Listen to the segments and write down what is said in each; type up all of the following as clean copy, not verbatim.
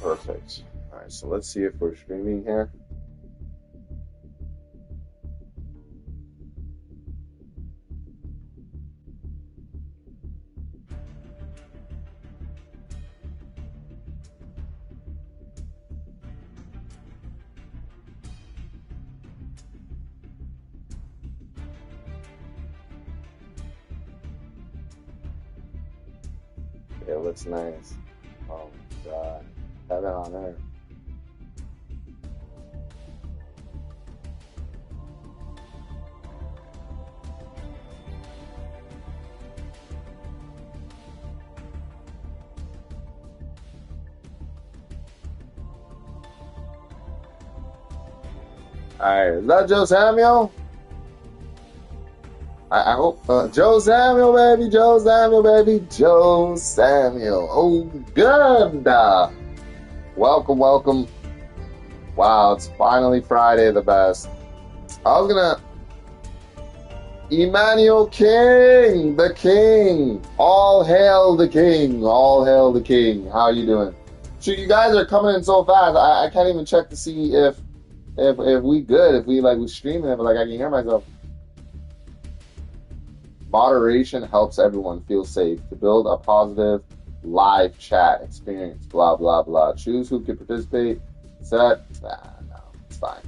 Perfect. All right, so let's see if we're streaming here. It looks nice. Oh my God. Heaven on earth. Alright, is that Joe Samuel? I hope Joe Samuel, baby, Joe Samuel, baby, Joe Samuel. Oh, good. Welcome, welcome. Wow, it's finally Friday, the best. I was gonna Emmanuel King, the King. All hail the King. All hail the King. How are you doing? So you guys are coming in so fast. I can't even check to see if we good, if we streaming it, but like I can hear myself. Moderation helps everyone feel safe to build a positive live chat experience. Blah blah blah. Choose who can participate. Set. No, it's fine.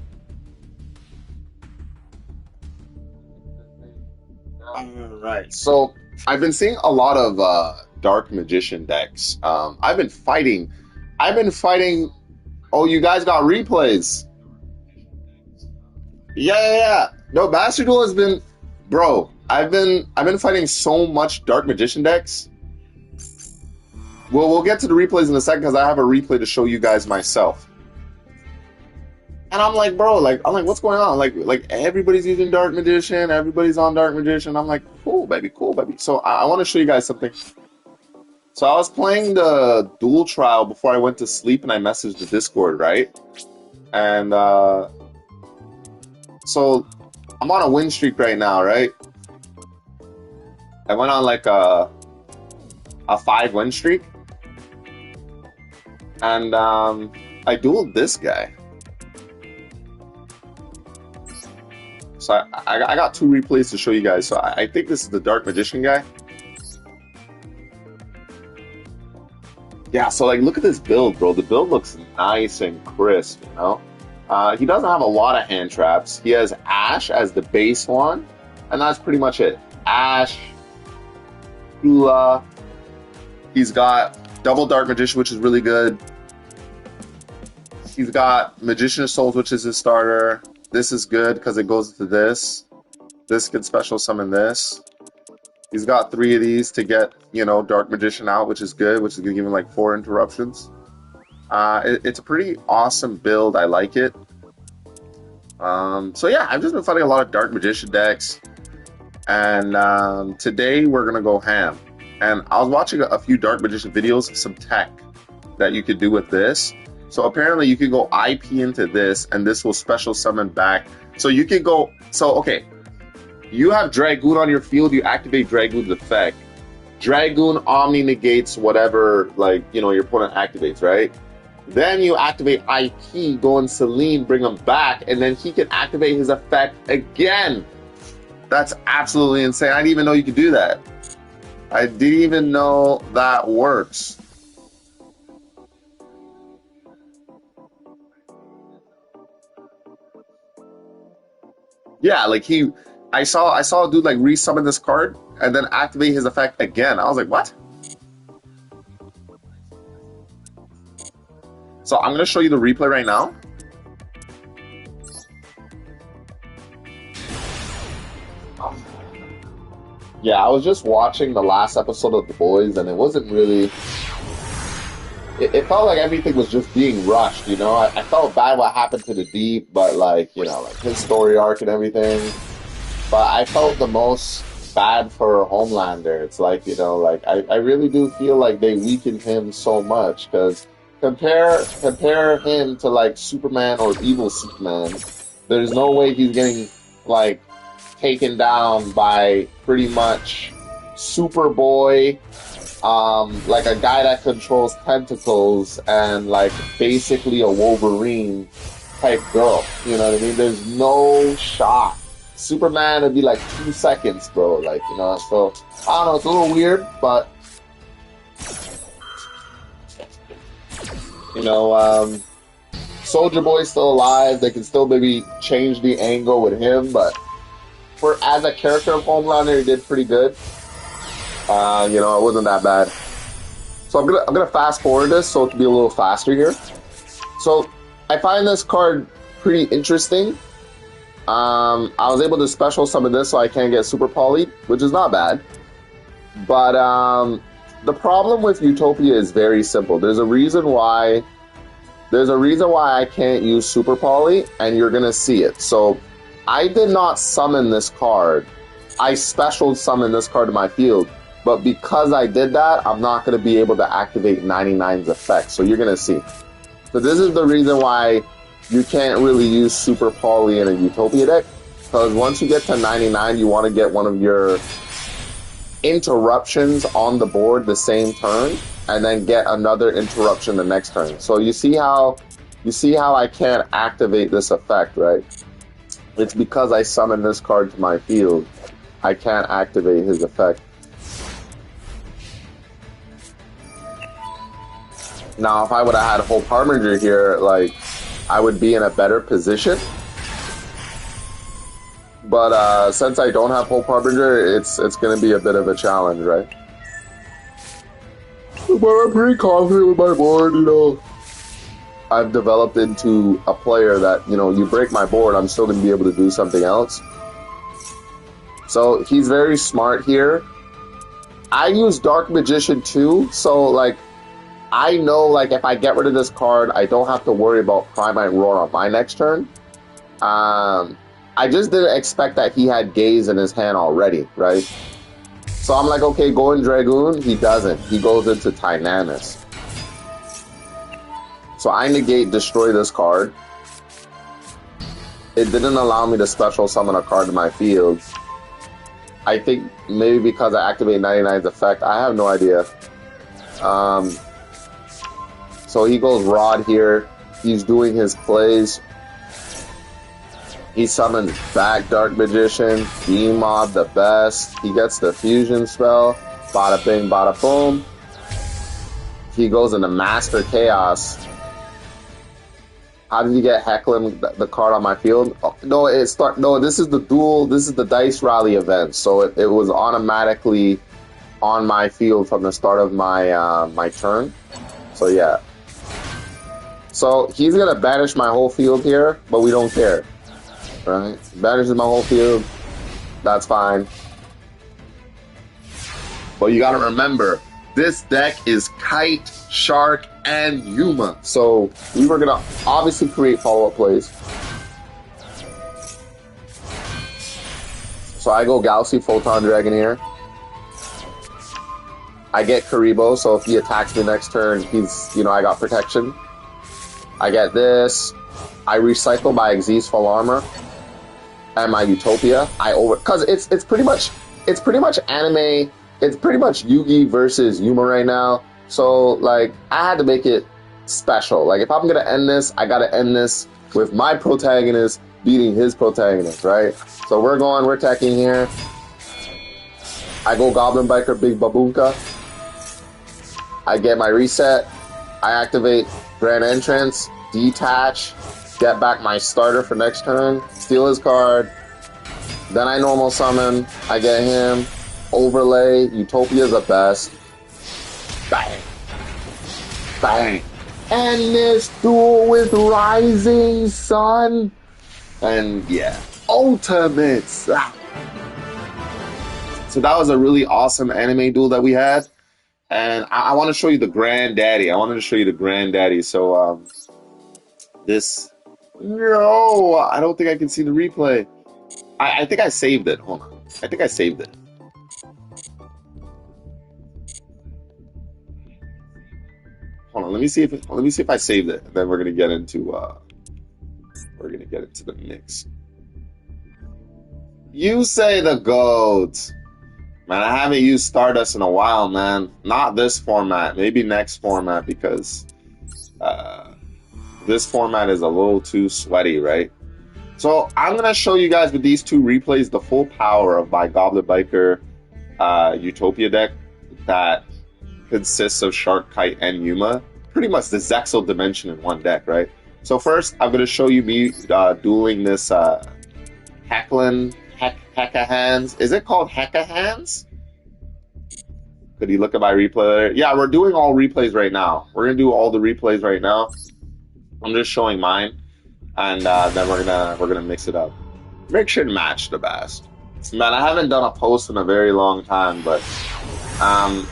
All right. So I've been seeing a lot of dark magician decks. I've been fighting. Oh, you guys got replays. Yeah. No, Master Duel has been, bro. I've been fighting so much dark magician decks. Well, we'll get to the replays in a second because I have a replay to show you guys myself. And I'm like, bro, what's going on? Like everybody's using dark magician, everybody's on dark magician. I'm like, cool, baby. So I want to show you guys something. So I was playing the duel trial before I went to sleep, and I messaged the Discord, right? And so I'm on a win streak right now, right? I went on like a 5-win streak, and I dueled this guy. So I got 2 replays to show you guys. So I think this is the Dark Magician guy. Yeah, so like look at this build, bro. The build looks nice and crisp, you know? He doesn't have a lot of hand traps. He has Ash as the base one, and that's pretty much it. Ash, Hula. He's got double Dark Magician, which is really good. He's got Magician of Souls, which is his starter. This is good because it goes to this. This can special summon this. He's got 3 of these to get, you know, Dark Magician out, which is good, which is going to give him like 4 interruptions. It's a pretty awesome build. I like it. So yeah, I've just been fighting a lot of Dark Magician decks. And today we're going to go ham. And I was watching a few Dark Magician videos, some tech that you could do with this. So apparently you can go IP into this, and this will special summon back. So you can go, okay, you have Dragoon on your field, you activate Dragoon's effect. Dragoon Omni negates whatever, like, you know, your opponent activates, right? Then you activate IP, go in Celine, bring him back, and then he can activate his effect again. That's absolutely insane. I didn't even know you could do that. I didn't even know that works. Yeah, like I saw a dude like resummon this card and then activate his effect again. I was like, what? So I'm gonna show you the replay right now. Yeah, I was just watching the last episode of The Boys, and it wasn't really. It felt like everything was just being rushed, you know? I felt bad what happened to the Deep, but like, you know, like his story arc and everything. But I felt the most bad for Homelander. It's like, you know, like I really do feel like they weakened him so much, because compare him to like Superman or evil Superman. There's no way he's getting like taken down by pretty much Superboy like a guy that controls tentacles and like basically a Wolverine type girl. You know what I mean? There's no shot. Superman would be like 2 seconds, bro. Like, you know, so I don't know, it's a little weird, but you know, Soldier Boy's still alive. They can still maybe change the angle with him, but for as a character of Homelander, he did pretty good. You know, it wasn't that bad. So I'm gonna fast forward this so it can be a little faster here. So I find this card pretty interesting. I was able to special summon this so I can't get super poly, which is not bad. But the problem with Utopia is very simple. There's a reason why I can't use super poly, and you're gonna see it. So I did not summon this card. I special summoned this card to my field, but because I did that, I'm not gonna be able to activate 99's effect. So you're gonna see. So this is the reason why you can't really use super poly in a Utopia deck, because once you get to 99, you want to get one of your interruptions on the board the same turn, and then get another interruption the next turn. So you see how I can't activate this effect, right? It's because I summoned this card to my field. I can't activate his effect. Now, if I would have had Hope Harbinger here, like, I would be in a better position. But since I don't have Hope Harbinger, it's going to be a bit of a challenge, right? But I'm pretty confident with my board, you know. I've developed into a player that, you know, you break my board, I'm still going to be able to do something else. So he's very smart here. I use Dark Magician too, so like, I know like if I get rid of this card, I don't have to worry about Primite Roar on my next turn. I just didn't expect that he had Gaze in his hand already, right? So I'm like, okay, go in Dragoon. He doesn't. He goes into Tynanis. So I negate Destroy this card. It didn't allow me to special summon a card to my field. I think maybe because I activate 99's effect. I have no idea. So he goes Rod here. He's doing his plays. He summons back Dark Magician, Beam Mob the best. He gets the fusion spell. Bada bing, bada boom. He goes into Master Chaos. How did he get Heckling the card on my field? Oh, no, this is the duel. This is the Dice Rally event. So it was automatically on my field from the start of my my turn. So yeah. So he's gonna banish my whole field here, but we don't care. Right? Banishes my whole field. That's fine. But you gotta remember, this deck is Kite, Shark, and Yuma. So we were gonna obviously create follow-up plays. So I go Galaxy Photon Dragon here. I get Karibo, so if he attacks me next turn, he's, you know, I got protection. I get this. I recycle my Xyz Full Armor and my Utopia. Because it's pretty much anime. It's pretty much Yugi versus Yuma right now. So like I had to make it special. Like if I'm gonna end this, I gotta end this with my protagonist beating his protagonist, right? So we're attacking here. I go Goblin Biker, Big Baboonka. I get my reset. I activate Grand Entrance, detach, get back my starter for next turn, steal his card. Then I normal summon. I get him. Overlay. Utopia's the best. Bang. Bang. And this duel with Rising Sun. And yeah, Ultimates. Ah. So that was a really awesome anime duel that we had. And I want to show you the Granddaddy. I wanted to show you the Granddaddy. So, this... No, I don't think I can see the replay. I think I saved it. Hold on. I think I saved it. Hold on. Let me see if I saved it. Then we're gonna get into the mix. You say the GOAT. Man, I haven't used Stardust in a while, man. Not this format. Maybe next format because this format is a little too sweaty, right? So I'm going to show you guys with these two replays the full power of my Goblin Biker Utopia deck that consists of Shark, Kite, and Yuma. Pretty much the Zexal Dimension in one deck, right? So first, I'm going to show you me dueling this Hecka Hands. Is it called Hecka Hands? Could you look at my replay there? Yeah, we're doing all replays right now. We're going to do all the replays right now. I'm just showing mine. And then we're gonna mix it up. Make sure to match the best. Man, I haven't done a post in a very long time, but I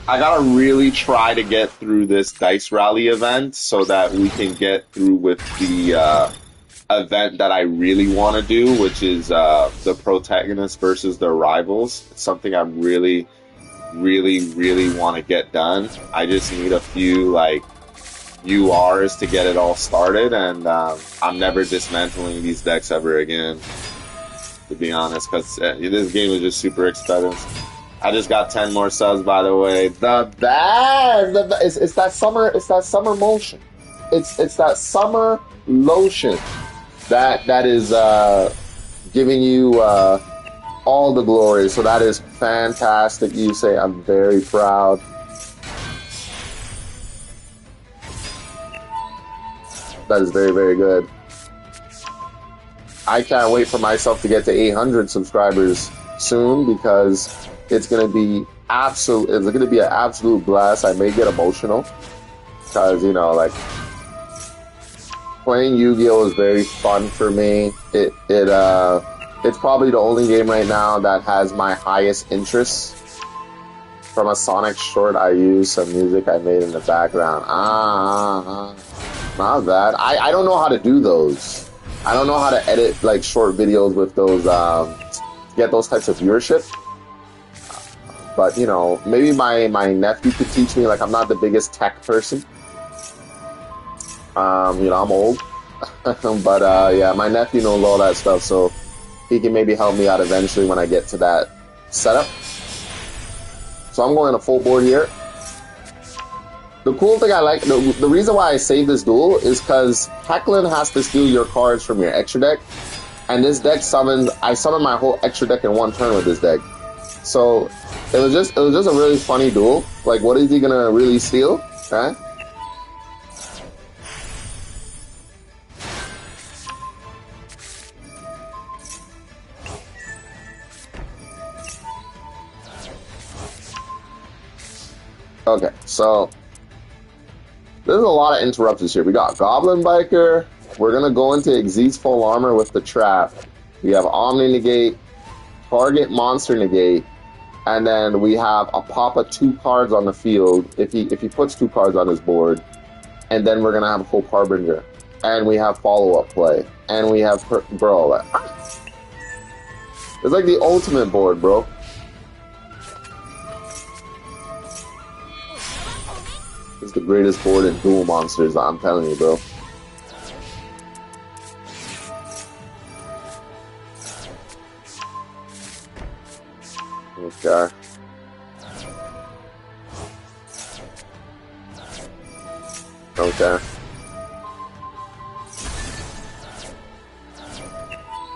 gotta really try to get through this Dice Rally event so that we can get through with the event that I really want to do, which is the protagonists versus their rivals. It's something I really want to get done. I just need a few like URs to get it all started, and I'm never dismantling these decks ever again, to be honest, because this game is just super expensive. I just got 10 more subs, by the way. It's that summer motion. It's that summer lotion that is giving you all the glory. So that is fantastic. You say I'm very proud. That is very good. I can't wait for myself to get to 800 subscribers soon because it's gonna be an absolute blast. I may get emotional because, you know, like, playing Yu-Gi-Oh is very fun for me. It's probably the only game right now that has my highest interest. From a Sonic short, I use some music I made in the background. Not that. I don't know how to do those. I don't know how to edit like short videos with those, get those types of viewership. But, you know, maybe my nephew could teach me. Like, I'm not the biggest tech person. You know, I'm old. But, yeah, my nephew knows all that stuff, so he can maybe help me out eventually when I get to that setup. So I'm going to full board here. The cool thing I like, the reason why I save this duel is because Hecklin has to steal your cards from your extra deck, and this deck I summoned my whole extra deck in one turn with this deck. So it was just a really funny duel. Like, what is he gonna really steal? Right? Okay, so there's a lot of interruptions here. We got Goblin Biker. We're going to go into Xyz full armor with the trap. We have Omni Negate, target monster negate, and then we have a Papa 2 cards on the field if he puts 2 cards on his board. And then we're going to have a Hope Harbinger. And we have follow-up play. And we have bro. It's like the ultimate board, bro. It's the greatest board in Duel Monsters, I'm telling you, bro. Okay. Okay.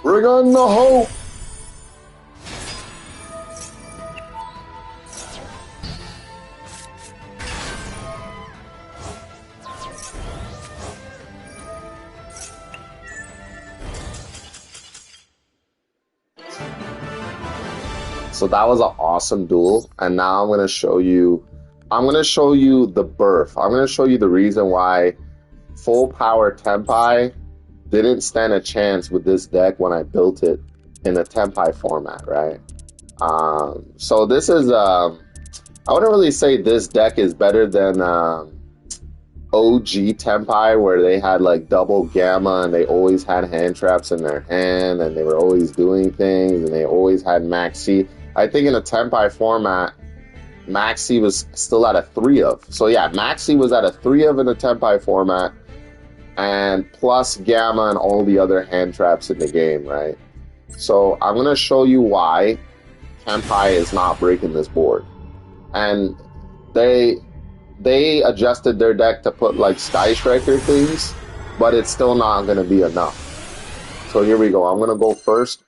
Bring on the hope! So that was an awesome duel, and now I'm gonna show you the birth. I'm gonna show you the reason why Full Power Tenpai didn't stand a chance with this deck when I built it in a Tenpai format, right? So this is I wouldn't really say this deck is better than OG Tenpai, where they had like double gamma and they always had hand traps in their hand and they were always doing things and they always had Maxi. I think in a Tenpai format, Maxi was still at a 3 of. So yeah, Maxi was at a 3 of in the Tenpai format, and plus Gamma and all the other hand traps in the game, right? So I'm going to show you why Kenpai is not breaking this board. And they adjusted their deck to put like Sky Striker things, but it's still not going to be enough. So here we go. I'm going to go first.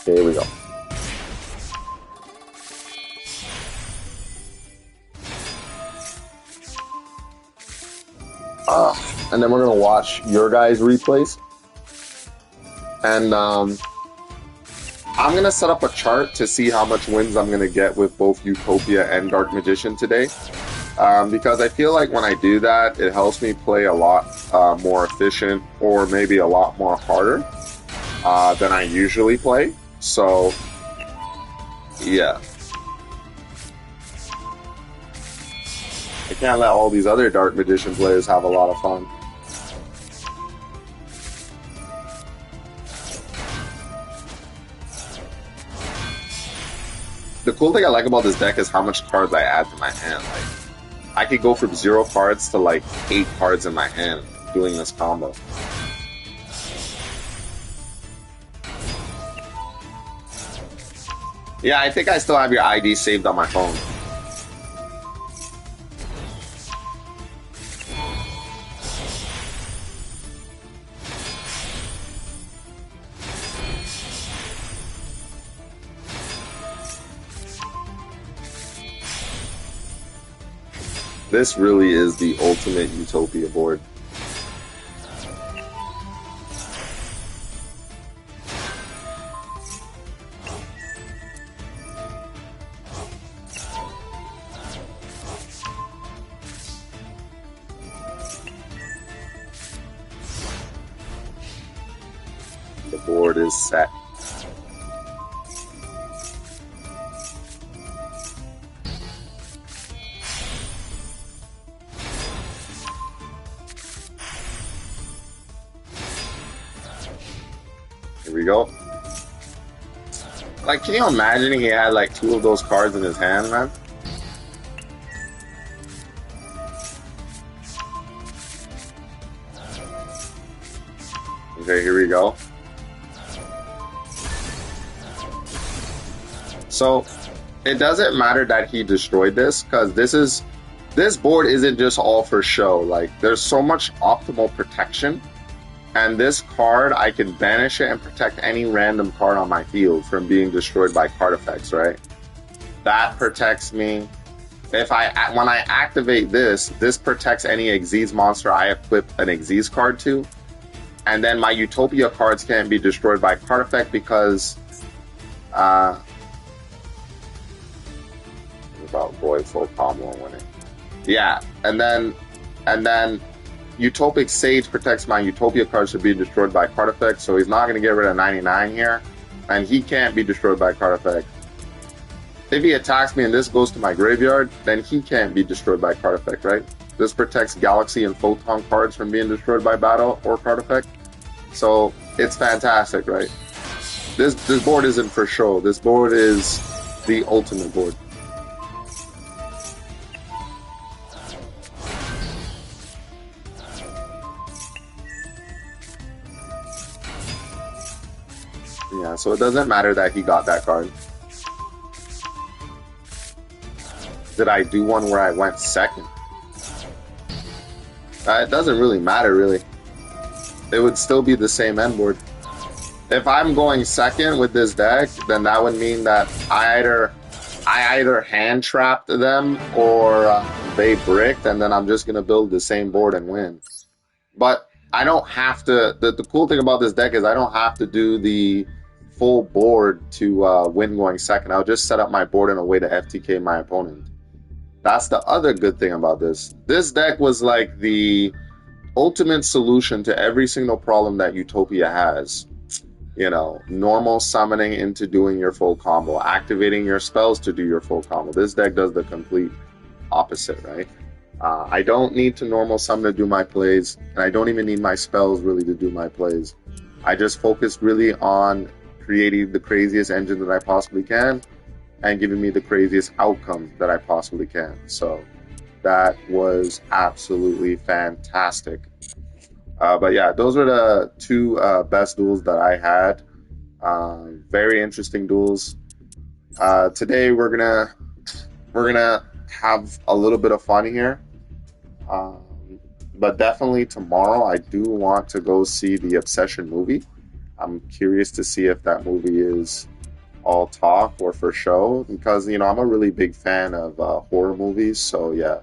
Okay, here we go. And then we're going to watch your guys' replays. And I'm going to set up a chart to see how much wins I'm going to get with both Utopia and Dark Magician today. Because I feel like when I do that, it helps me play a lot more efficient, or maybe a lot more harder than I usually play. So, yeah. I can't let all these other Dark Magician players have a lot of fun. The cool thing I like about this deck is how much cards I add to my hand. Like, I could go from 0 cards to like 8 cards in my hand doing this combo. Yeah, I think I still have your ID saved on my phone. This really is the ultimate Utopia board. The board is set. Here we go. Like, can you imagine he had like 2 of those cards in his hand, man? Okay, here we go. So, it doesn't matter that he destroyed this, because this board isn't just all for show. Like, there's so much optimal protection. And this card, I can banish it and protect any random card on my field from being destroyed by card effects, right? That protects me. When I activate this, this protects any Xyz monster I equip an Xyz card to. And then my Utopia cards can't be destroyed by card effect because about void full combo and winning. Yeah, and then Utopic Sage protects my Utopia cards from being destroyed by card effect, so he's not going to get rid of 99 here, and he can't be destroyed by card effect. If he attacks me and this goes to my graveyard, then he can't be destroyed by card effect, right? This protects Galaxy and Photon cards from being destroyed by battle or card effect. So it's fantastic, right? This board isn't for show. This board is the ultimate board. Yeah, so it doesn't matter that he got that card. Did I do one where I went second? It doesn't really matter, really. It would still be the same end board. If I'm going second with this deck, then that would mean that I either hand trapped them or they bricked, and then I'm just gonna build the same board and win. But I don't have to. The cool thing about this deck is I don't have to do the full board to win going second. I'll just set up my board in a way to FTK my opponent. That's the other good thing about this. This deck was like the ultimate solution to every single problem that Utopia has. You know, normal summoning into doing your full combo, activating your spells to do your full combo. This deck does the complete opposite, right? I don't need to normal summon to do my plays, and I don't even need my spells really to do my plays. I just focus really on creating the craziest engine that I possibly can and giving me the craziest outcome that I possibly can. So that was absolutely fantastic. But yeah, those were the two best duels that I had. Very interesting duels. Today we're gonna have a little bit of fun here. Um, but definitely tomorrow I do want to go see the Obsession movie. I'm curious to see if that movie is all talk or for show because I'm a really big fan of horror movies. So yeah,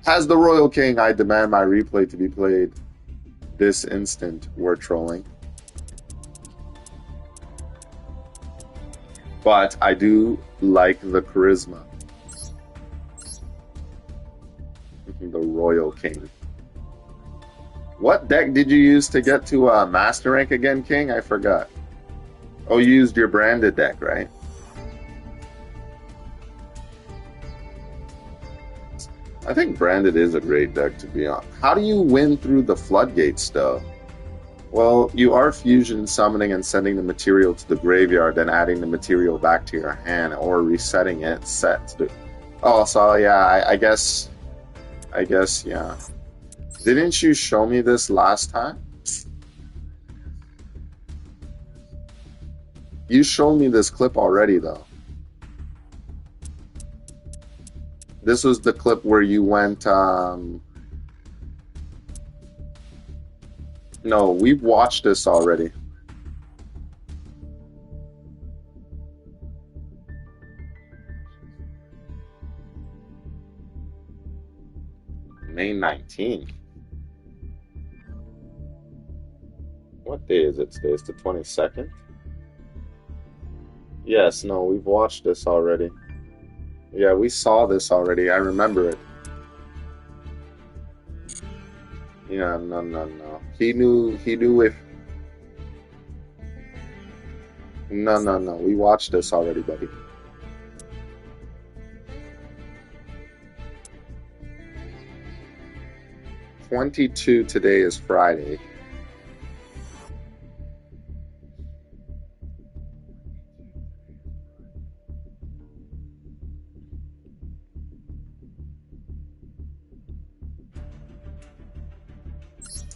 as the Royal King, I demand my replay to be played this instant. We're trolling, but I do like the charisma. The Royal King. What deck did you use to get to Master Rank again, King? I forgot. Oh, you used your branded deck, right? I think branded is a great deck, to be honest. How do you win through the floodgates, though? Well, you are fusion summoning and sending the material to the graveyard, then adding the material back to your hand, or resetting it set. Oh, so yeah, I guess, yeah. Didn't you show me this last time? You showed me this clip already, though. This was the clip where you went, No, we've watched this already. May 19th. What day is it today? It's the 22nd? Yes, no, we've watched this already. Yeah, we saw this already. I remember it. Yeah, no. He knew if... No. We watched this already, buddy. '22 today is Friday.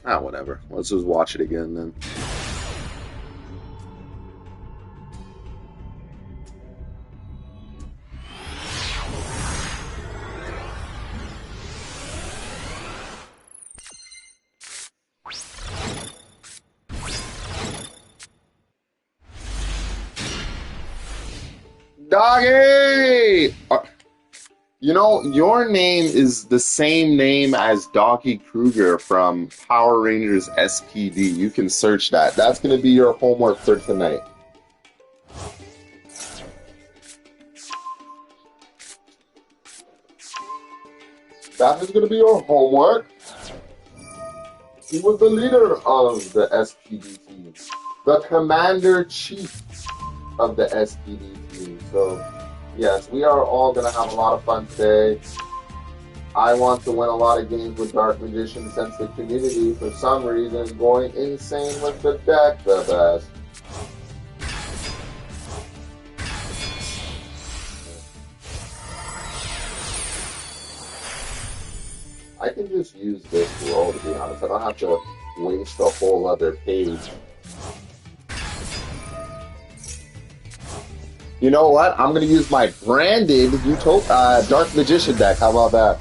Ah, whatever. Let's just watch it again then. Doggy! Your name is the same name as Doggy Kruger from Power Rangers SPD. You can search that. That's going to be your homework for tonight. That is going to be your homework. He was the leader of the SPD team, the commander-chief of the SPD team. So, yes, we are all going to have a lot of fun today. I want to win a lot of games with Dark Magician since the community, for some reason, going insane with the deck the best. I can just use this roll, to be honest. I don't have to waste a whole other page. You know what? I'm going to use my branded Utopia Dark Magician deck. How about that?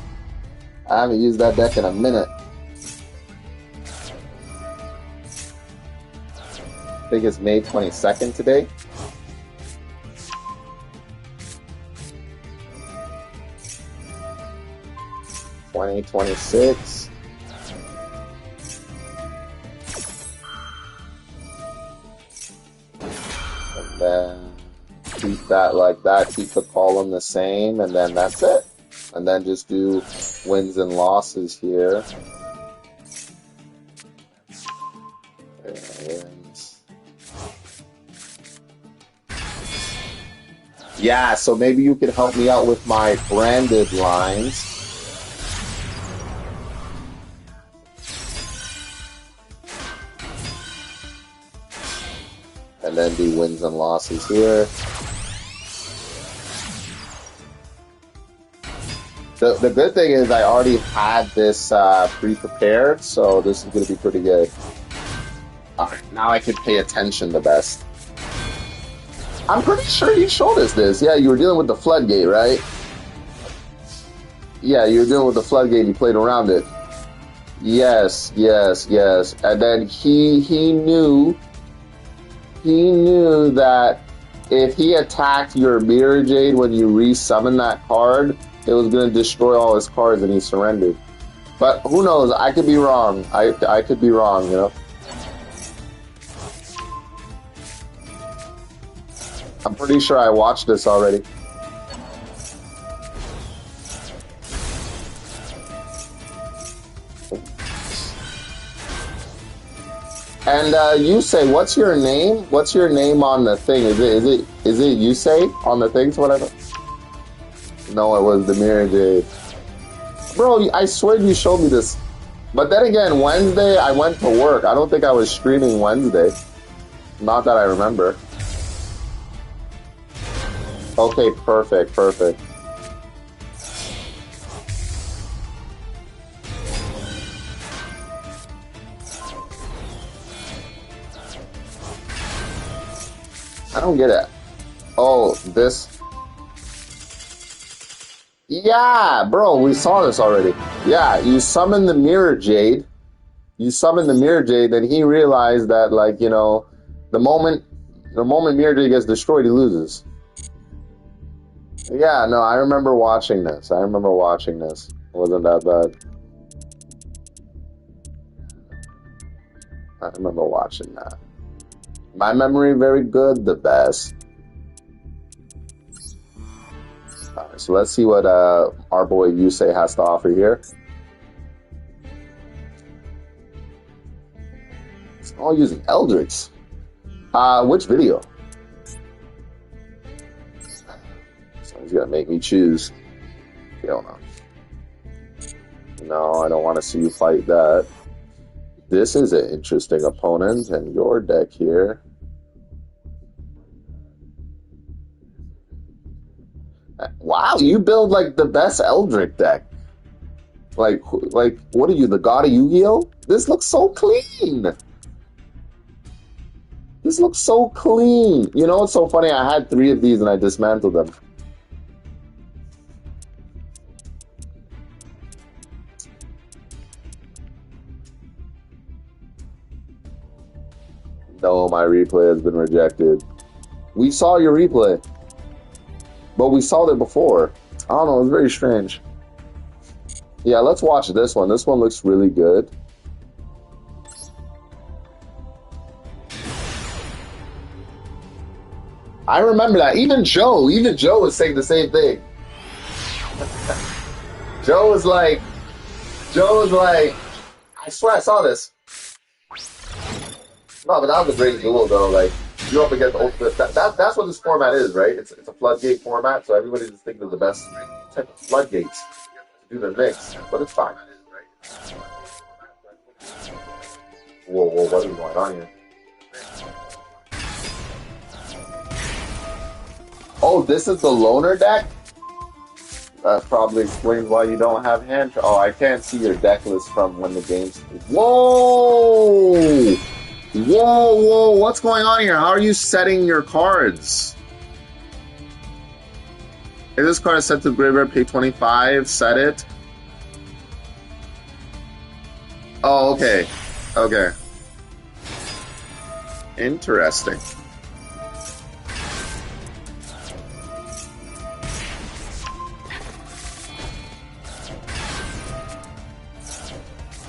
I haven't used that deck in a minute. I think it's May 22nd today. $20.26. And then keep that like that. Keep the column the same, and then that's it. And then just do wins and losses here. Yeah, so maybe you could help me out with my branded lines. And then do wins and losses here. The good thing is I already had this pre-prepared, so this is going to be pretty good. Alright, now I can pay attention the best. I'm pretty sure you showed us this. Yeah, you were dealing with the floodgate, right? Yeah, you were dealing with the floodgate and you played around it. Yes, yes, yes. And then he knew that if he attacked your Mirror Jade when you resummon that card, it was going to destroy all his cards and he surrendered. But who knows? I could be wrong. I could be wrong, you know? I'm pretty sure I watched this already. And you say, what's your name? What's your name on the thing? Is it you say on the things, whatever? No, it was the Mirror Jade. Bro, I swear you showed me this. But then again, Wednesday I went to work. I don't think I was streaming Wednesday. Not that I remember. Okay, perfect, perfect. I don't get it. Oh, this. Yeah, bro, we saw this already. Yeah, you summon the Mirror Jade. You summon the Mirror Jade, then he realized that, like, you know, the moment Mirror Jade gets destroyed, he loses. Yeah, no, I remember watching this. I remember watching this. It wasn't that bad. I remember watching that. My memory very good, the best. Alright, so let's see what our boy Yusei has to offer here. It's all using Eldritch. Which video? So he's gonna make me choose. Hell no. No, I don't want to see you fight that. This is an interesting opponent, and your deck here. Wow, you build like the best Eldritch deck. Like what are you, the god of Yu-Gi-Oh? This looks so clean. This looks so clean. You know what's so funny? I had 3 of these and I dismantled them. No, my replay has been rejected. We saw your replay. But we saw it before. I don't know, it's very strange. Yeah, let's watch this one. This one looks really good. I remember that. Even Joe was saying the same thing. Joe was like, I swear I saw this. No, but that was a great duel though. Like, you're up against ultimate. That's what this format is, right? It's a floodgate format, so everybody just thinks of the best type of floodgates to do their mix, but it's fine. Whoa, what is going on here? Oh, this is the loner deck? That probably explains why you don't have hand. Oh, I can't see your deck list from when the game's. Whoa! Whoa, what's going on here? How are you setting your cards? If this card is set to the graveyard, pay 25, set it. Oh, okay. Okay. Interesting.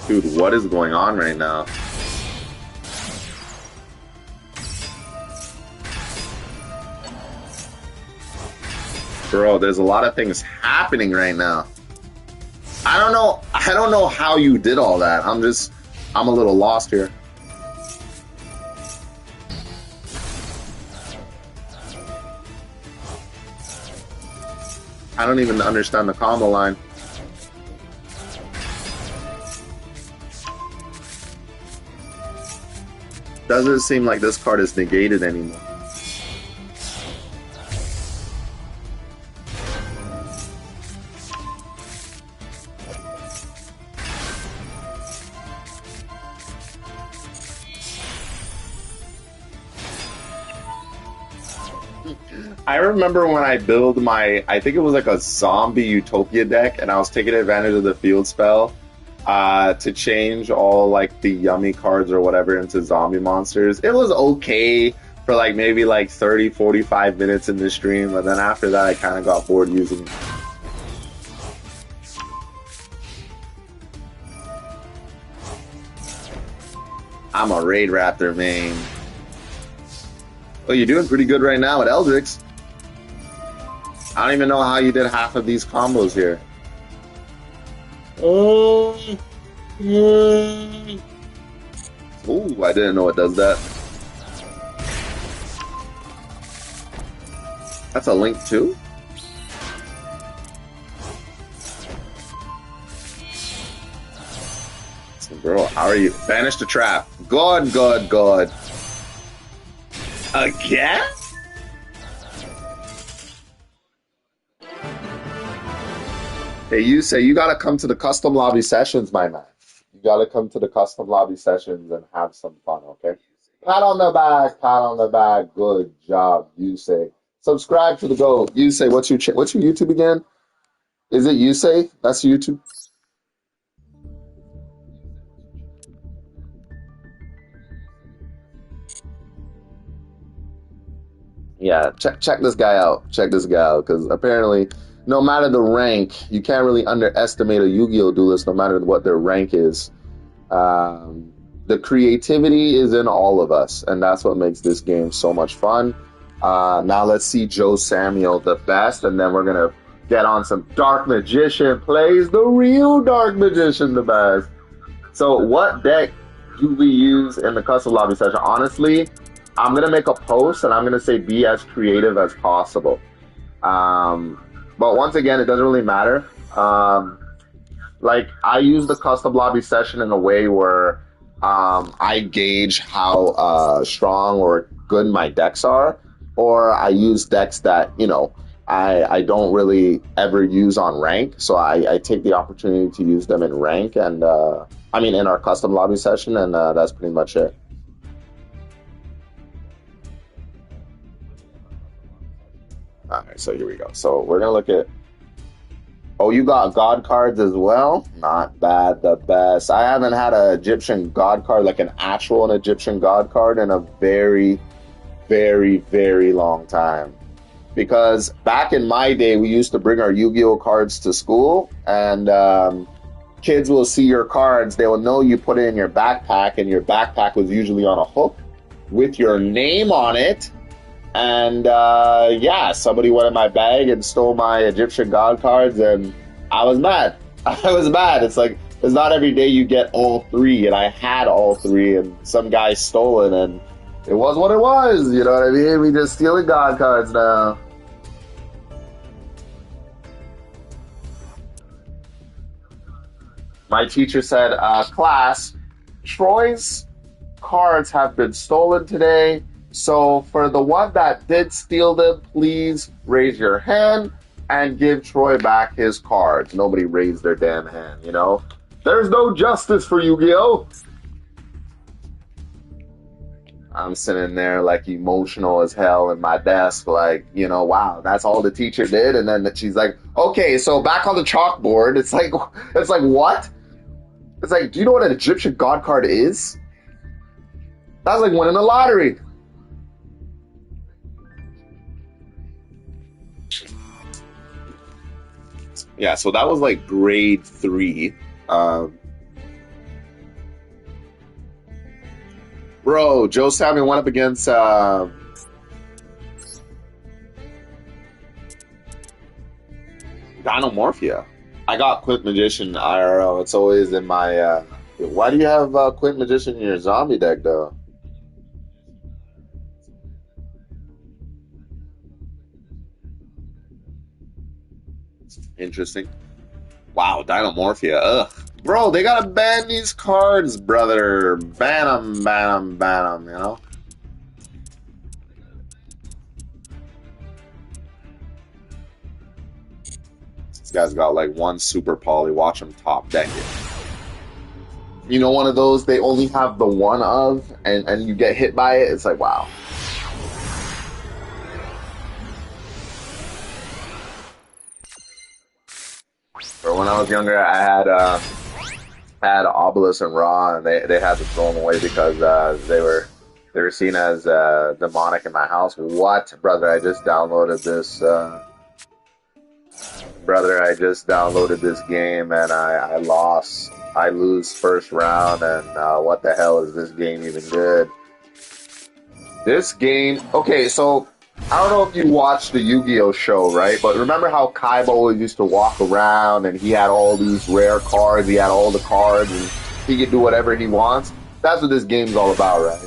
Dude, what is going on right now? Bro, there's a lot of things happening right now. I don't know how you did all that. I'm a little lost here. I don't even understand the combo line. Doesn't seem like this card is negated anymore. I remember when I build my, I think it was like a zombie Utopia deck, and I was taking advantage of the field spell to change all like the yummy cards or whatever into zombie monsters. It was okay for like maybe like 30, 45 minutes in the stream, but then after that I kind of got bored using it. I'm a Raid Raptor main. Well, you're doing pretty good right now at Eldrix. I don't even know how you did half of these combos here. Oh, I didn't know it does that. That's a link too? So, bro, how are you? Banish the trap. Good, good, good. Again? Hey, you say you gotta come to the custom lobby sessions, my man. You gotta come to the custom lobby sessions and have some fun, okay? Pat on the back, pat on the back. Good job, you say. Subscribe to the GOAT. You say, what's your YouTube again? Is it you say? That's YouTube. Yeah, check this guy out. Check this guy out, because apparently, no matter the rank, you can't really underestimate a Yu-Gi-Oh duelist, no matter what their rank is. The creativity is in all of us, and that's what makes this game so much fun. Now let's see Joe Samuel the best, and then we're gonna get on some Dark Magician plays the real Dark Magician the best. So what deck do we use in the custom lobby session? Honestly, I'm going to make a post and I'm going to say be as creative as possible. But once again, it doesn't really matter. Like, I use the custom lobby session in a way where I gauge how strong or good my decks are, or I use decks that, you know, I don't really ever use on rank. So I take the opportunity to use them in rank and, I mean, in our custom lobby session, and that's pretty much it. All right, so here we go. So we're gonna look at. Oh, you got God cards as well. Not bad. The best. I haven't had an Egyptian God card, like an actual Egyptian God card, in a very, very, very long time. Because back in my day, we used to bring our Yu-Gi-Oh cards to school, and kids will see your cards. They will know you put it in your backpack, and your backpack was usually on a hook with your name on it. And yeah, somebody went in my bag and stole my Egyptian God cards, and I was mad. I was mad. It's like, it's not every day you get all three, and I had all three, and some guy stole it, and it was what it was. You know what I mean? We just stealing God cards now. My teacher said, class, Troy's cards have been stolen today. So for the one that did steal them, please raise your hand and give Troy back his cards. Nobody raised their damn hand, you know? There's no justice for Yu-Gi-Oh! I'm sitting there like emotional as hell in my desk, like, you know, wow, that's all the teacher did. And then she's like, okay, so back on the chalkboard. It's like what? It's like, do you know what an Egyptian God card is? That's like winning the lottery. Yeah, so that was like grade 3. Bro, Joe Samuel went up against Dynamorphia. I got Quick Magician IRL. It's always in my... why do you have Quick Magician in your zombie deck, though? Interesting. Wow, Dynamorphia. Ugh. Bro, they gotta ban these cards, brother. Ban them, ban them, ban them, you know? This guy's got like one super poly. Watch him top deck it. You know, one of those they only have the one of, and you get hit by it. It's like, wow. Or when I was younger, I had Obelisk and Ra, and they had to throw them away because they were seen as demonic in my house. What, brother? I just downloaded this. Brother, I just downloaded this game and I lost. I lose first round, and what the hell is this game even good? This game, okay, so I don't know if you watched the Yu-Gi-Oh show, right? But remember how Kaiba used to walk around and he had all these rare cards, he had all the cards, and he could do whatever he wants? That's what this game's all about, right?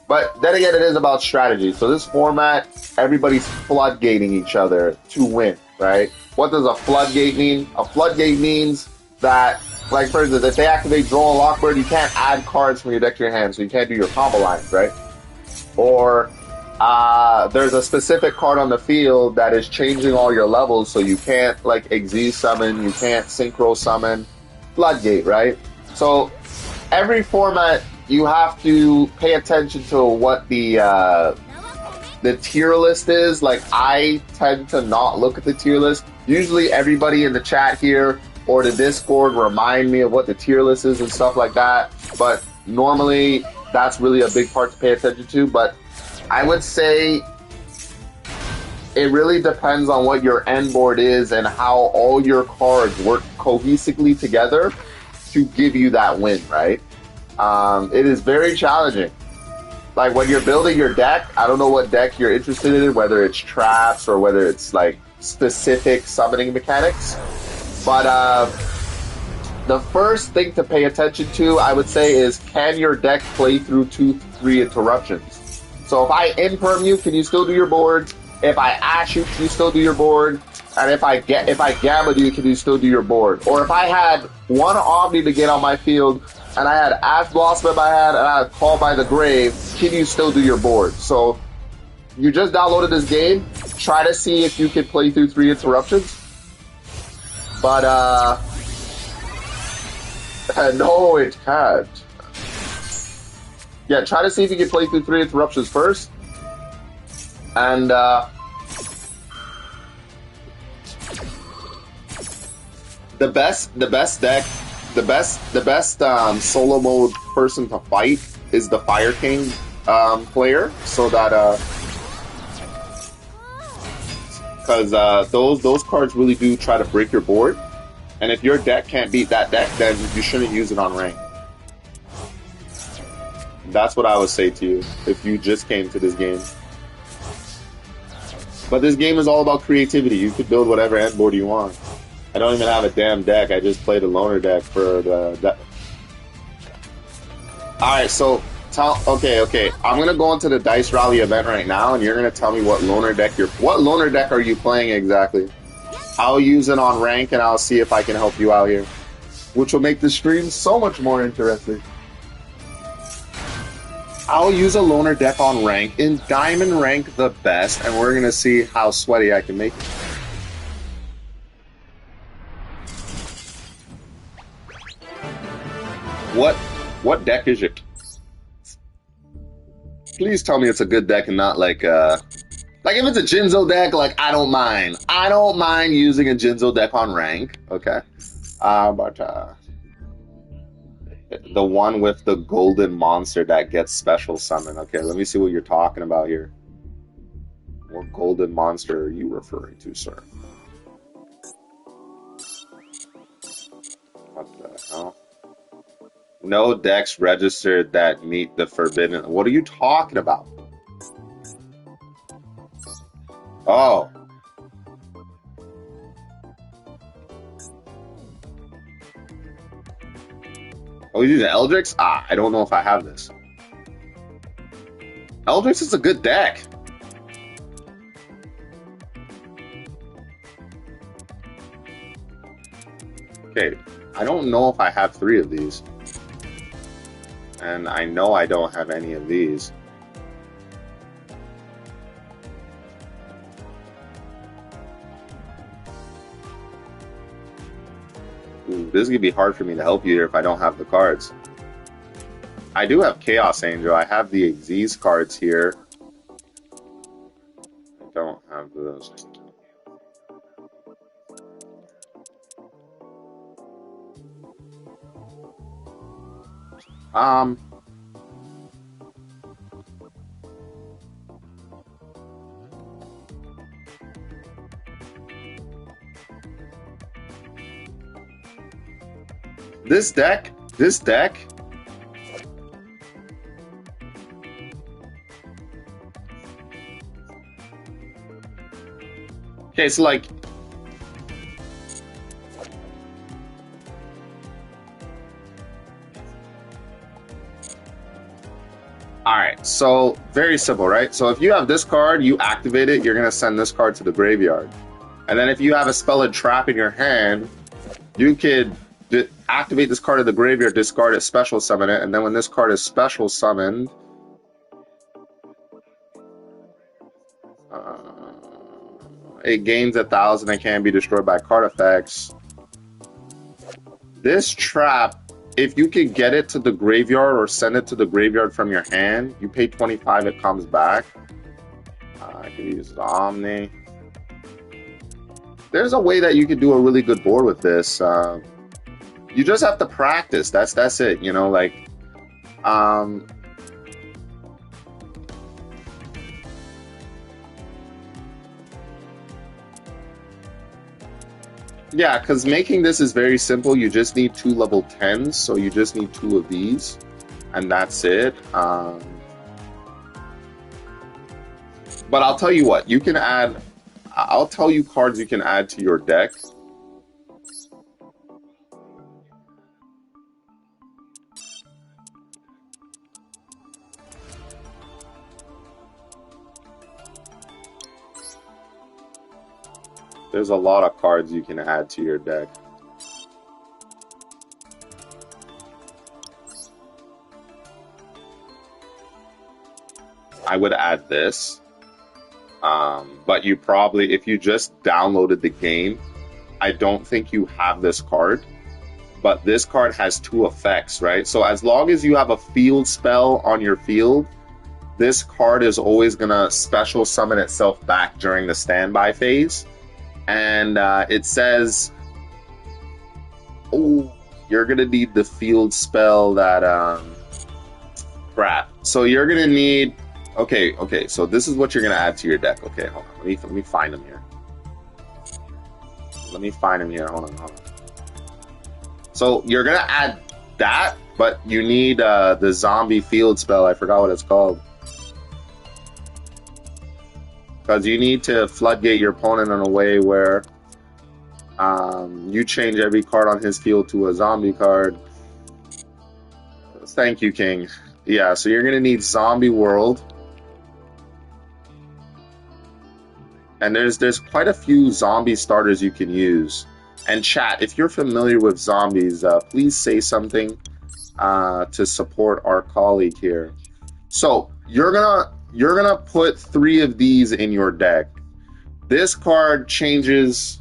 But then again, it is about strategy. So this format, everybody's floodgating each other to win, right? What does a floodgate mean? A floodgate means that, like for instance, if they activate Draw a Lockbird, you can't add cards from your deck to your hand, so you can't do your combo lines, right? Or there's a specific card on the field that is changing all your levels, so you can't like Xyz summon, you can't Synchro summon. Floodgate, right? So every format you have to pay attention to what the tier list is. Like I tend to not look at the tier list. Usually everybody in the chat here or the Discord remind me of what the tier list is and stuff like that. But normally that's really a big part to pay attention to. But I would say it really depends on what your end board is and how all your cards work cohesively together to give you that win, right? It is very challenging. Like when you're building your deck, I don't know what deck you're interested in, whether it's traps or whether it's like specific summoning mechanics. But the first thing to pay attention to, I would say, is can your deck play through 2-3 interruptions? So if I imperm you, can you still do your board? If I ash you, can you still do your board? And if I gamma you, can you still do your board? Or if I had one Omni to get on my field, and I had Ash Blossom in my hand, and I had Call by the Grave, can you still do your board? So you just downloaded this game. Try to see if you can play through 3 interruptions. But no, it can't. Yeah, try to see if you can play through 3 interruptions first. And the best solo mode person to fight is the Fire King player, so that because those cards really do try to break your board, and if your deck can't beat that deck, then you shouldn't use it on rank. That's what I would say to you if you just came to this game. But this game is all about creativity. You could build whatever end board you want. I don't even have a damn deck. I just played a loner deck for the. Alright, so okay. I'm gonna go into the Dice Rally event right now, and you're gonna tell me what loner deck are you playing exactly? I'll use it on rank, and I'll see if I can help you out here, which will make the stream so much more interesting. I'll use a loner deck on rank, in diamond rank the best, and we're gonna see how sweaty I can make it. What deck is it? Please tell me it's a good deck and not like if it's a Jinzo deck, like I don't mind. I don't mind using a Jinzo deck on rank. Okay. But the one with the golden monster that gets special summon. Okay, let me see what you're talking about here. What golden monster are you referring to, sir? What the hell? No decks registered that meet the forbidden. What are you talking about? Oh. Oh, you using Eldrix? I don't know if I have this. Eldrix is a good deck. Okay, I don't know if I have 3 of these. And I know I don't have any of these. Ooh, this is going to be hard for me to help you here if I don't have the cards. I do have Chaos Angel. I have the Xyz cards here. I don't have those. Um, this deck. Okay, so like, all right, so very simple, right? So if you have this card, you activate it, you're gonna send this card to the graveyard. And then if you have a spell and trap in your hand, you could activate this card of the graveyard, discard it, special summon it, and then when this card is special summoned, it gains 1,000 and can be destroyed by card effects. This trap, if you can get it to the graveyard or send it to the graveyard from your hand, you pay 25, it comes back. I can use the Omni. There's a way that you could do a really good board with this. You just have to practice. That's it. You know, like, yeah, because making this is very simple. You just need 2 level 10s, so you just need 2 of these, and that's it. But I'll tell you what, you can add. I'll tell you cards you can add to your deck. There's a lot of cards you can add to your deck. I would add this. But you probably, if you just downloaded the game, I don't think you have this card. But this card has 2 effects, right? So as long as you have a field spell on your field, this card is always going to special summon itself back during the standby phase. And it says, oh, you're going to need the field spell that, crap. So you're going to need, okay, so this is what you're going to add to your deck. Okay, hold on, let me find them here. Hold on. So you're going to add that, but you need the zombie field spell. I forgot what it's called. Because you need to floodgate your opponent in a way where you change every card on his field to a zombie card. Thank you, King. Yeah, so you're going to need Zombie World. And there's quite a few zombie starters you can use. And chat, if you're familiar with zombies, please say something to support our colleague here. So you're gonna put 3 of these in your deck. This card changes.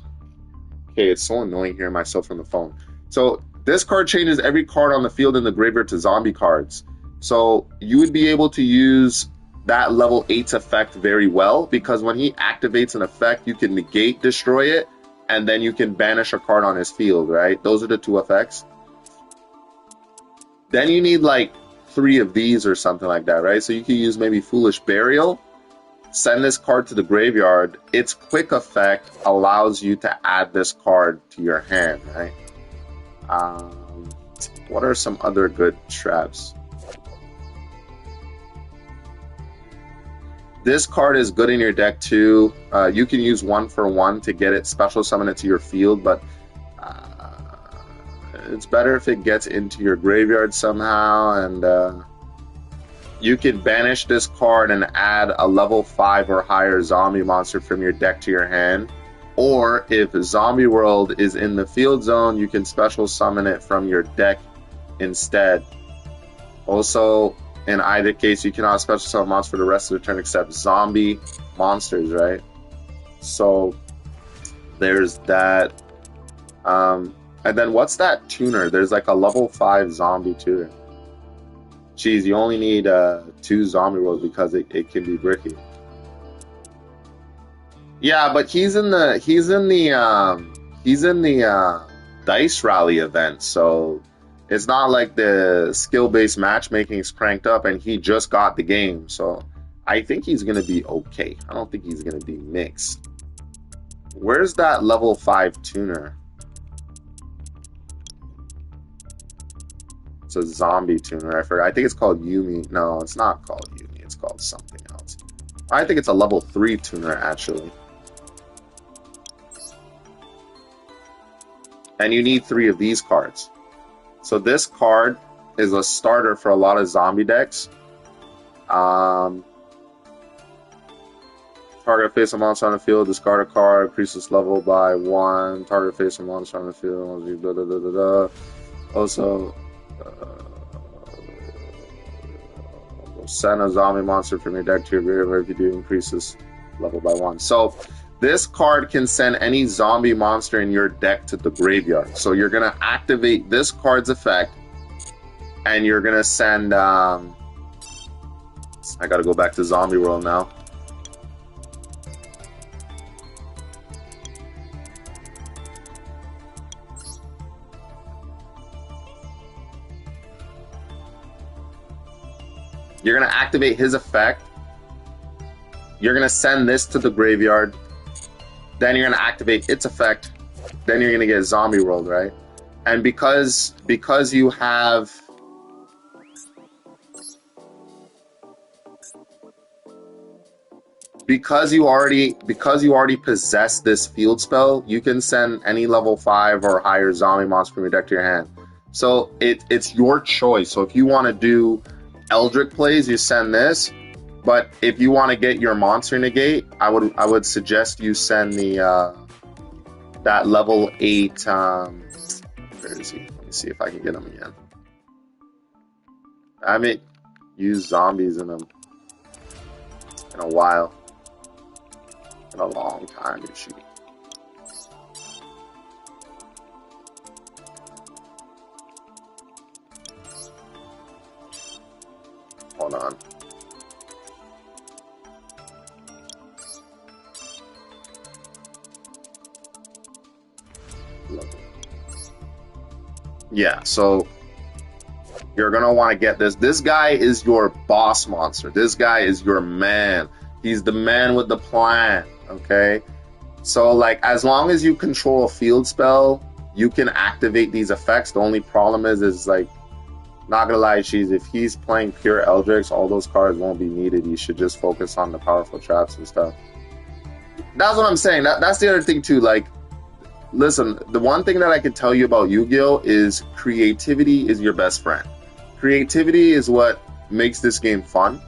Okay, it's so annoying hearing myself from the phone. So this card changes every card on the field in the graveyard to zombie cards. So you would be able to use that level 8's effect very well, because when he activates an effect, you can negate, destroy it, and then you can banish a card on his field, right? Those are the 2 effects. Then you need like 3 of these or something like that, right? So you can use maybe Foolish Burial, send this card to the graveyard. Its quick effect allows you to add this card to your hand, right? What are some other good traps? This card is good in your deck too. You can use 1 for 1 to get it, special summon it to your field, but it's better if it gets into your graveyard somehow. And you can banish this card and add a level 5 or higher zombie monster from your deck to your hand. Or if Zombie World is in the field zone, you can special summon it from your deck instead. Also, in either case, you cannot special summon monsters for the rest of the turn except zombie monsters, right? So there's that. And then what's that tuner? There's like a level 5 zombie tuner. Geez, you only need 2 zombie rolls because it can be bricky. Yeah, but he's in the dice rally event, so It's not like the skill-based matchmaking is cranked up and he just got the game. So I think he's going to be okay. I don't think he's going to be mixed. Where's that level 5 tuner? It's a zombie tuner. I forgot. I think it's called Yumi. No, it's not called Yumi. It's called something else. I think it's a level 3 tuner, actually. And you need 3 of these cards. So this card is a starter for a lot of zombie decks. Target face a monster on the field, discard a card, increases level by 1. Target face a monster on the field. Blah, blah, blah, blah, blah. Also, send a zombie monster from your deck to your graveyard if you do increases level by 1. So this card can send any zombie monster in your deck to the graveyard. So you're going to activate this card's effect, and you're going to send... I got to go back to Zombie World now. You're going to activate his effect. You're going to send this to the graveyard. Then you're going to activate its effect. Then you're going to get Zombie World, right? And because you have... Because you already possess this field spell, you can send any level 5 or higher zombie monster from your deck to your hand. So it's your choice. So if you want to do Eldritch plays, you send this. But if you want to get your monster negate, I would suggest you send the that level 8. Where is he? Let me see if I can get him again. I haven't used zombies in a while. In a long time, you shoot. Hold on. Yeah, so you're gonna want to get this. This guy is your boss monster. This guy is your man. He's the man with the plan. Okay, so like as long as you control a field spell, you can activate these effects. The only problem is like, not gonna lie, Cheese, if he's playing pure Eldritch, all those cards won't be needed. You should just focus on the powerful traps and stuff. That's what I'm saying. That's the other thing too. Like, listen, the one thing that I can tell you about Yu-Gi-Oh is creativity is your best friend. Creativity is what makes this game fun,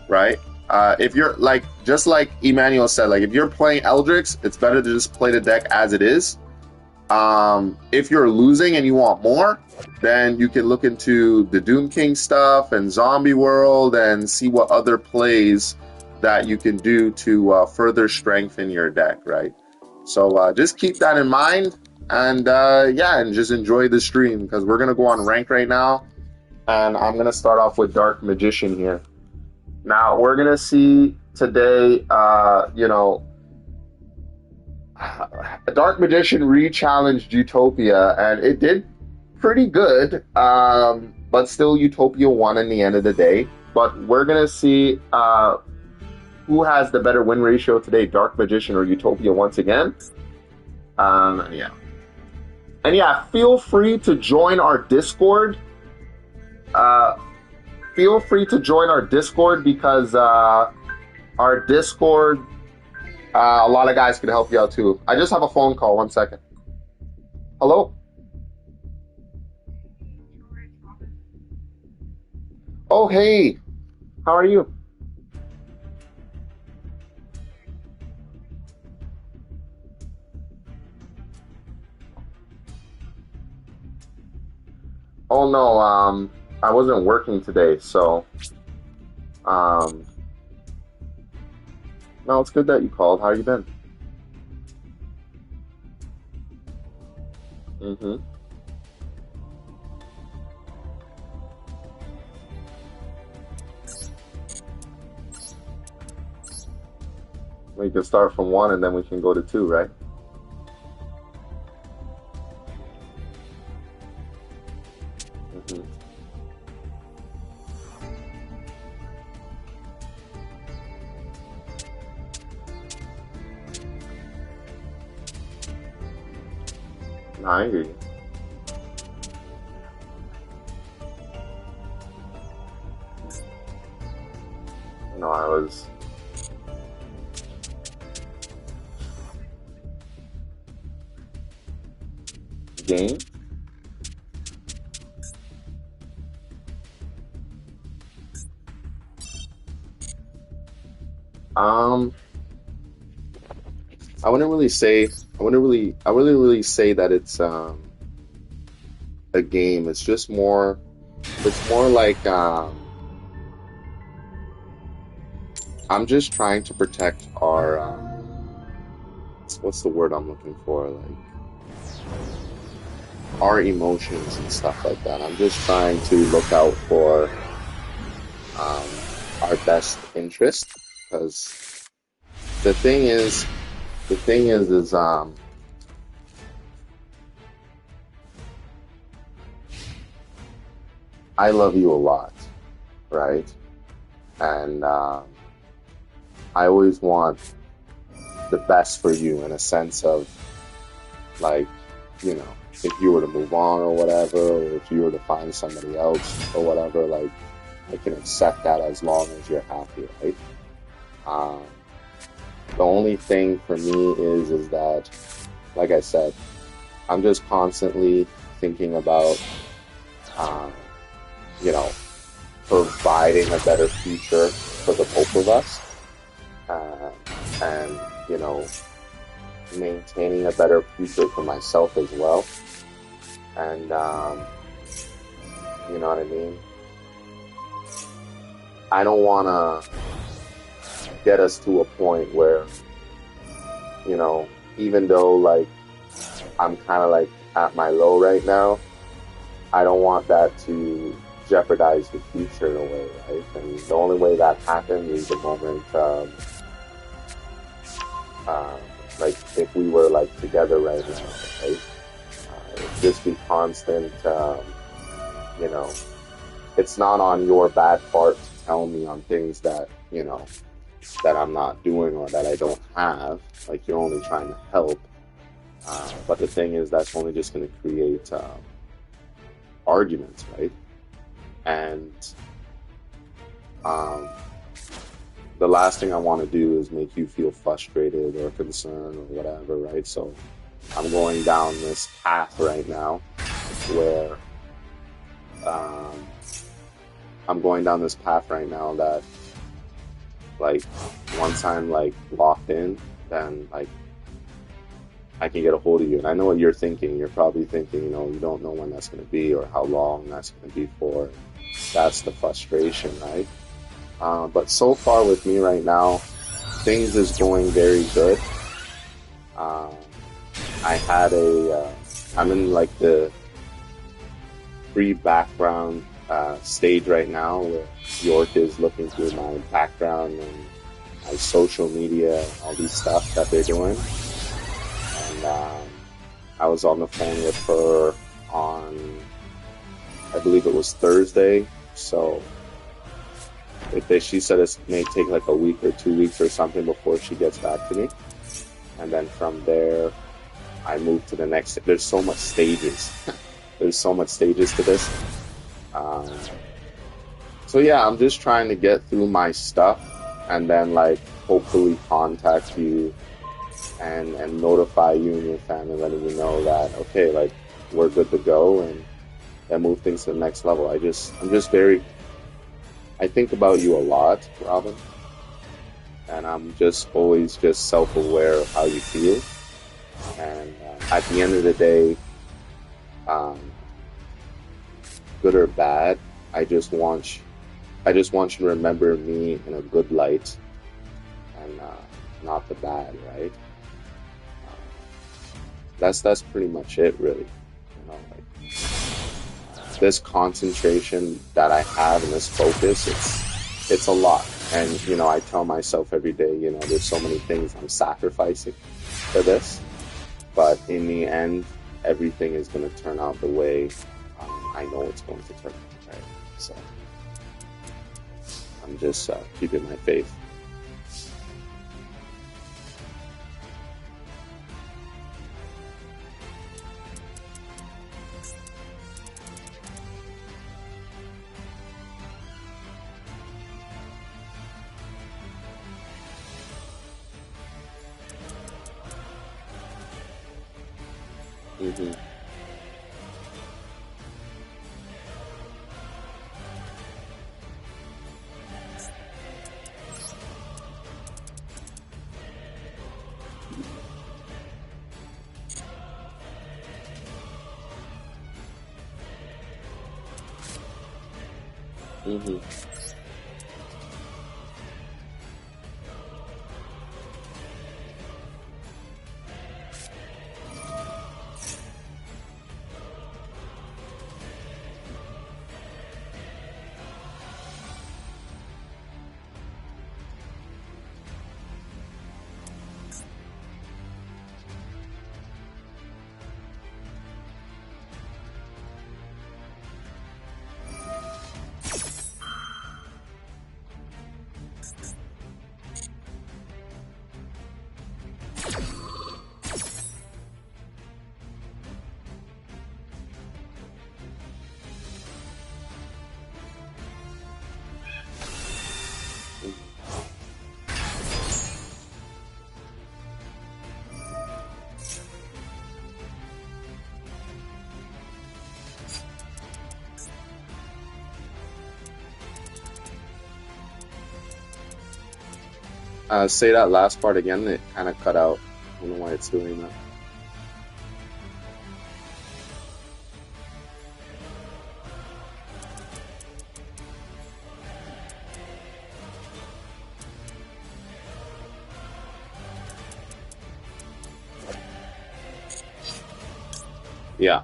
right? If you're like, just like Emmanuel said, like if you're playing Eldritch, it's better to just play the deck as it is. If you're losing and you want more, then you can look into the Doom King stuff and Zombie World and see what other plays that you can do to further strengthen your deck, right? So just keep that in mind, and yeah, and just enjoy the stream, because we're gonna go on rank right now, and I'm gonna start off with Dark Magician here. Now we're gonna see today, you know, Dark Magician re-challenged Utopia, and it did pretty good, but still Utopia won in the end of the day. But we're gonna see who has the better win ratio today, Dark Magician or Utopia once again. Yeah. And yeah, feel free to join our Discord. Feel free to join our Discord, because our Discord, a lot of guys can help you out too. I just have a phone call. 1 second. Hello? Oh, hey. How are you? Oh no, I wasn't working today, so no, it's good that you called. How you been? Mm-hmm. We can start from 1 and then we can go to 2, right? I hear you. No, I was game. Um, I wouldn't really say. I wouldn't really say that it's a game. It's just more. It's more like I'm just trying to protect our. What's the word I'm looking for? Like our emotions and stuff like that. I'm just trying to look out for um, our best interest because the thing is, is I love you a lot, right? And I always want the best for you in a sense of like, you know, if you were to move on or whatever, or if you were to find somebody else or whatever, like I can accept that as long as you're happy, right? Um, the only thing for me is that, like I said, I'm just constantly thinking about, um, you know, providing a better future for the both of us, uh, and you know, maintaining a better future for myself as well. And you know what I mean? I don't want to get us to a point where, you know, even though like I'm kind of like at my low right now, I don't want that to jeopardize the future in a way, right? And the only way that happens is the moment, uh, like if we were like together right now, right? Just be constant, you know, it's not on your bad part to tell me on things that, you know, that I'm not doing or that I don't have. Like you're only trying to help. But the thing is, that's only just going to create arguments, right? And um, the last thing I want to do is make you feel frustrated or concerned or whatever, right? So I'm going down this path right now where um, I'm going down this path right now that, like, once I'm like locked in, then like I can get a hold of you. And I know what you're thinking. You're probably thinking, you know, you don't know when that's going to be or how long that's going to be for. That's the frustration, right? But so far with me right now, things is going very good. Um, I had I'm in like the free background stage right now where York is looking through my background and my social media, all these stuff that they're doing. And I was on the phone with her on, I believe it was Thursday. So she said it may take like a week or 2 weeks or something before she gets back to me. And then from there, I moved to the next. There's so much stages. There's so much stages to this. So yeah, I'm just trying to get through my stuff and then like hopefully contact you and notify you and your family, letting you know that okay, like we're good to go and move things to the next level. I'm just very. I think about you a lot, Robin, and I'm just always just self-aware of how you feel. And at the end of the day, um, good or bad, I just want you to remember me in a good light and not the bad, right? That's pretty much it, really. You know, like this concentration that I have and this focus, it's a lot. And you know, I tell myself every day, you know, there's so many things I'm sacrificing for this, but in the end, everything is going to turn out the way I know it's going to turn out. Right? So I'm just keeping my faith. Mm-hmm. Mm-hmm. Say that last part again. It kind of cut out. I don't know why it's doing that. Yeah.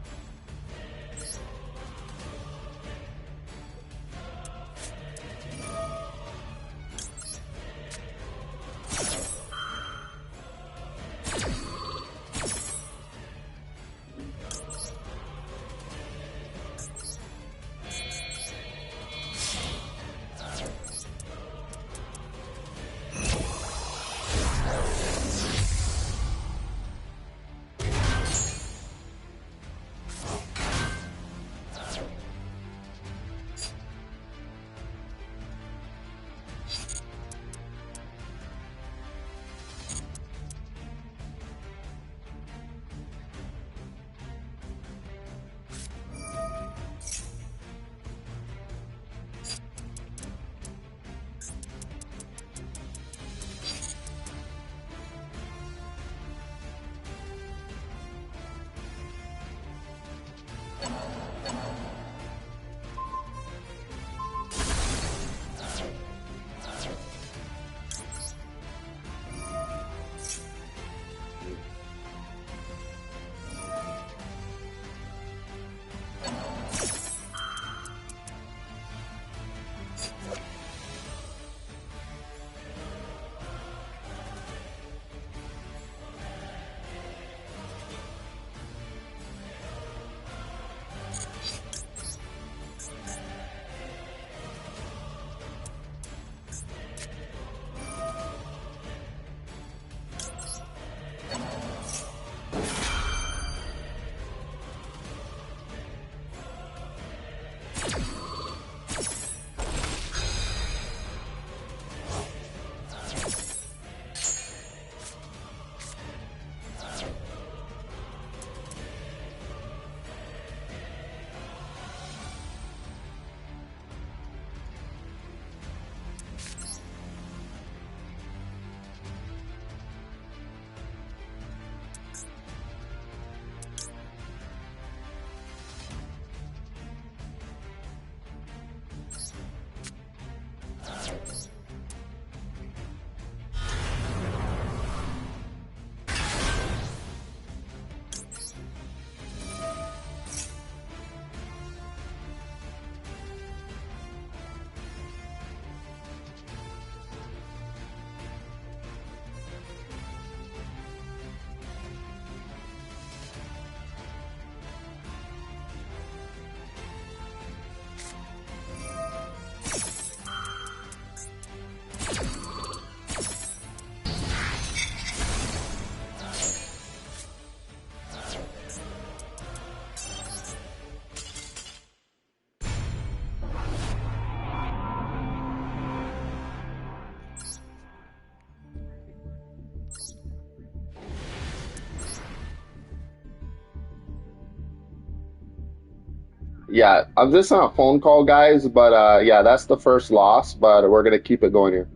Yeah, I'm just on a phone call, guys, but yeah, that's the first loss, but we're gonna keep it going here.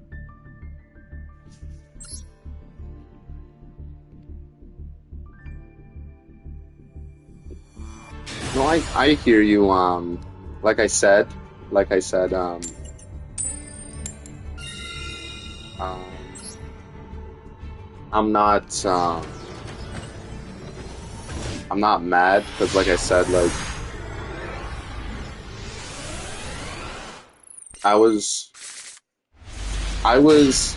No, I hear you. Like I said, like I said, um, I'm not I'm not mad because, like I said, like I was I was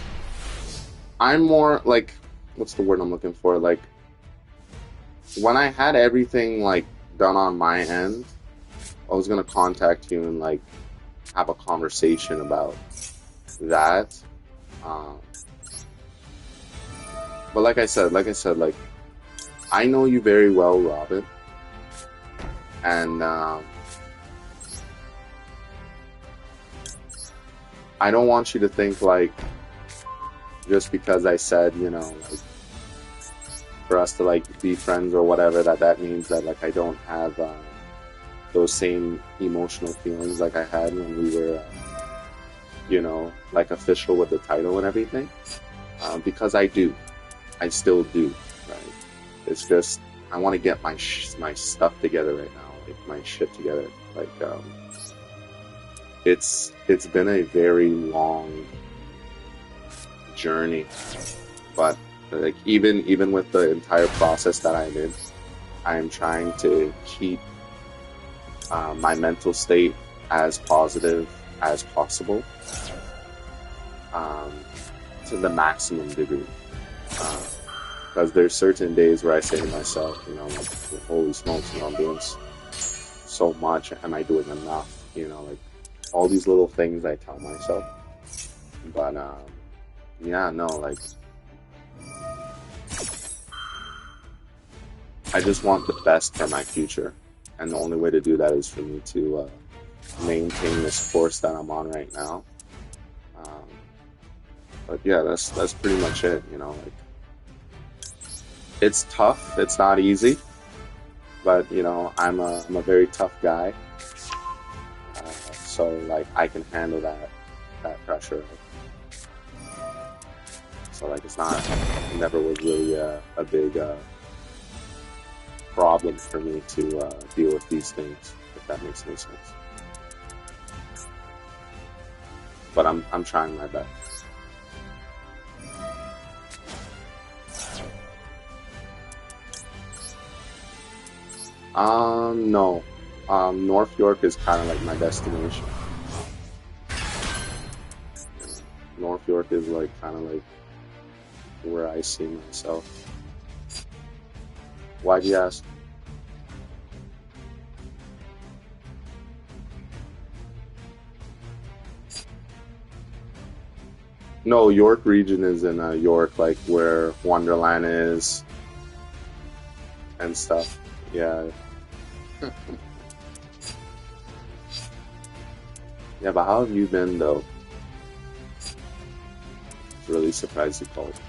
I'm more like what's the word I'm looking for? Like when I had everything like done on my end, I was gonna contact you and like have a conversation about that. Um, but like I know you very well, Robin, and I don't want you to think like just because I said, like for us to like be friends or whatever, that means that like I don't have those same emotional feelings like I had when we were, like official with the title and everything. Because I do, I still do, right? It's just I want to get my stuff together right now, like my shit together. Like it's been a very long journey, but like even with the entire process that I'm in, I am trying to keep my mental state as positive as possible, um, to the maximum degree. Because there's certain days where I say to myself, like, holy smokes, I'm doing so much. Am I doing enough? Like all these little things I tell myself. But yeah, no, like I just want the best for my future, and the only way to do that is for me to maintain this course that I'm on right now. Um, but yeah, that's pretty much it. Like it's tough. It's not easy, but I'm a very tough guy, so like I can handle that pressure. So like it's not, it never was really a big problem for me to deal with these things, if that makes any sense. But I'm trying my best. No. North York is kind of like my destination. North York is like kind of like where I see myself. Why do you ask? No, York region is in York, like where Wonderland is and stuff. Yeah. Yeah, but how have you been though? It's really surprised you called.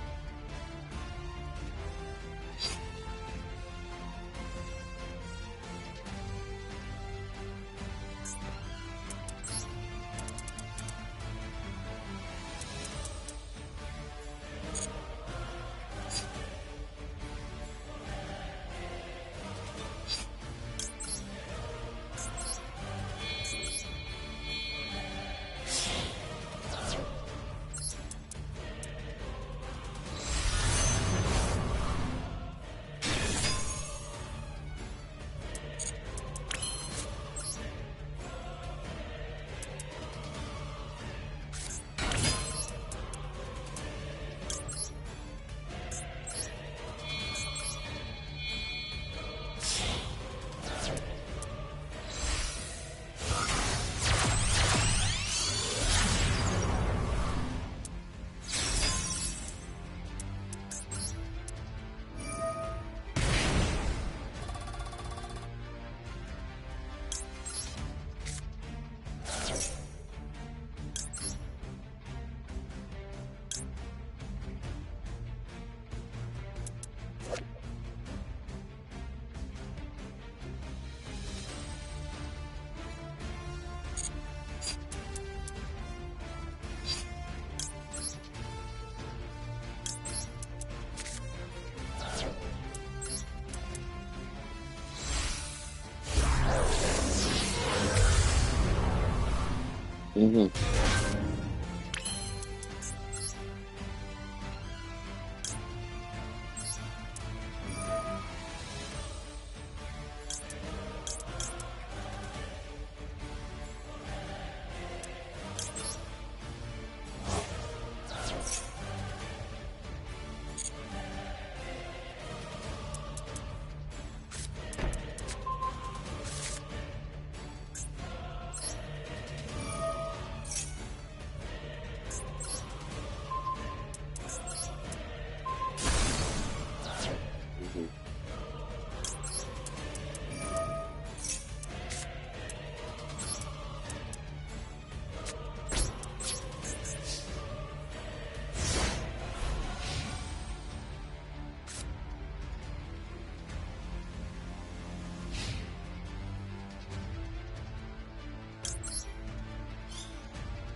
Hmm. Hmm.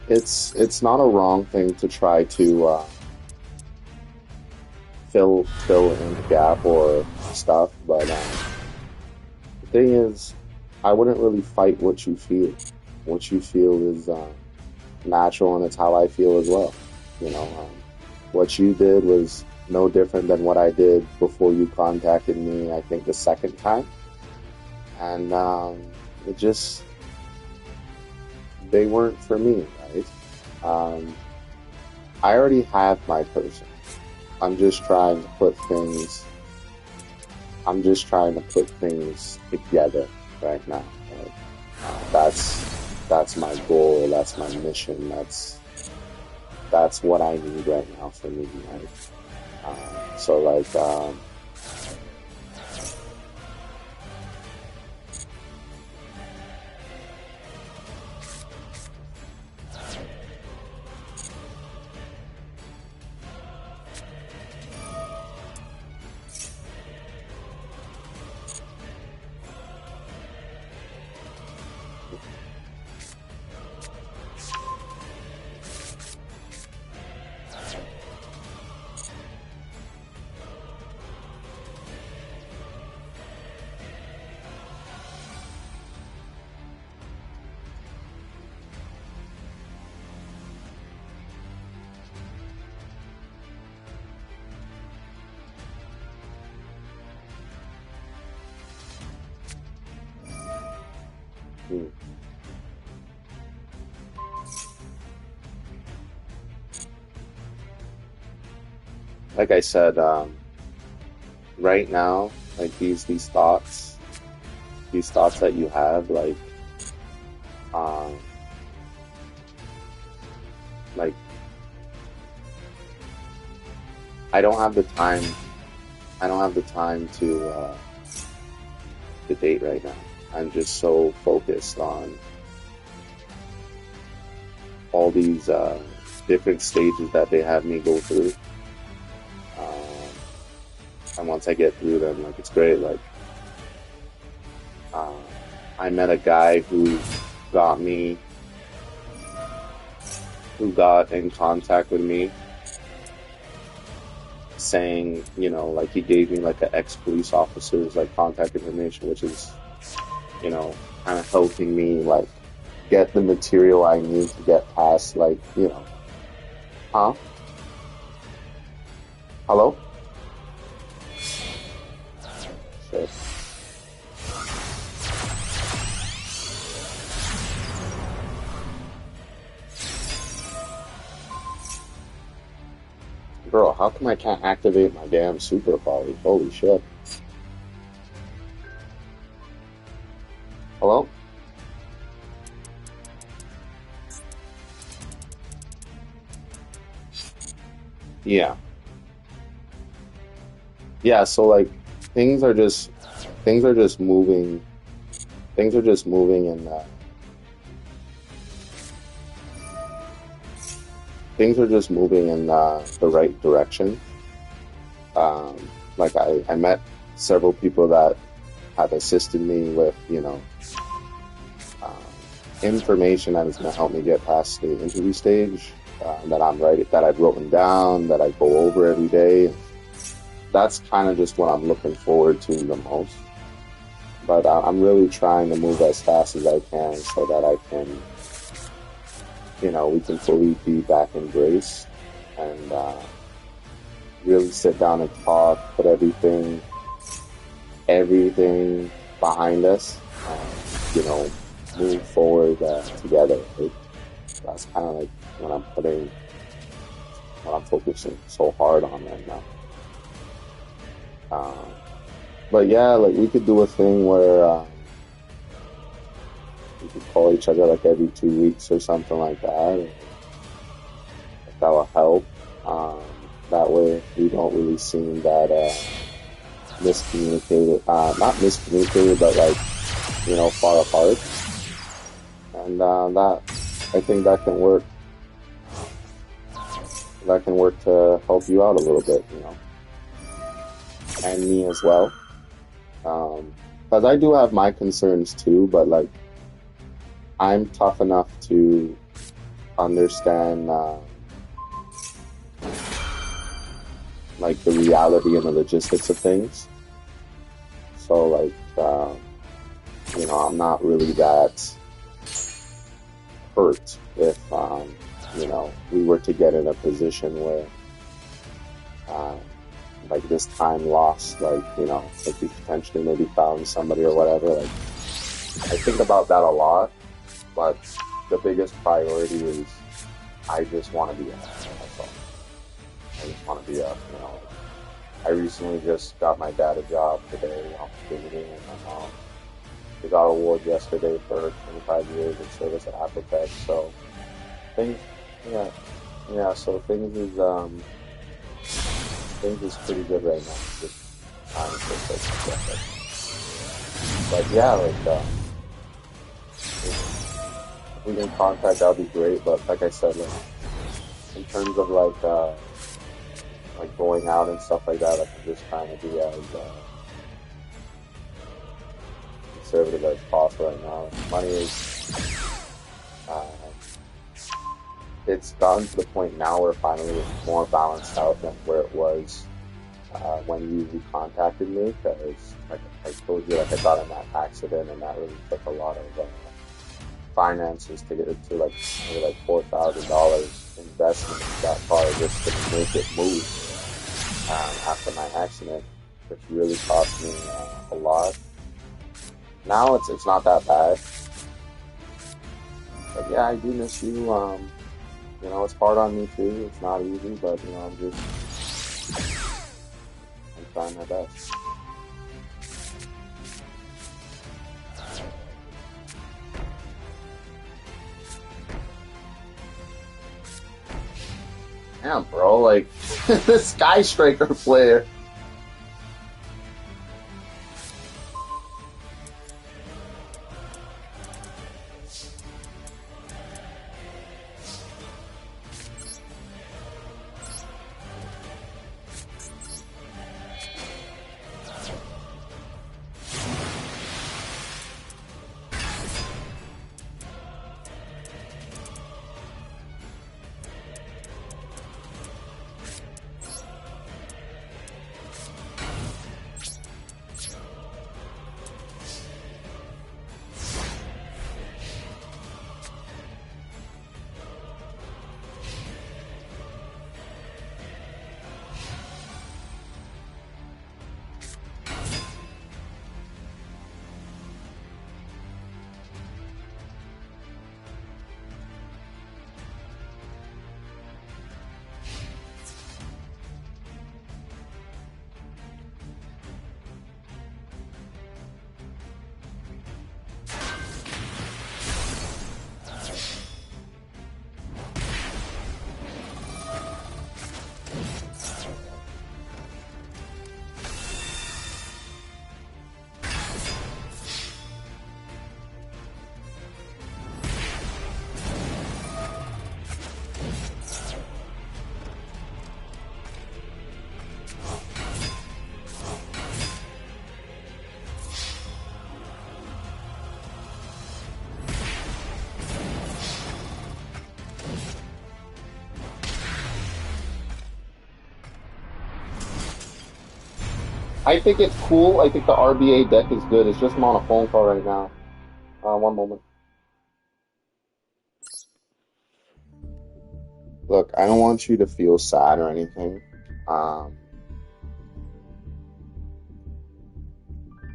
It's not a wrong thing to try to fill in a gap or stuff, but the thing is, I wouldn't really fight what you feel. What you feel is natural, and it's how I feel as well. You know, what you did was no different than what I did before you contacted me. I think the second time, and it just they weren't for me, right? Um, I already have my person. I'm just trying to put things. I'm just trying to put things together right now. Right? That's my goal. That's my mission. That's what I need right now for me. Right? So like, hmm, like I said, right now, like these thoughts that you have, um, like I don't have the time. I don't have the time to date right now. I'm just so focused on all these different stages that they have me go through. Um, and once I get through them, like it's great. Like uh, I met a guy got me, who got in contact with me, saying, like he gave me like an ex-police officer's like contact information, which is, kind of helping me like get the material I need to get past like, huh? Hello? Shit. Bro, how come I can't activate my damn super volley? Holy shit. Hello? Yeah. Yeah, so like things are just things are just moving things are just moving in things are just moving in the right direction. Um, like I met several people that have assisted me with, um, information that is going to help me get past the interview stage. That I've written down, that I go over every day. That's kind of just what I'm looking forward to the most. But I'm really trying to move as fast as I can so that I can we can fully be back in grace and really sit down and talk, put everything behind us, and move forward together. That's kind of like what I'm focusing so hard on right now. Um, but yeah, like we could do a thing where we could call each other like every 2 weeks or something like that. And if that will help. Um, that way we don't really seem that miscommunicated, not miscommunicated, but like, far apart. And that, I think that can work. That can work to help you out a little bit, and me as well. Because I do have my concerns too, but like I'm tough enough to understand like the reality and the logistics of things. So like I'm not really that hurt if we were to get in a position where like this time lost, like like we potentially maybe found somebody or whatever. Like I think about that a lot, but the biggest priority is I just want to be up. That's all. I just want to be up. I recently just got my dad a job today, visiting, and my mom. She got an award yesterday for her 25 years of service at Appletech. So things, yeah, yeah. So things is pretty good right now. Just trying to fix stuff. But yeah, like if we can contact, that'd be great. But like I said, like in terms of like going out and stuff like that, I'm just trying to be as conservative as possible right now. Money is, it's gotten to the point now where finally it's more balanced out than where it was when you contacted me. Because like I told you, like I got in that accident, and that really took a lot of finances to get it to like maybe like $4,000 investment in that car just to make it move after my accident, which really cost me a lot. Now it's not that bad, but yeah, I do miss you. It's hard on me too. It's not easy, but I'm trying my best. Damn, bro, like the Sky Striker player. I think it's cool. I think the RBA deck is good. It's just I'm on a phone call right now. One moment. look, I don't want you to feel sad or anything. Um,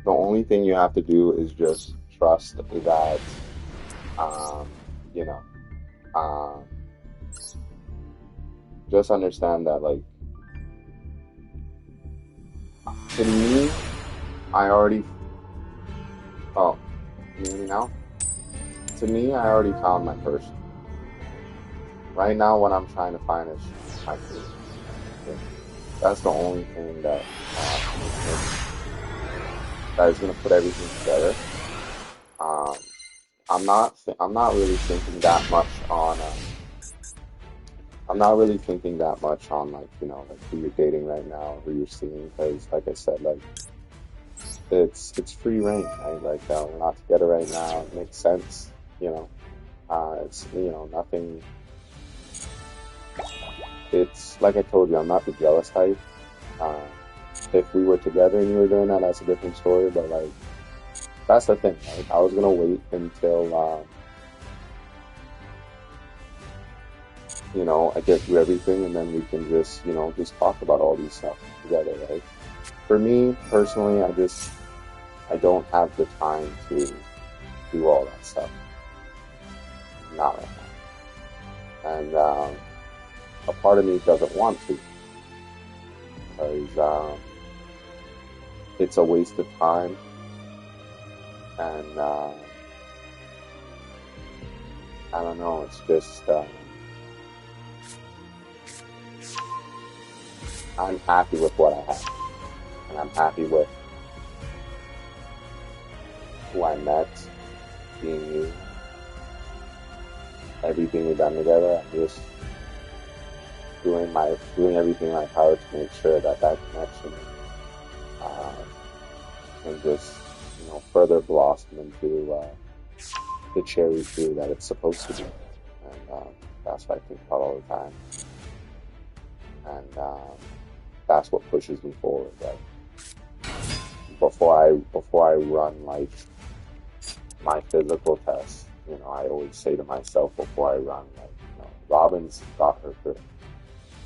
the only thing you have to do is just trust that, um, you know, um, just understand that, like, to me, I already, oh, can you hear me now? To me, I already found my person. Right now, what I'm trying to find is my person. Okay? That's the only thing that that is going to put everything together. Um, I'm not really thinking that much on. I'm not really thinking that much on, like, like who you're dating right now, who you're seeing, because like I said, like it's free reign, right? Like we're not together right now. It makes sense, you know. It's nothing. It's like I told you, I'm not the jealous type. Uh, if we were together and you were doing that, that's a different story. But like that's the thing, right? I was gonna wait until I get through everything, and then we can just just talk about all these stuff together, right? For me personally, I don't have the time to do all that stuff, not right now. And a part of me doesn't want to, because it's a waste of time, and I don't know. It's just I'm happy with what I have, and I'm happy with who I met, being you, everything we've done together. I'm just doing everything in my power to make sure that connection uh, can just further blossom into the cherry tree that it's supposed to be, and that's what I think about all the time, and that's what pushes me forward. Right? Before I run like my physical tests, I always say to myself before I run, like, Robin's got her girl,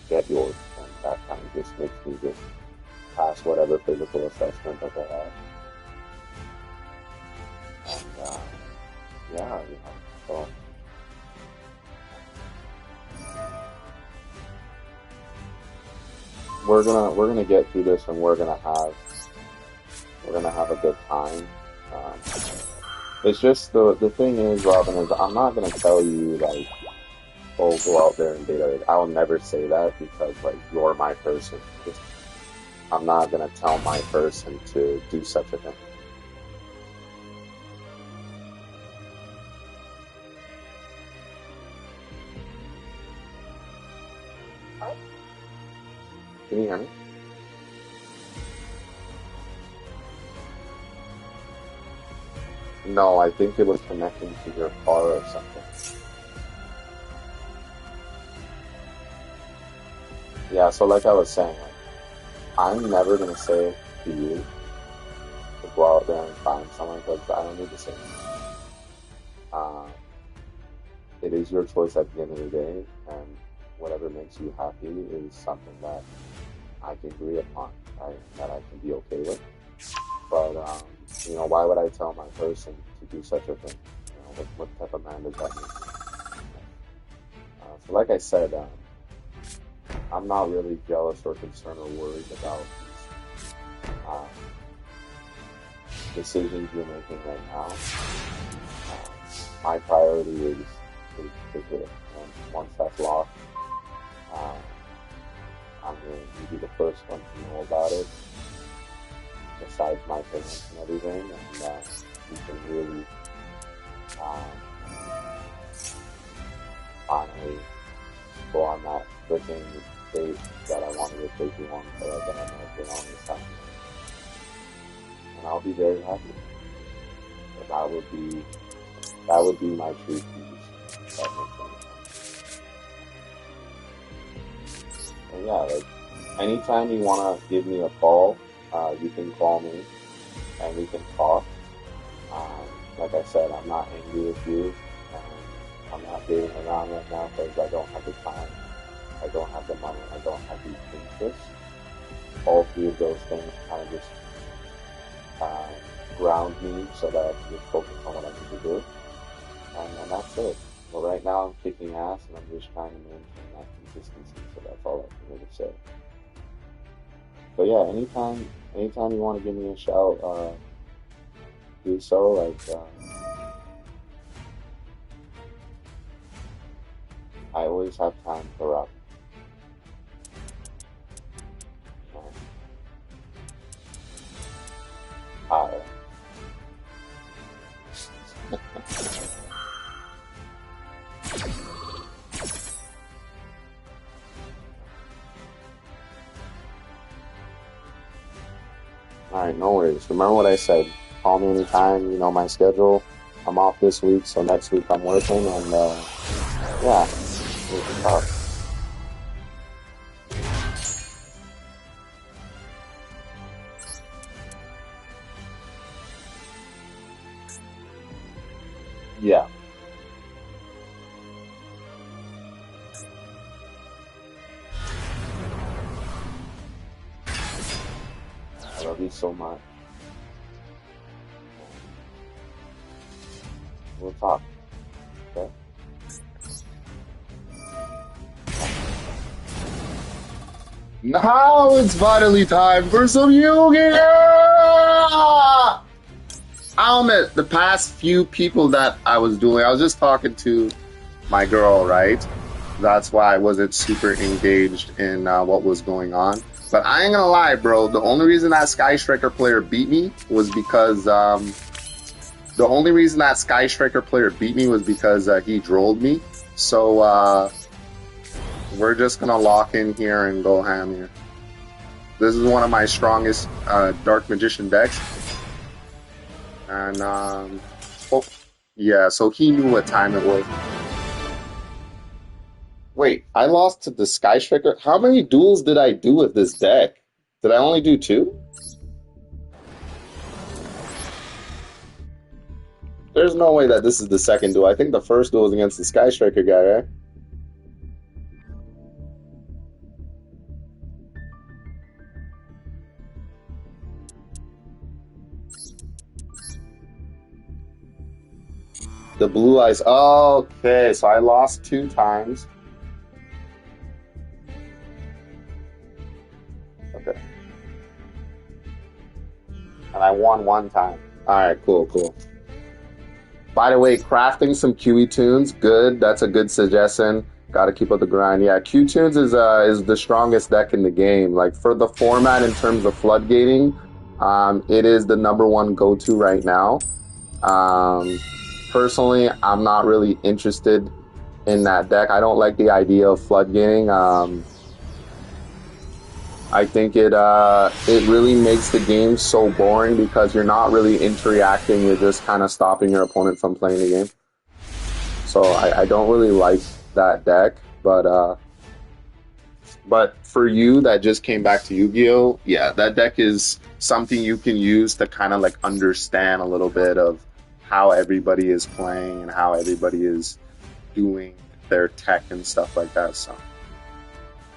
get yours, and that kind of just makes me just pass whatever physical assessment that they have. And yeah, so we're gonna get through this, and we're gonna have a good time. Um, it's just the thing is, Robin, is I'm not gonna tell you like, oh, go out there and date her. I'll never say that, because like you're my person. I'm not gonna tell my person to do such a thing. Can you hear me? No, I think it was connecting to your car or something. Yeah, so like I was saying, like, I'm never gonna say to you to go out there and find someone, because I don't need to say anything. Um, it is your choice at the end of the day, and whatever makes you happy is something that I can agree upon, right? That I can be okay with. But why would I tell my person to do such a thing? What type of man does that make me? So, like I said, I'm not really jealous or concerned or worried about these decisions you're making right now. My priority is it, and once that's lost, uh, I'm going to be the first one to know about it, besides my parents and everything, and we can really finally go on that freaking date that I wanted to take you on for like I don't know for the longest time. And I'll be very happy. But that would be my true peace. If that makes any sense. And yeah, like anytime you wanna give me a call, you can call me and we can talk. Um, like I said, I'm not angry with you. I'm not dating around right now because I don't have the time. I don't have the money, and I don't have the interest. All three of those things kind of just uh, ground me so that I can just focus on what I need to do. And that's it. But right now I'm kicking ass and I'm just trying to maintain that consistency. So that's all I can really say. But yeah, anytime you want to give me a shout, do so. Like I always have time for rock. Hi. Alright, no worries. Remember what I said. Call me anytime, you know my schedule. I'm off this week, so next week I'm working, and yeah, we can talk. Yeah. I love you so much. We'll talk. Okay? Now it's finally time for some Yugioh! I'll admit, the past few people that I was dueling, I was just talking to my girl, right? That's why I wasn't super engaged in what was going on. But I ain't gonna lie, bro. The only reason that Sky Striker player beat me was because he drolled me. So we're just gonna lock in here and go ham here. This is one of my strongest Dark Magician decks. And oh, yeah, so he knew what time it was. Wait, I lost to the Sky Striker? How many duels did I do with this deck? Did I only do 2? There's no way that this is the second duel. I think the first duel was against the Sky Striker guy, right? The blue eyes. Okay, so I lost 2 times. Okay. And I won 1 time. Alright, cool, cool. By the way, crafting some QE tunes, good. That's a good suggestion. Gotta keep up the grind. Yeah, Q tunes is the strongest deck in the game. Like for the format in terms of floodgating, it is the #1 go-to right now. Personally, I'm not really interested in that deck. I don't like the idea of floodgating. I think it really makes the game so boring because you're not really interacting. You're just kind of stopping your opponent from playing the game. So I don't really like that deck. But for you that just came back to Yu-Gi-Oh, yeah, that deck is something you can use to kind of like understand a little bit of how everybody is playing and how everybody is doing their tech and stuff like that. So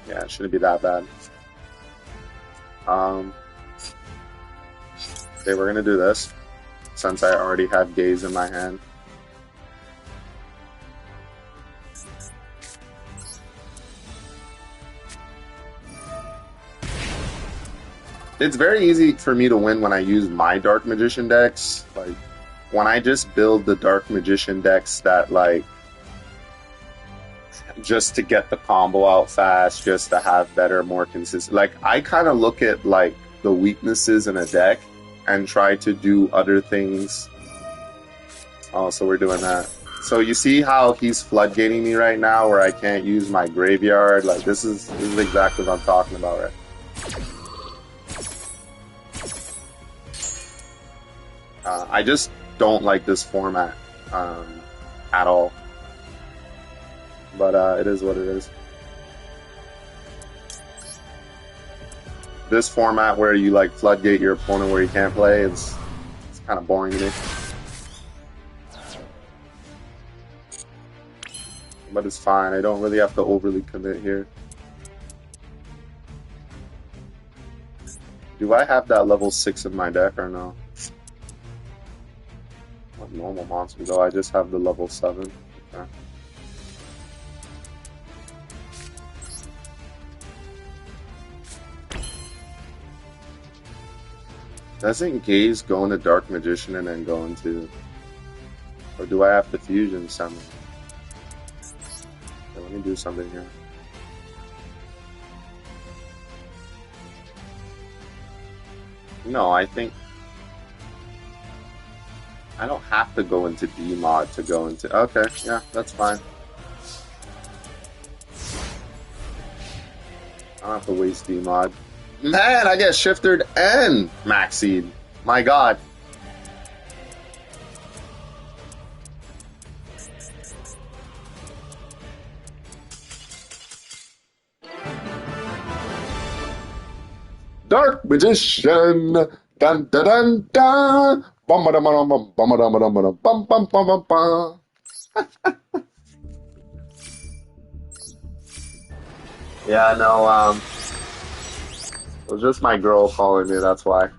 yeah, it shouldn't be that bad. Okay, we're gonna do this since I already have Gaze in my hand. It's very easy for me to win when I use my Dark Magician decks. Like when I just build the Dark Magician decks that like just to get the combo out fast, just to have better, more consistent. Like I kind of look at like the weaknesses in a deck and try to do other things. Oh, so we're doing that. So you see how he's floodgating me right now, where I can't use my graveyard. Like this is exactly what I'm talking about, right? I just don't like this format at all. But it is what it is. This format where you like floodgate your opponent where you can't play, it's kind of boring to me. But it's fine. I don't really have to overly commit here. Do I have that level 6 in my deck or no? What normal monster though? I just have the level 7. Okay. Doesn't Gaze go into Dark Magician and then go into... Or do I have to fusion summon? Okay, let me do something here. No, I think... I don't have to go into D mod to go into... Okay, yeah, that's fine. I don't have to waste D mod. Man, I get shifted and maxied. My god. Dark Magician. Dun dun dun dun. Bum ba dum ba dum bum ba dum ba dum ba dum bum bum bum bum bum. Yeah, no, it was just my girl calling me, that's why.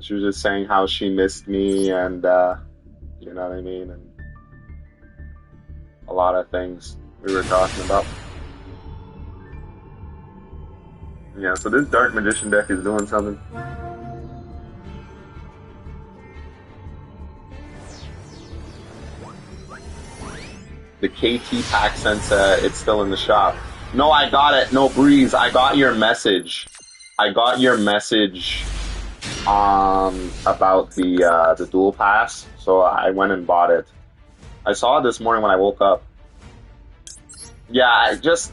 She was just saying how she missed me and, you know what I mean? And a lot of things we were talking about. Yeah, so this Dark Magician deck is doing something. The KT pack since it's still in the shop. No, I got it. No, Breeze, I got your message. I got your message about the dual pass, so I went and bought it. I saw it this morning when I woke up. Yeah, that's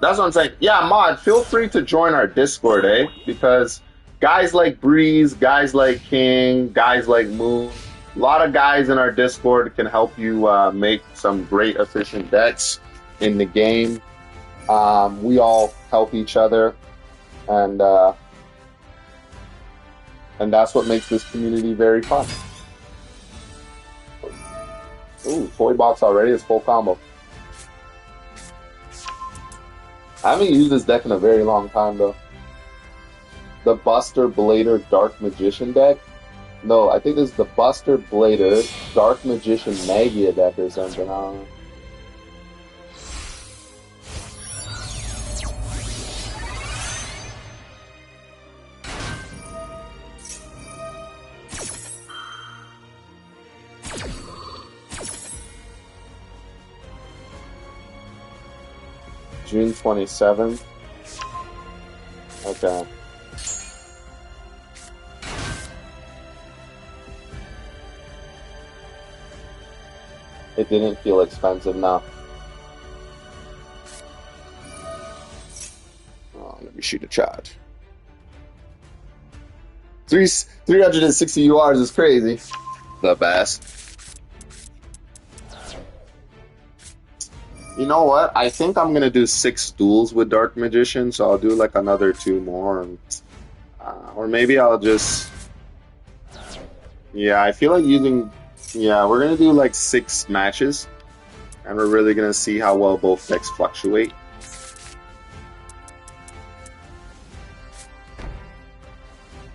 what I'm saying. Yeah, Mod, feel free to join our Discord, eh? Because guys like Breeze, guys like King, guys like Moon, a lot of guys in our Discord can help you make some great efficient decks in the game. We all help each other, and that's what makes this community very fun. Ooh, toy box already is full combo. I haven't used this deck in a very long time though. The Buster Blader Dark Magician deck. No, I think this is the Buster Blader Dark Magician Magia deck or something. I don't know. June 27th. Okay. It didn't feel expensive now. Oh, let me shoot a chat. 360 URs is crazy. The best. You know what? I think I'm gonna do 6 duels with Dark Magician, so I'll do like another 2 more, and, or maybe I'll just. Yeah, I feel like using. Yeah, we're gonna do like 6 matches, and we're really gonna see how well both decks fluctuate.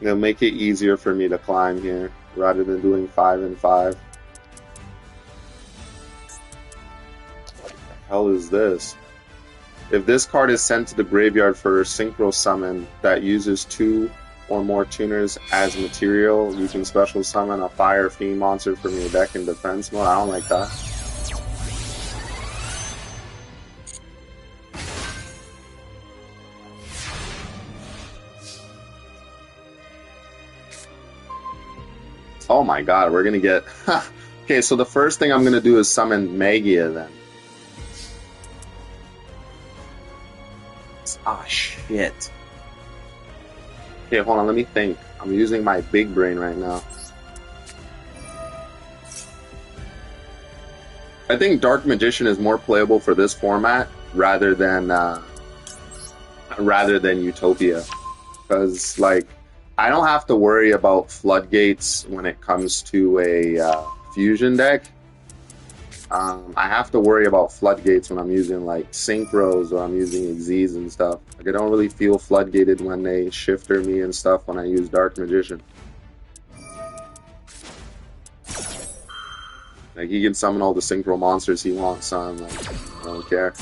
It'll make it easier for me to climb here rather than doing 5 and 5. Hell is this? If this card is sent to the graveyard for a synchro summon that uses 2 or more tuners as material, you can special summon a fire fiend monster from your deck in defense mode. I don't like that. Oh my god, we're gonna get... Okay, so the first thing I'm gonna do is summon Magia then. Ah, shit. Okay, hold on, let me think. I'm using my big brain right now. I think Dark Magician is more playable for this format rather than Utopia. Because, like, I don't have to worry about floodgates when it comes to a fusion deck. I have to worry about floodgates when I'm using like synchros or I'm using Xyz and stuff. Like I don't really feel floodgated when they shifter me and stuff when I use Dark Magician. Like he can summon all the synchro monsters he wants, son. Like, I don't care.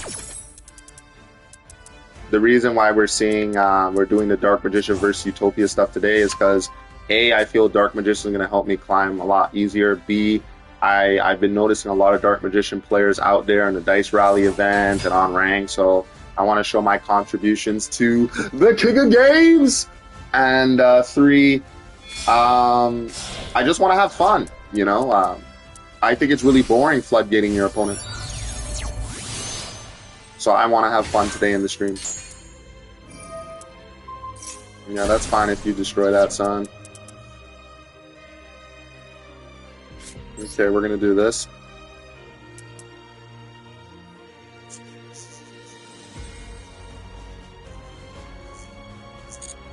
The reason why we're seeing we're doing the Dark Magician versus Utopia stuff today is because A, I feel Dark Magician is going to help me climb a lot easier. B, I've been noticing a lot of Dark Magician players out there in the Dice Rally event and on rank, so I want to show my contributions to the King of Games. And 3, I just want to have fun, you know. I think it's really boring floodgating your opponent. So I want to have fun today in the stream. Yeah, that's fine if you destroy that, son. Okay, we're going to do this.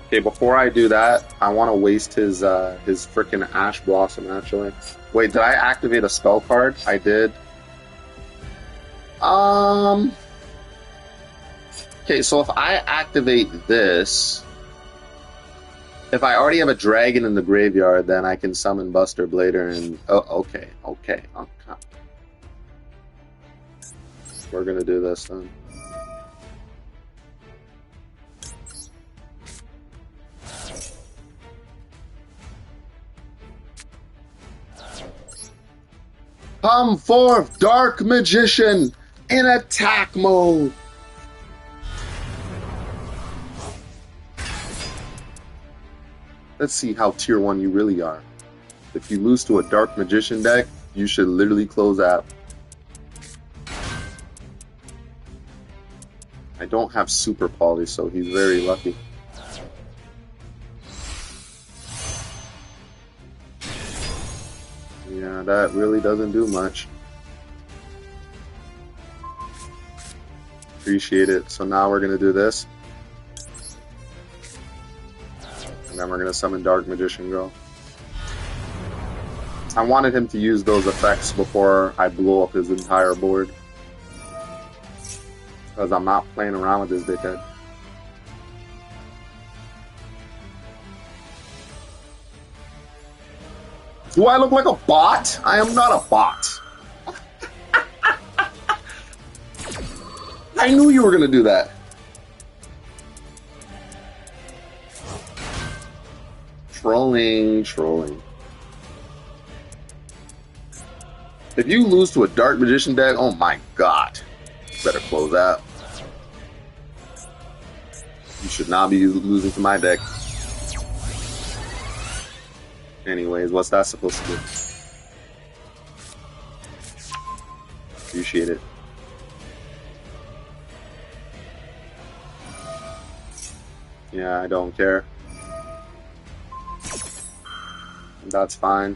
Okay, before I do that, I want to waste his freaking Ash Blossom, actually. Wait, did I activate a spell card? I did. Okay, so if I activate this, if I already have a dragon in the graveyard, then I can summon Buster Blader and... Oh, okay. We're gonna do this then. Come forth, Dark Magician, in attack mode! Let's see how tier 1 you really are. If you lose to a Dark Magician deck, you should literally close out. I don't have Super Poly, so he's very lucky. Yeah, that really doesn't do much. Appreciate it. So now we're going to do this. And then we're going to summon Dark Magician Girl. I wanted him to use those effects before I blow up his entire board. Because I'm not playing around with this dickhead. Do I look like a bot? I am not a bot. I knew you were going to do that. Trolling. If you lose to a Dark Magician deck, oh my god. Better close out. You should not be losing to my deck. Anyways, what's that supposed to do? Appreciate it. Yeah, I don't care. That's fine.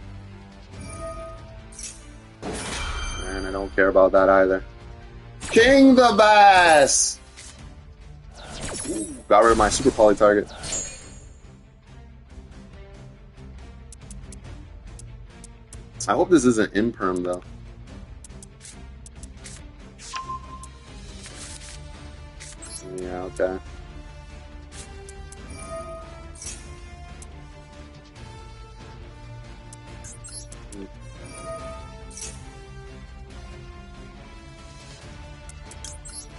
And I don't care about that either. King the Bass! Ooh, got rid of my Super Poly target. I hope this isn't imperm though. Yeah, okay.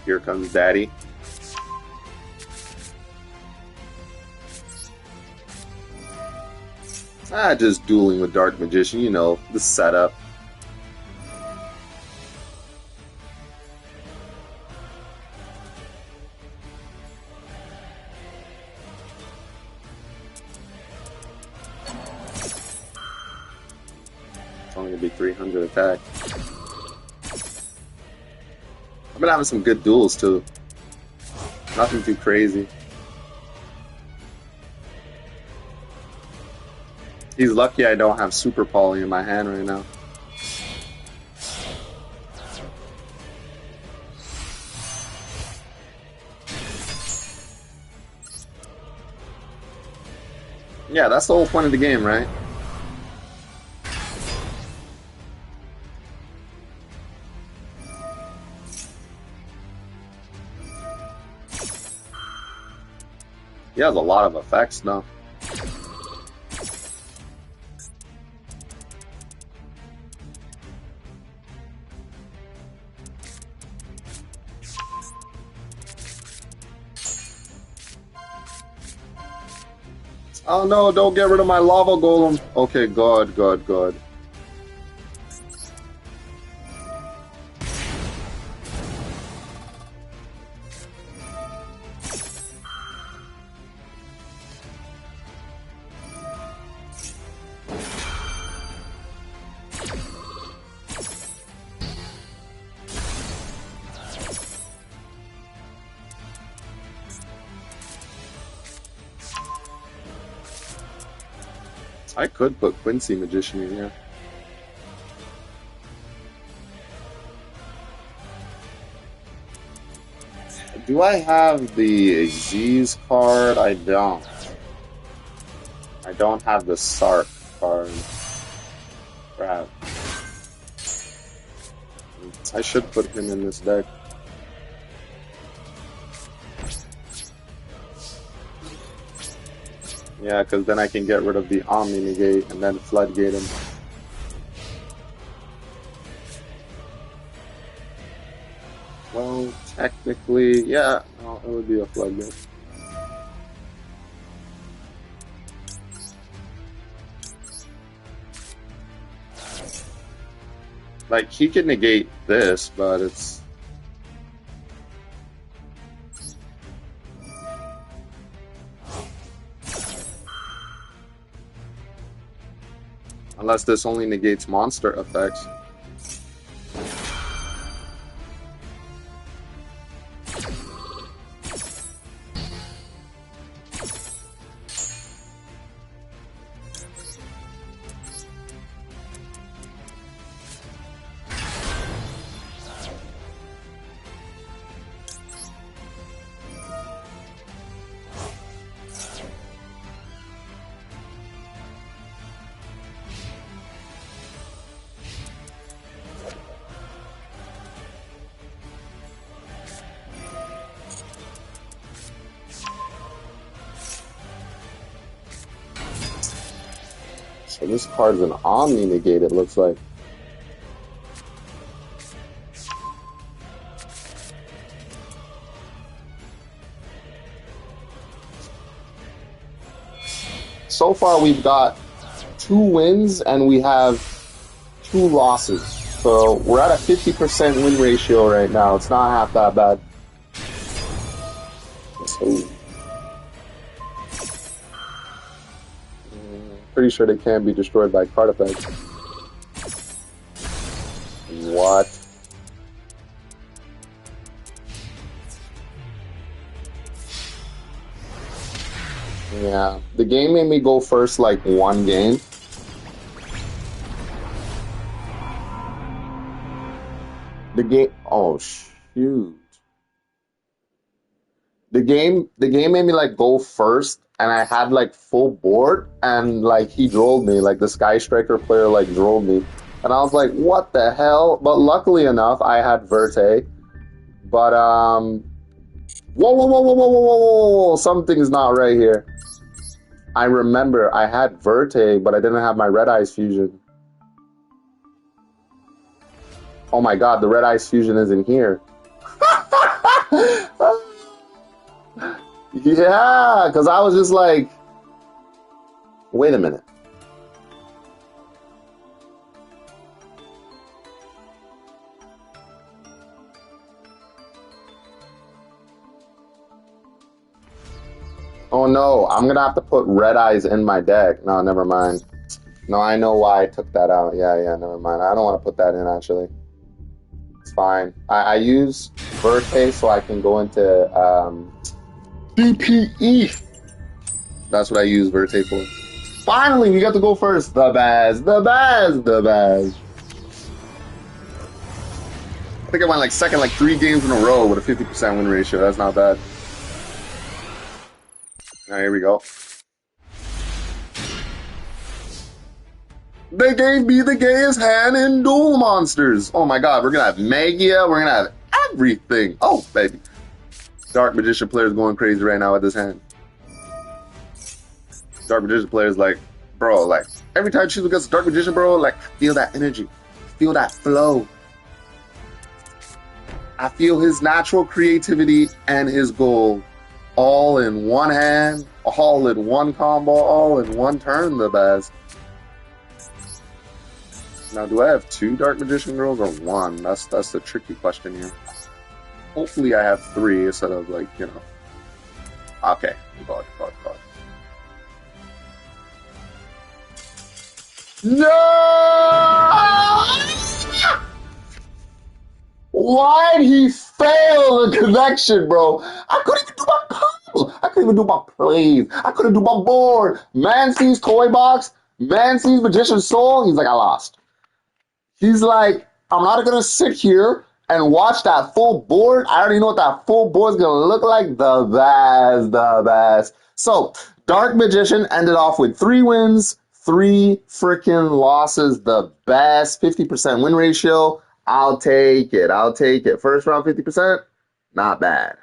Here comes Daddy. Just dueling with Dark Magician, you know, the setup. It's only gonna be 300 attack. I've been having some good duels too. Nothing too crazy. He's lucky I don't have Super Poly in my hand right now. Yeah, that's the whole point of the game, right? He has a lot of effects now. Oh no, don't get rid of my lava golem. Okay, good, good, good. I could put Quincy Magician in here. Do I have the Z's card? I don't. I don't have the Sark card. Crap. I should put him in this deck. Yeah, because then I can get rid of the Omni Negate and then Floodgate him. Well, technically, yeah, no, it would be a Floodgate. Like, he can negate this, but it's... Unless this only negates monster effects. So this card's an Omni Negate, it looks like. So far we've got 2 wins and we have 2 losses. So we're at a 50% win ratio right now. It's not half that bad. So, pretty sure they can be destroyed by card effects. What? Yeah, the game made me go first like 1 game. The game, oh shoot. The game made me like go first, and I had like full board, and like he drove me, like the Sky Striker player like drove me, and I was like, what the hell? But luckily enough, I had Verte. But whoa, whoa, whoa, whoa, whoa, whoa, whoa, whoa, something's not right here. I remember I had Verte, but I didn't have my Red Eyes Fusion. Oh my god, the Red Eyes Fusion is in here. Yeah, because I was just like, wait a minute. Oh no, I'm gonna have to put Red Eyes in my deck. No, never mind. No, I know why I took that out. Yeah, never mind. I don't want to put that in actually. It's fine. I use Verte so I can go into DPE. That's what I use Verte for. Finally, we got to go first. The Baz, the Baz, the Baz. I think I went like second like 3 games in a row with a 50% win ratio. That's not bad. Now here we go. They gave me the gayest hand in Duel Monsters. Oh my god, we're gonna have Magia, we're gonna have everything. Oh, baby. Dark Magician player's going crazy right now with this hand. Dark Magician players like, bro, like every time I choose against a Dark Magician, bro, like I feel that energy, I feel that flow. I feel his natural creativity and his goal all in one hand, all in one combo, all in one turn, the best. Now, do I have 2 Dark Magician girls or 1? That's the tricky question here. Hopefully I have 3 instead of like, you know. Okay, God. No! Why'd he fail the connection, bro? I couldn't even do my combo. I couldn't even do my plays. I couldn't do my board. Man sees Toy Box. Man sees Magician Soul. He's like, I lost. He's like, I'm not going to sit here and watch that full board. I already know what that full board is going to look like. The best. So, Dark Magician ended off with 3 wins, 3 freaking losses. The best. 50% win ratio. I'll take it. First round 50%, not bad.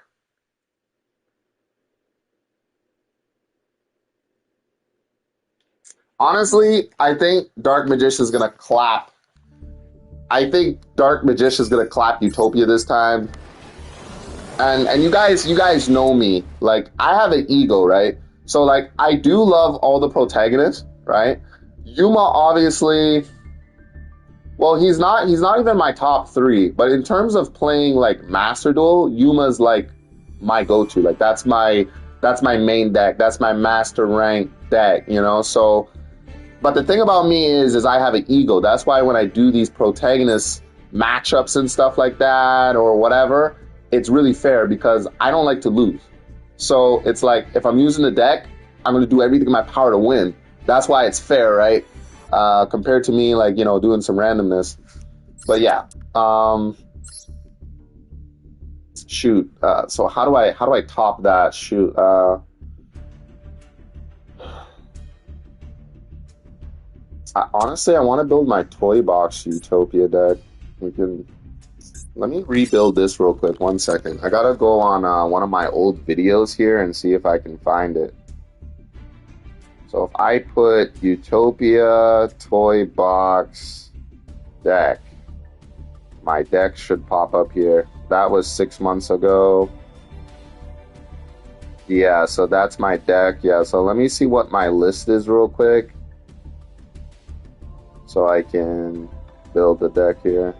Honestly, I think Dark Magician's gonna clap. I think Dark Magician's gonna clap Utopia this time. And you guys know me. Like, I have an ego, right? So like I do love all the protagonists, right? Yuma obviously. Well, he's not even my top 3, but in terms of playing like Master Duel, Yuma's like my go-to. Like that's my main deck. That's my master rank deck, you know? So but the thing about me is I have an ego. That's why when I do these protagonist matchups and stuff like that or whatever, it's really fair because I don't like to lose. So it's like if I'm using the deck, I'm going to do everything in my power to win. That's why it's fair, right? Compared to me, like, you know, doing some randomness. But yeah, shoot. So how do I top that? Shoot. Honestly, I want to build my toy box Utopia deck. Let me rebuild this real quick. 1 second. I gotta go on one of my old videos here and see if I can find it. So if I put Utopia toy box deck, my deck should pop up here. That was 6 months ago. Yeah, so that's my deck. Yeah, so let me see what my list is real quick. So I can build the deck here.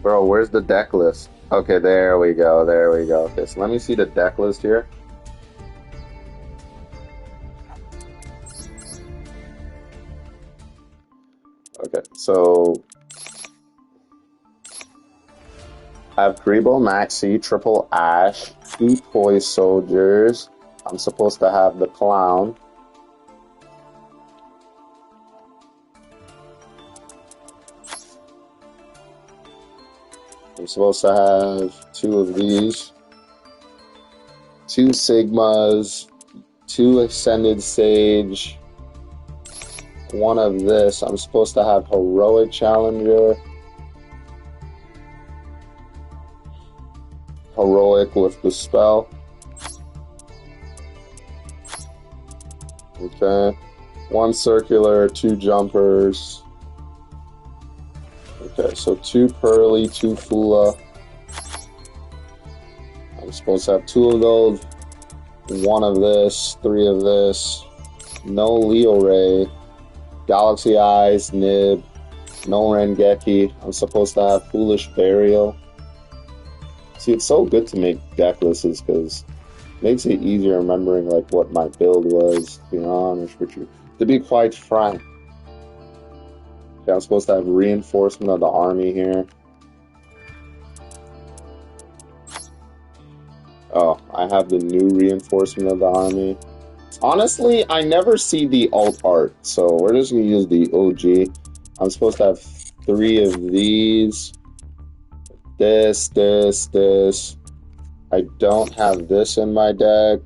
Bro, where's the deck list? Okay, there we go. Okay, so let me see the deck list here. Okay, so I have Grebo Maxi, Triple Ash, 2 Toy Soldiers. I'm supposed to have the Clown. I'm supposed to have 2 of these. 2 Sigmas, 2 Ascended Sage, 1 of this. I'm supposed to have Heroic Challenger. Heroic with the spell. Okay. 1 circular, 2 jumpers. Okay, so 2 Pearly, 2 Fula. I'm supposed to have 2 of those. 1 of this, 3 of this. No Leo Ray. Galaxy Eyes, Nib. No Rengeki. I'm supposed to have Foolish Burial. See, it's so good to make deck lists because it makes it easier remembering like what my build was, to be honest with you. To be quite frank. Okay, I'm supposed to have Reinforcement of the Army here. Oh, I have the new Reinforcement of the Army. Honestly, I never see the alt art, so we're just going to use the OG. I'm supposed to have 3 of these. This. I don't have this in my deck.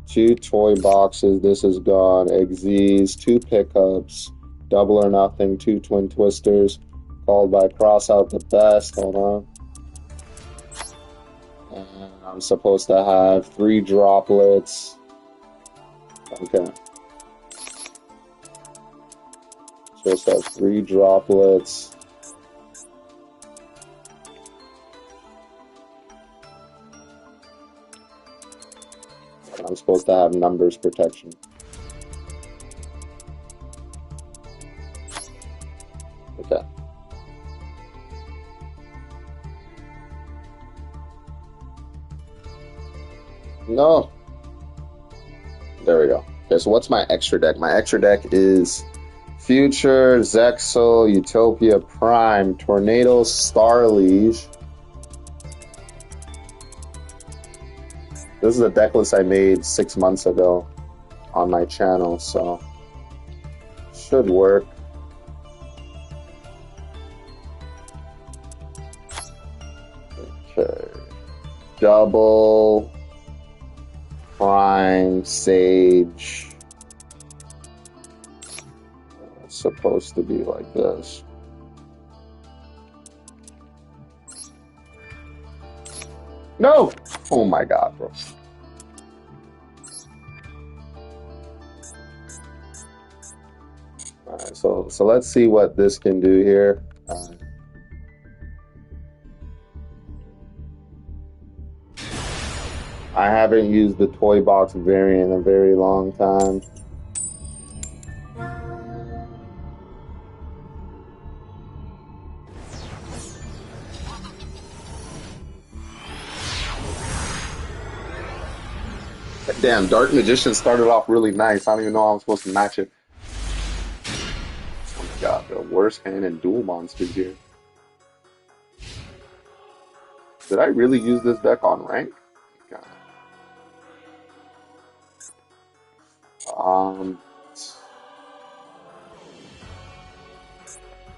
2 toy boxes. This is gone. XZs. 2 pickups. Double or Nothing. 2 Twin Twisters. Called by Cross Out the Best. Hold on. And I'm supposed to have 3 droplets. Okay. Supposed to have 3 droplets. I'm supposed to have numbers protection. Okay. No. There we go. Okay, so what's my extra deck? My extra deck is Future, Zexal, Utopia, Prime, Tornado, Starliege. This is a deck list I made 6 months ago on my channel, so should work. Okay. Double, Prime, Sage. It's supposed to be like this. No! Oh my god, bro. Alright, so let's see what this can do here. I haven't used the toy box variant in a very long time. Damn, Dark Magician started off really nice. I don't even know how I'm supposed to match it. Oh my god, the worst hand in Duel Monsters here. Did I really use this deck on rank? God.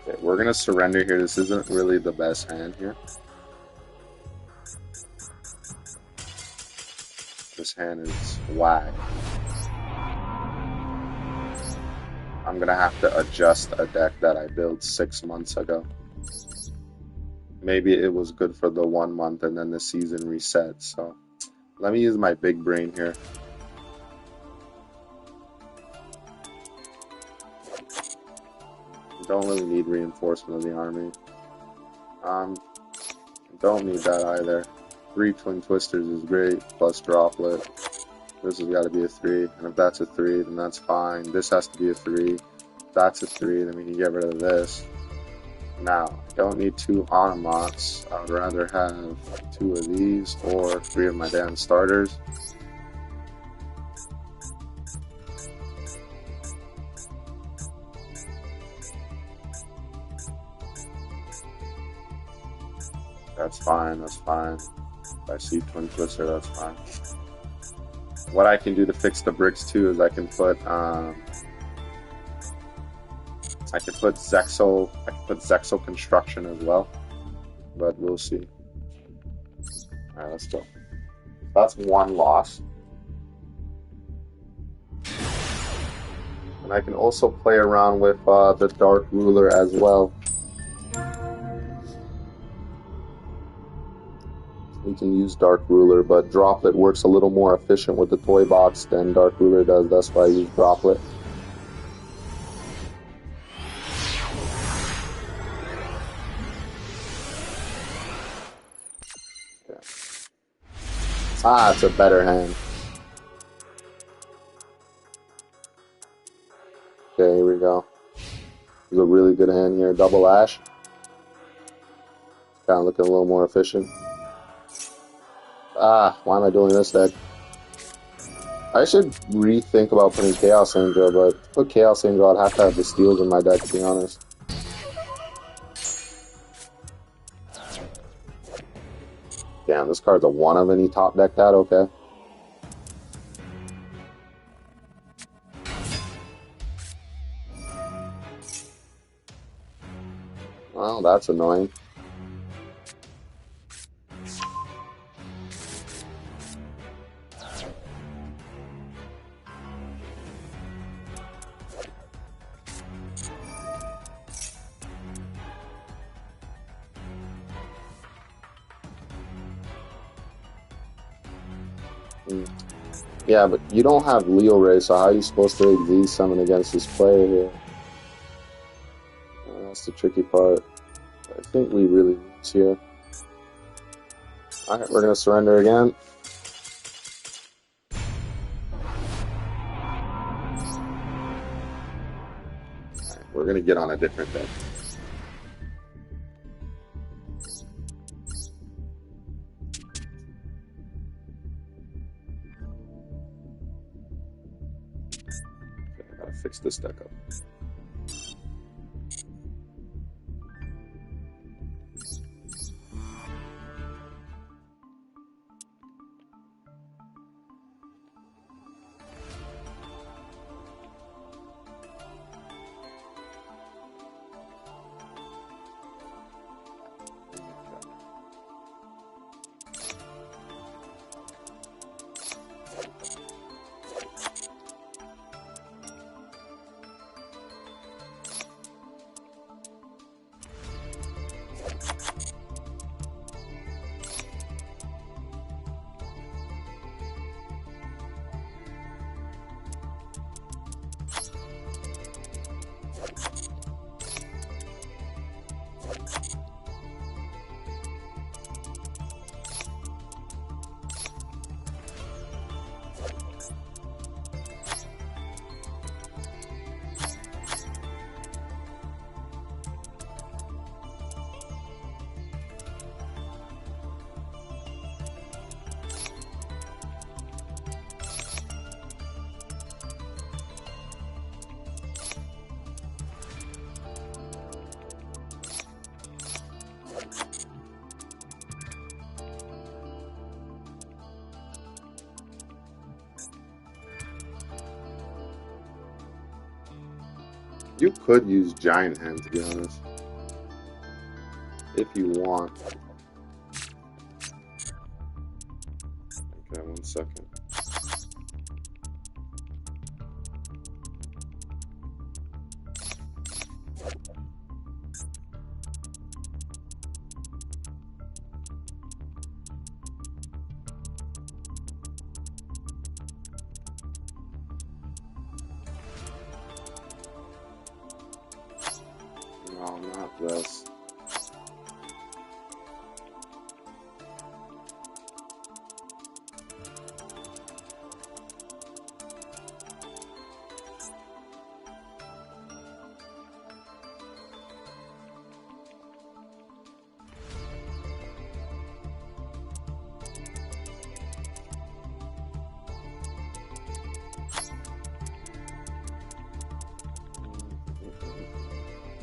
Okay, we're gonna surrender here. This isn't really the best hand here. This hand is whack. I'm gonna have to adjust a deck that I built 6 months ago. Maybe it was good for the 1 month and then the season reset. So let me use my big brain here. Don't really need reinforcement of the army. Don't need that either. 3 Twin Twisters is great, plus Droplet. This has got to be a 3, and if that's a 3, then that's fine. This has to be a 3. If that's a 3, then we can get rid of this. Now, I don't need 2 Automots. I would rather have 2 of these or 3 of my damn starters. That's fine, that's fine. If I see Twin Twister, that's fine. What I can do to fix the bricks too is I can put Zexal Construction as well. But we'll see. Alright, let's go. That's 1 loss. And I can also play around with the Dark Ruler as well. We can use Dark Ruler, but Droplet works a little more efficient with the toy box than Dark Ruler does. That's why I use Droplet. Okay. Ah, it's a better hand. Okay, here we go. It's a really good hand here. Double Ash. Kind of looking a little more efficient. Ah, why am I doing this deck? I should rethink about putting Chaos Angel, but to put Chaos Angel, I'd have to have the steals in my deck, to be honest. Damn, this card's a 1 of any top deck that, okay. Well, that's annoying. Yeah, but you don't have Leo Ray, so how are you supposed to Z summon against this player here? That's the tricky part. I think we really lose here. Alright, we're gonna surrender again. Alright, we're gonna get on a different deck. Okay, I gotta fix this deck up. You could use Giant Hand, to be honest. If you want. Okay, 1 second. No, not this.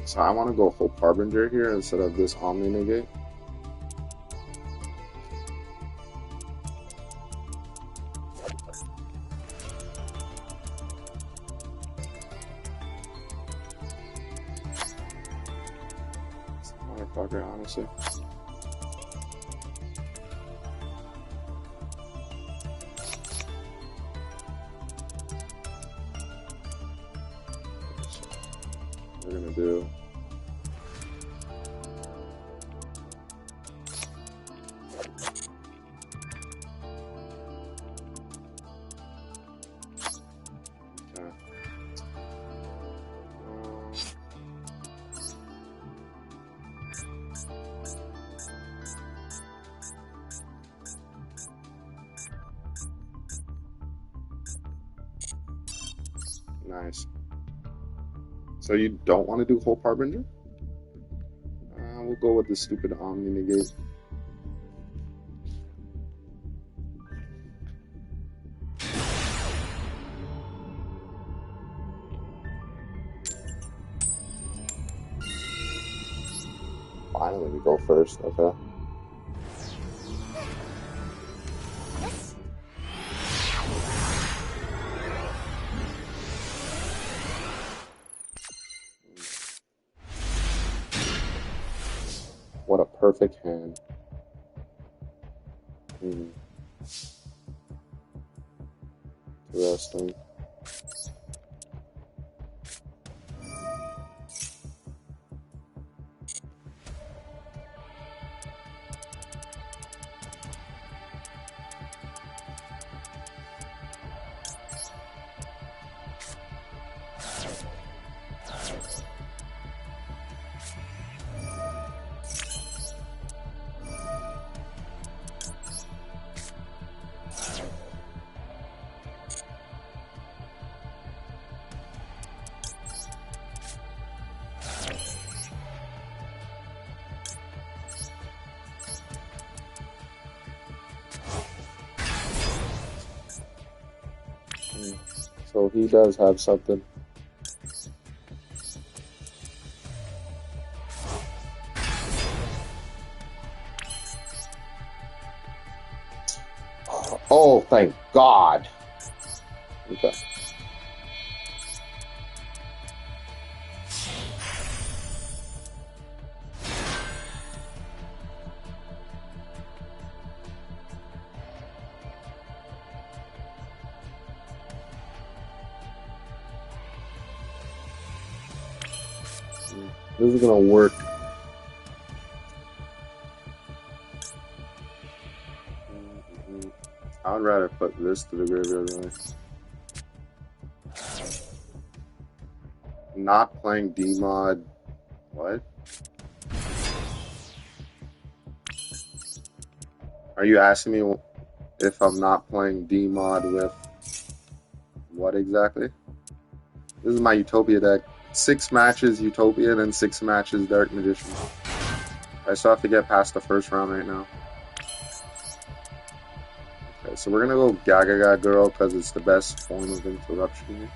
So I want to go Hope Harbinger here instead of this Omni Negate. It's a motherfucker, honestly. We're gonna do. Nice. So you don't want to do Hope Harbinger? We'll go with the stupid Omni Negate. Finally, we go first. Okay. What a perfect hand. Interesting. So he does have something. Oh, thank God. Okay. This is gonna work. I would rather put this to the graveyard. Really. Not playing D mod. What? Are you asking me if I'm not playing D mod with what exactly? This is my Utopia deck. 6 matches Utopia, then 6 matches Dark Magician. I still have to get past the first round right now. Okay, so we're gonna go Gaga Girl because it's the best form of interruption here.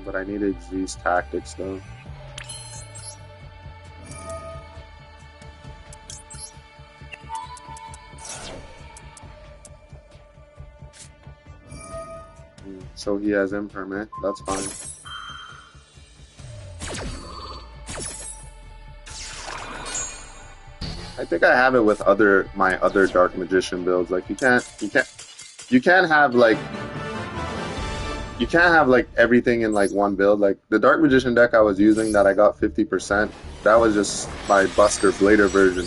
But I need to use tactics though. So he has impermanent, that's fine. I think I have it with my other Dark Magician builds. Like you can't have everything in like one build. Like the Dark Magician deck I was using that I got 50%, that was just my Buster Blader version.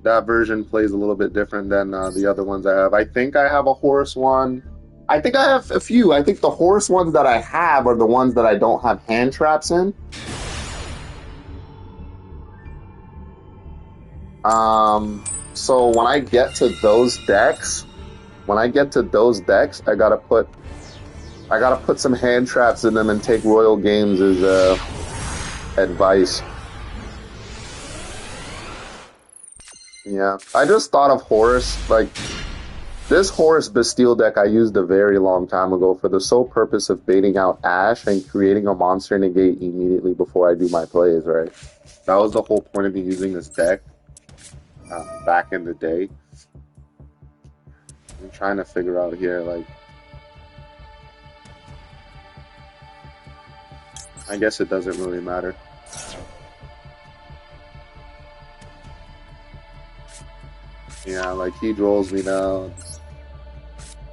That version plays a little bit different than the other ones I have. I think I have a Horus one. I think I have a few. I think the Horus ones that I have are the ones that I don't have hand traps in. So when I get to those decks, I gotta put some hand traps in them and take Royal Games as advice. Yeah, I just thought of Horus, like this Horus Bastille deck I used a very long time ago for the sole purpose of baiting out Ash and creating a monster negate immediately before I do my plays, right? That was the whole point of me using this deck back in the day. I'm trying to figure out here, like, I guess it doesn't really matter. Yeah, like he rolls me down.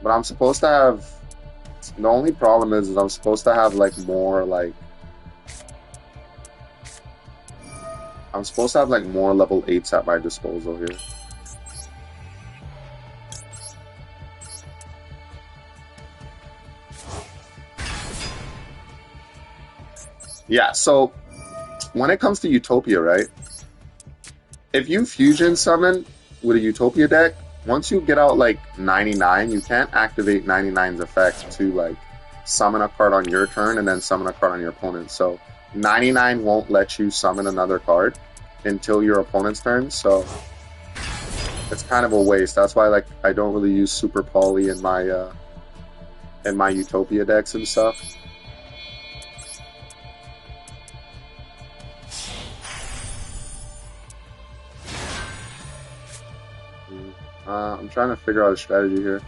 But I'm supposed to have, the only problem is I'm supposed to have like more like, I'm supposed to have like more level 8s at my disposal here. Yeah, so when it comes to Utopia, right? If you fusion summon with a Utopia deck, once you get out like 99, you can't activate 99's effect to like summon a card on your turn and then summon a card on your opponent. So 99 won't let you summon another card until your opponent's turn. So it's kind of a waste. That's why like I don't really use Super Poly in my Utopia decks and stuff. I'm trying to figure out a strategy here.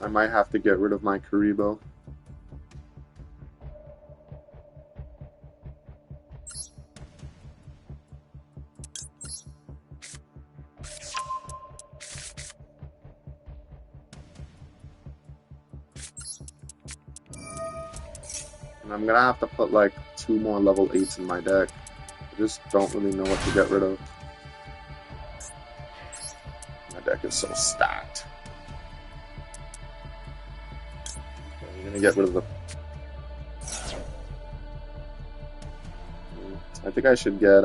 I might have to get rid of my Karibo. And I'm gonna have to put like 2 more level 8s in my deck. I just don't really know what to get rid of. My deck is so stacked. Okay, I'm gonna get rid of the... I think I should get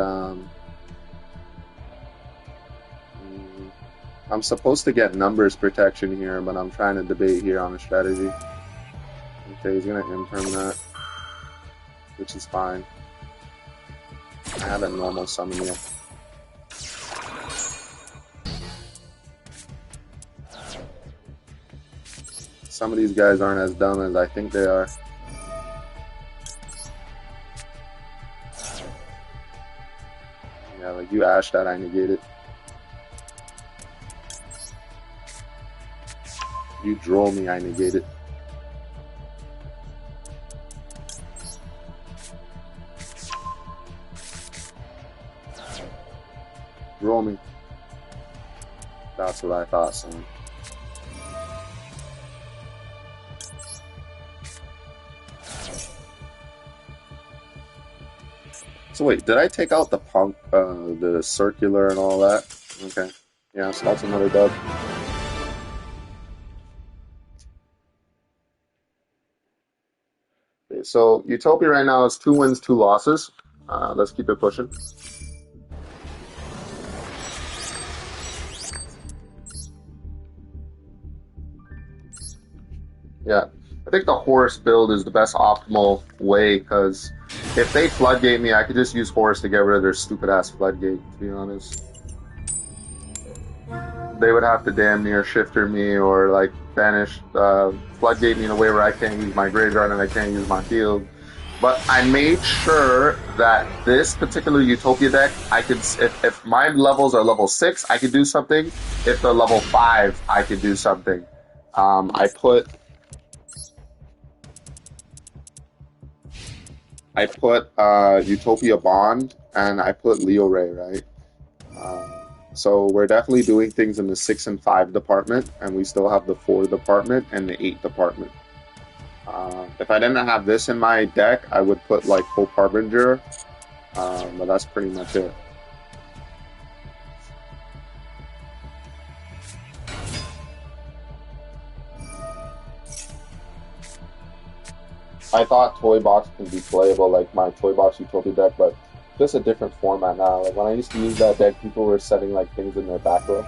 I'm supposed to get numbers protection here, but I'm trying to debate here on a strategy. Okay, he's gonna imperm that, which is fine. I haven't normal summoned yet. Some of these guys aren't as dumb as I think they are. Yeah, like you ash that, I negate it. You draw me, I negate it. Draw me. That's what I thought, son. So wait, did I take out the punk, the circular and all that? Okay. Yeah, so that's another dub. Okay, so Utopia right now is 2 wins, 2 losses. Let's keep it pushing. Yeah, I think the Horus build is the best optimal way, because if they floodgate me, I could just use Horus to get rid of their stupid ass floodgate, to be honest. They would have to damn near shifter me or like banish, floodgate me in a way where I can't use my graveyard and I can't use my field. But I made sure that this particular Utopia deck, I could, if my levels are level 6, I could do something. If they're level 5, I could do something. I put Utopia Bond and I put Leo Ray, right? So we're definitely doing things in the 6 and 5 department, and we still have the 4 department and the 8 department. If I didn't have this in my deck, I would put like Hope Harbinger, but that's pretty much it. I thought Toy Box could be playable, like my Toy Box Utopia deck, but just a different format now. Like when I used to use that deck, people were setting like things in their back row.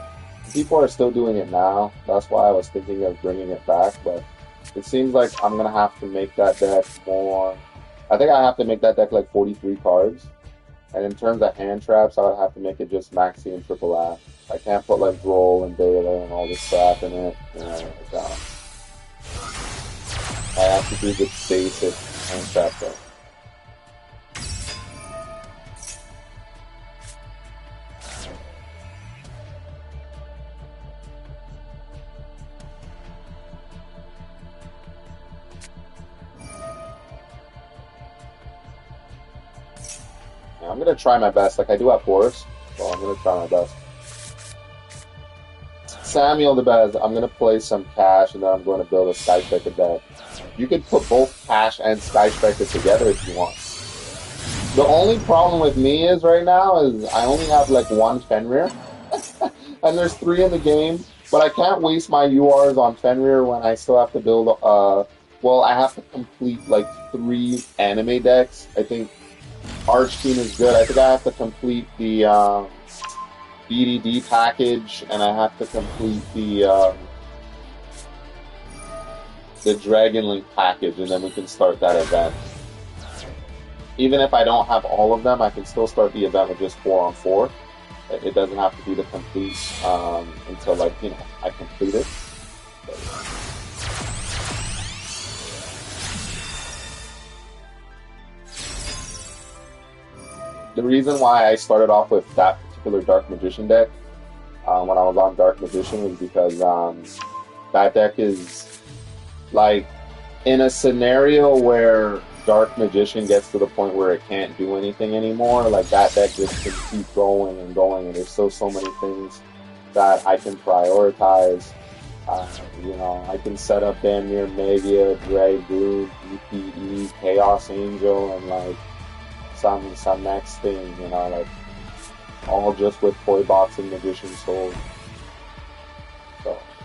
People are still doing it now. That's why I was thinking of bringing it back, but it seems like I'm gonna have to make that deck more. I think I have to make that deck like 43 cards. And in terms of hand traps, I would have to make it just Maxi and Triple A. I can't put like Roll and Beta and all this crap in it. You know, like, I have to do the basic hand trap though. I'm gonna try my best. Like I do have Horus, so I'm gonna try my best. Samuel the best. I'm gonna play some Cash, and then I'm going to build a Sky Striker deck. You could put both Cash and Sky Striker together if you want. The only problem with me is right now is I only have like 1 Fenrir, and there's 3 in the game. But I can't waste my URs on Fenrir when I still have to build. Well, I have to complete like 3 anime decks. I think Arch Team is good. I think I have to complete the BDD package, and I have to complete the Dragon Link package, and then we can start that event. Even if I don't have all of them, I can still start the event with just 4 on 4. It doesn't have to be the complete until like I complete it. The reason why I started off with that particular Dark Magician deck when I was on Dark Magician was because that deck is like in a scenario where Dark Magician gets to the point where it can't do anything anymore. Like that deck just can keep going and going, and there's still so many things that I can prioritize. I can set up damn near Mega, Grey, Blue, DPE, Chaos Angel, and like some next thing, like all just with Toy Box and Magician Soul.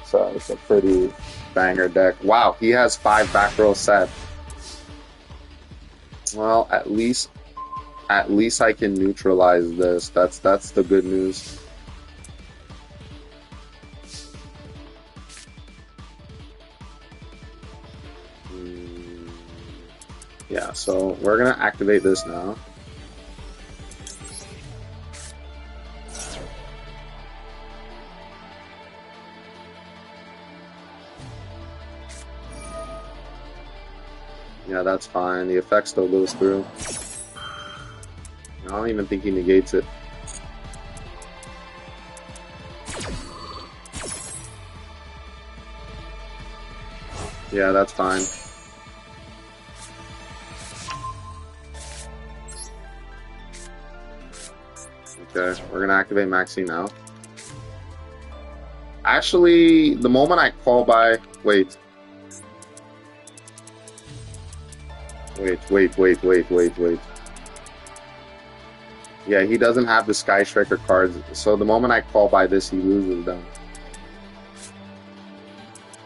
So it's a pretty banger deck. Wow, he has 5 back row set. Well, at least I can neutralize this. That's the good news. Mm, yeah, so we're gonna activate this now. Yeah, that's fine. The effect still goes through. I don't even think he negates it. Yeah, that's fine. Okay, we're gonna activate Maxi now. Actually, the moment I call by... Wait. Yeah, he doesn't have the Sky Striker cards, so the moment I call by this, he loses them.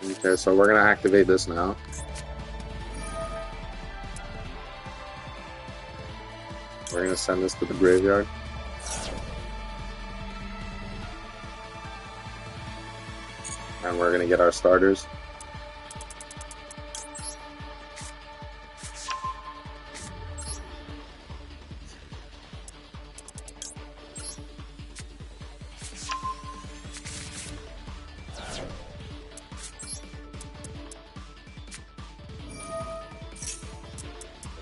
Okay, so we're gonna activate this now. We're gonna send this to the graveyard. And we're gonna get our starters.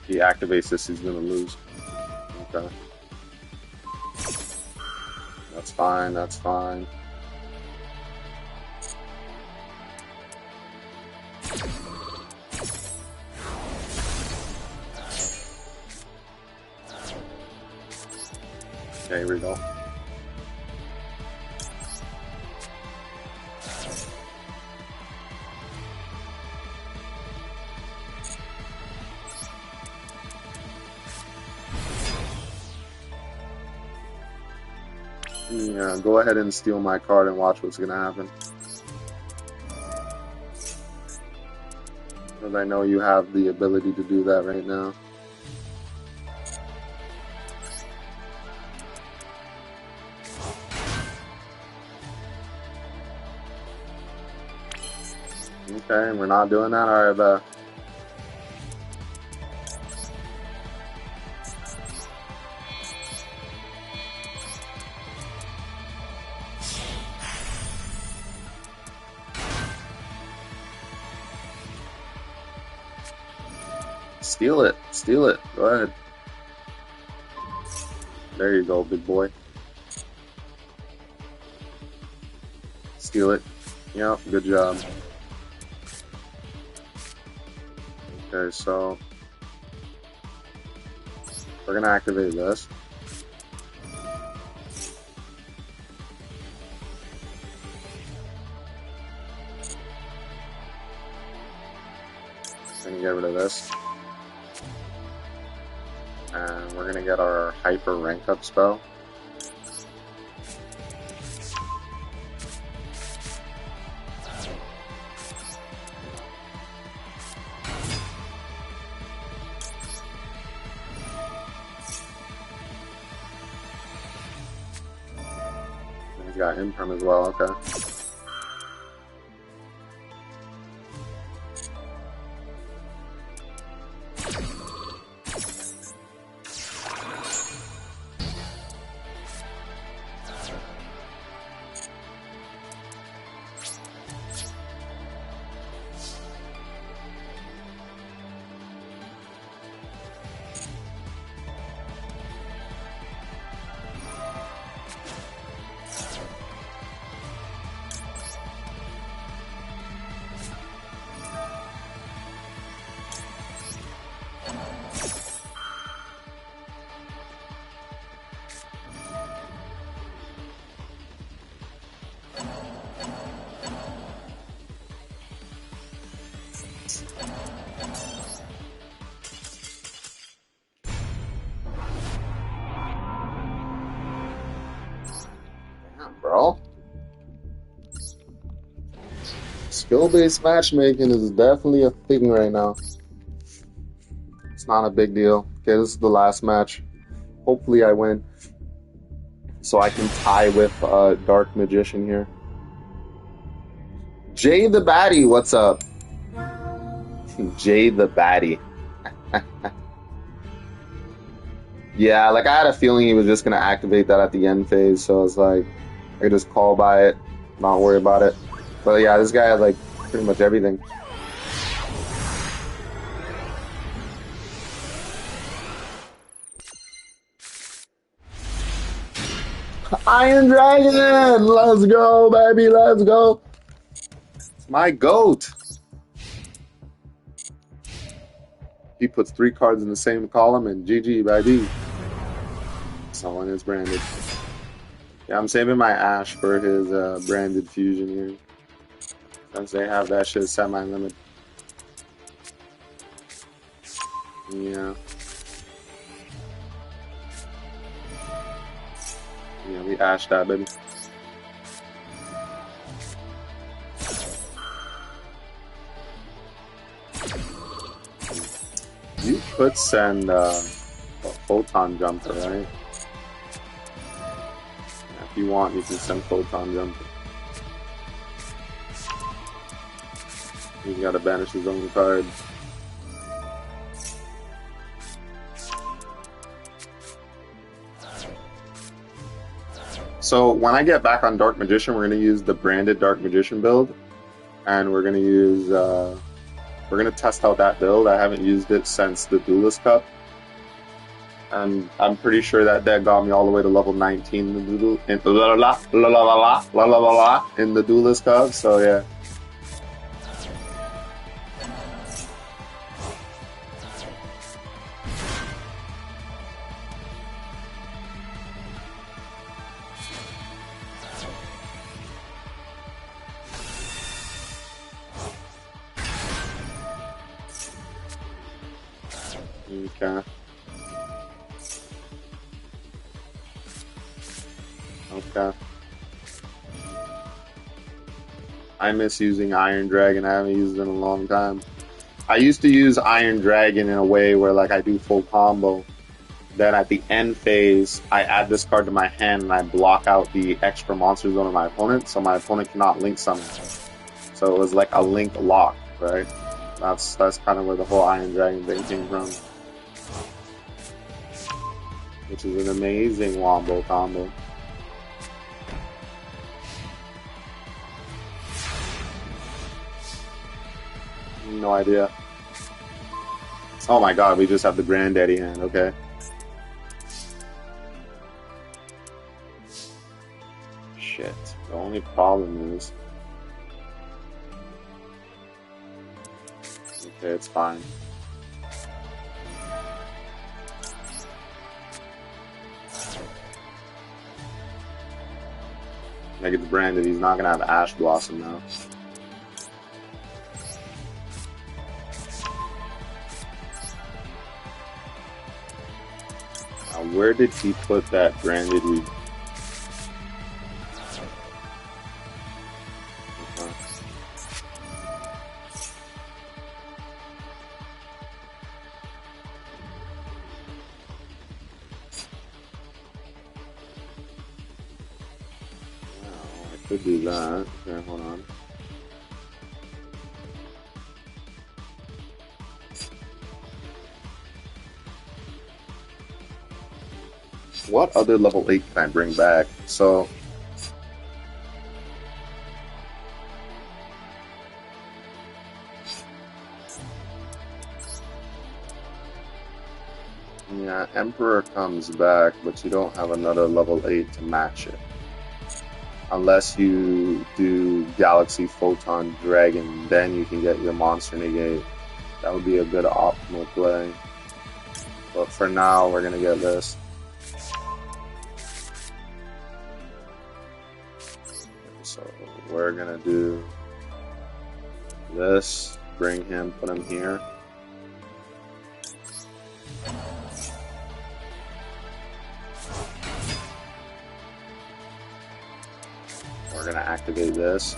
If he activates this, he's gonna lose. Okay. That's fine, that's fine. Okay, here we go. Yeah, go ahead and steal my card and watch what's gonna happen. Because I know you have the ability to do that right now. Okay, we're not doing that? Alright, bet. Steal it. Steal it. Go ahead. There you go, big boy. Steal it. Yep, good job. Okay, so we're gonna activate this. Gonna get rid of this. And we're gonna get our hyper rank up spell. He's got imperm as well, okay. Bro. Skill-based matchmaking is definitely a thing right now. It's not a big deal. Okay, this is the last match. Hopefully I win. So I can tie with Dark Magician here. Jay the Baddie, what's up? Jay the baddie. Yeah, like I had a feeling he was just gonna activate that at the end phase, so I was like, I could just call by it, not worry about it. But yeah, this guy had like pretty much everything. Iron Dragon! Let's go, baby, let's go! My goat! He puts 3 cards in the same column and GG, baby. Someone is branded. Yeah, I'm saving my Ash for his branded fusion here. Since they have that shit semi-limit. Yeah. Yeah, we Ash that, baby. You could send a Photon Jumper, right? Yeah, if you want, you can send Photon Jumper. He's got to banish his own card. So when I get back on Dark Magician, we're going to use the branded Dark Magician build. And we're going to use, we're going to test out that build. I haven't used it since the Duelist Cup. And I'm pretty sure that deck got me all the way to level 19 in the Duelist Cup. So yeah. Okay. Okay. I miss using Iron Dragon. I haven't used it in a long time. I used to use Iron Dragon in a way where like I do full combo. Then at the end phase, I add this card to my hand and I block out the extra monster zone of my opponent, so my opponent cannot link summon. So it was like a link lock, right? That's kind of where the whole Iron Dragon thing came from. Which is an amazing wombo combo. No idea. Oh my god, we just have the Granddaddy hand, okay. Shit. The only problem is... Okay, it's fine. Like it's branded, he's not gonna have Ash Blossom now. Where did he put that branded weed? I could do that. Okay, hold on. What other level 8 can I bring back? So... yeah, Emperor comes back, but you don't have another level 8 to match it. Unless you do Galaxy Photon Dragon, then you can get your Monster Negate. That would be a good optimal play. But for now, we're going to get this. So we're going to do this, bring him, put him here. We're going to activate this.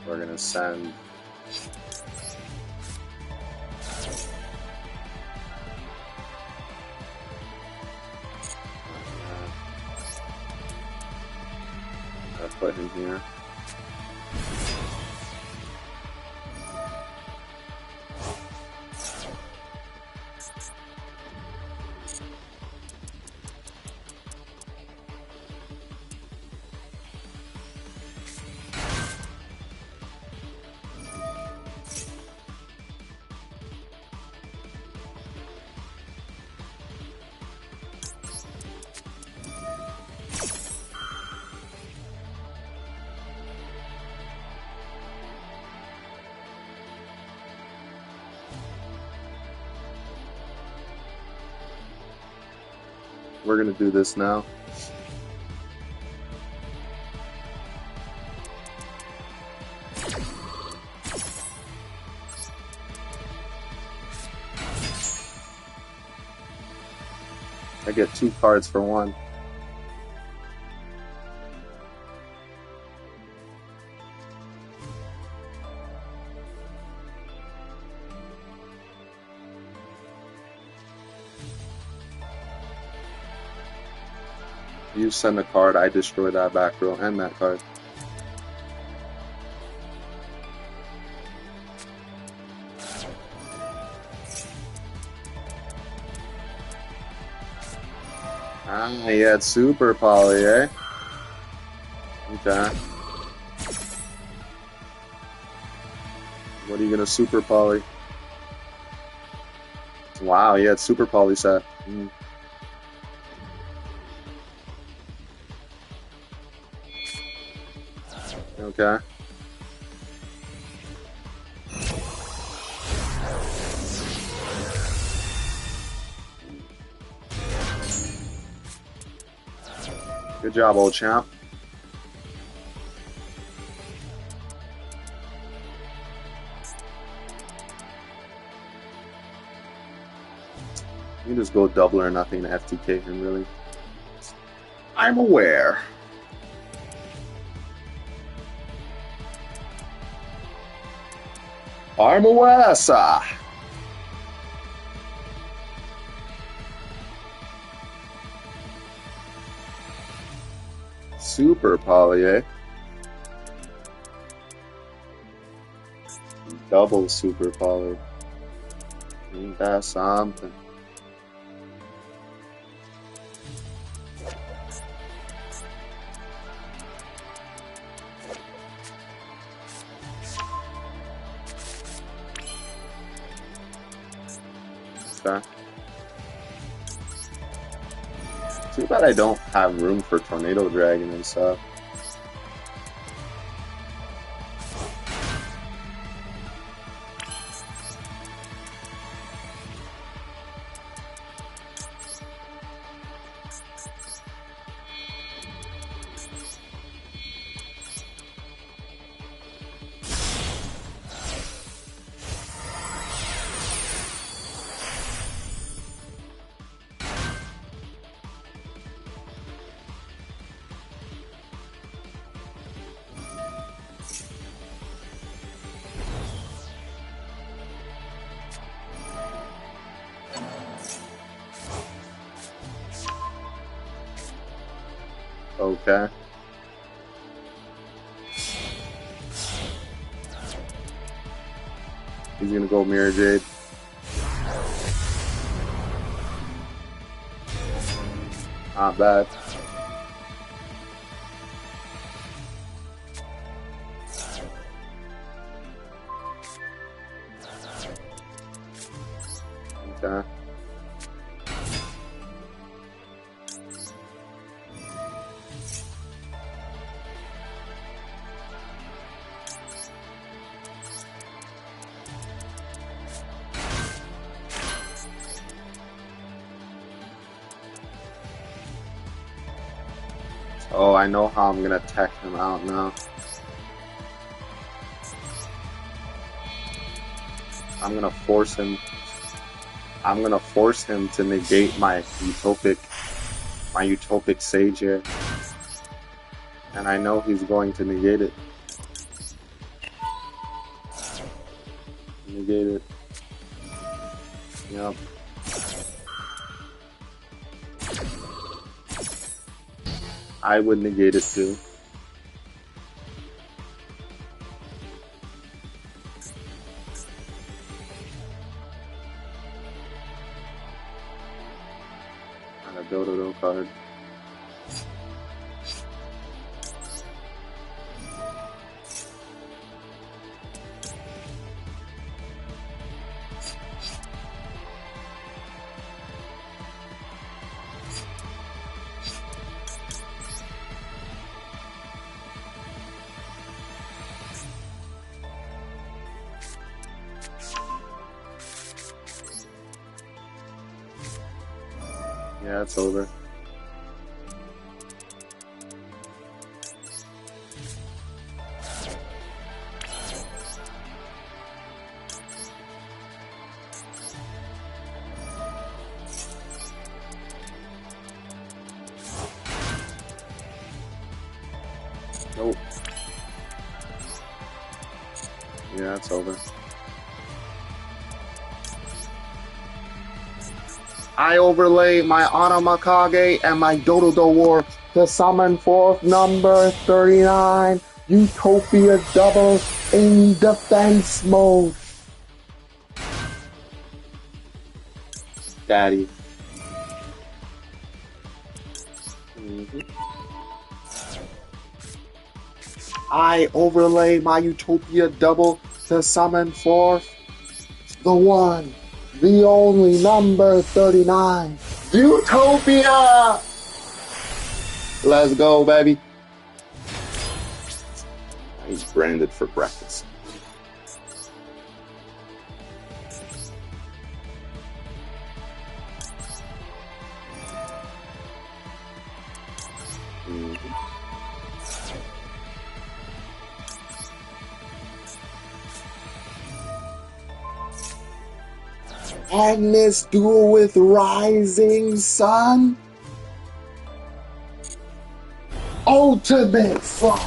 We're going to send put him here. we're gonna do this now. I get 2 cards for 1. You send a card, I destroy that back row and that card. Ah, he had super poly, eh? Okay. What are you gonna super poly? Wow, he had super poly set. Okay. Good job, old champ. You just go double or nothing to FTK him, really. I'm aware. I'm aware, sir. Super poly, eh? Double super poly. Ain't that something? Okay. Too bad I don't have room for Tornado Dragon and stuff. Okay. He's gonna go Mirror Jade. Not bad. Okay. Oh, I know how I'm gonna tech him out now. I'm gonna force him to negate my utopic sage here. And I know he's going to negate it. Negate it. Yep. I would negate it too. And a Dodo card. Yeah, it's over. Yeah, it's over. I overlay my Anamakage and my Dododo War to summon forth number 39, Utopia double in defense mode. Daddy. I overlay my Utopia double to summon forth the one, the only number 39, Utopia! Let's go, baby. He's branded for breakfast. And this duel with Rising Sun. Ultimate Fun.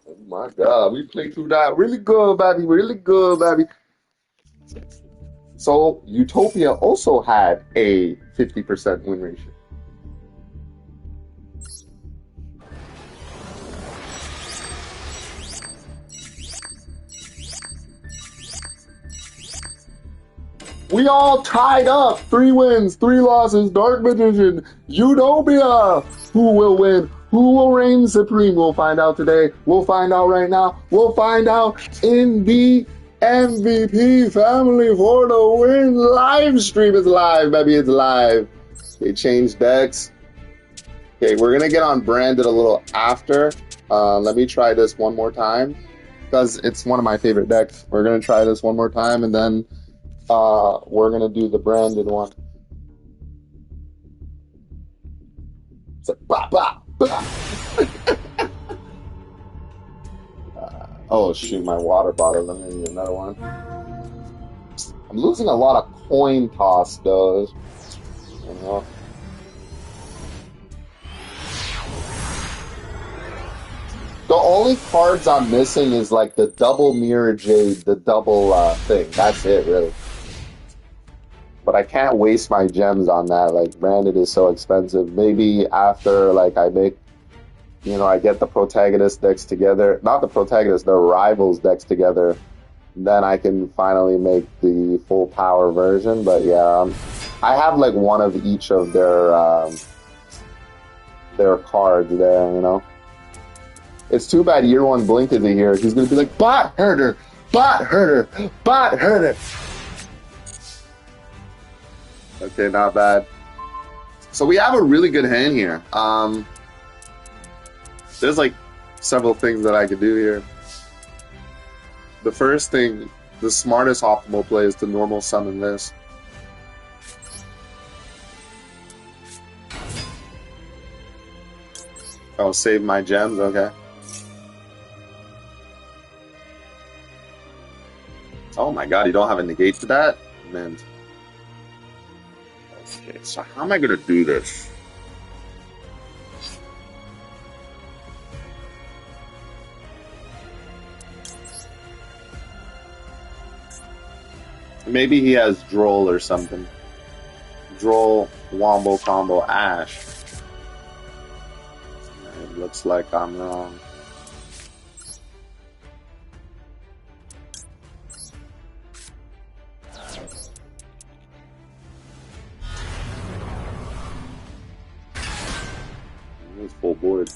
Oh my God, we played through that really good, baby. Really good, baby. So Utopia also had a 50% win ratio. We all tied up. 3 wins, 3 losses. Dark Magician, Utopia. Who will win? Who will reign supreme? We'll find out today. We'll find out right now. We'll find out in the MVP family for the win. Live stream is live, baby. It's live. They changed decks. Okay, we're going to get on branded a little after. Let me try this one more time because it's one of my favorite decks. We're going to try this one more time and then we're gonna do the branded one. It's like bah, bah, bah. Oh shoot, my water bottle. Let me get another one. I'm losing a lot of coin toss though. You know? The only cards I'm missing is like the double mirror jade, the double thing. That's it, really. But I can't waste my gems on that. Like, branded is so expensive. Maybe after, like, I make, you know, I get the protagonist decks together. Not the protagonist, the rivals decks together. Then I can finally make the full power version. But yeah, I have like one of each of their cards there, you know. It's too bad Year One Blink isn't here. He's gonna be like, bot herder, bot herder, bot herder. Okay, not bad. So we have a really good hand here. There's like several things that I could do here. The first thing, the smartest optimal play is to normal summon this. Oh, save my gems, okay. Oh my God, you don't have a negate to that? Man. Okay, so how am I gonna do this? Maybe he has Droll or something. Droll, Wombo Combo, Ash. It looks like I'm wrong. It's full board.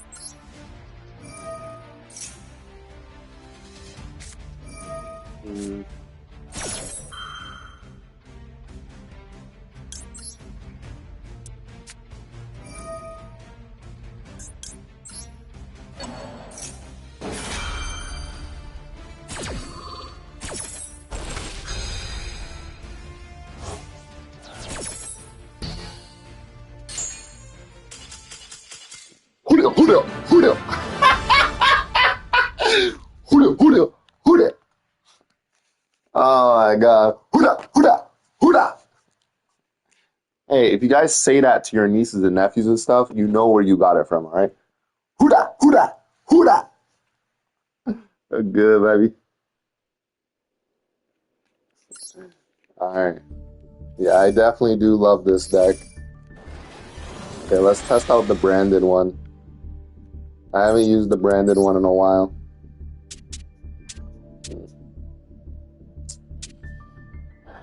Oh my God. Huda. Hey, if you guys say that to your nieces and nephews and stuff, you know where you got it from, all right? Huda, huda, huda. Good, baby. All right. Yeah, I definitely do love this deck. Okay, let's test out the branded one. I haven't used the branded one in a while.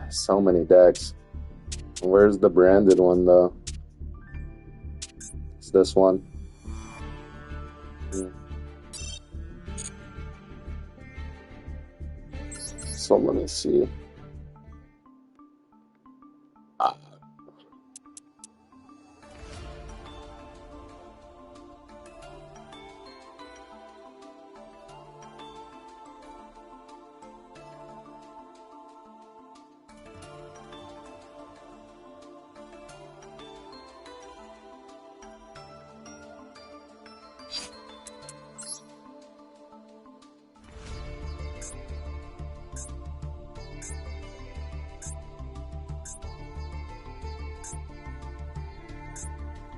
So many decks. Where's the branded one, though? It's this one. So let me see. Ah,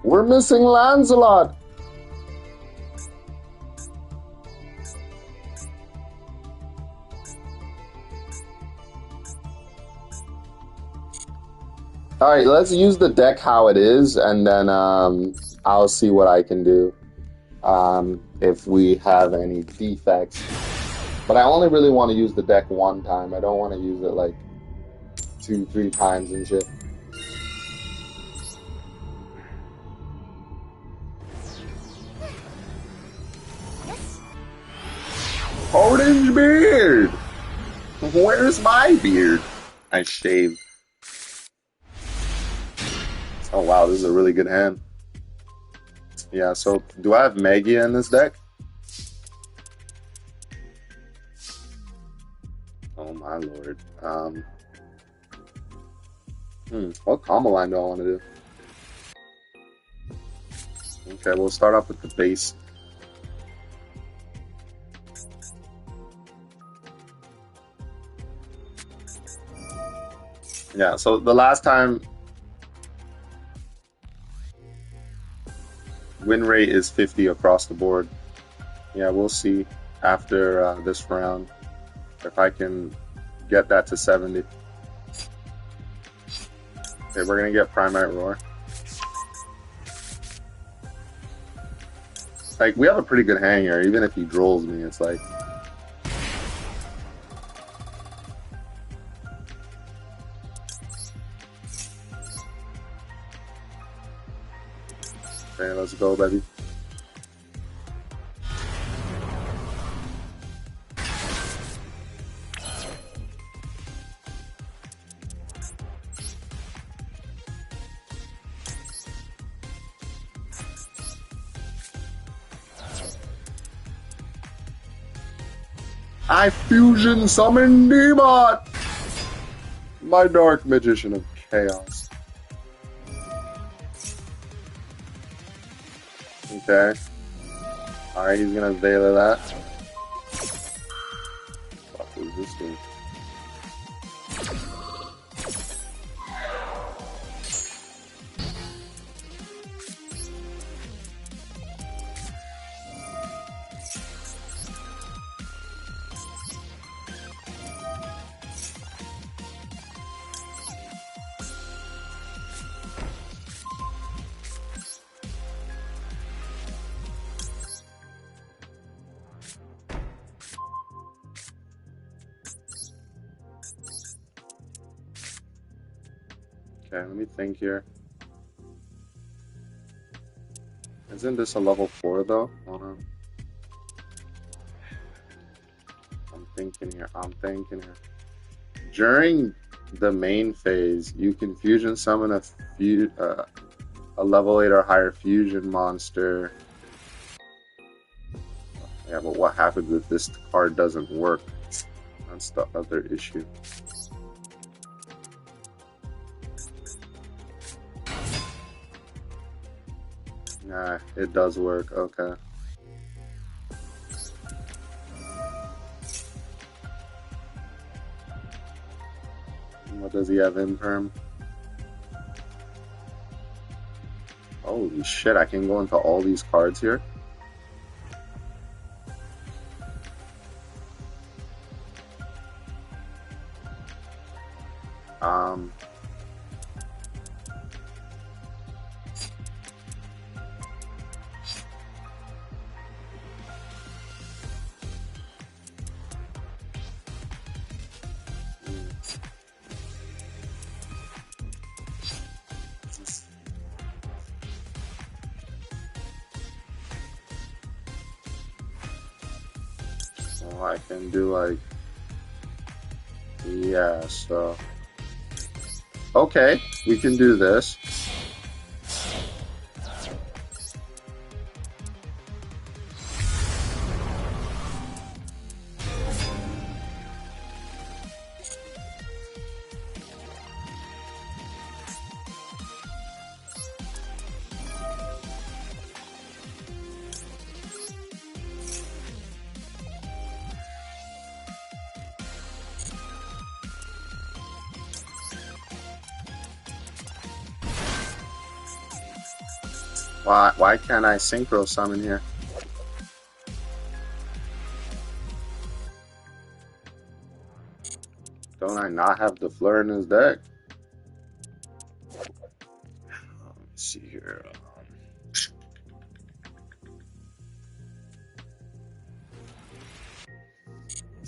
we're missing Lancelot. All right, let's use the deck how it is, and then I'll see what I can do if we have any defects. But I only really want to use the deck one time. I don't want to use it like 2, 3 times and shit. Orange beard! Where's my beard? I shaved. Oh wow, this is a really good hand. Yeah, so do I have Magia in this deck? Oh my lord. What combo line do I want to do? Okay, we'll start off with the base. Yeah, so the last time win rate is 50 across the board. Yeah, we'll see after this round if I can get that to 70. Okay, we're gonna get Primite Roar. Like, we have a pretty good hang here. Even if he drolls me, it's like... Okay, let's go, baby. I fusion summon Demon! My Dark Magician of Chaos. Okay. Alright, he's gonna Veil that. Fuck is this thing? Okay, let me think here. Isn't this a level 4 though? Hold on. I'm thinking here. During the main phase, you can fusion summon a level 8 or higher fusion monster. Yeah, but what happens if this card doesn't work? That's the other issue. Nah, it does work. Okay. What does he have in perm? Holy shit, I can go into all these cards here. So I can do like, yeah, so okay, we can do this. Why can't I synchro summon here? Don't I not have the Fleur in his deck? Let me see here.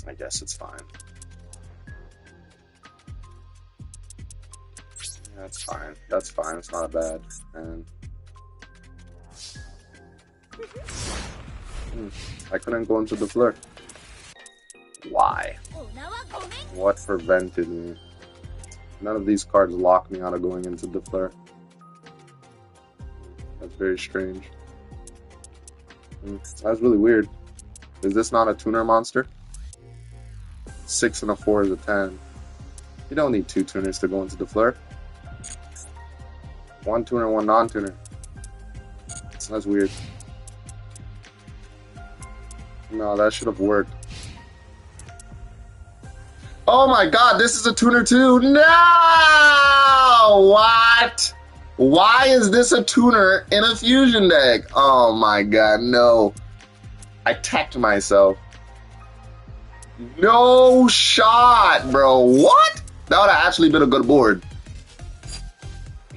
I guess it's fine. That's fine. That's fine. It's not bad. And I couldn't go into the Fleur. Why? What prevented me? None of these cards lock me out of going into the Fleur. That's very strange. That's really weird. Is this not a tuner monster? 6 and a 4 is a 10. You don't need 2 tuners to go into the Fleur. 1 tuner, 1 non-tuner. That's weird. No, that should have worked. Oh my god, this is a tuner too. No! What? Why is this a tuner in a fusion deck? Oh my god, no. I tapped myself. No shot, bro. What? That would have actually been a good board.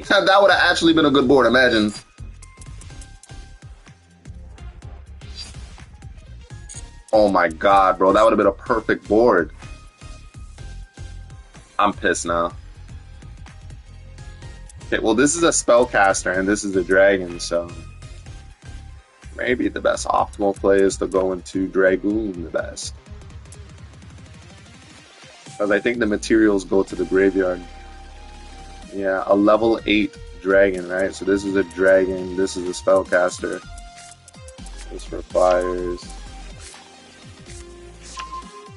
That would have actually been a good board, imagine. Oh my god, bro. That would have been a perfect board. I'm pissed now. Okay, well, this is a spellcaster and this is a dragon, so maybe the best optimal play is to go into Dragoon the best. Because I think the materials go to the graveyard. Yeah, a level 8 dragon, right? So this is a dragon, this is a spellcaster. This requires...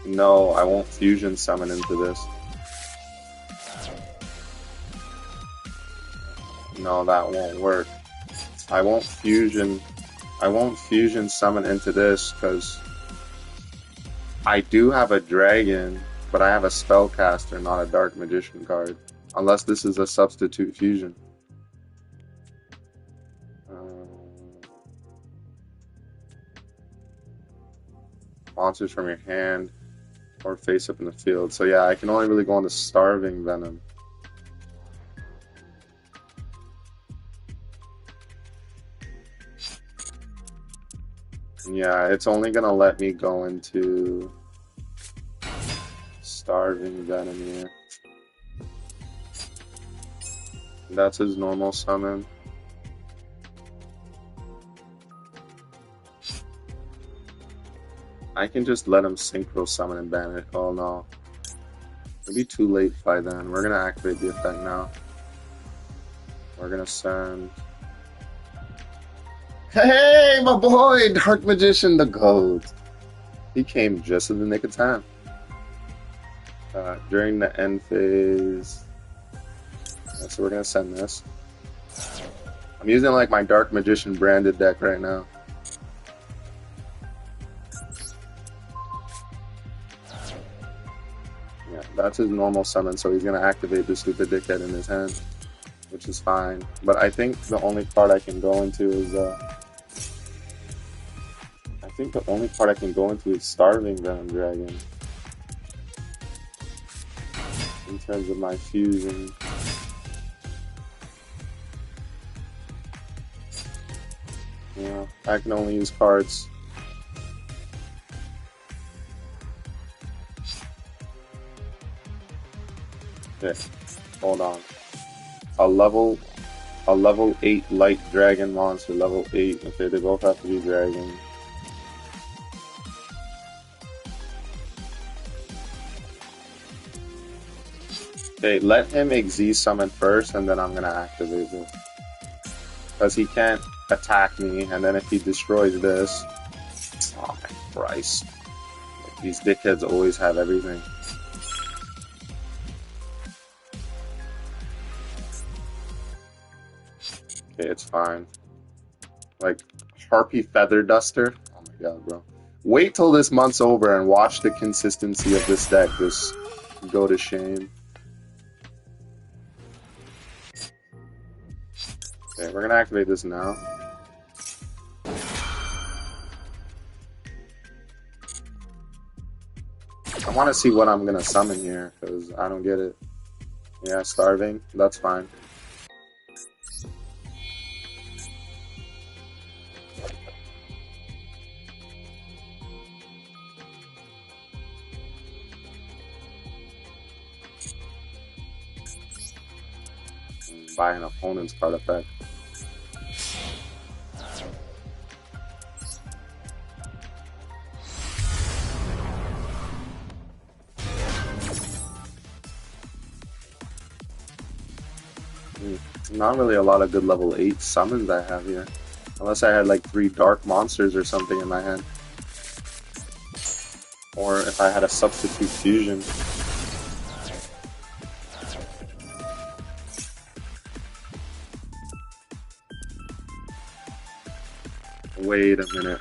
No, I won't fusion summon into this. No, that won't work. I won't fusion summon into this because I do have a dragon, but I have a spellcaster, not a dark magician card. Unless this is a substitute fusion. Monsters from your hand or face up in the field. So yeah, I can only really go on the Starving Venom. Yeah, it's only gonna let me go into Starving Venom here. That's his normal summon. I can just let him synchro summon and ban it. Oh no. It'll be too late by then. We're gonna activate the effect now. We're gonna send... Hey, my boy, Dark Magician the GOAT. He came just in the nick of time. During the end phase. Yeah, so we're gonna send this. I'm using like my Dark Magician branded deck right now. Yeah, that's his normal summon, so he's gonna activate the stupid dickhead in his hand. which is fine. But I think the only card I can go into is I think the only card I can go into is Starving Venom Dragon in terms of my fusion. Yeah, I can only use cards. Okay, hold on. A level 8 light dragon monster, level 8. Okay, they both have to be dragon. Okay, let him Xyz summon first, and then I'm gonna activate this. Because he can't attack me, and then if he destroys this... Oh my Christ. These dickheads always have everything. Okay, it's fine. Like, Harpy Feather Duster? Oh my god, bro. Wait till this month's over and watch the consistency of this deck just go to shame. Okay, we're gonna activate this now. I want to see what I'm gonna summon here, because I don't get it. Yeah, Starving. That's fine. Buy an opponent's card effect. Not really a lot of good level 8 summons I have here. Unless I had like 3 dark monsters or something in my hand. Or if I had a substitute fusion. Wait a minute.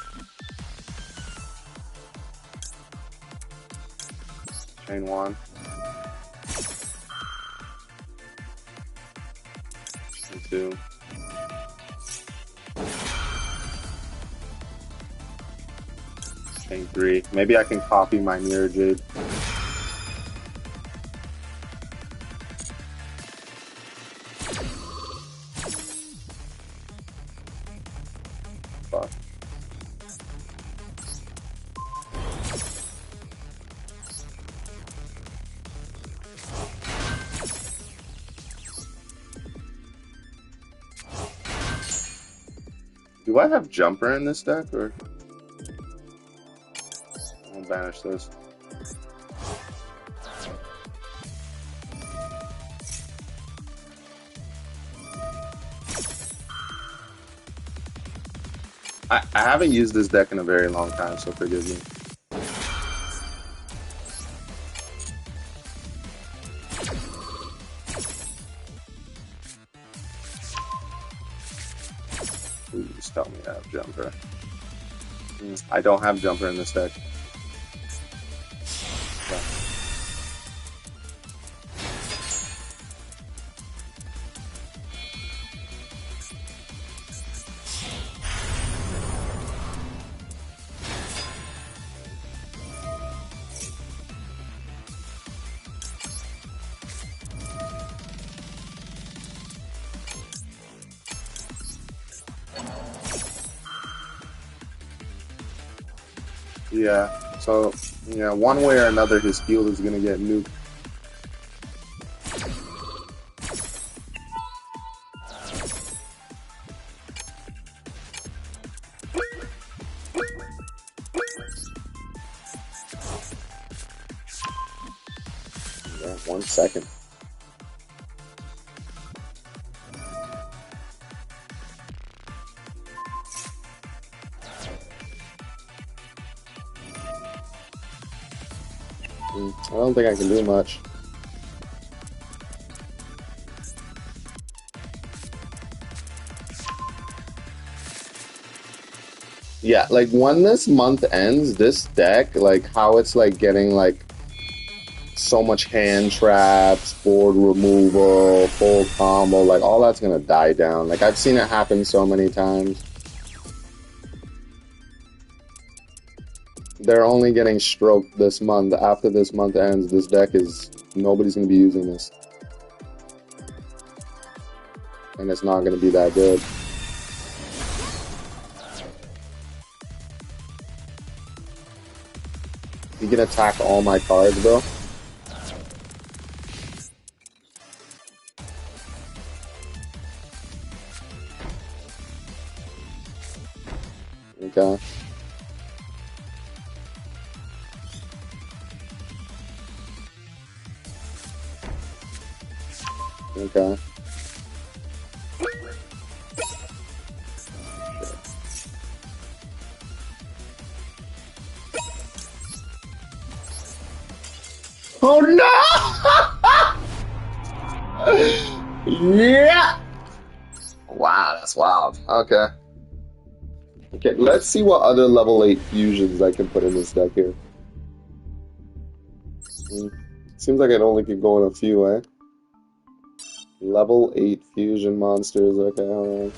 Chain 1. Chain 2. Chain 3. Maybe I can copy my Mirror Jade. Fuck. Do I have Jumper in this deck, or? I'll banish this. I haven't used this deck in a very long time, so forgive me. Please tell me I have Jumper. I don't have Jumper in this deck. Okay. Yeah, so, yeah, one way or another, his field is gonna get nuked. Yeah, 1 second. I don't think I can do much. Yeah, like when this month ends, this deck, like how it's like getting like so much hand traps, board removal, full combo, like all that's gonna die down. Like I've seen it happen so many times. They're only getting stroked this month. After this month ends, this deck is, nobody's gonna be using this. And it's not gonna be that good. You can attack all my cards, bro. Okay. Okay. Oh no! Yeah! Wow, that's wild. Okay. Okay, let's see what other level 8 fusions I can put in this deck here. Seems like it only could go in a few, eh? Level 8 fusion monsters, okay, alright.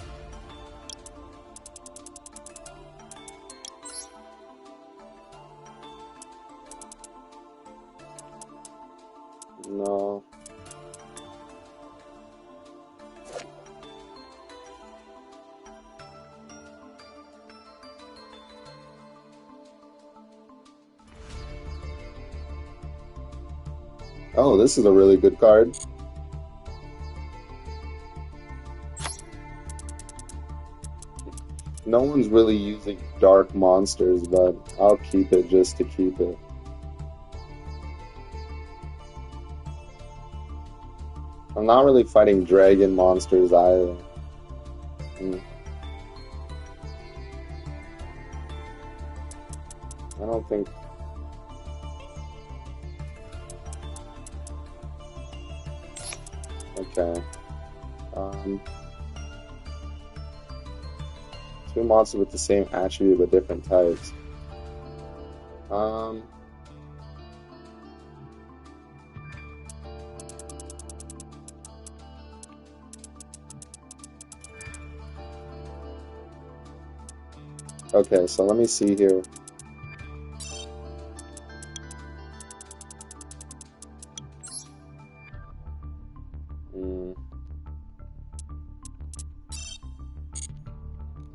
No. Oh, this is a really good card. No one's really using dark monsters, but I'll keep it just to keep it. I'm not really fighting dragon monsters either. I don't think... Okay. Two monsters with the same attribute but different types. Okay, so let me see here.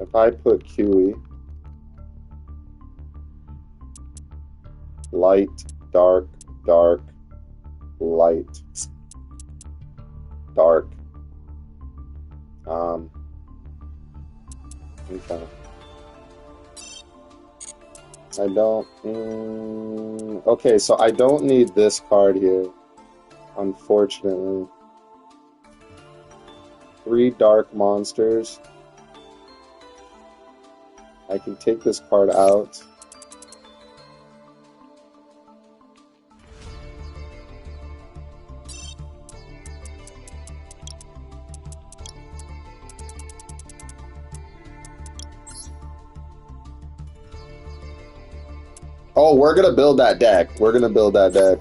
If I put QE, light, dark, dark, light, dark. Okay. I don't... okay, so I don't need this card here, unfortunately. 3 dark monsters. I can take this card out. Oh, we're gonna build that deck. We're gonna build that deck.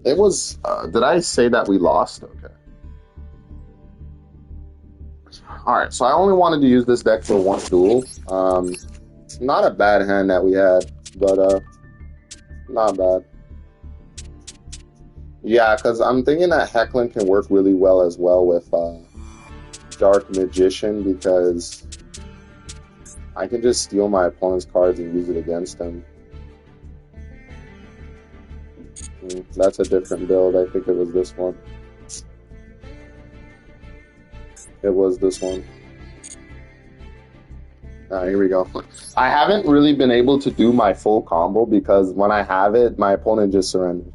It was... did I say that we lost? Okay. Alright, so I only wanted to use this deck for one duel. It's not a bad hand that we had, but not bad. Yeah, because I'm thinking that Heckling can work really well as well with Dark Magician, because I can just steal my opponent's cards and use it against them. That's a different build. I think it was this one. It was this one. Here we go. I haven't really been able to do my full combo because when I have it, my opponent just surrenders.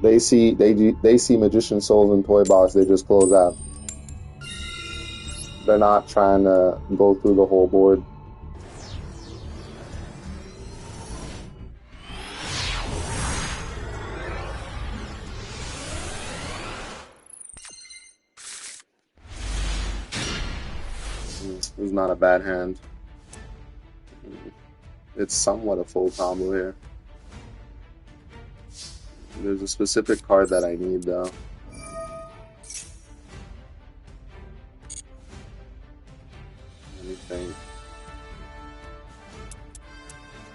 They see Magician Souls and Toy Box, they just close out. They're not trying to go through the whole board. It's not a bad hand. It's somewhat a full combo here. There's a specific card that I need though. Let me think.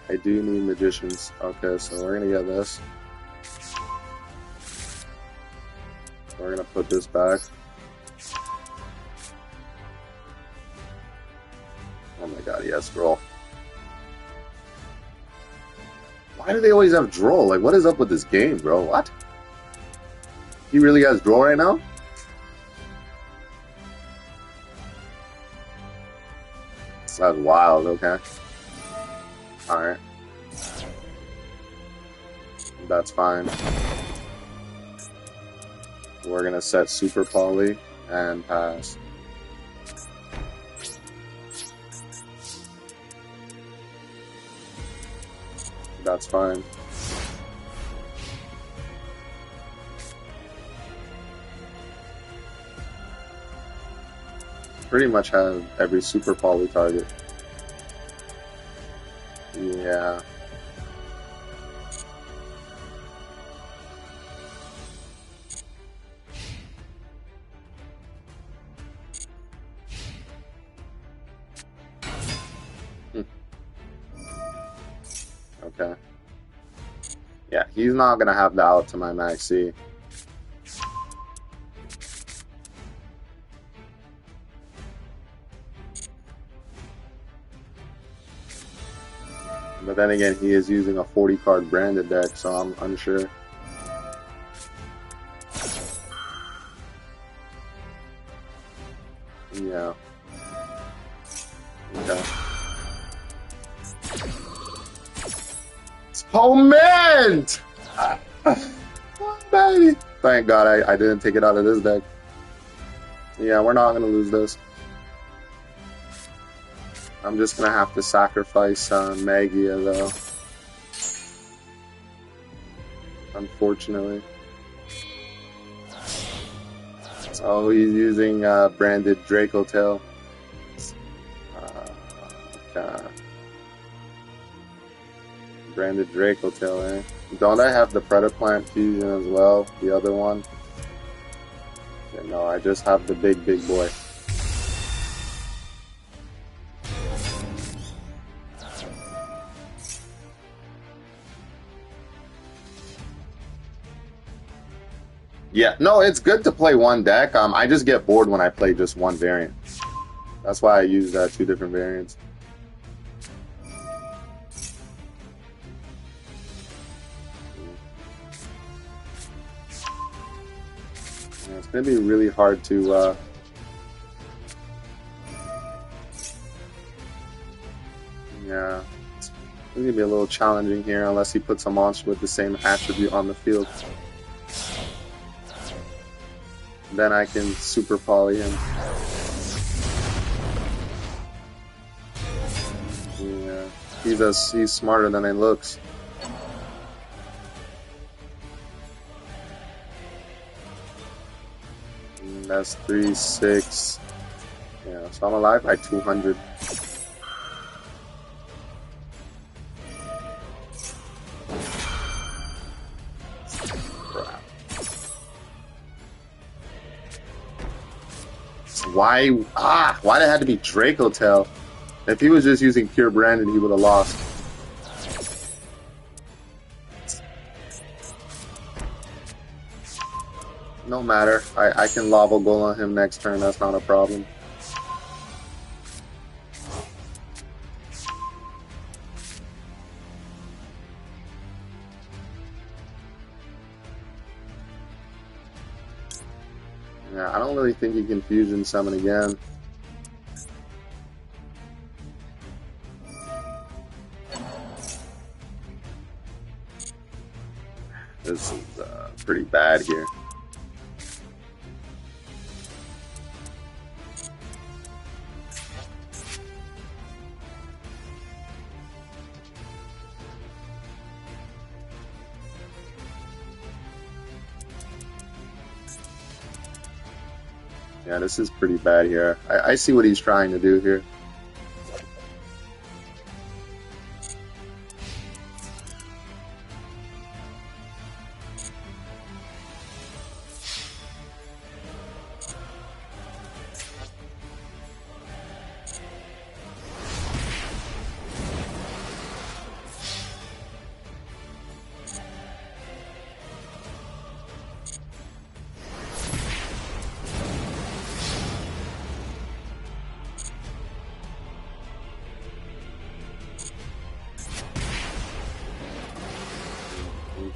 I do need magicians. Okay, so we're gonna get this. We're gonna put this back. Oh my god, yes, draw. Why do they always have draw? Like, what is up with this game, bro? What? He really has draw right now? That's wild, okay. Alright. That's fine. We're gonna set super poly and pass. That's fine. Pretty much have every super poly target. Yeah. Okay. Yeah, he's not gonna have the out to my max C. But then again, he is using a 40 card branded deck, so I'm unsure. Yeah. Okay. Torment! Oh, baby. Thank God I didn't take it out of this deck. Yeah, we're not going to lose this. I'm just going to have to sacrifice Magia, though. Unfortunately. Oh, he's using branded Draco Tail. Okay. Branded Draco Tail, eh? Don't I have the Predaplant fusion as well? The other one? Okay, no, I just have the big boy. Yeah, no, it's good to play one deck. I just get bored when I play just one variant. That's why I use two different variants. Yeah, it's gonna be really hard to. Yeah, it's gonna be a little challenging here unless he puts a monster with the same attribute on the field. Then I can super poly him. Yeah, he's smarter than he looks. And that's 3, 6. Yeah, so I'm alive by 200. Why did it have to be Draco Tail? If he was just using pure branded, he would have lost. No matter. I can Lava Golem him next turn, that's not a problem. Yeah, I don't really think he can fusion summon again. This is pretty bad here. Yeah, this is pretty bad here. I see what he's trying to do here.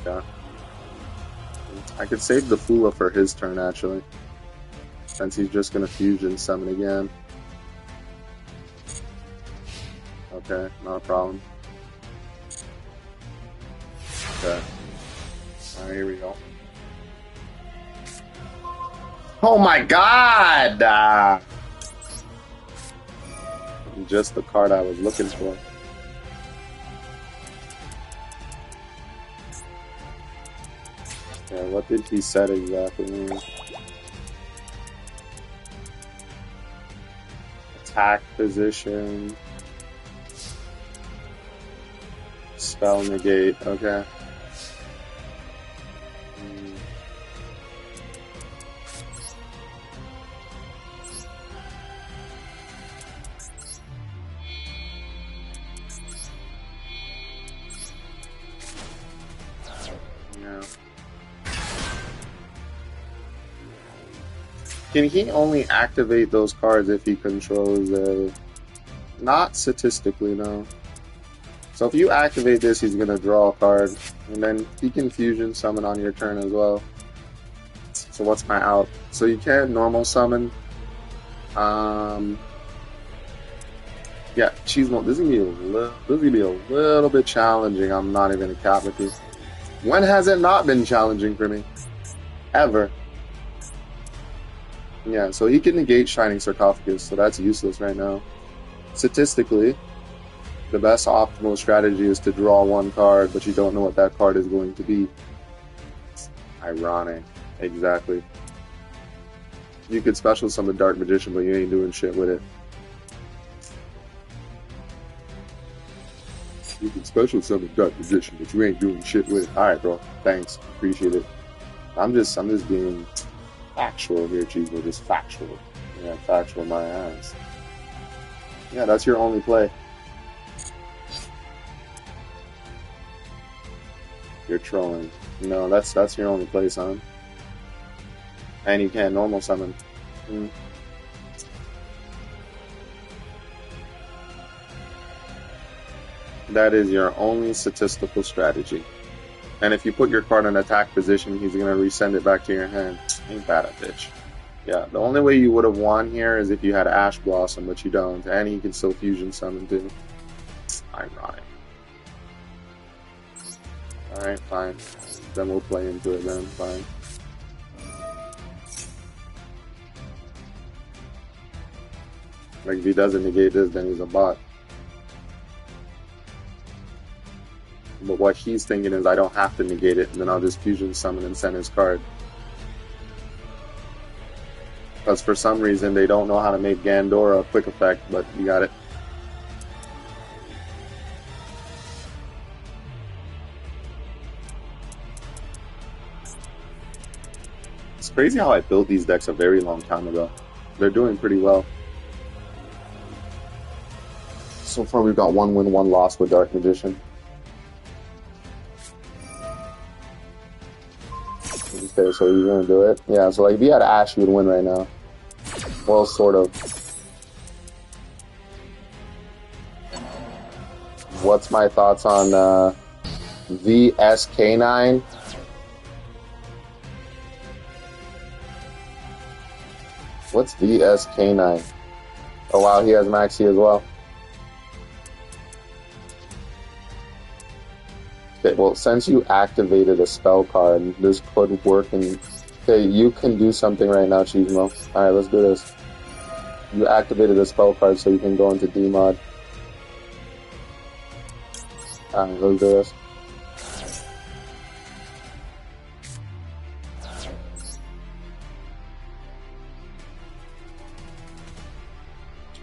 Okay. I could save the Fula for his turn, actually, since he's just going to fusion summon again. Okay, not a problem. Okay. Alright, here we go. Oh my god! Just the card I was looking for. Yeah, what did he set exactly? Attack position. Spell negate, okay. Yeah. Can he only activate those cards if he controls a... Not statistically, no. So if you activate this, he's going to draw a card, and then he can fusion summon on your turn as well. So what's my out? So you can't normal summon. Yeah, Cheesemo, this is gonna be a little bit challenging. I'm not even gonna cap with you. When has it not been challenging for me? Ever. Yeah, so he can negate Shining Sarcophagus, so that's useless right now. Statistically, the best optimal strategy is to draw one card, but you don't know what that card is going to be. Ironic. Exactly. You could special summon Dark Magician, but you ain't doing shit with it. You can special summon Dark Magician, but you ain't doing shit with it. Alright, bro. Thanks. Appreciate it. I'm just being factual here, Cheesemo. Just factual. Yeah, factual my ass. Yeah, that's your only play. You're trolling. No, that's your only play, son. And you can't normal summon. That is your only statistical strategy. And if you put your card in attack position, he's going to resend it back to your hand. Ain't that a bitch. Yeah, the only way you would have won here is if you had Ash Blossom, but you don't. And he can still fusion summon too. Ironic. Alright, fine. Then we'll play into it then, fine. Like, if he doesn't negate this, then he's a bot. But what he's thinking is, I don't have to negate it, and then I'll just fusion summon and send his card. Because for some reason, they don't know how to make Gandora a quick effect, but you got it. It's crazy how I built these decks a very long time ago. They're doing pretty well. So far, we've got 1 win, 1 loss with Dark Magician. Okay, so he's gonna do it. Yeah, so like if he had Ash, he would win right now. Well, sort of. What's my thoughts on VSK9? What's VSK9? Oh wow, he has Maxi as well. Okay, well, since you activated a spell card, this could work. And okay, you can do something right now, Cheesemo. All right, let's do this. You activated a spell card, so you can go into D-Mod. All right, let's do this.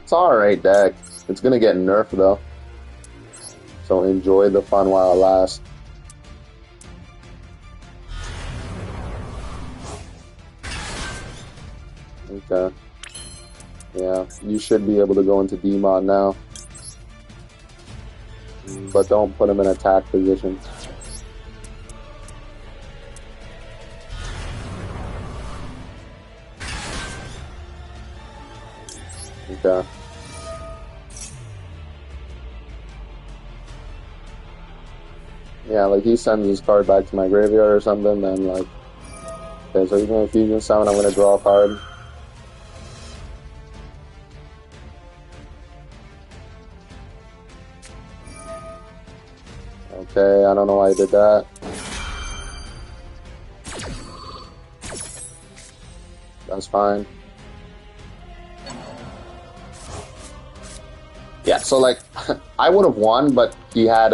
It's all right, deck. It's gonna get nerfed though, so enjoy the fun while it lasts. Okay. Yeah, you should be able to go into D-Mod now. But don't put him in attack position. Okay. Yeah, like he sends his card back to my graveyard or something, then like, okay, so he's gonna Fusion Summon, I'm gonna draw a card. Okay, I don't know why I did that. That's fine. Yeah, so like, I would have won, but he had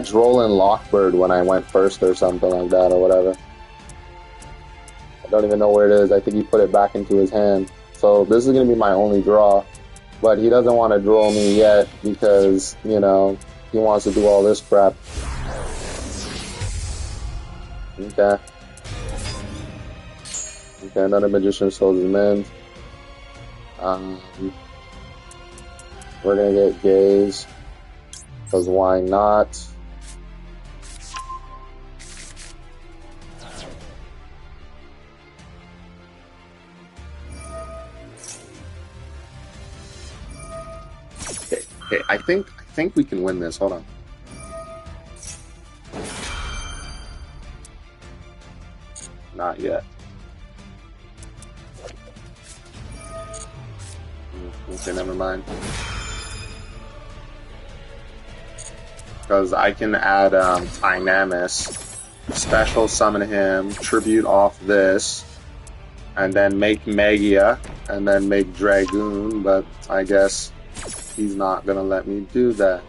Droll and Lockbird when I went first or something like that or whatever. I don't even know where it is. I think he put it back into his hand. So this is gonna be my only draw, but he doesn't want to draw me yet because, you know, he wants to do all this crap. Okay. Okay, another Magician Souls is mint. We're gonna get Gaze, because why not? Okay, I think we can win this. Hold on. Not yet. Okay, never mind. Because I can add Dynamis, special summon him, tribute off this, and then make Magia, and then make Dragoon, but I guess he's not gonna let me do that.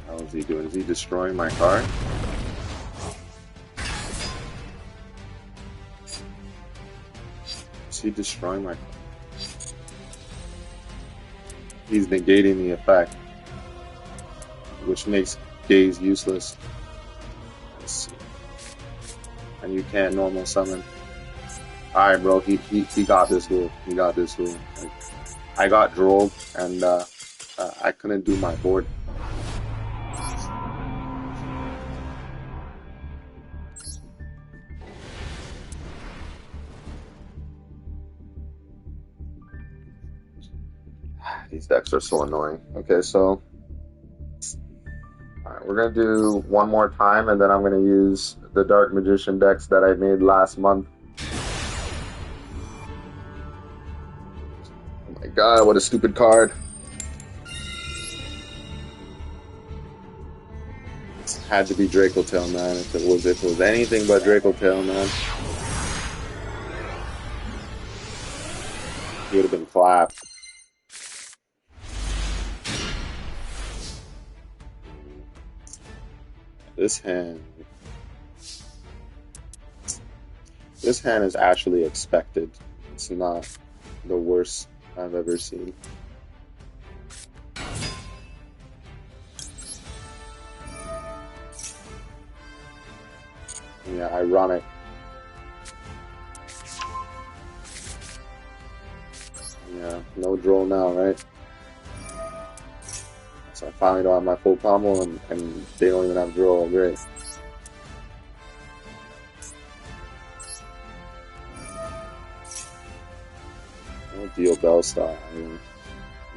How is he doing? Is he destroying my card? Is he destroying my card? He's negating the effect, which makes Gaze useless. Let's see. And you can't normal summon. Alright, bro, he got this duel. He got this duel. Like, I got drolled, and I couldn't do my board. These decks are so annoying. Okay, so alright, we're gonna do one more time, and then I'm gonna use the Dark Magician decks that I made last month. Oh my god, what a stupid card. Had to be Draco Tail, man. If it was anything but Draco Tail, man, he would have been clapped. This hand is actually expected. It's not the worst I've ever seen. Yeah, ironic. Yeah, no draw now, right? So I finally don't have my full combo, and they don't even have draw. Great. I'll deal Bellstar. I mean,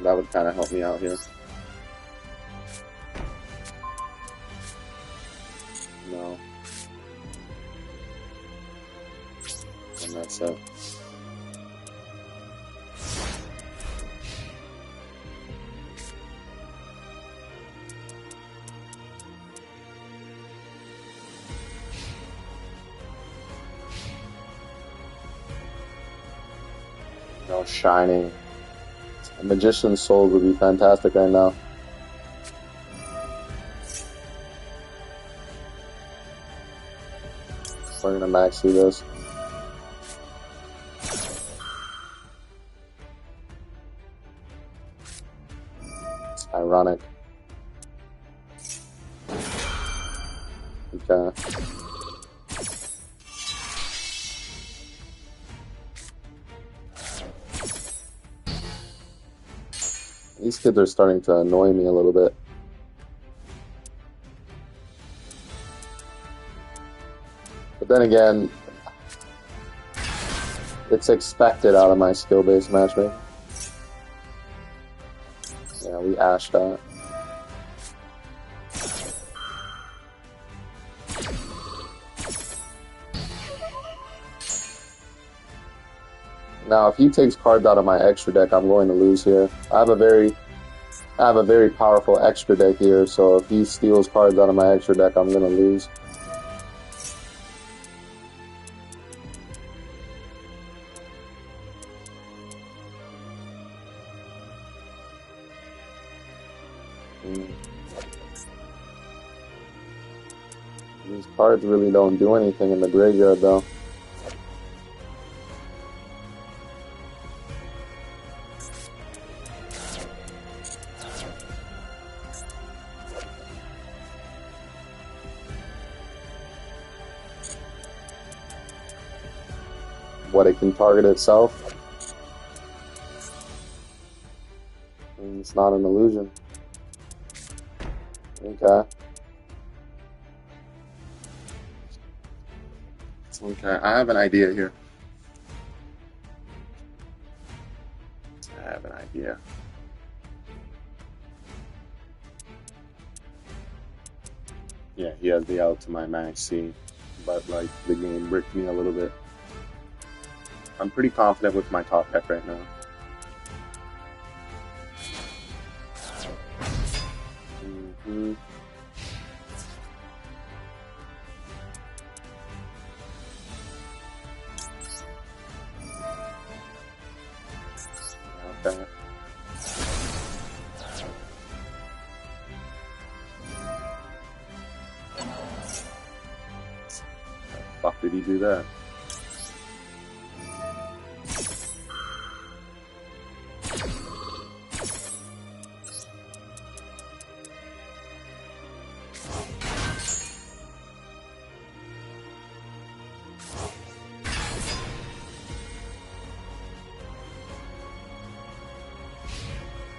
that would kind of help me out here. No. And that's it. No shining. A Magician's Soul would be fantastic right now. We're gonna max through this. It's ironic. Okay. These kids are starting to annoy me a little bit. But then again, It's expected out of my skill-based matchmaking. Yeah, we ashed that. Now, if he takes cards out of my extra deck, I'm going to lose here. I have a very powerful extra deck here, so if he steals cards out of my extra deck, I'm going to lose. These cards really don't do anything in the graveyard, though. What, it can target itself? It's not an illusion. Okay. Okay, I have an idea here. I have an idea. Yeah, he has the out to my max C, but like the game bricked me a little bit. I'm pretty confident with my top deck right now. Okay. Fuck did he do that?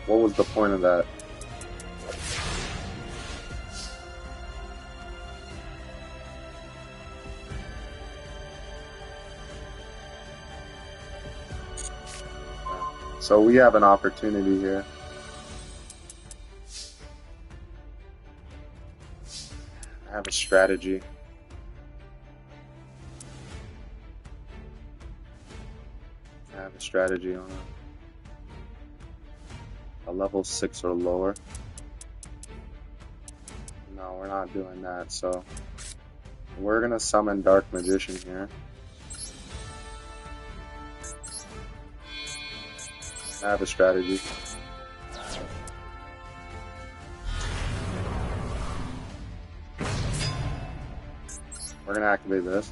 What was the point of that? So we have an opportunity here. I have a strategy. I have a strategy on a level 6 or lower. No, we're not doing that, so we're gonna summon Dark Magician here. I have a strategy. We're gonna activate this.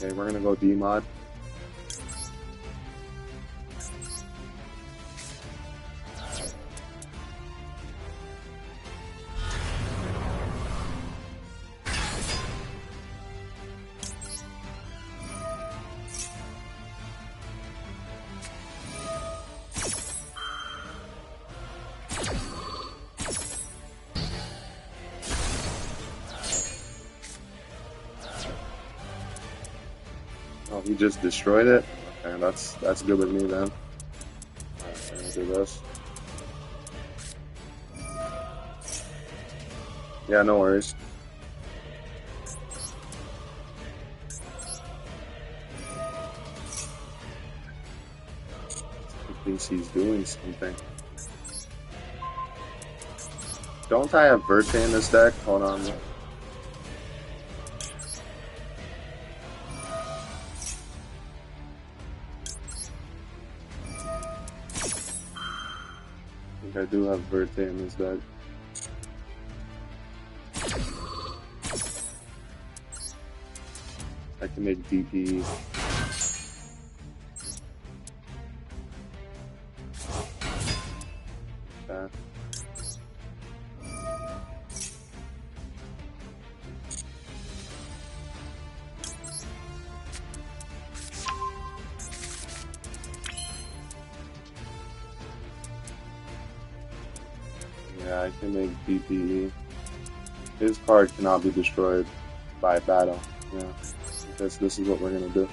Okay, we're gonna go D-mod. Oh, he just destroyed it? Okay, that's good with me then. Alright, I'm gonna do this. Yeah, no worries. He thinks he's doing something. Don't I have Verte in this deck? Hold on. I do have Verte in this deck. I can make DP. Okay. Yeah, I can make DPE. His card cannot be destroyed by battle. Yeah, because this is what we're gonna do.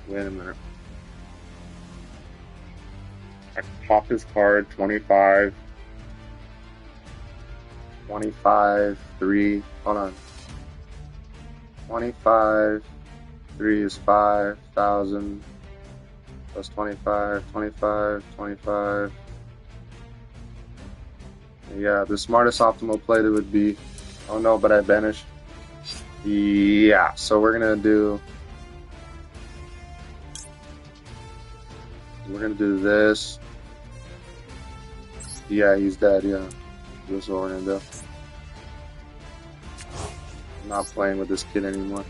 Wait a minute. I pop his card 25, 25, 3. Hold on. 25, 3 is 5,000 plus 25, 25, 25. Yeah, the smartest optimal play would be. Oh no, but I banished. Yeah, so we're gonna do. We're gonna do this. Yeah, he's dead. Yeah, this is what we're gonna do. I'm not playing with this kid anymore.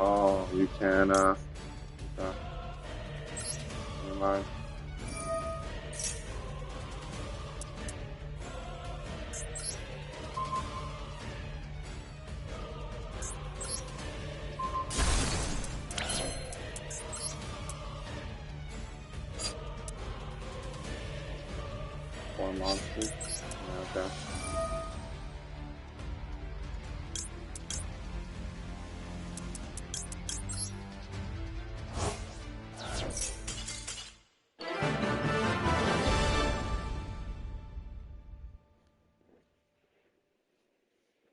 Oh, you can. Okay. Never mind. Four monsters. Yeah, okay.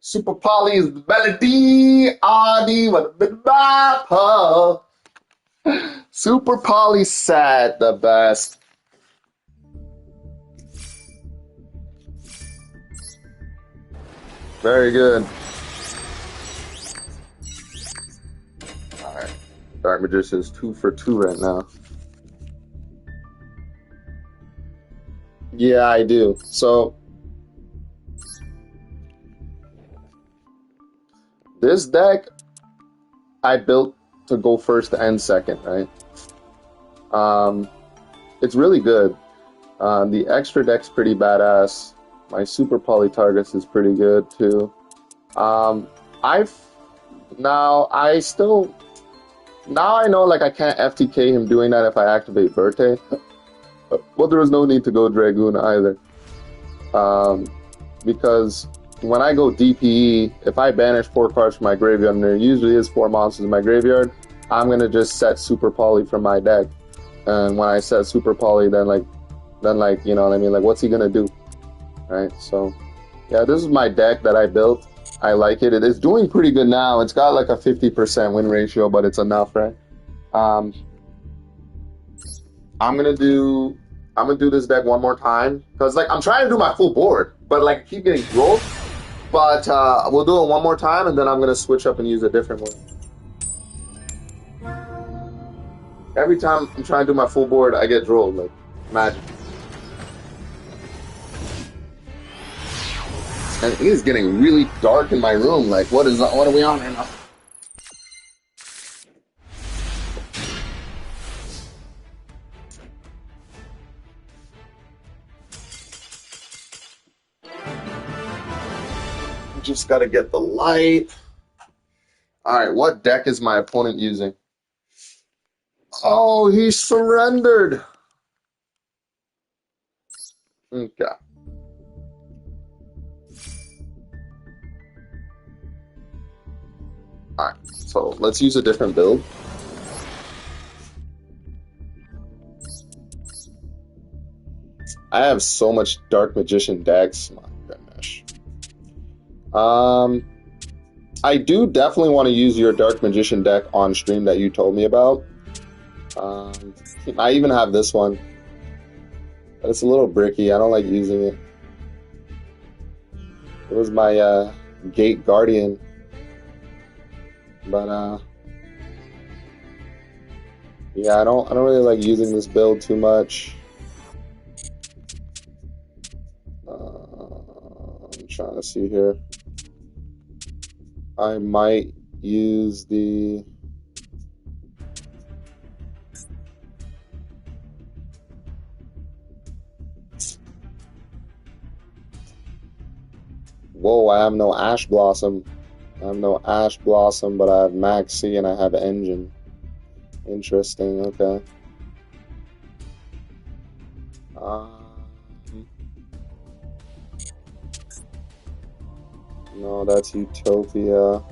Super Polly is the melody. Adi, what a bit bop. Super Polly sad the best. Very good. Alright. Dark Magician is 2 for 2 right now. Yeah, I do. So this deck I built to go first and second, right? It's really good. The extra deck's pretty badass. My Super Poly Targets is pretty good too. I've now I still now I know like I can't FTK him doing that if I activate Verte. But there was no need to go Dragoon either. Because when I go DPE, if I banish 4 cards from my graveyard, and there usually is 4 monsters in my graveyard, I'm gonna just set Super Poly from my deck. And when I set Super Poly, then you know what I mean? Like, what's he gonna do, right? So, yeah, this is my deck that I built. I like it. It is doing pretty good now. It's got like a 50% win ratio, but it's enough, right? I'm gonna do this deck one more time because like I'm trying to do my full board, but like keep getting rolled. But we'll do it one more time, and then I'm gonna switch up and use a different one. Every time I'm trying to do my full board, I get rolled like magic. And it is getting really dark in my room. Like, what are we on right now? Just gotta get the light. Alright, what deck is my opponent using? Oh, he surrendered. Okay. Alright, so let's use a different build. I have so much Dark Magician decks. My goodness. I do definitely want to use your Dark Magician deck on stream that you told me about. I even have this one, but it's a little bricky. I don't like using it. It was my Gate Guardian, but yeah, I don't really like using this build too much. I'm trying to see here. I might use the Whoa, I have no Ash Blossom. I have no Ash Blossom, but I have Maxi and I have Engine. Interesting, okay. No, that's Utopia.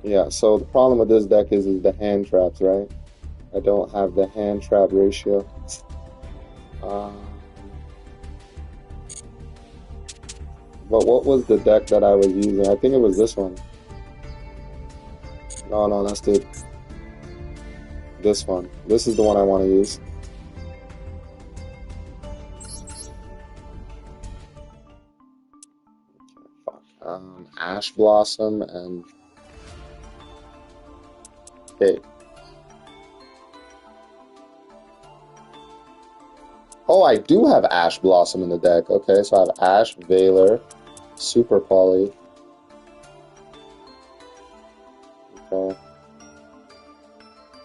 Yeah, so the problem with this deck is the hand traps, right? I don't have the hand trap ratio. But what was the deck that I was using? I think it was this one. No, that's this one. This is the one I want to use. Ash Blossom and okay. Oh, I do have Ash Blossom in the deck. Okay, so I have Ash, Veiler, Super Poly. Okay.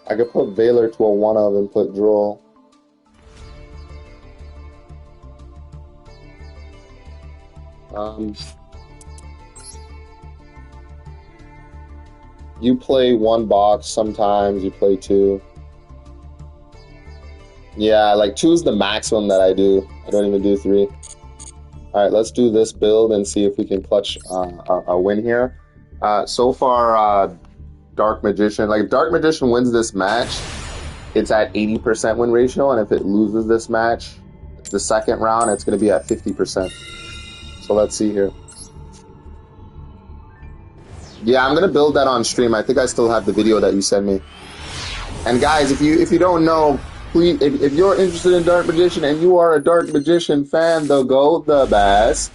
I could put Veiler to a 1-of and put Droll. You play 1 box sometimes, you play 2. Yeah, like 2 is the maximum that I do. I don't even do 3. Alright, let's do this build and see if we can clutch a win here. So far, Dark Magician, like if Dark Magician wins this match, it's at 80% win ratio, and if it loses this match, the second round, it's going to be at 50%. So let's see here. Yeah, I'm going to build that on stream. I think I still have the video that you sent me. And guys, if you don't know, please, if you're interested in Dark Magician and you are a Dark Magician fan, the GOAT, the best,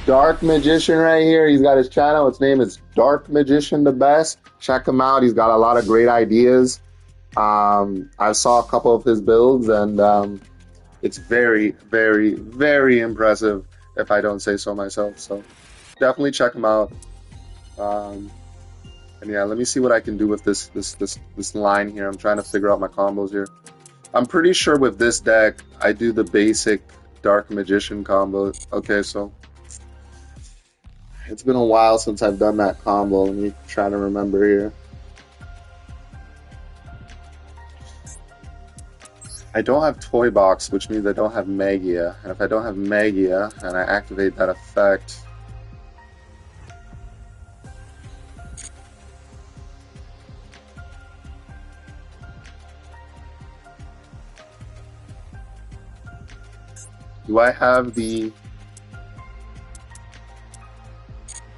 Dark Magician right here, he's got his channel. Its name is Dark Magician the Best. Check him out. He's got a lot of great ideas. I saw a couple of his builds, and it's very, very, very impressive, if I don't say so myself. So definitely check him out. And yeah, let me see what I can do with this line here. I'm trying to figure out my combos here. I'm pretty sure with this deck, I do the basic Dark Magician combo. Okay, so it's been a while since I've done that combo. Let me try to remember here. I don't have Toy Box, which means I don't have Magia. And if I don't have Magia, and I activate that effect, do I have the...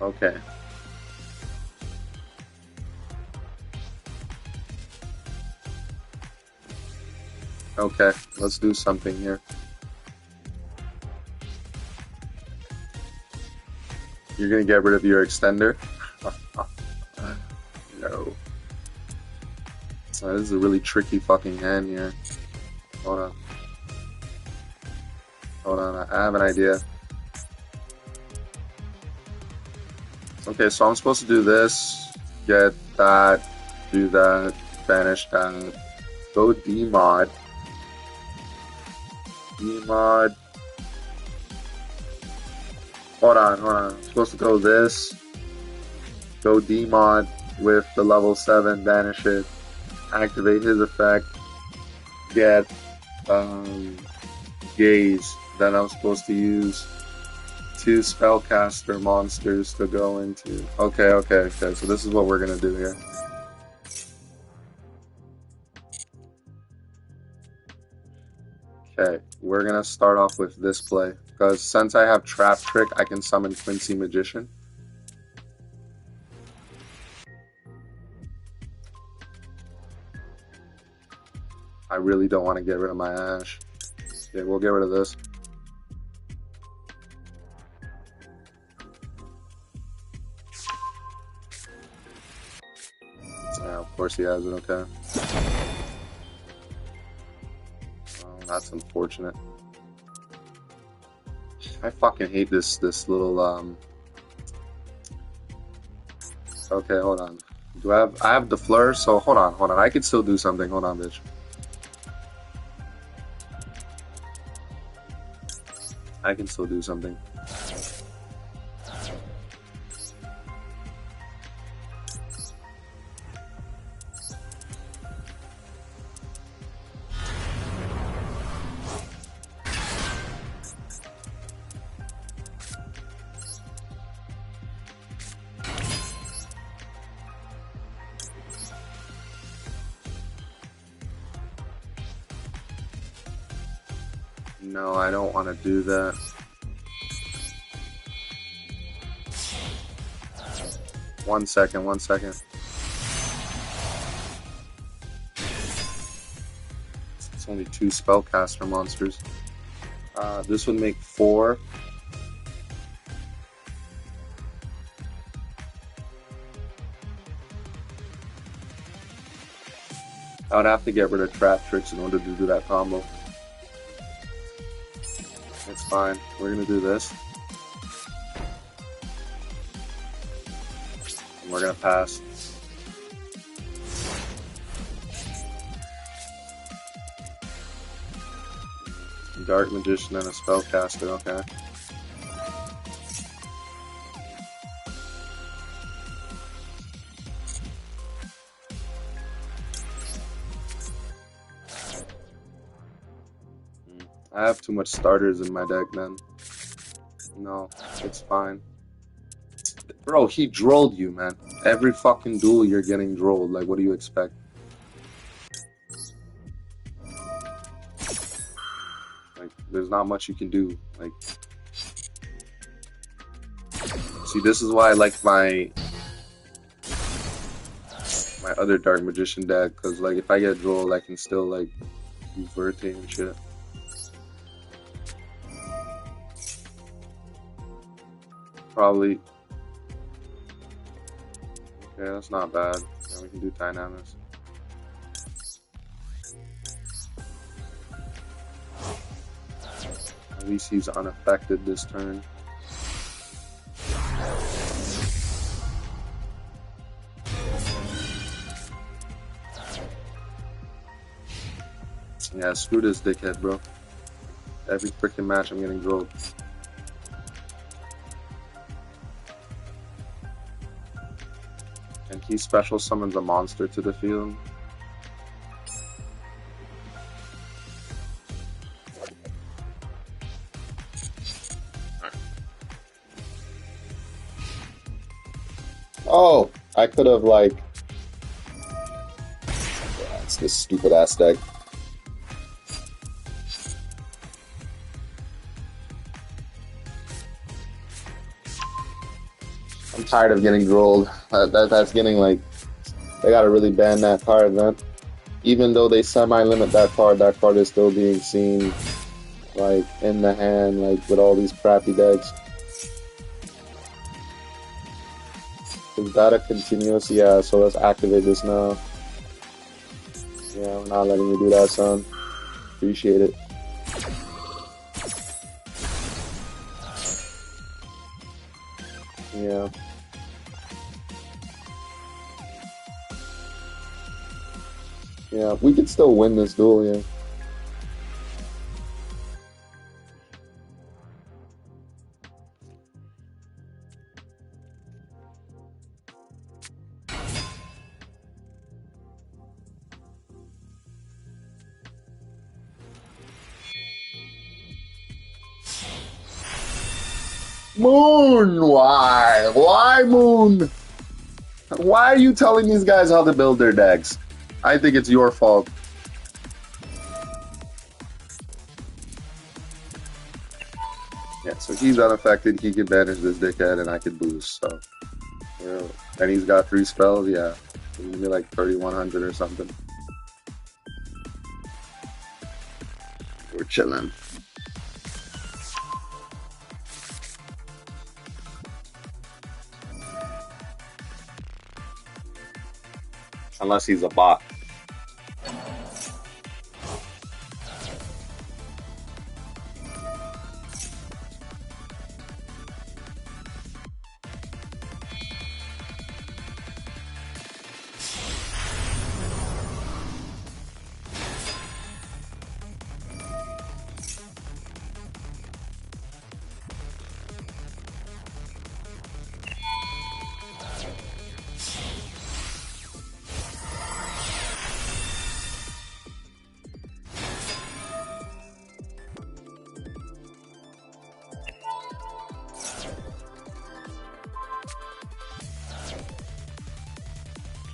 Okay. Okay, let's do something here. You're gonna get rid of your extender? No. This is a really tricky fucking hand here. Hold on. Hold on, I have an idea. Okay, so I'm supposed to do this, get that, do that, banish that, go demod. Demod. Hold on. I'm supposed to go this, go demod with the level 7, banish it, activate his effect, get gaze, then I'm supposed to use two spellcaster monsters to go into. Okay. So this is what we're gonna do here. Okay, we're gonna start off with this play because since I have Trap Trick, I can summon Quincy Magician. I really don't want to get rid of my Ash. Okay, we'll get rid of this. Yeah, of course he has it, okay. Oh, that's unfortunate. I fucking hate this little okay, hold on. I have the Fleur, so hold on. I can still do something. Hold on, bitch. I can still do something. No, I don't want to do that. One second. It's only two spellcaster monsters. This would make 4. I would have to get rid of Trap Tricks in order to do that combo. It's fine. We're gonna do this. And we're gonna pass. Dark Magician and a Spellcaster, okay. I have too much starters in my deck, man. No, it's fine. Bro, he drolled you, man. Every fucking duel you're getting drolled. Like, what do you expect? Like, there's not much you can do. Like, see, this is why I like my other Dark Magician deck, because, like, if I get drolled, I can still, like, do Verte and shit. Probably. Okay, that's not bad. Yeah, we can do Dynamics. At least he's unaffected this turn. Yeah, screw this dickhead, bro. Every freaking match I'm getting drolled. And he special summons a monster to the field. Oh, I could have, like... Yeah, it's this stupid ass deck. I'm tired of getting drolled. That's getting, like... They gotta really ban that card, man. Even though they semi-limit that card is still being seen, like, in the hand, like, with all these crappy decks. Is that a continuous? Yeah, so let's activate this now. Yeah, we're not letting you do that, son. Appreciate it. Yeah. Yeah, we could still win this duel, yeah. Moon, why? Why, Moon? Why are you telling these guys how to build their decks? I think it's your fault. Yeah, so he's unaffected. He can banish this dickhead, and I can boost. So, yeah. And he's got 3 spells. Yeah, it's gonna be like 3,100 or something. We're chilling. Unless he's a bot.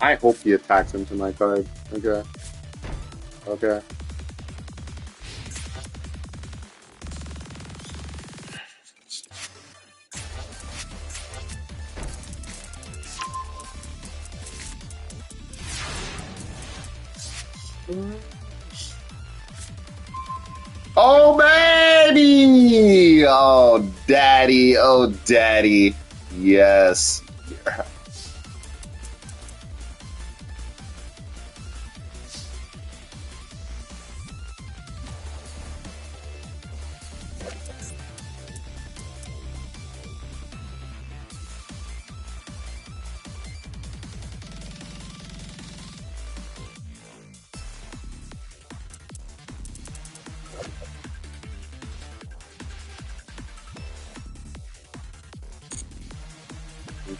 I hope he attacks into my card. Okay. Okay. Oh, baby! Oh, daddy. Oh, daddy. Yes.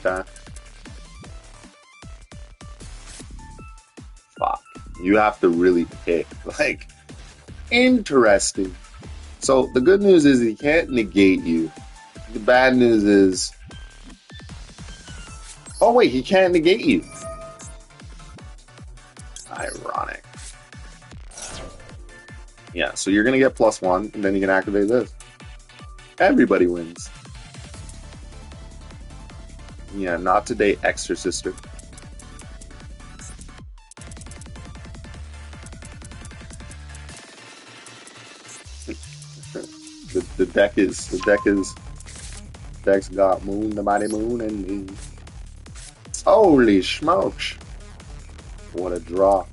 Okay. Fuck. You have to really pick. Like, interesting. So the good news is he can't negate you. The bad news is... Oh wait, he can't negate you. Ironic. Yeah, so you're gonna get +1, and then you can activate this. Everybody wins. Yeah, not today, extra sister. the deck's got Moon, the mighty Moon, and me. Holy smokes! What a draw!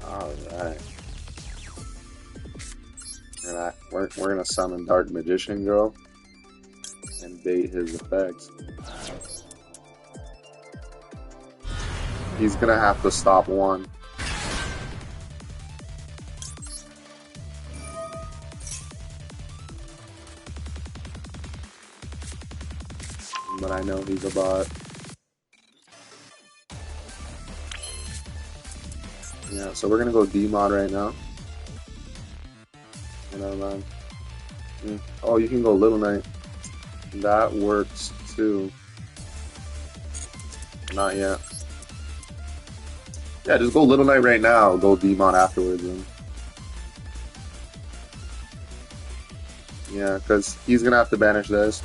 All right, and we're gonna summon Dark Magician Girl and bait his effects. He's gonna have to stop one. But I know he's a bot. Yeah, so we're gonna go D-mod right now. Oh, you can go Little Knight. That works too. Not yet. Yeah, just go Little Knight right now. Go D-mod afterwards. Then. Yeah, because he's gonna have to banish this.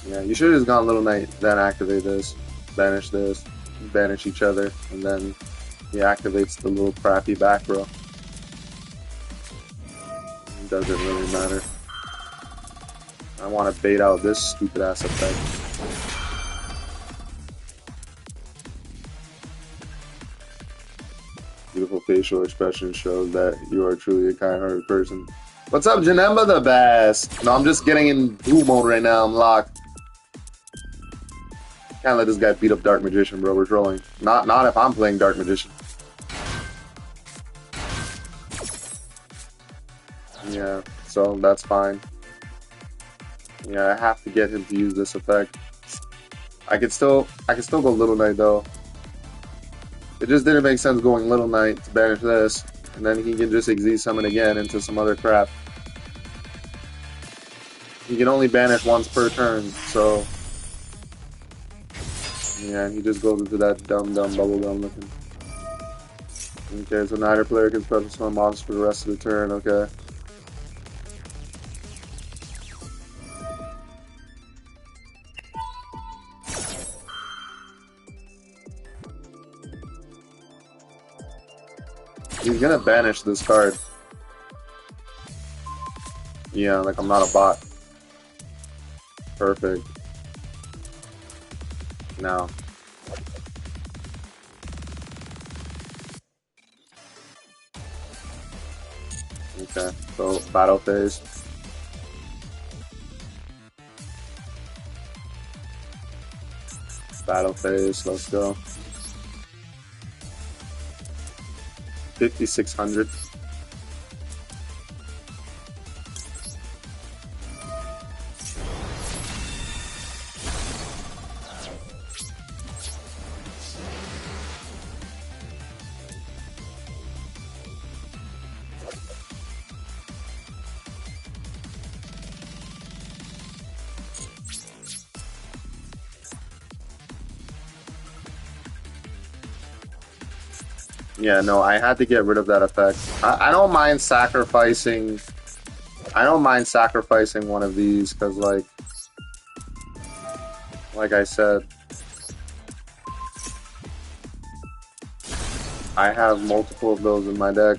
Yeah, you should have just gone Little Knight, then activate this, banish each other, and then he activates the little crappy back row. It doesn't really matter. I want to bait out this stupid ass effect. Beautiful facial expression shows that you are truly a kind-hearted person. What's up, Janemba the best? No, I'm just getting in duel mode right now. I'm locked. Can't let this guy beat up Dark Magician, bro. We're trolling. Not if I'm playing Dark Magician. Yeah, so that's fine. Yeah, I have to get him to use this effect. I can still go Little Knight though. It just didn't make sense going Little Knight to banish this, and then he can just Xyz summon again into some other crap. He can only banish once per turn, so yeah, he just goes into that dumb bubble gum looking. Okay, so neither player can special summon monsters for the rest of the turn. Okay. He's gonna banish this card. Yeah, like I'm not a bot. Perfect. Now. Okay, so battle phase. Battle phase, let's go. 5,600. Yeah, no, I had to get rid of that effect. I don't mind sacrificing. I don't mind sacrificing one of these because, like I said, I have multiple of those in my deck.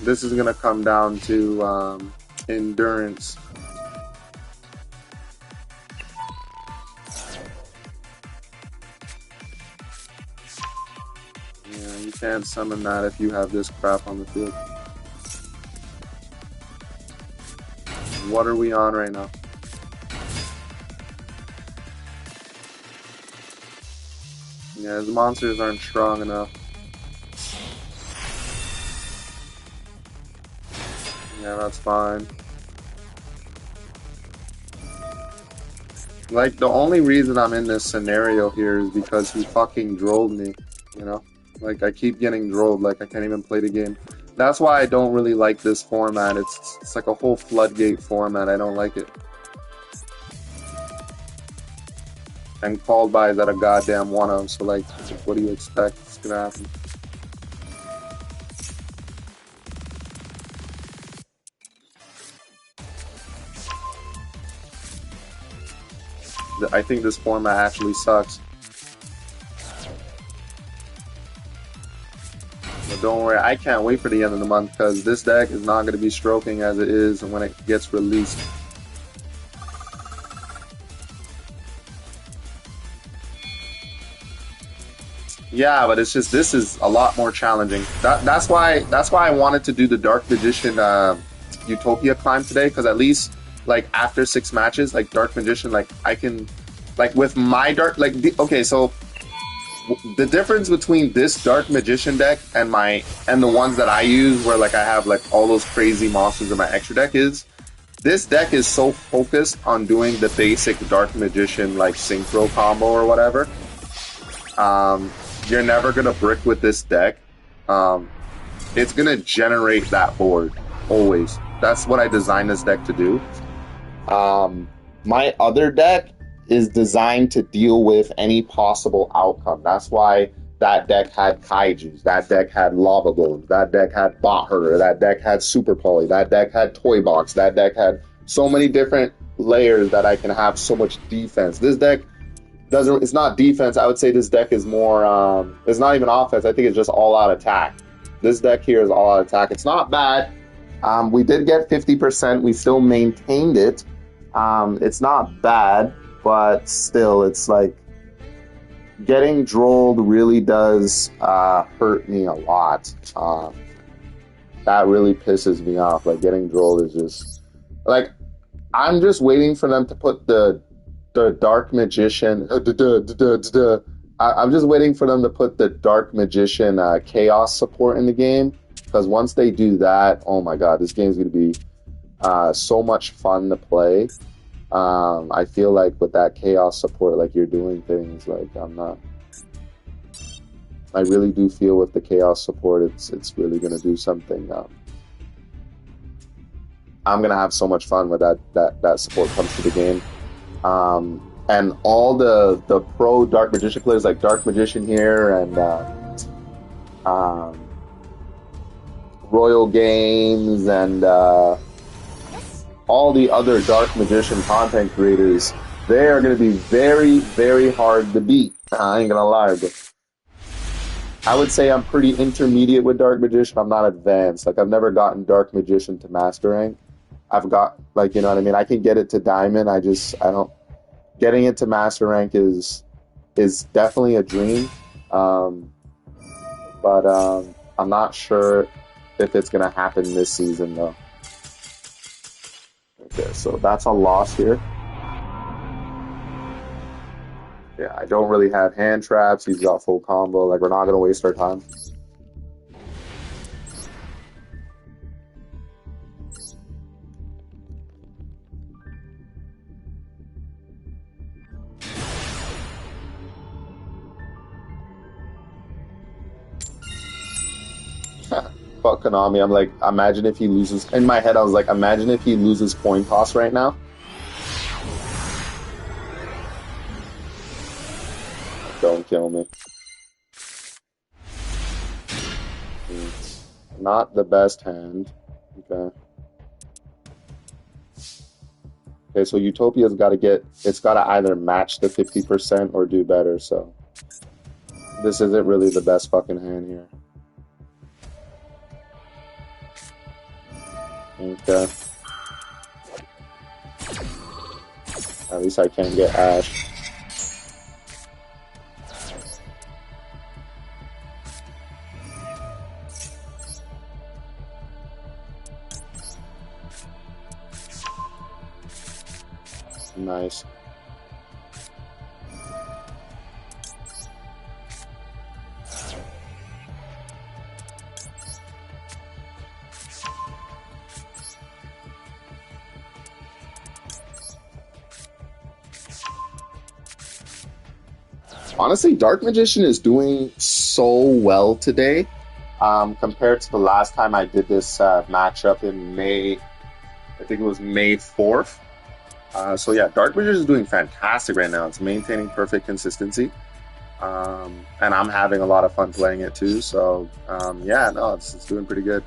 This is gonna come down to endurance. Yeah, you can't summon that if you have this crap on the field. What are we on right now? Yeah, his monsters aren't strong enough. Yeah, that's fine. Like, the only reason I'm in this scenario here is because he fucking drolled me, you know? Like, I keep getting drolled, like, I can't even play the game. That's why I don't really like this format. It's like a whole floodgate format. I don't like it. And called by is at a goddamn 1-0, so, like, what do you expect? It's gonna happen. I think this format actually sucks. But don't worry, I can't wait for the end of the month because this deck is not going to be stroking as it is when it gets released. Yeah, but it's just this is a lot more challenging. That's why I wanted to do the Dark Magician Utopia climb today, because at least like after 6 matches, like Dark Magician, like I can, like with my dark, like okay, so the difference between this Dark Magician deck and the ones that I use, where like I have like all those crazy monsters in my extra deck, is this deck is so focused on doing the basic Dark Magician like synchro combo or whatever. You're never gonna brick with this deck. It's gonna generate that board always. That's what I designed this deck to do. My other deck is designed to deal with any possible outcome. That's why that deck had Kaijus, that deck had Lava Golems, that deck had Bot Herder, that deck had Super Poly, that deck had Toy Box, that deck had so many different layers that I can have so much defense. This deck doesn't, it's not defense. I would say this deck is more, it's not even offense. I think it's just all out attack. This deck here is all out attack. It's not bad. We did get 50%. We still maintained it. It's not bad, but still, it's like getting drolled really does hurt me a lot. That really pisses me off. Like, getting drolled is just like, I'm just waiting for them to put the Dark Magician. I'm just waiting for them to put the Dark Magician Chaos support in the game, because once they do that, oh my god, this game's going to be so much fun to play. I feel like with that Chaos support, like, you're doing things like I really do feel with the Chaos support, it's really going to do something. I'm gonna have so much fun with that support comes to the game. And all the pro Dark Magician players like Dark Magician here and um, Royal Games and all the other Dark Magician content creators, they are going to be very, very hard to beat. I ain't gonna lie, but I would say I'm pretty intermediate with Dark Magician. I'm not advanced. Like I've never gotten Dark Magician to Master Rank. I've got like you know what I mean. I can get it to Diamond. I don't. Getting it to Master Rank is definitely a dream, but I'm not sure if it's gonna happen this season though. Okay, so that's a loss here. Yeah, I don't really have hand traps. He's got full combo. Like we're not gonna waste our time. Fuck Konami. I'm like, imagine if he loses. In my head, I was like, imagine if he loses coin toss right now. Don't kill me. Not the best hand. Okay. Okay, so Utopia's got to get, it's got to either match the 50% or do better, so this isn't really the best fucking hand here. Okay. At least I can get Ash. Nice. Honestly, Dark Magician is doing so well today compared to the last time I did this matchup in May. I think it was May 4th. So yeah, Dark Magician is doing fantastic right now. It's maintaining perfect consistency. And I'm having a lot of fun playing it too. So yeah, no, it's doing pretty good.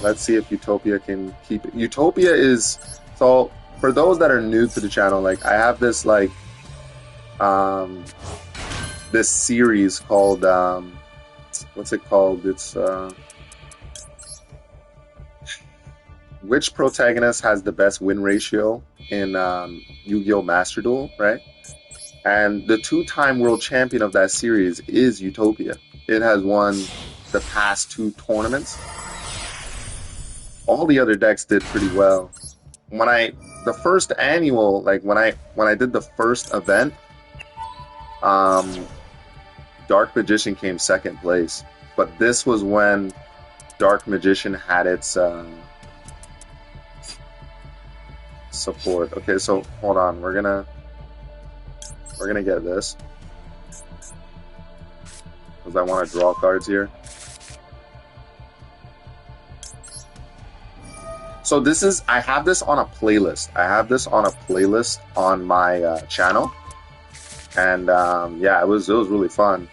Let's see if Utopia can keep it. Utopia is, so for those that are new to the channel, like I have this like this series called what's it called? It's which protagonist has the best win ratio in Yu-Gi-Oh! Master Duel, right? And the two-time world champion of that series is Utopia. It has won the past 2 tournaments. All the other decks did pretty well. The first annual, like when I did the first event, Dark Magician came second place. But this was when Dark Magician had its support. Okay, so hold on, we're gonna get this because I want to draw cards here. So this is, I have this on a playlist. I have this on a playlist on my channel, and yeah, it was really fun.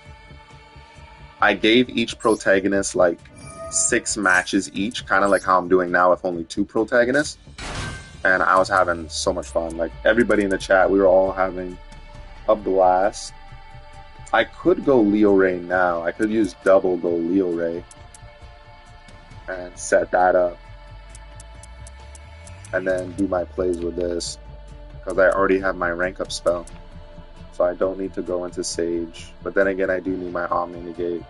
I gave each protagonist like 6 matches each, kind of like how I'm doing now with only 2 protagonists. And I was having so much fun. Like everybody in the chat, we were all having a blast. I could go Leo Ray now. I could use double go Leo Ray and set that up. And then do my plays with this. Because I already have my rank up spell. So I don't need to go into Sage. But then again, I do need my Omni Negate.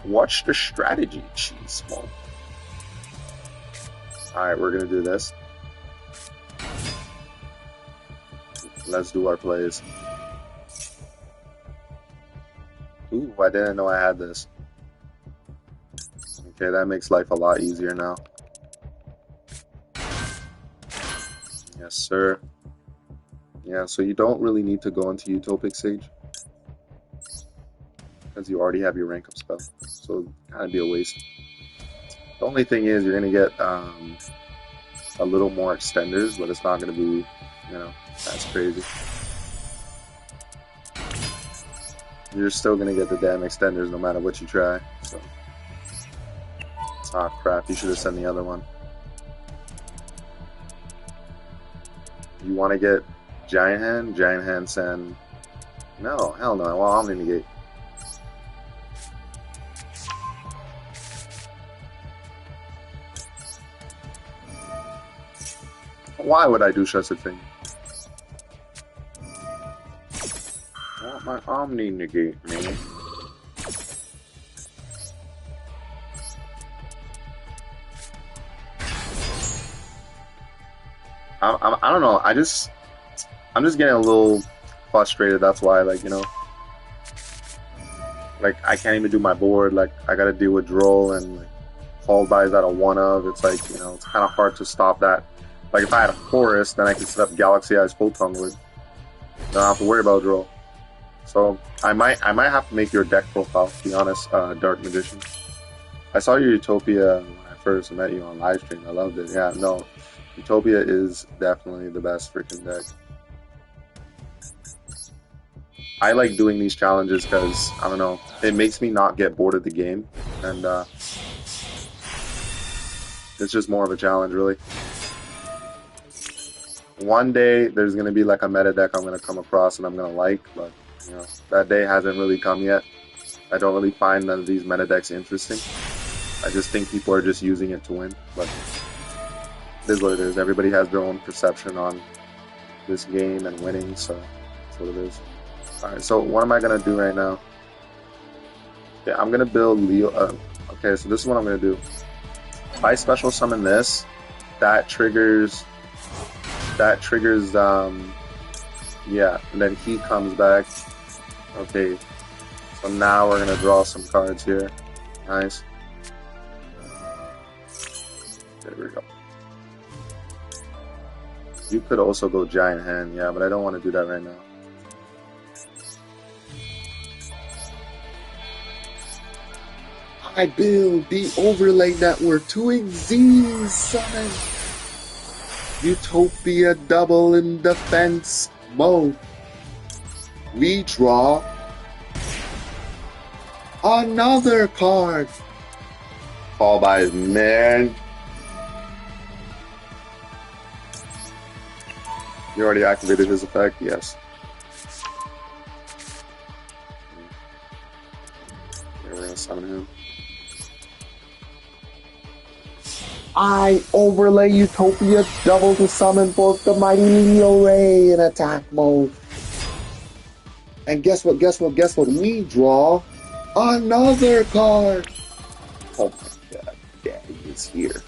Watch the strategy, Cheesemo. Alright, we're gonna do this. Let's do our plays. Ooh, I didn't know I had this. Okay, that makes life a lot easier now. Yes, sir. Yeah, so you don't really need to go into Utopic Sage because you already have your rank up spell. so kind of be a waste. The only thing is you're gonna get a little more extenders, but it's not gonna be, that's crazy. You're still gonna get the damn extenders no matter what you try. So, ah, crap! You should have sent the other one. You want to get Giant Hand? Giant Hand send. No, hell no. I want Omni Negate. Why would I do such a thing? I want my Omni Negate, man. I don't know. I'm just getting a little frustrated. That's why, like, like I can't even do my board. Like I got to deal with Droll and like, fall buys out of one of. It's like it's kind of hard to stop that. Like if I had a forest, then I could set up Galaxy Eyes Photon with. Don't have to worry about Droll. So I might have to make your deck profile. To be honest, Dark Magician. I saw your Utopia when I first met you on live stream. I loved it. Yeah, no. Utopia is definitely the best freaking deck. I like doing these challenges because, I don't know, it makes me not get bored of the game. And it's just more of a challenge, really. One day, there's going to be like a meta deck I'm going to come across and I'm going to like, but, that day hasn't really come yet. I don't really find none of these meta decks interesting. I just think people are just using it to win, but... it is what it is. Everybody has their own perception on this game and winning, so that's what it is. Alright, so what am I going to do right now? Yeah, I'm going to build Leo. Okay, so this is what I'm going to do. If I special summon this, that triggers, yeah, and then he comes back. Okay, so now we're going to draw some cards here. Nice. There we go. You could also go Giant Hand, yeah, but I don't want to do that right now. I build the overlay network to exceed summon Utopia double in defense mode. We draw another card. Fall by man. You already activated his effect? Yes. Okay, we're gonna summon him. I overlay Utopia double to summon both the mighty Leo Ray in attack mode. And guess what? We draw another card. Oh my god, Daddy is here.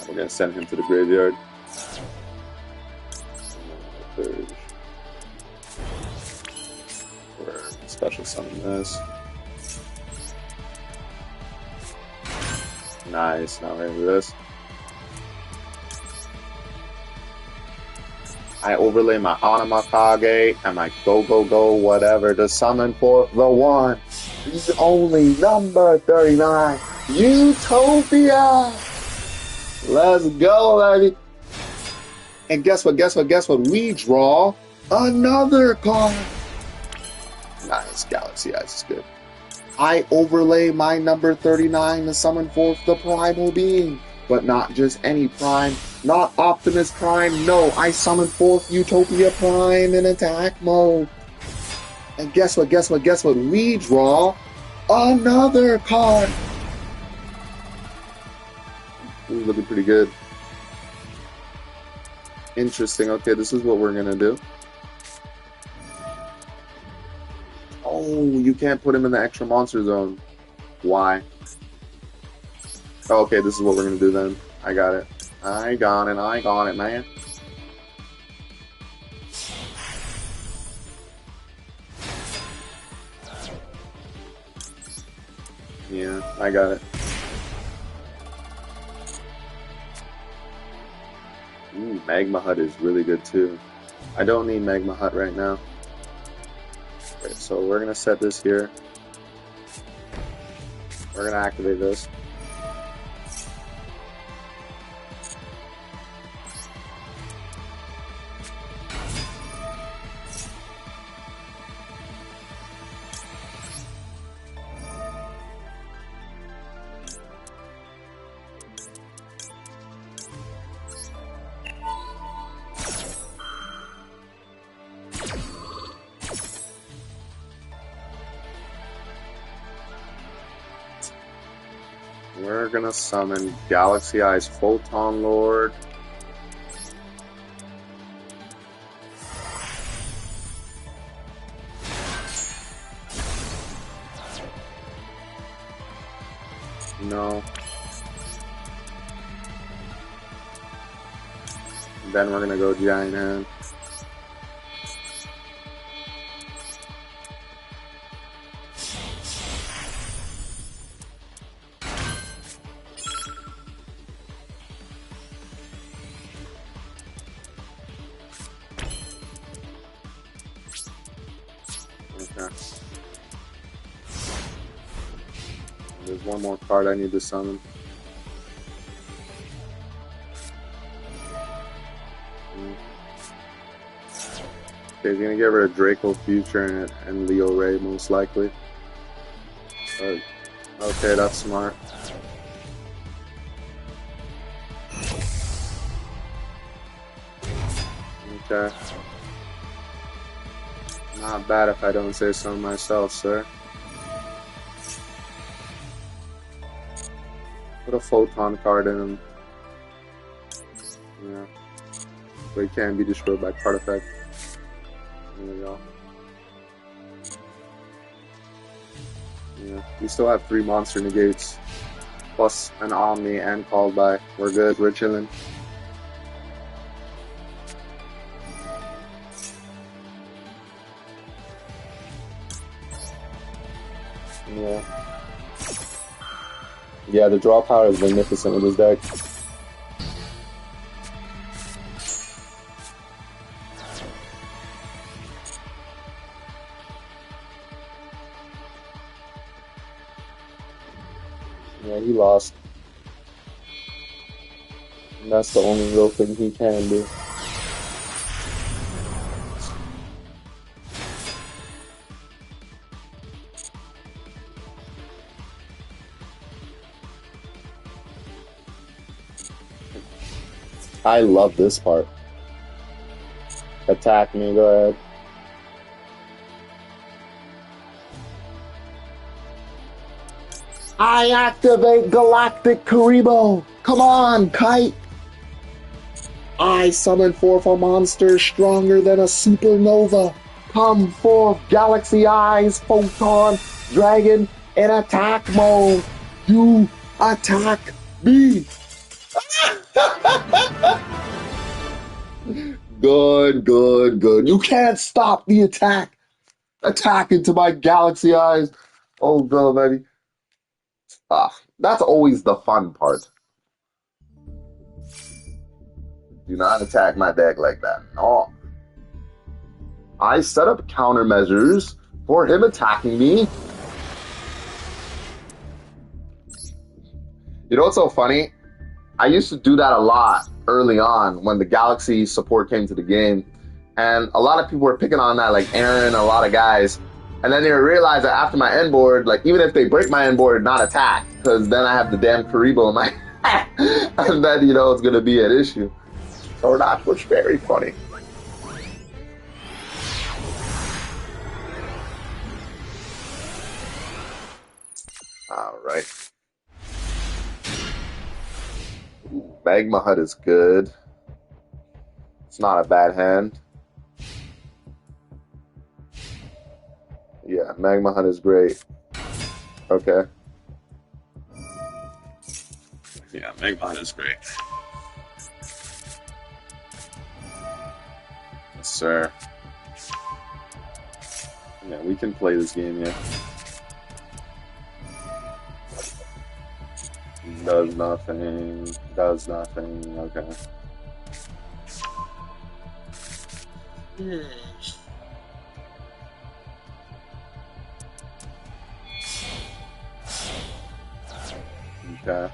We're going to send him to the graveyard. We're special summon this. Nice, now we're going to do this. I overlay my Onamakage and my go whatever to summon for the one, the only number 39, Utopia! Let's go, baby. And guess what? We draw another card. Nice. Galaxy Eyes is good. I overlay my number 39 to summon forth the Primal Being. But not just any Prime. Not Optimus Prime. No, I summon forth Utopia Prime in attack mode. And guess what? We draw another card. Ooh, looking pretty good. Interesting. Okay, this is what we're gonna do. Oh, you can't put him in the extra monster zone. Why? Oh, okay, this is what we're gonna do then. I got it. I got it, man. Yeah, I got it. Ooh, Magma Hut is really good too. I don't need Magma Hut right now. so we're gonna set this here. We're gonna activate this. We're gonna summon Galaxy Eyes Photon Lord. No. Then we're gonna go Giant Hand. Okay. There's one more card I need to summon. Okay, he's gonna get rid of Draco Future and Leo Ray most likely. But, okay, that's smart. Okay. Not bad if I don't say so myself, sir. Put a Photon card in him. Yeah. So he can't be destroyed by card effect. There we go. Yeah. We still have 3 monster negates. Plus an Omni and Called By. We're good, we're chilling. Yeah. Yeah, the draw power is magnificent with this deck. Yeah, he lost. And that's the only real thing he can do. I love this part. Attack me, go ahead. I activate Galactic Karibo! Come on, Kite! I summon forth a monster stronger than a supernova. Come forth, Galaxy Eyes, Photon, Dragon, in attack mode. You attack me! Good, good, good. You can't stop the attack. Attack into my Galaxy Eyes. Oh, go, baby. That's always the fun part. Do not attack my deck like that. No. I set up countermeasures for him attacking me. You know what's so funny? I used to do that a lot early on when the Galaxy support came to the game. And a lot of people were picking on that, like Aaron, a lot of guys. And then they realized that after my end board, like even if they break my end board, not attack. Because then I have the damn Karibo in my and then, you know, it's going to be an issue. So that was very funny. All right. Magma Hut is good. It's not a bad hand. Yeah, Magma Hut is great. Okay. Yeah, Magma Hut is great. Yes, sir. Yeah, we can play this game, yeah. Does nothing. Does nothing. Okay. Okay.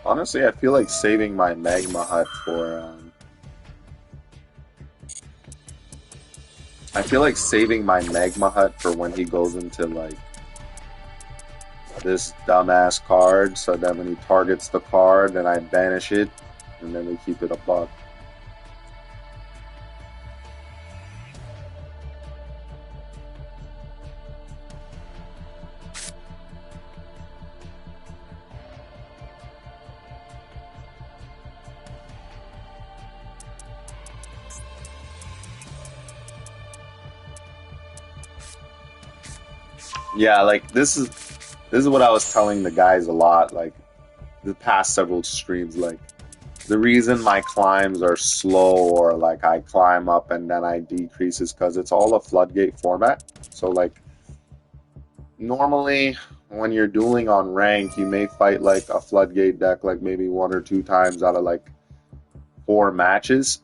Honestly, I feel like saving my magma hut for I feel like saving my magma hut for when he goes into like this dumbass card, so that when he targets the card, then I banish it, and then we keep it a buck. Yeah, like this is what I was telling the guys a lot, like the past several streams, like the reason my climbs are slow or like I climb up and then I decrease is because it's all a floodgate format. So like normally when you're dueling on rank, you may fight like a floodgate deck like maybe 1 or 2 times out of like 4 matches,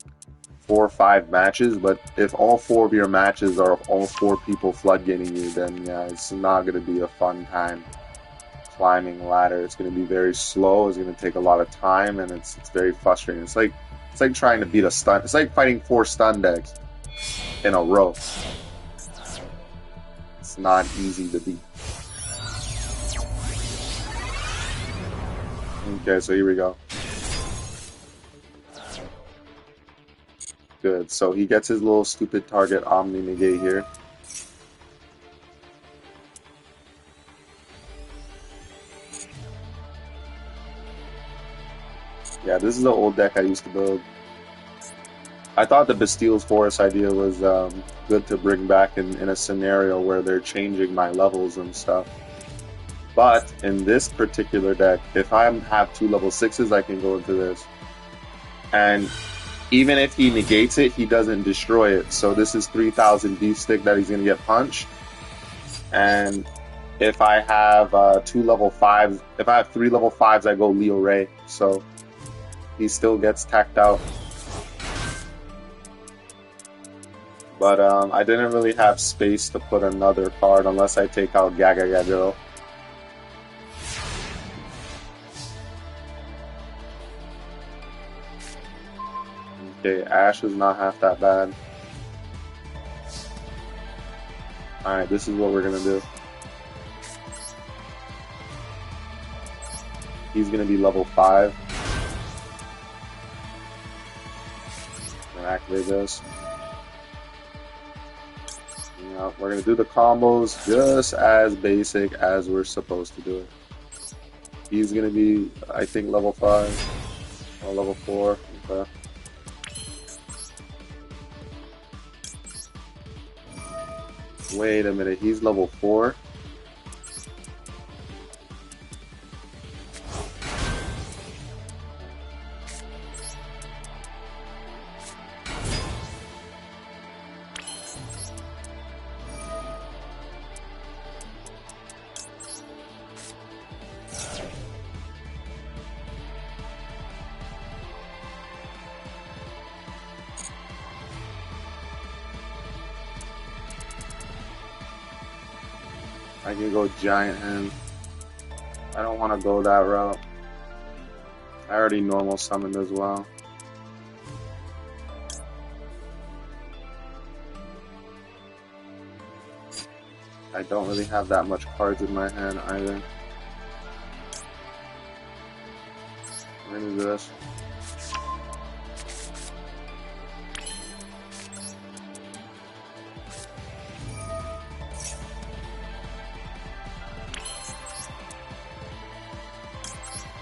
4 or 5 matches. But if all 4 of your matches are all 4 people floodgating you, then yeah, it's not gonna be a fun time climbing ladder. It's going to be very slow. It's going to take a lot of time, and it's very frustrating. It's like trying to beat a stun. It's like fighting 4 stun decks in a row. It's not easy to beat. Okay, so here we go. Good. So he gets his little stupid target Omni Negate here. Yeah, this is the old deck I used to build. I thought the Bastille's Forest idea was good to bring back in a scenario where they're changing my levels and stuff. But in this particular deck, if I have 2 level 6s, I can go into this. And even if he negates it, he doesn't destroy it. So this is 3,000 beef stick that he's going to get punched. And if I have 2 level 5s, if I have 3 level 5s, I go Leo Ray. So he still gets tacked out. But I didn't really have space to put another card unless I take out Gaga Gago. Okay, Ash is not half that bad. Alright, this is what we're gonna do. He's gonna be level 5. Gonna activate this. Yeah, we're gonna do the combos just as basic as we're supposed to do it. He's gonna be, I think, level 5 or level 4. Okay. Wait a minute, he's level 4? I can go Giant Hand. I don't want to go that route. I already normal summoned as well. I don't really have that much cards in my hand either. What is this?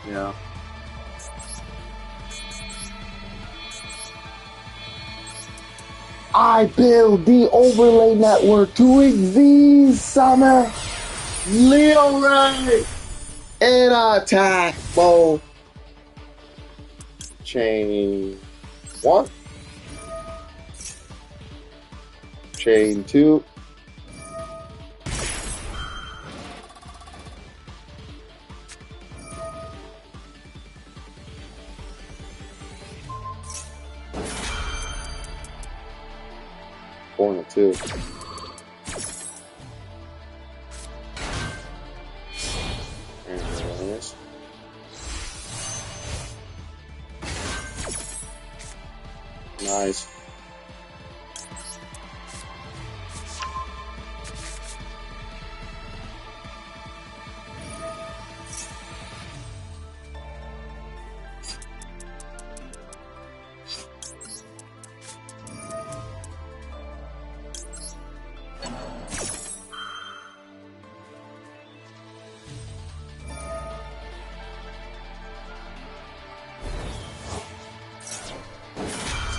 Yeah. I build the overlay network to exist, summer. Leo Ray in attack mode. Chain 1. Chain 2. Going to 2. Nice.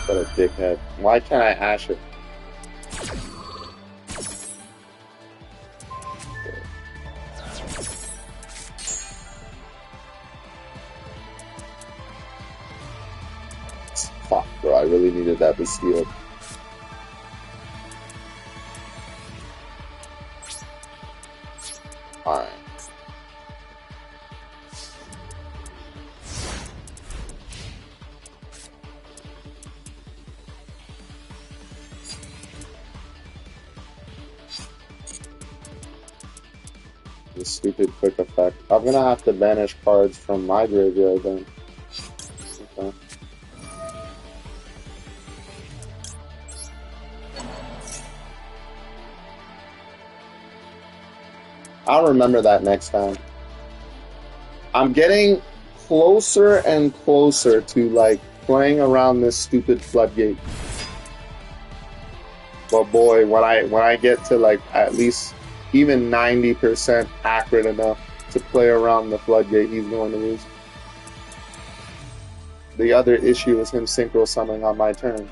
What a dickhead. Why can't I ash it? Fuck, bro. I really needed that Bastille. Alright. The stupid quick effect. I'm gonna have to banish cards from my graveyard then. Okay. I'll remember that next time. I'm getting closer and closer to like playing around this stupid floodgate. But boy, when I get to like at least even 90% accurate enough to play around the floodgate, he's going to lose. The other issue is him synchro summoning on my turn.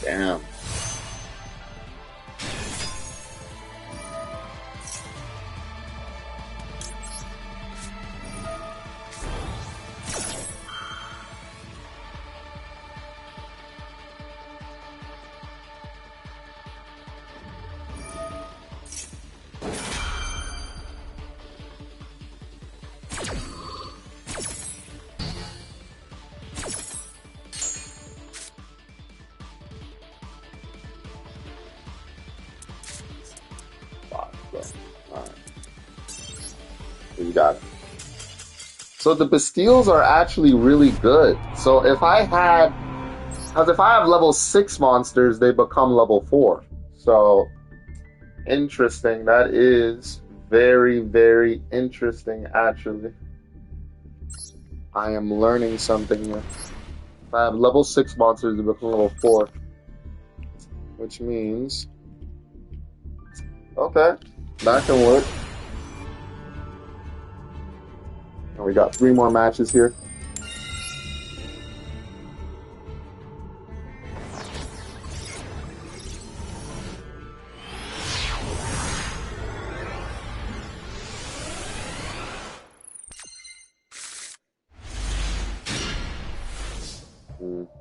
Damn. You got it. So the Bastilles are actually really good. So if I have level 6 monsters, they become level 4. So interesting. That is very, very interesting actually. I am learning something here. If I have level 6 monsters, they become level 4. Which means okay, that can work. And we got 3 more matches here.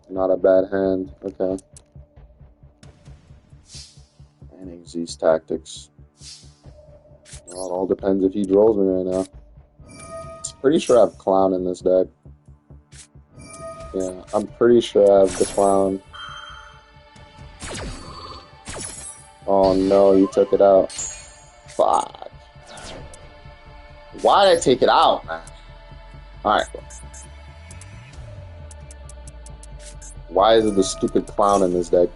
Not a bad hand. Okay. And Xyz tactics. Well, it all depends if he draws me right now. Pretty sure I have Clown in this deck. Yeah, I'm pretty sure I have the Clown. Oh no, you took it out. Fuck. Why did I take it out, man? Alright. Why is it the stupid Clown in this deck?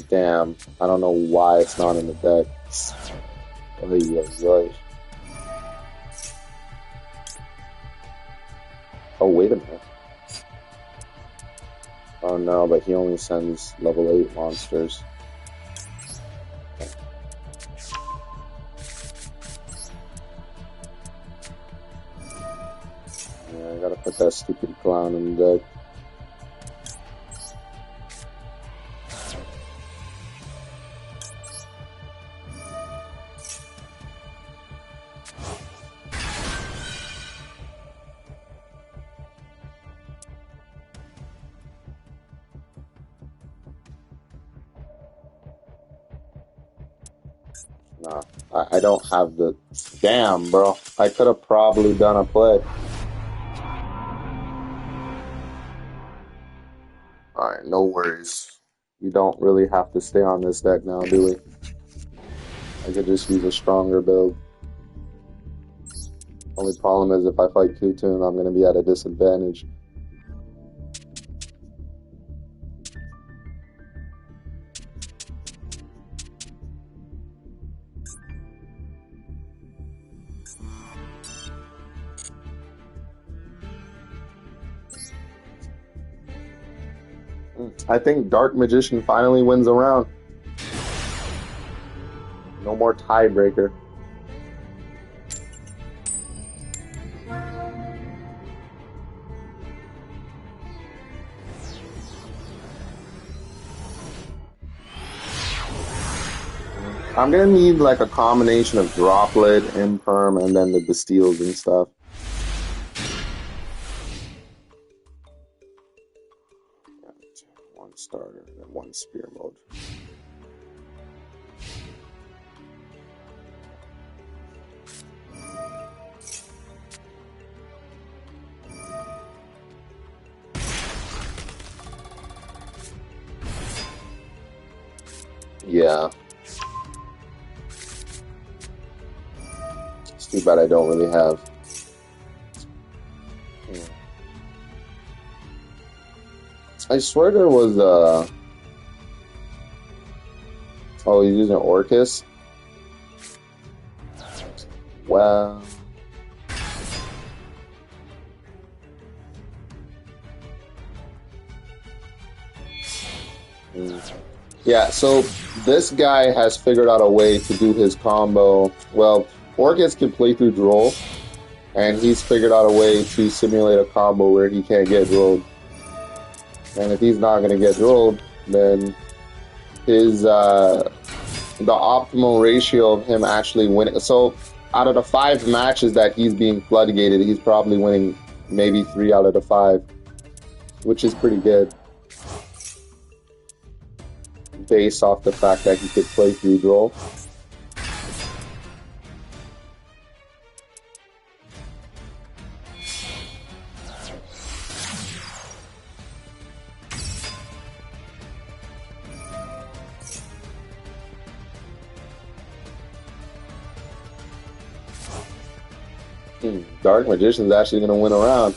Damn, I don't know why it's not in the deck. Oh, wait a minute. Oh no, but he only sends level 8 monsters. Okay. Yeah, I gotta put that stupid Clown in the deck. Nah, I don't have the. Damn, bro. I could have probably done a play. Alright, no worries. You don't really have to stay on this deck now, do we? I could just use a stronger build. Only problem is if I fight Kutun, I'm going to be at a disadvantage. I think Dark Magician finally wins a round. No more tiebreaker. I'm gonna need like a combination of Droplet, Imperm, and then the Bastils and stuff. One starter and one spear mode. Yeah. It's too bad I don't really have. I swear there was oh, he's using Orcus? Well... Yeah, so this guy has figured out a way to do his combo. Well, Orcus can play through Droll, and he's figured out a way to simulate a combo where he can't get Drolled. And if he's not going to get Drolled, then his the optimal ratio of him actually winning. So out of the 5 matches that he's being floodgated, he's probably winning maybe 3 out of the 5, which is pretty good. Based off the fact that he could play through Droll. Dark Magician's actually going to win a round.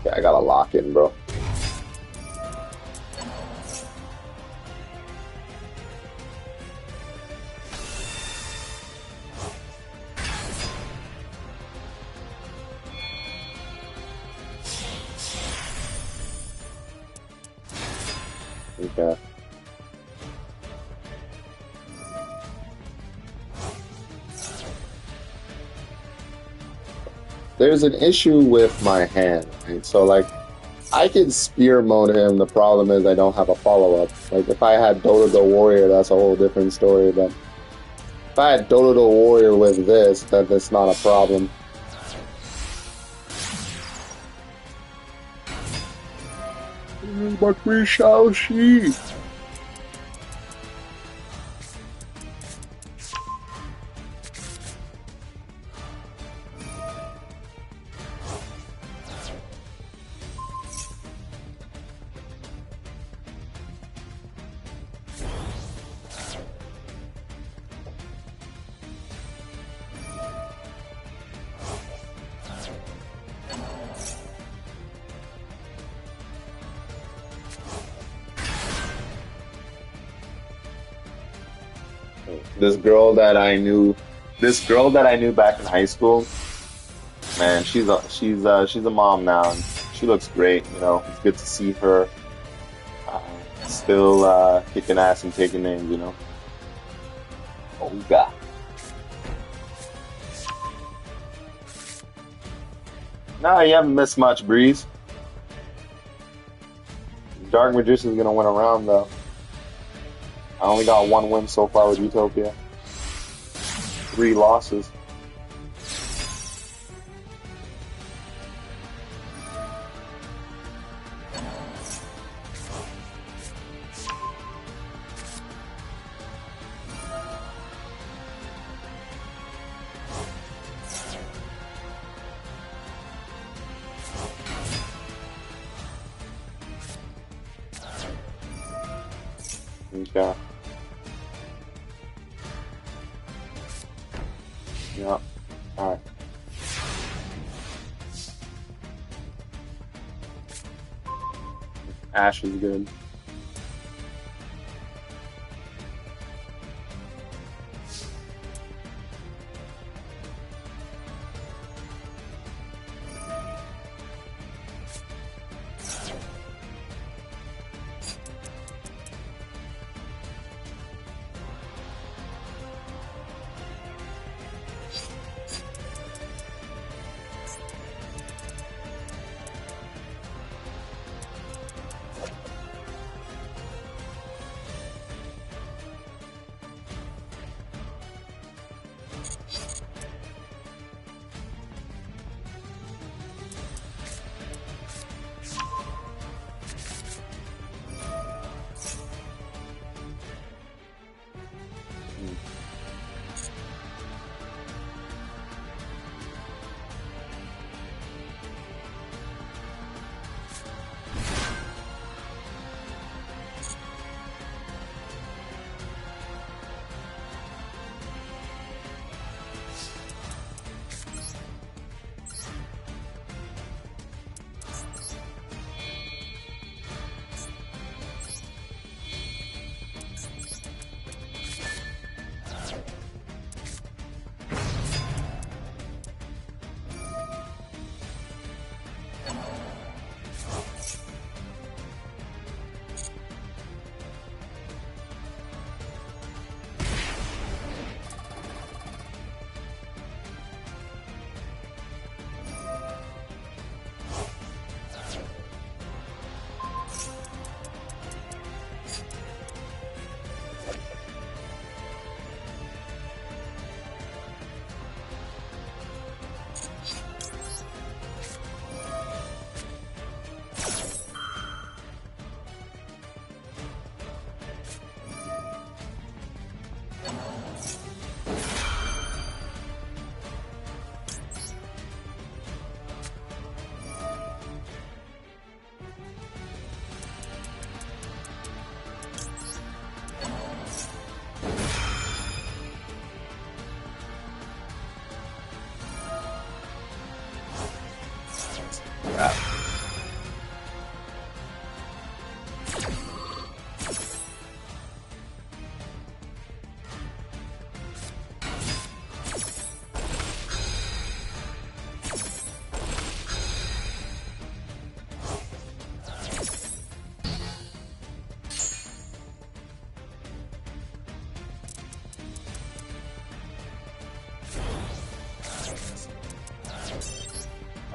Okay, I got to lock in, bro. Okay. There's an issue with my hand, right? So, like, I can spear mode him. The problem is I don't have a follow-up. Like, if I had Dota the Warrior, that's a whole different story. But if I had Dota the Warrior with this, then that's not a problem. But we shall see. This girl that I knew back in high school, man, she's a mom now, and she looks great. You know, it's good to see her still kicking ass and taking names. You know, oh god. Nah, you haven't missed much, Breeze. Dark Magician's gonna win a round though. I only got 1 win so far with Utopia. 3 losses. Yeah. Yeah. Alright. Ash is good.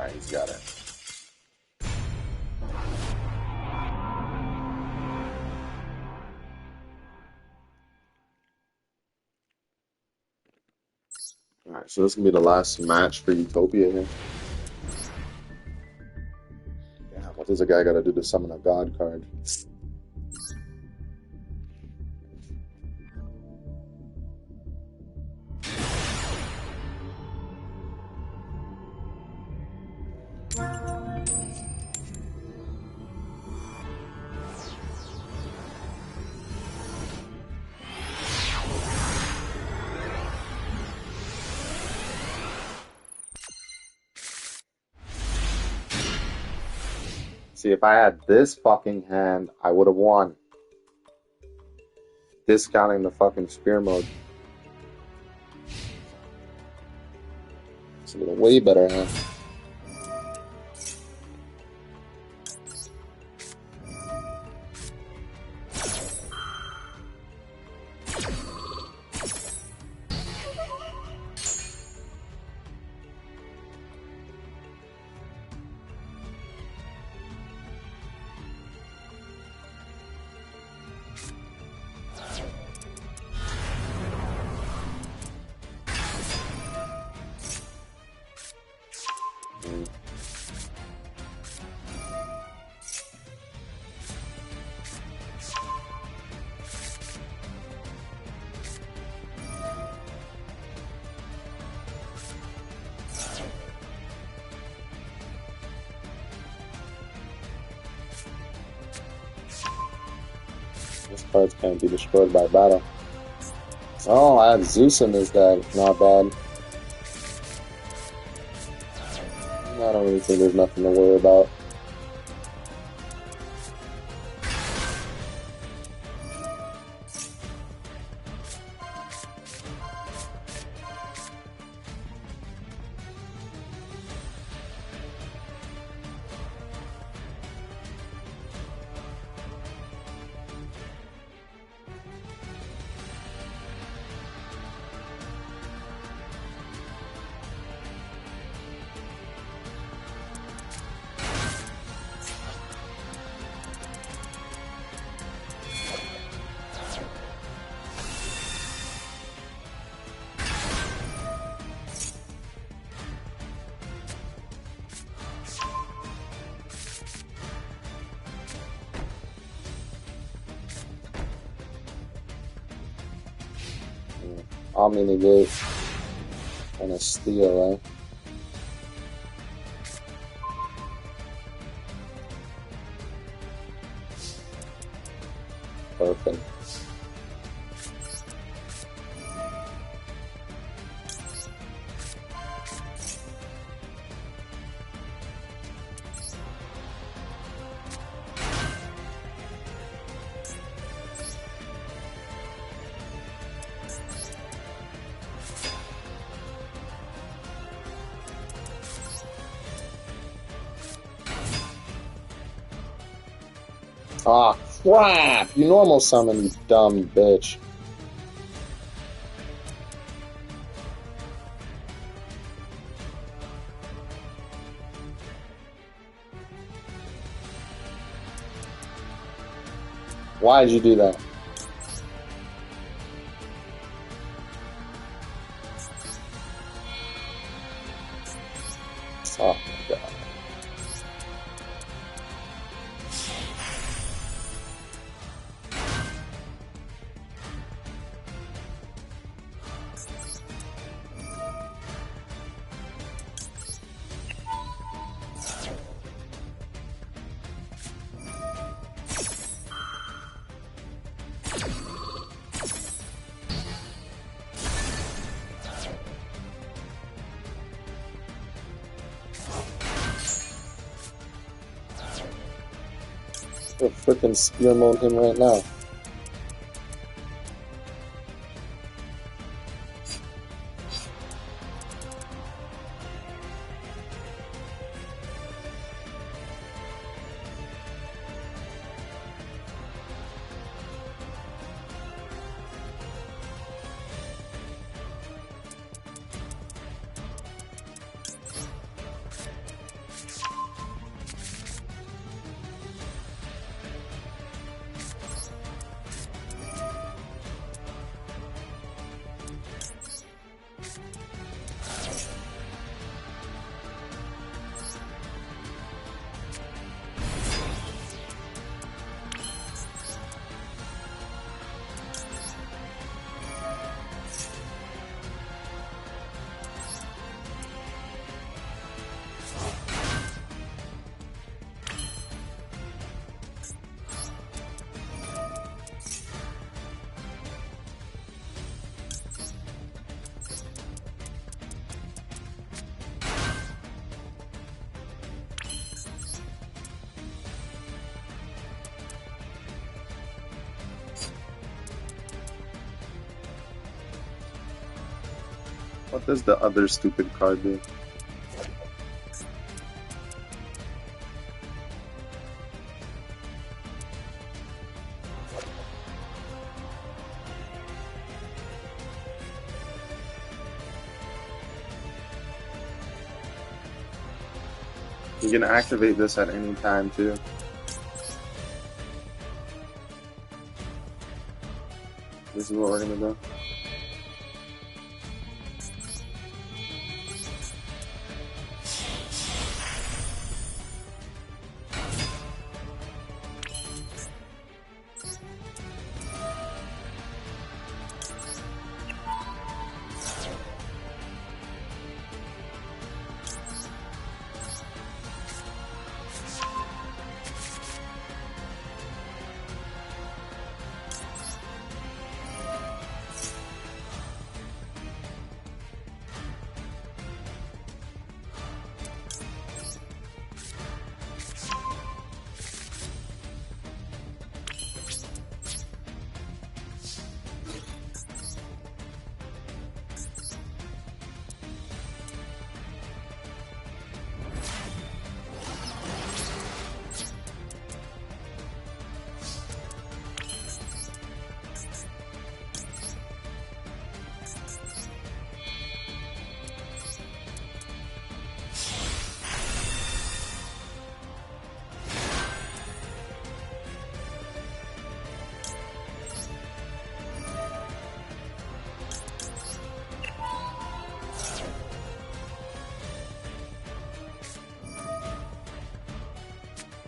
Alright, he's got it. Alright, so this is gonna be the last match for Utopia here. Damn, what does a guy gotta do to summon a god card? See, if I had this fucking hand, I would have won. Discounting the fucking spear mode. It's a way better hand. These cards can't be destroyed by battle. Oh, I have Zeus in this deck. Not bad. I don't really think there's nothing to worry about. Omni negate and a steal, right? Perfect. Ah, crap! You normal summon, you dumb bitch. Why did you do that? Oh my god. We'll freaking spear mode him right now. What does the other stupid card do? You can activate this at any time too. This is what we're gonna do.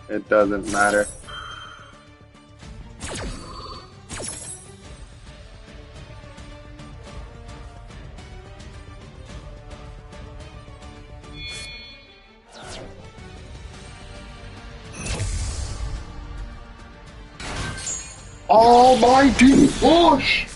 It doesn't matter. Almighty push!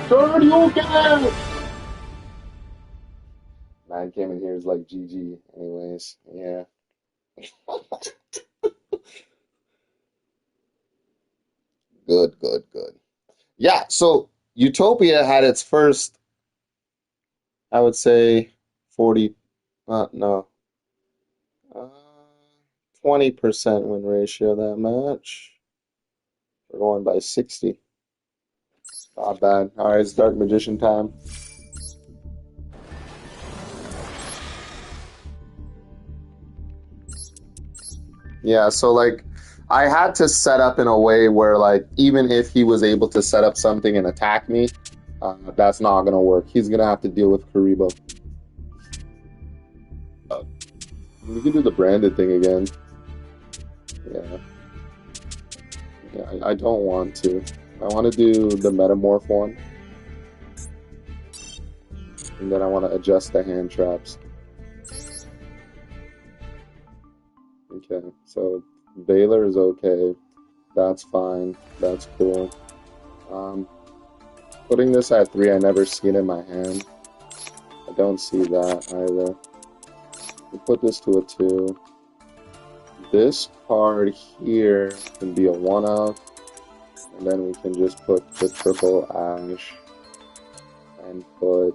Third you can! Man came in here is like GG. Anyways, yeah. Good, good, good. Yeah, so Utopia had its first, I would say, 40, no, uh, 20% win ratio that match. We're going by 60. Not bad. All right, it's Dark Magician time. Yeah, so like I had to set up in a way where like even if he was able to set up something and attack me, that's not gonna work. He's gonna have to deal with Karibo. We can do the branded thing again. Yeah, yeah. I don't want to. I want to do the metamorph one, and then I want to adjust the hand traps. Okay, so Baylor is okay. That's fine. That's cool. Um, Putting this at 3, I never see it in my hand. I don't see that either. We put this to a 2. This card here can be a 1-of, and then we can just put the triple ash and put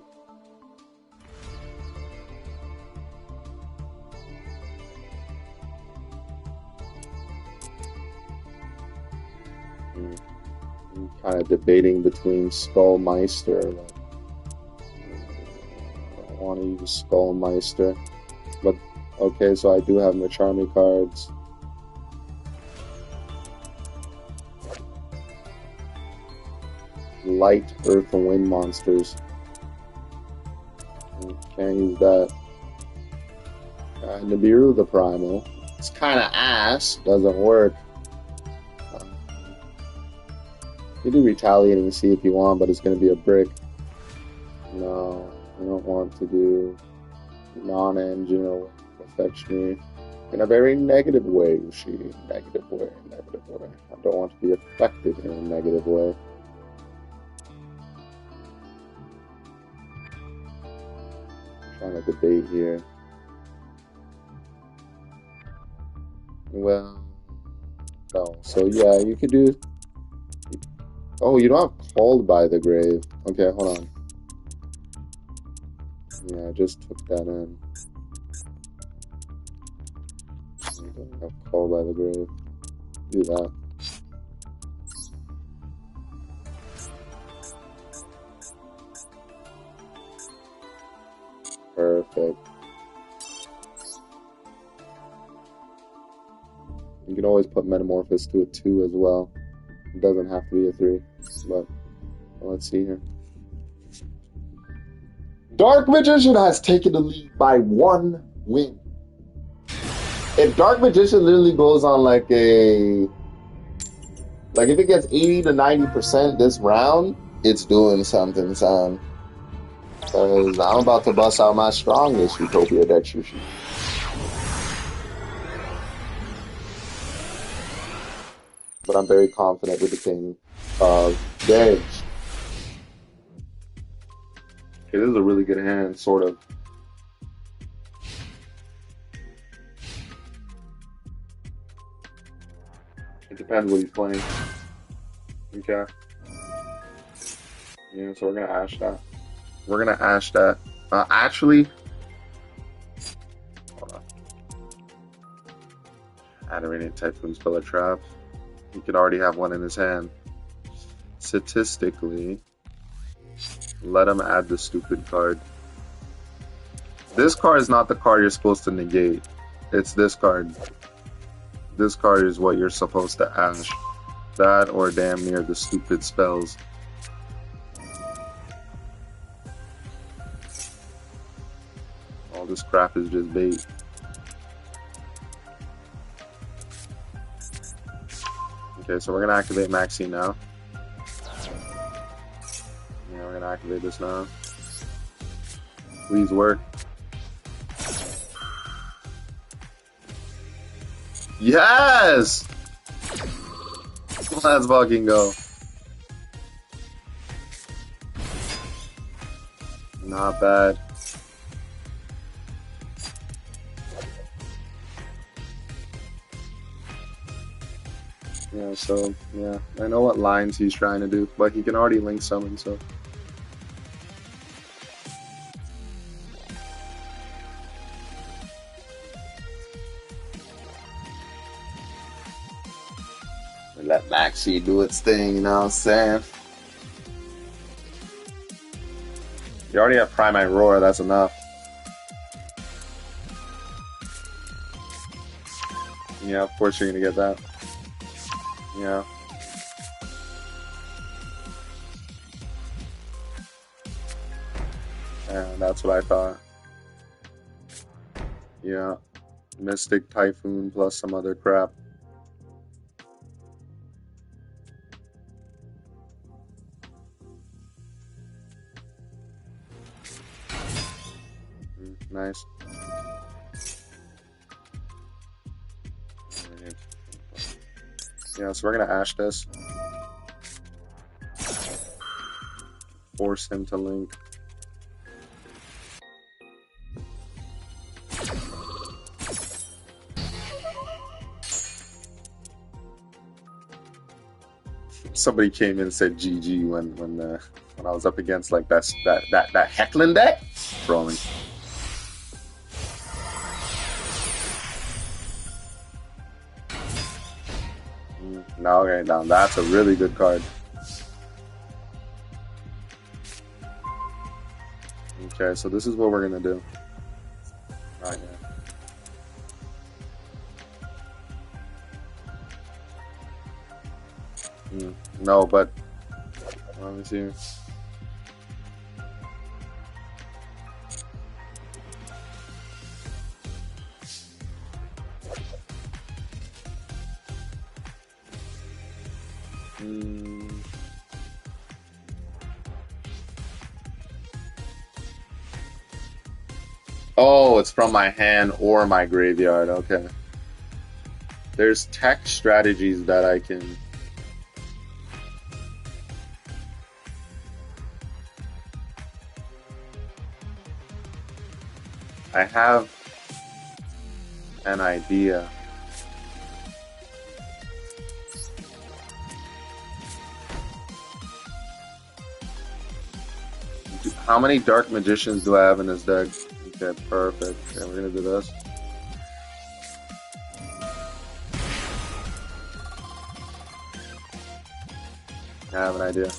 I'm kind of debating between Skullmeister. Like, I don't want to use Skullmeister, but okay, so I do have Macharmy cards. Light, Earth, and Wind monsters. Can't use that. Nibiru the Primal. It's kind of ass. Doesn't work. You do Retaliating Sea if you want, but it's going to be a brick. No, I don't want to do non-engine or affect me in a very negative way, Ushi. Negative way, negative way. I don't want to be affected in a negative way. I'm trying to debate here. Well, no. So yeah, you could do. Oh, you don't have Called by the Grave. Okay, hold on. Yeah, I just took that in. You don't have Called by the Grave. Do that. Perfect. You can always put Metamorphosis to a 2 as well. It doesn't have to be a 3, but let's see here. Dark Magician has taken the lead by 1 win. If Dark Magician literally goes on like if it gets 80 to 90% this round, it's doing something, son. Because I'm about to bust out my strongest Utopia deck, Sushi. But I'm very confident with the King of Days. Okay, this is a really good hand, sort of. It depends what he's playing. Okay. Yeah, so we're gonna ash that. We're gonna ash that. Actually, hold on. Animated Typhoon Spell a Trap. He could already have one in his hand. Statistically, let him add the stupid card. This card is not the card you're supposed to negate. It's this card. This card is what you're supposed to ash. That or damn near the stupid spells. All this crap is just bait. Okay, so we're gonna activate Maxi now. Yeah, we're gonna activate this now. Please work. Yes! Let's fucking go. Not bad. Yeah, so, yeah. I know what lines he's trying to do, but he can already link summon, so. Let Maxi do its thing, you know what I'm saying? You already have Primite Roar, that's enough. Yeah, of course you're gonna get that. Yeah. And that's what I thought. Yeah. Mystic Typhoon plus some other crap. Nice. Yeah, so we're gonna ash this. Force him to link. Somebody came in and said GG when I was up against like that heckling deck. Trolling. No, okay, now that's a really good card. Okay, so this is what we're gonna do. Right now. No, but let me see. Oh, it's from my hand or my graveyard. Okay. There's tech strategies that I can. I have an idea. How many Dark Magicians do I have in this deck? Okay, perfect. Okay, we're gonna do this. I have an idea.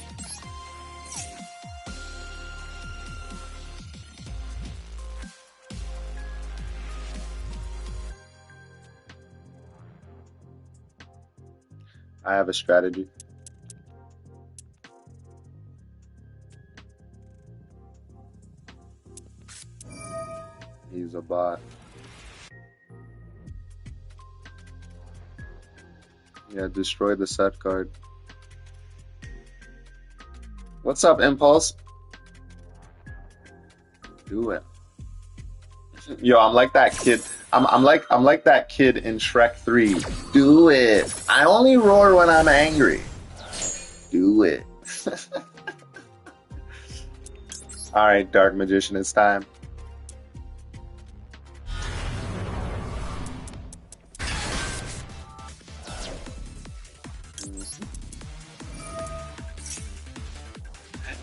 I have a strategy. He's a bot. Yeah, destroy the set card. What's up, Impulse? Do it. Yo, I'm like that kid. I'm like that kid in Shrek 3. Do it. I only roar when I'm angry. Do it. All right, Dark Magician, it's time.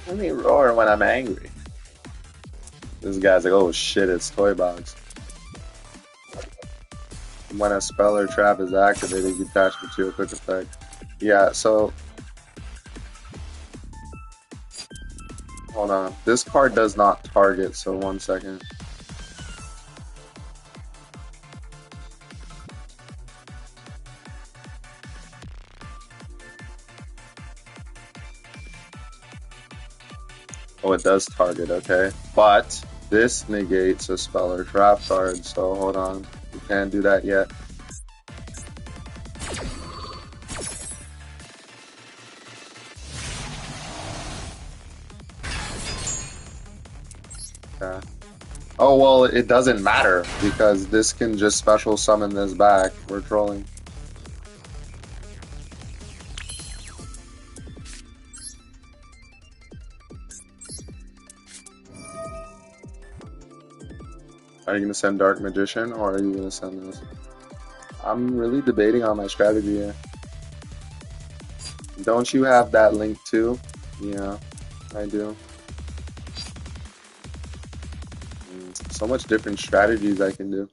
I only roar when I'm angry. This guy's like, oh shit, it's Toy Box. When a spell or trap is activated, you attach it to a quick effect. Yeah, so hold on. This card does not target, so 1 second. Oh, it does target, okay. But this negates a spell or trap card, so hold on. You can't do that yet. Okay. Oh, well, it doesn't matter because this can just special summon this back. We're trolling. Are you going to send Dark Magician or are you going to send this? I'm really debating on my strategy here. Don't you have that link too? Yeah, I do. So much different strategies I can do.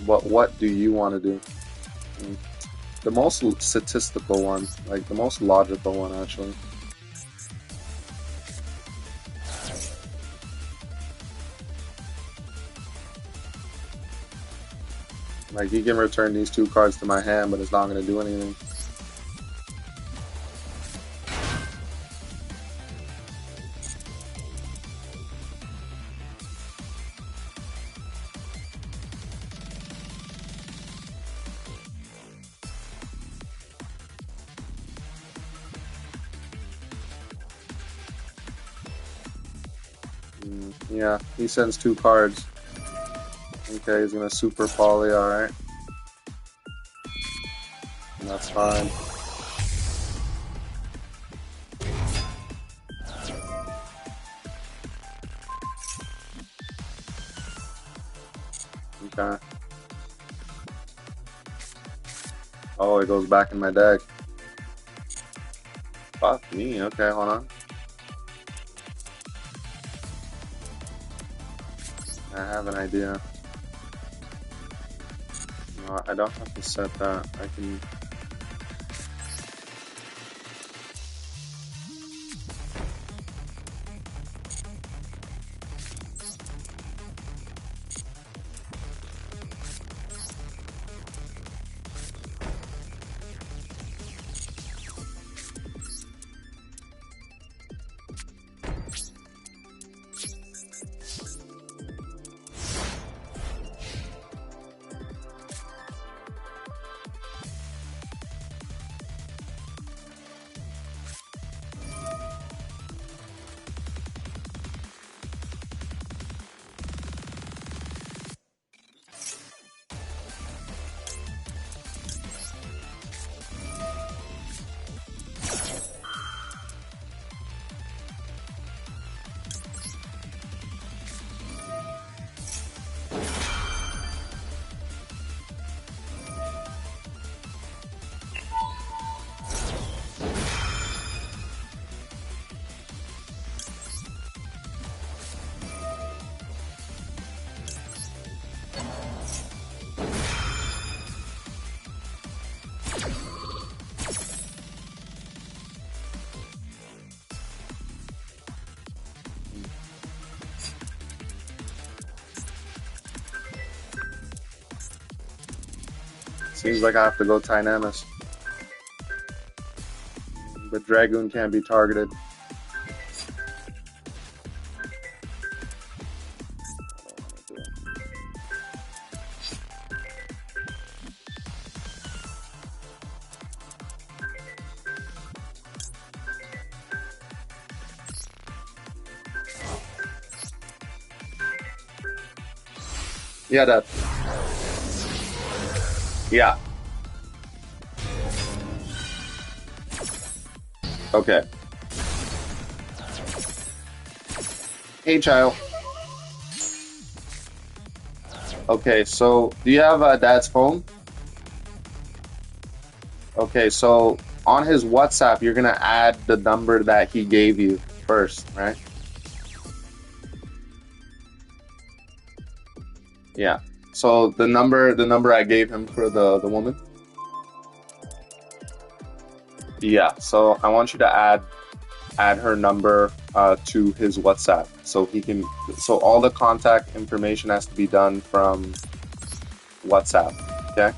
What do you want to do? The most statistical one, like the most logical one actually. Like, he can return these 2 cards to my hand, but it's not going to do anything. Yeah, he sends 2 cards. Okay, he's going to super poly, alright. That's fine. Okay. Oh, it goes back in my deck. Fuck me. Okay, hold on. I have an idea. No, I don't have to set that. I can... Seems like I have to go Dynamis. But Dragoon can't be targeted. Yeah, that. Yeah. Okay. Hey, child. Okay, so do you have Dad's phone? Okay, so on his WhatsApp, you're gonna add the number that he gave you first, right? Yeah. So the number I gave him for the woman. Yeah. So I want you to add her number to his WhatsApp so he can. So all the contact information has to be done from WhatsApp. Okay.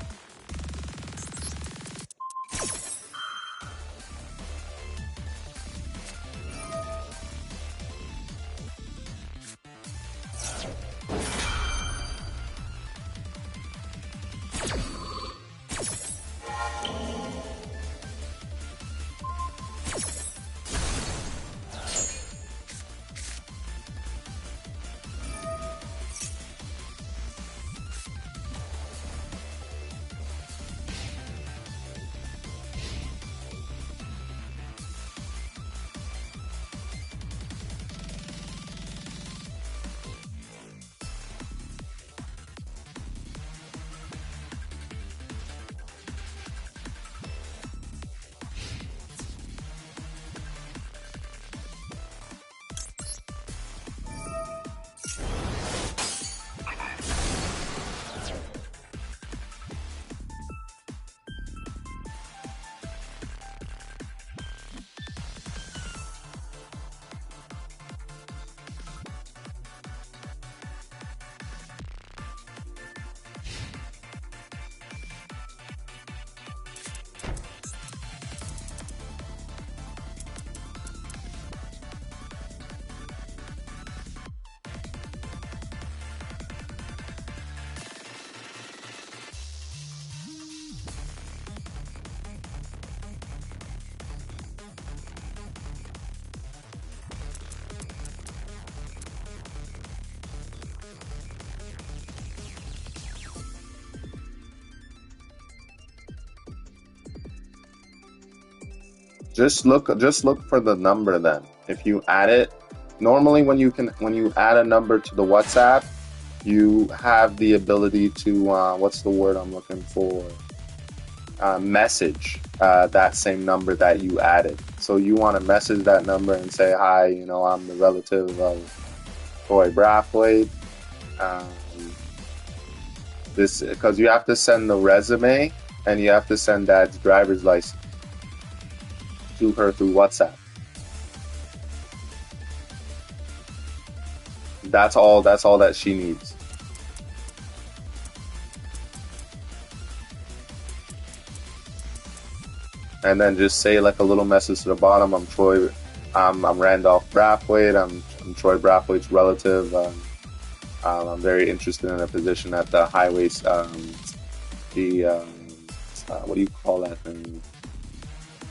Just look for the number then. If you add it, normally when you add a number to the WhatsApp, you have the ability to what's the word I'm looking for? Message that same number that you added. So you want to message that number and say, "Hi, I'm the relative of Troy Brathwaite." Um, this because you have to send the resume and you have to send Dad's driver's license to her through WhatsApp. That's all that she needs. And then just say like a little message to the bottom. I'm Troy. I'm Randolph Brathwaite. I'm Troy Brathwaite's relative. I'm very interested in a position at the highways. The what do you call that thing?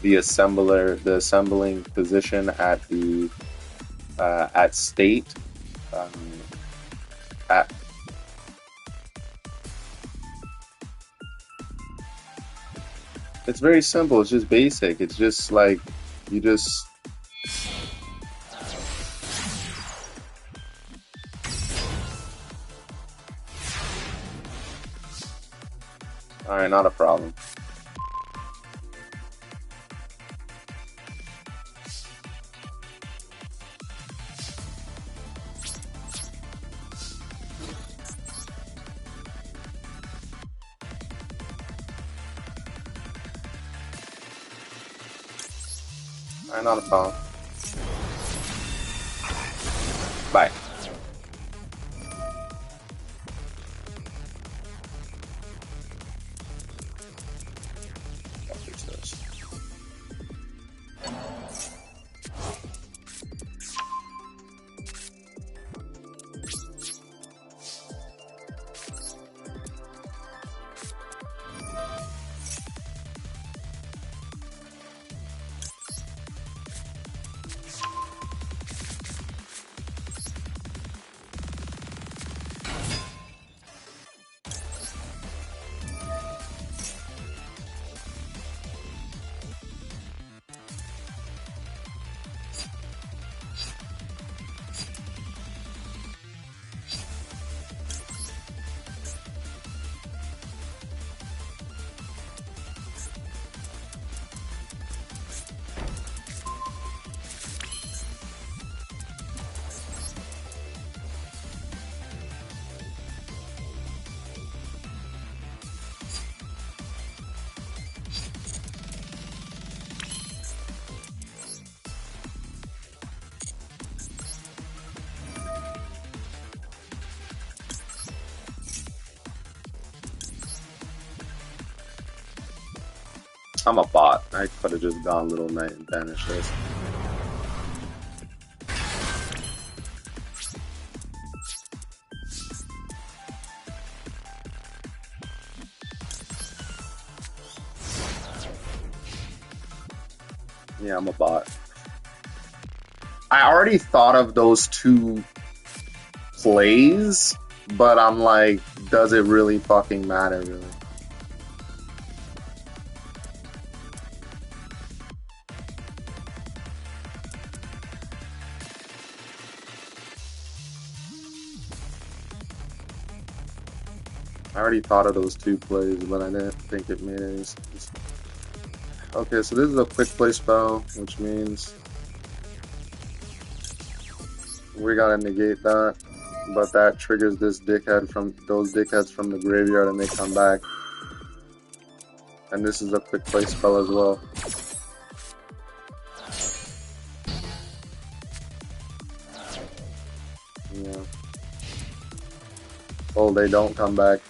The assembling position at state. Um, at It's very simple. It's just basic. It's just like you just. All right, not a problem. All right, not a problem. Bye. I'll fix this. I'm a bot. I could have just gone Little Knight and banished this. Yeah, I'm a bot. I already thought of those two plays, but I'm like, does it really fucking matter, really? I already thought of those two plays, but I didn't think it made any sense. Okay, so this is a quick play spell, which means we gotta negate that, but that triggers this dickhead from those dickheads from the graveyard and they come back. And this is a quick play spell as well. Yeah. Oh, they don't come back.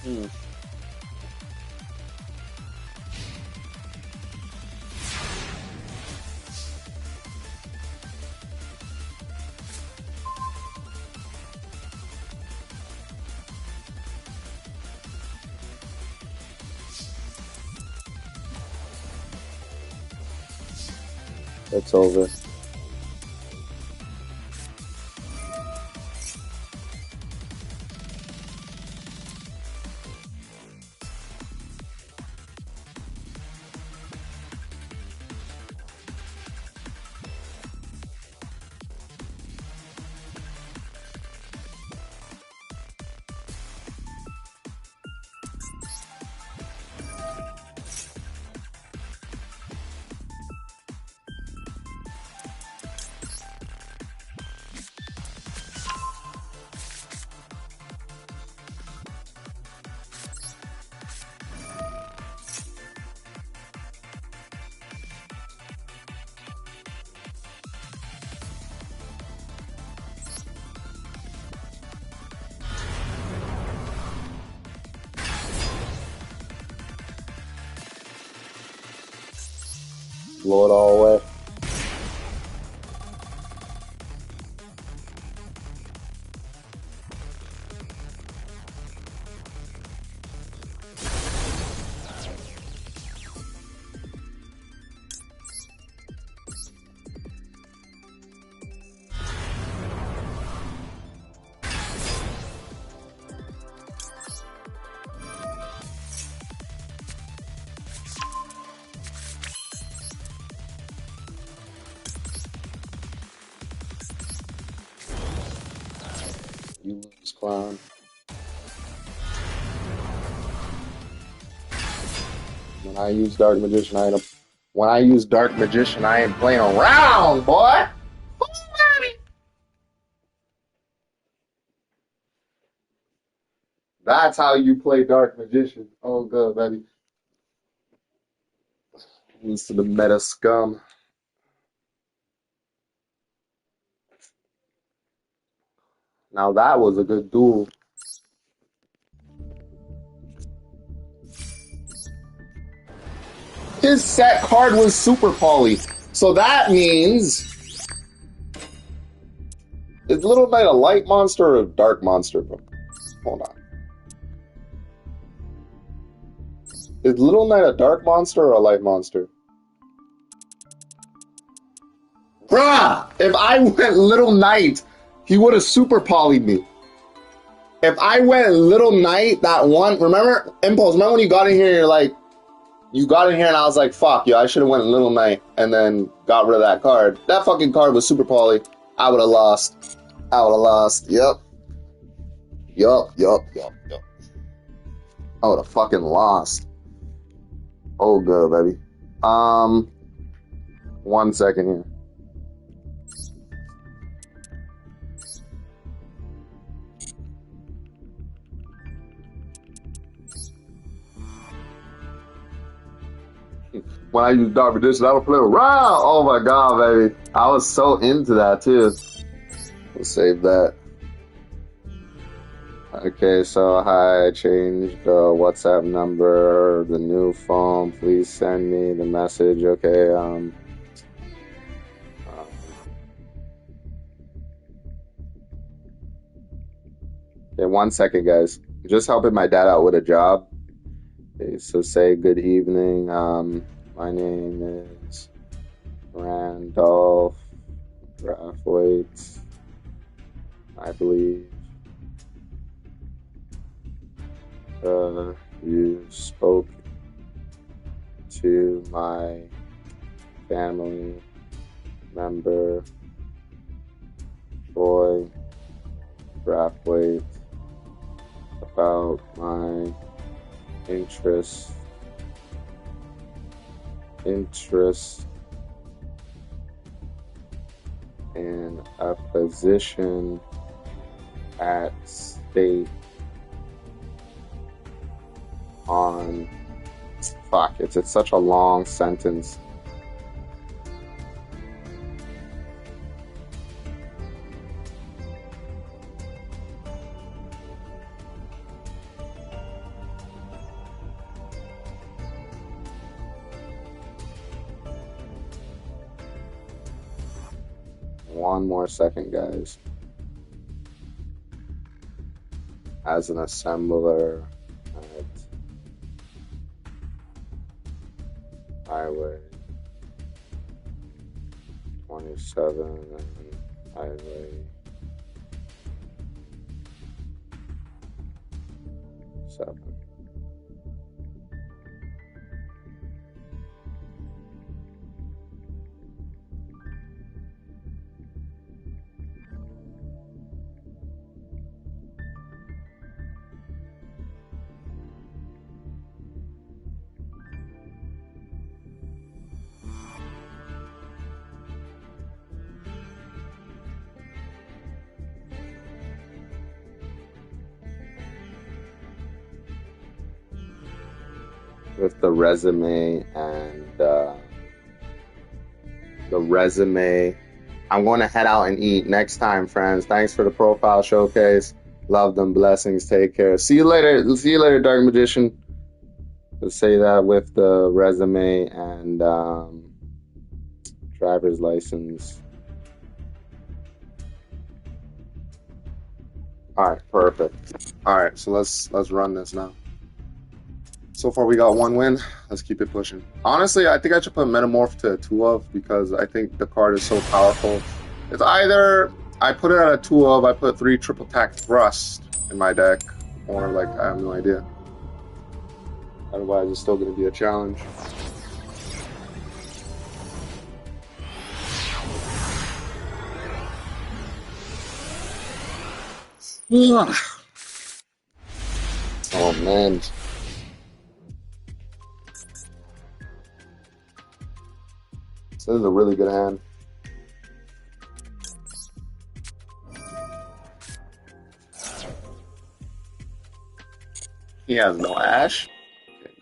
Hmm. It's over. Blow it all away. clown. When I use Dark Magician, I ain't playing around, boy. That's how you play Dark Magician. Oh, good, baby. Lose to the meta scum. Now that was a good duel. His set card was Super Poly. So that means... Is Little Knight a light monster or a dark monster? Hold on. Is Little Knight a dark monster or a light monster? Bruh! If I went Little Knight, he would have Super Poly'd me. If I went Little Knight, that one... Remember, Impulse, remember when you got in here and you're like... You got in here and I was like, fuck, yo, I should have went Little Knight and then got rid of that card. That fucking card was Super Poly. I would have lost. I would have lost. Yep. Yup. I would have fucking lost. Oh, good, baby. 1 second here. When I use Dark Magician, I don't play around. Oh my god, baby. I was so into that too. We'll save that. Okay, so hi, I changed the WhatsApp number, the new phone. Please send me the message. Okay, okay, 1 second, guys. Just helping my dad out with a job. Okay, so say good evening. My name is Randolph Brathwaite, I believe. You spoke to my family member, Troy Brathwaite, about my interest in a position at state on fuck, it's such a long sentence. One more second, guys. As an assembler at Highway 27 and Highway 7. With the resume and the resume. I'm going to head out and eat next time, friends. Thanks for the profile showcase. Love them. Blessings. Take care. See you later. See you later, Dark Magician. Let's say that with the resume and driver's license. All right, perfect. All right, so let's run this now. So far, we got 1 win. Let's keep it pushing. Honestly, I think I should put Metamorph to a 2 of because I think the card is so powerful. It's either I put it at a 2 of, I put 3 triple attack thrust in my deck, or like I have no idea. Otherwise, it's still going to be a challenge. Ugh. Oh man. This is a really good hand. He has no ash. Okay,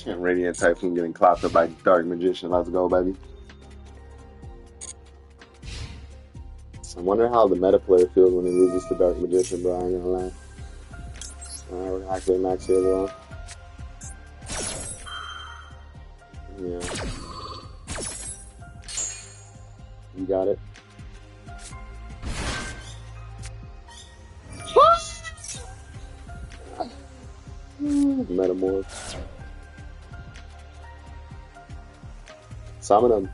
good. Radiant Typhoon getting clapped up by Dark Magician. Let's go, baby. I wonder how the meta player feels when he loses to Dark Magician, bro. I ain't gonna lie. Alright, we're gonna activate Max here as well. Yeah. You got it. Metamorph. Summon him.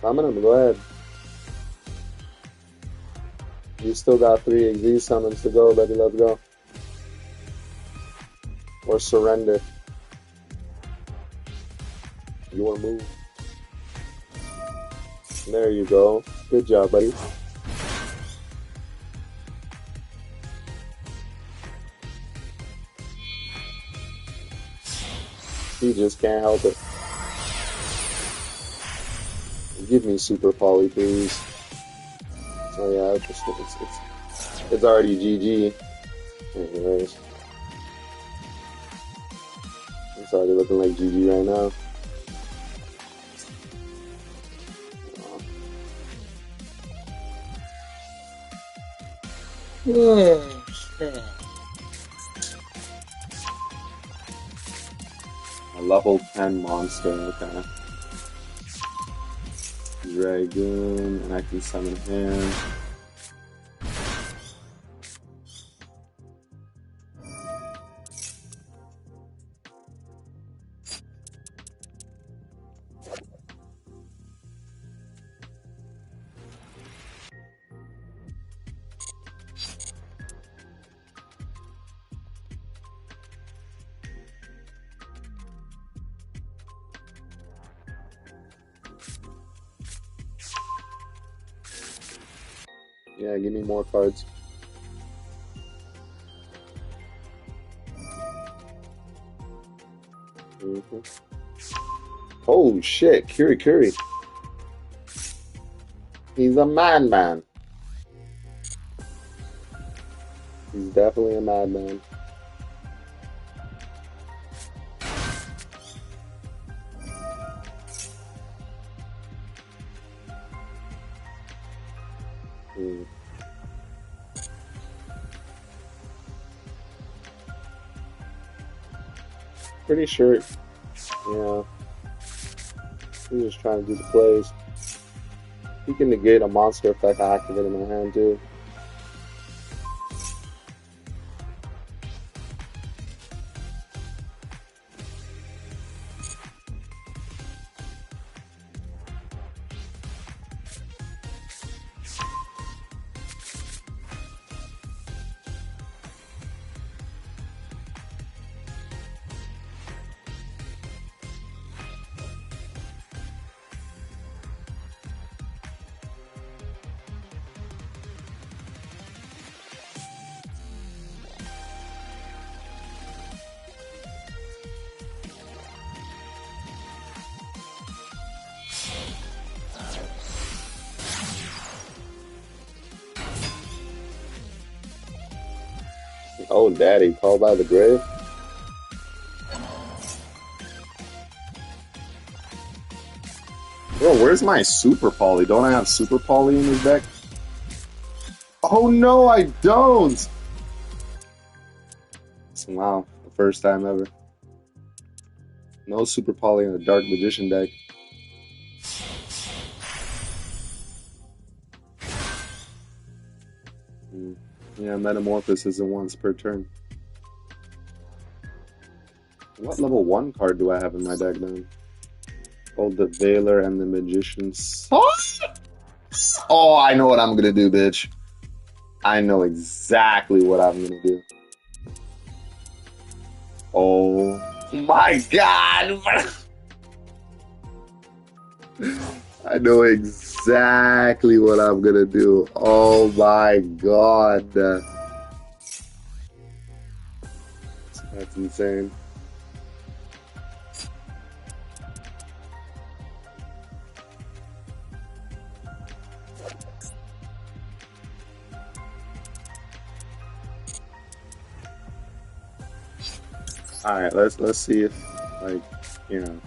Summon him, go ahead. You still got 3 XZ summons to go, baby. Let's go. Or surrender. You wanna move? There you go. Good job, buddy. He just can't help it. Give me Super Poly, please. Oh yeah, it's already GG. Anyways, it's already looking like GG right now. A level 10 monster, okay. Dragoon, and I can summon him. Yeah, give me more cards. Oh shit, Kuri. He's a madman. He's definitely a madman. Pretty sure, yeah. He's just trying to do the plays. He can negate a monster effect I activate in my hand too. Oh, daddy, called by the grave. Bro, where's my Super Poly? Don't I have Super Poly in this deck? Oh no, I don't! Wow, the first time ever. No Super Poly in a Dark Magician deck. Yeah, Metamorphosis is a once per turn. What level 1 card do I have in my deck then? Oh, the Veiler and the Magician's. Oh, I know what I'm gonna do, bitch. I know exactly what I'm gonna do. Oh my god! I know exactly what I'm gonna do. Oh my god. That's insane. Alright, let's see if, like, you know.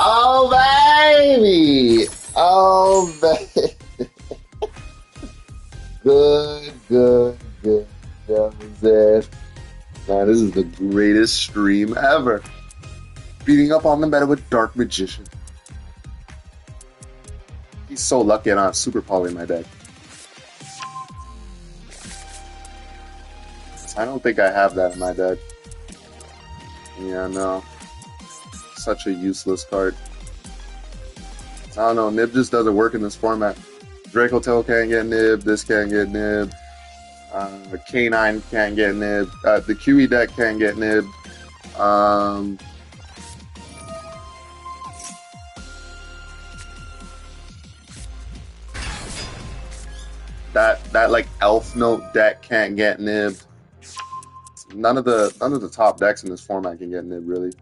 Oh baby! Oh baby! Good, good, good. That was it. Man, this is the greatest stream ever. Beating up on the meta with Dark Magician. He's so lucky I don't have Super Poly in my deck. I don't think I have that in my deck. Yeah, no. Such a useless card. I don't know, Nib just doesn't work in this format. Draco Tail can't get Nib, this can't get Nib. K9 can't get Nib. The QE deck can't get Nib. That like Elf Note deck can't get nibbed. None of the top decks in this format can get nibbed, really.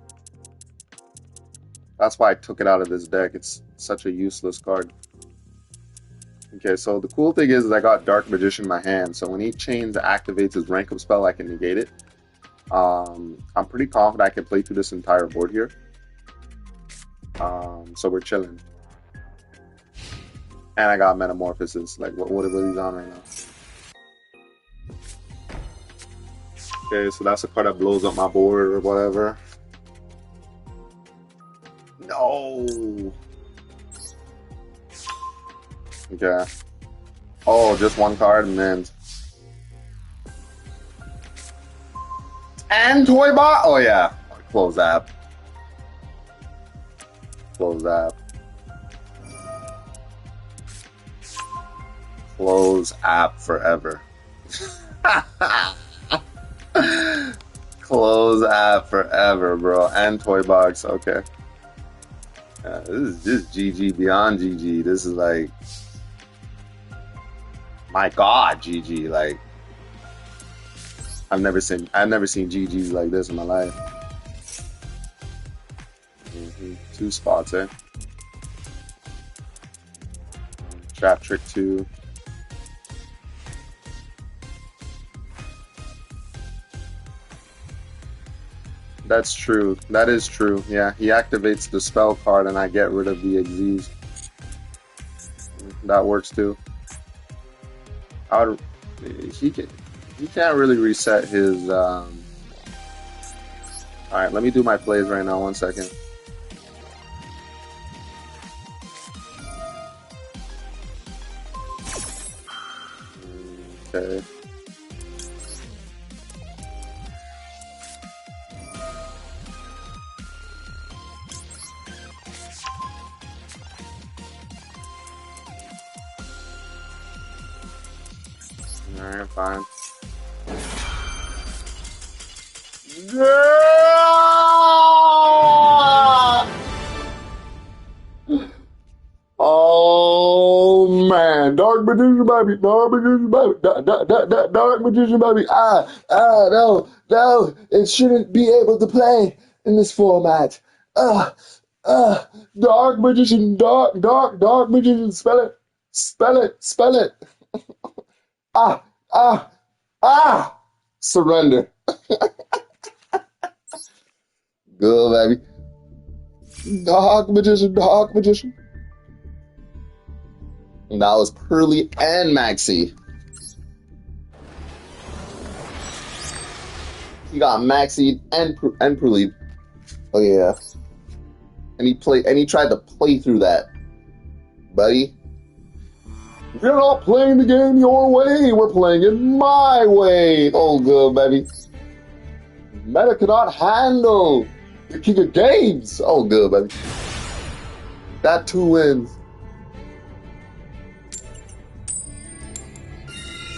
That's why I took it out of this deck. It's such a useless card. Okay, so the cool thing is I got Dark Magician in my hand, so when he chains activates his rank up spell, I can negate it. I'm pretty confident I can play through this entire board here. So we're chilling. And I got Metamorphosis. Like, what are these on right now? Okay, so that's a card that blows up my board or whatever. No! Okay. Oh, just one card and then... And Toy Bot? Oh yeah. Close app. Close app. Close app forever. Close app forever, bro. And Toy Box, okay. This is just GG beyond GG. This is like, my God, GG. Like, I've never seen GGs like this in my life. Two spots, eh? Trap Trick 2. That's true. That is true. Yeah, he activates the spell card and I get rid of the XZs. That works too. He can't really reset his Alright, let me do my plays right now, 1 second. Okay. Alright, fine. Oh man, Dark Magician baby, Dark Magician baby, Dark Magician baby. No, it shouldn't be able to play in this format. Dark Magician, Dark Magician, spell it. Surrender. Good, baby. Dark Magician. And that was Pearly and Maxi. He got Maxi and Pearly. Oh yeah. And he tried to play through that. Buddy. We're not playing the game your way, we're playing it my way. Oh good, baby. Meta cannot handle the king of games. Oh, good, baby. That 2 wins.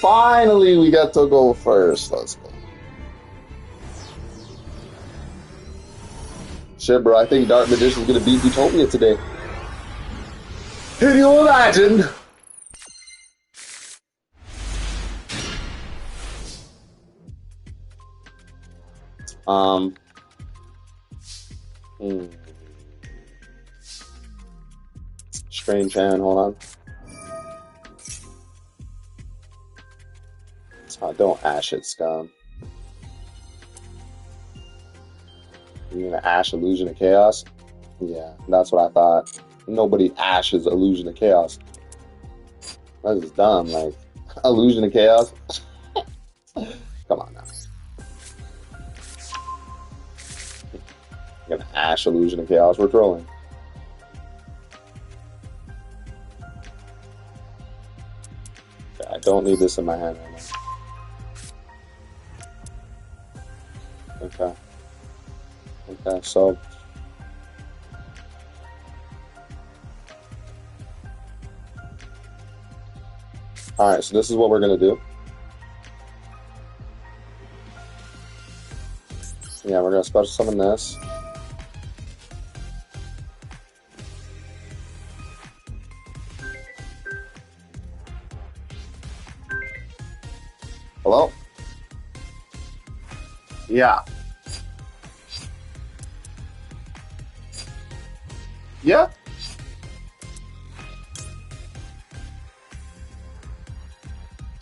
Finally, we get to go first. Let's go. Shit, bro. I think Dark Magician's gonna beat Utopia today. Can you imagine? Strange hand, hold on. Oh, don't ash it, scum. You gonna ash Illusion of Chaos? Yeah, that's what I thought. Nobody ashes Illusion of Chaos. That is dumb, like, Illusion of Chaos? Come on now. You're gonna ash Illusion of Chaos? We're trolling. Okay, I don't need this in my hand right now. Okay. Okay, so... Alright, so this is what we're gonna do. Yeah, we're gonna special summon this. Hello? Yeah. Yeah?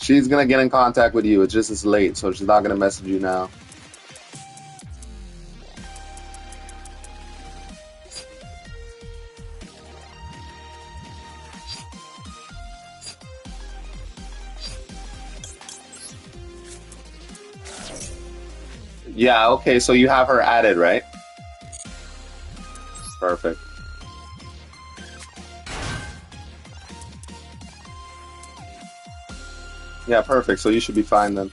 She's gonna get in contact with you. It's just it's late, so she's not gonna message you now. Yeah, okay, so you have her added, right? Perfect. Yeah, perfect. So you should be fine then.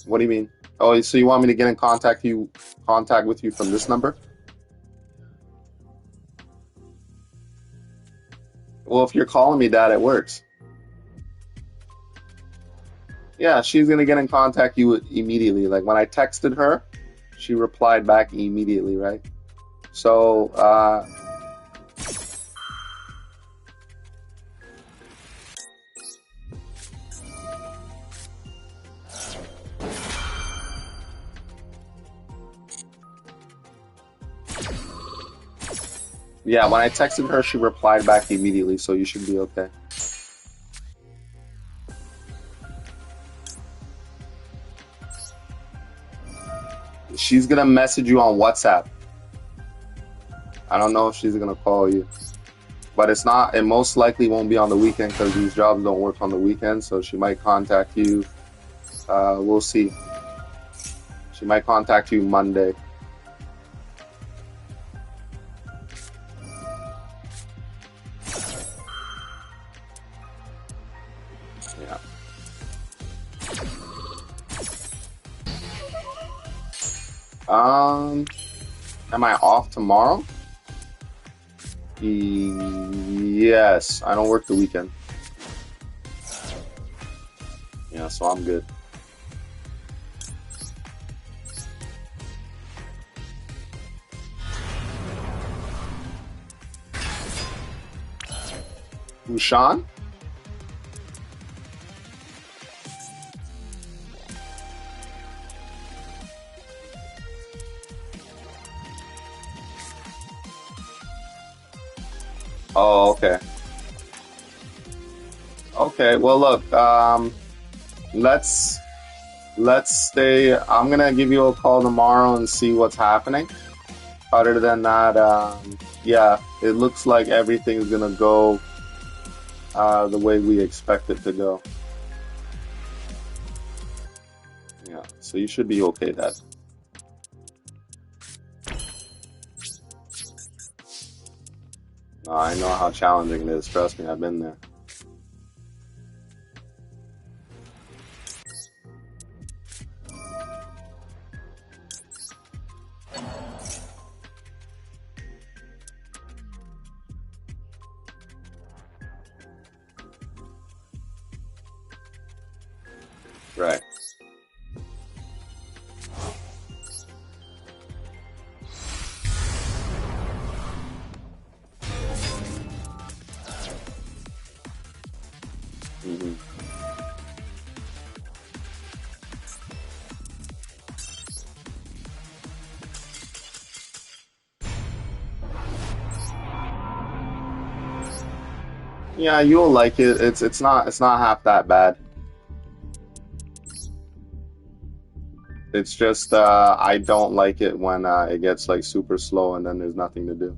What do you mean? Oh, so you want me to get in contact with you from this number? Well, if you're calling me that, it works. Yeah, she's gonna get in contact you immediately. Like when I texted her, she replied back immediately, right? So, yeah, when I texted her, she replied back immediately, so you should be okay. She's gonna message you on WhatsApp. I don't know if she's gonna call you, but it's not. It most likely won't be on the weekend because these jobs don't work on the weekend. So she might contact you. We'll see. She might contact you Monday. Yeah. Am I off tomorrow? Yes, I don't work the weekend. Yeah, so I'm good. Rushan? Oh, okay. Okay, well look, let's stay. I'm gonna give you a call tomorrow and see what's happening. Other than that, yeah, it looks like everything's gonna go the way we expect it to go. Yeah, so you should be okay, Dad. No, I know how challenging it is. Trust me, I've been there. Right. Mm-hmm. Yeah, you'll like it. It's not half that bad. It's just I don't like it when it gets like super slow and then there's nothing to do.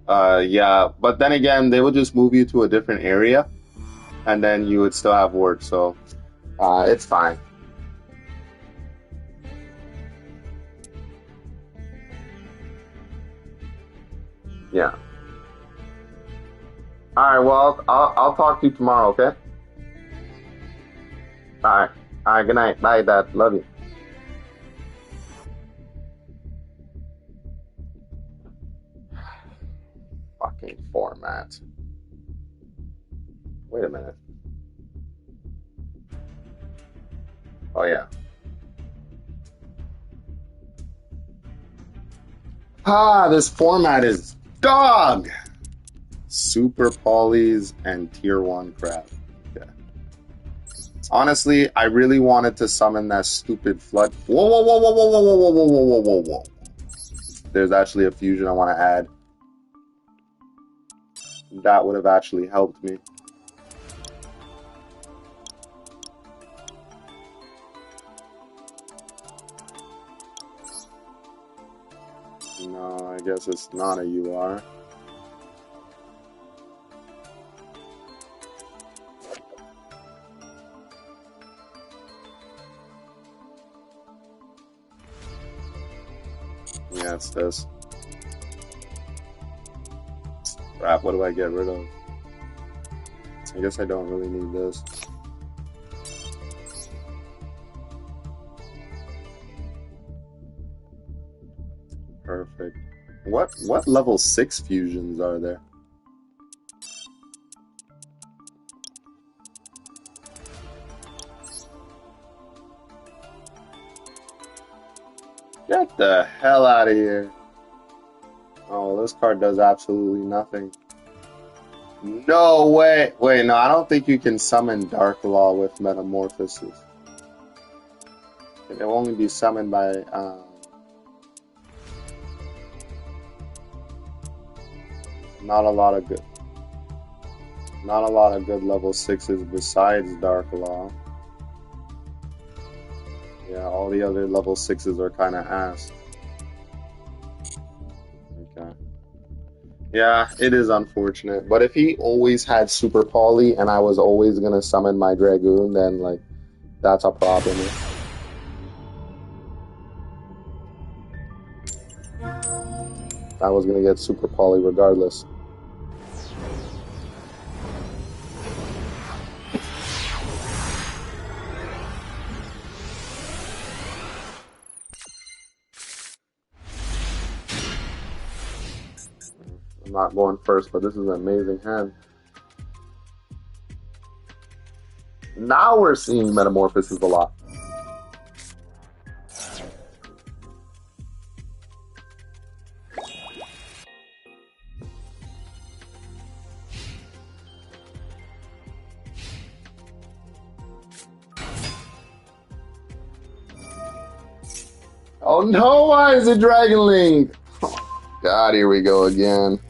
Yeah, but then again, they would just move you to a different area and then you would still have work, so it's fine. Yeah. All right. Well, I'll talk to you tomorrow. Okay. All right. All right. Good night. Bye, Dad. Love you. Fucking format. Wait a minute. Oh yeah. This format is dog. Super polys and tier one crap. Yeah. Honestly, I really wanted to summon that stupid flood. Whoa, whoa, whoa, whoa, whoa, whoa, whoa, whoa, whoa, whoa, whoa, whoa. There's actually a fusion I want to add. That would have actually helped me. No, I guess it's not a UR. Yeah, it's this. Crap, what do I get rid of? I guess I don't really need this. Perfect. What level 6 fusions are there? Get the hell out of here. Oh, this card does absolutely nothing. No way. Wait, no, I don't think you can summon Dark Law with Metamorphosis. It will only be summoned by not a lot of good level 6s besides Dark Law. Yeah, all the other level 6s are kind of ass. Okay. Yeah, it is unfortunate. But if he always had Super Poly and I was always gonna summon my Dragoon, then like that's a problem. I was gonna get Super Poly regardless. I'm not going first, but this is an amazing hand. Now we're seeing Metamorphosis a lot. Oh no, why is it Dragon Link? Oh, God, here we go again.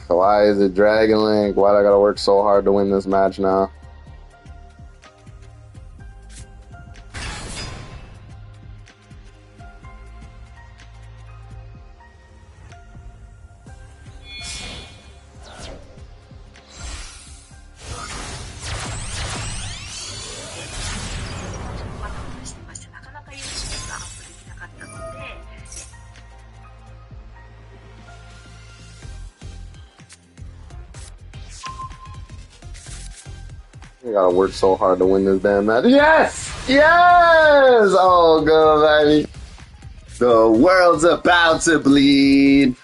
Why is it Dragon Link? Why do I gotta work so hard to win this match now? I gotta work so hard to win this damn match. Yes! Yes! Oh, good, baby. The world's about to bleed.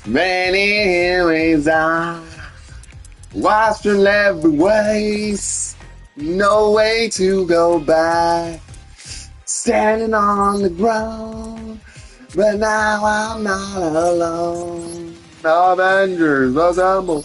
Many ways are. Washed from every ways, no way to go back. Standing on the ground, but now I'm not alone. Avengers, assemble.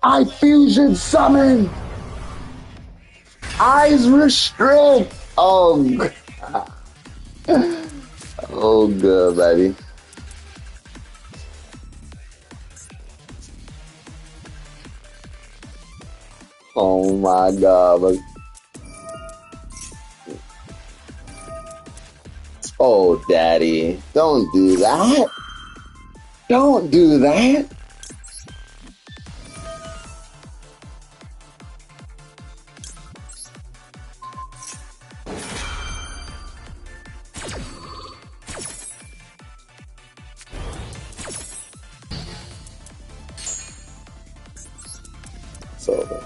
I fusion summon. Eyes restrict. Oh, oh, good, baby. Oh my God. Oh, daddy, don't do that. Don't do that. It's over.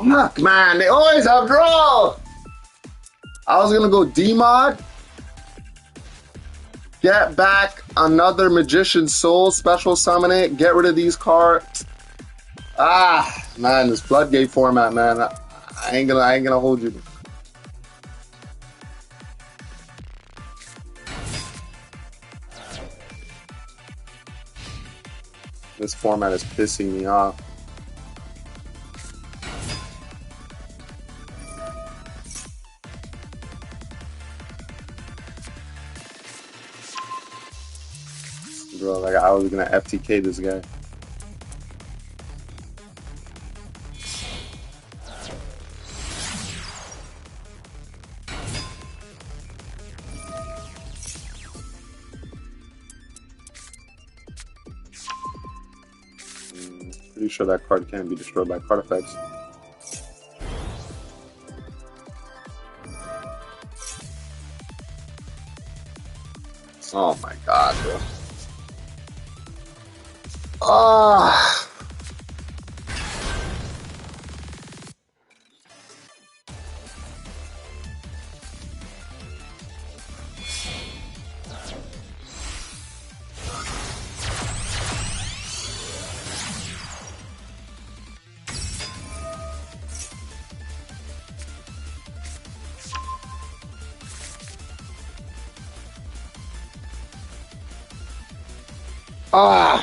Fuck, man, they always have draw. I was gonna go D-Mod, get back another Magician's Soul, special summon it, get rid of these cards. Ah, man, this Floodgate format, man, I ain't gonna hold you. This format is pissing me off. Bro, like I was gonna FTK this guy. Pretty sure that card can't be destroyed by card effects. Oh my God, bro. Ah. Ah!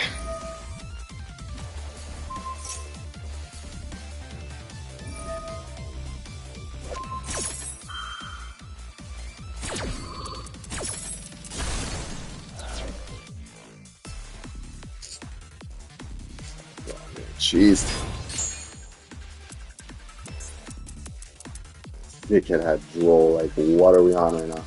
Jeez. Dickhead had droll. Like, what are we on right now?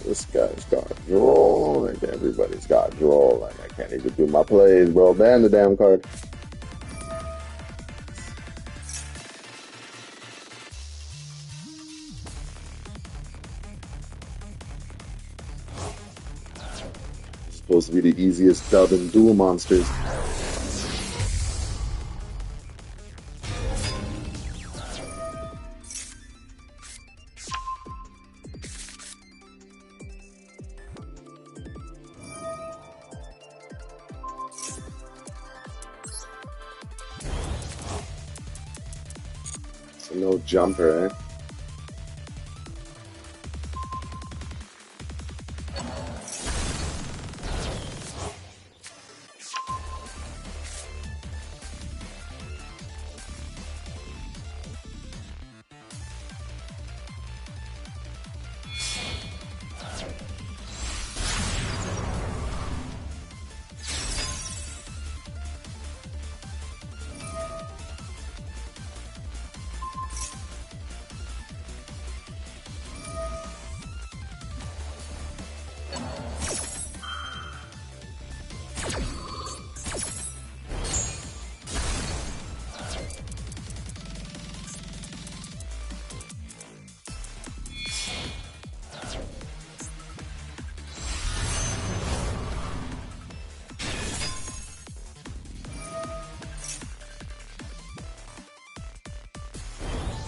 This guy's got droll. Like, everybody's got droll. Like, I can't even do my plays, bro. Ban the damn card. It's supposed to be the easiest dub in Duel Monsters. So no jumper, eh?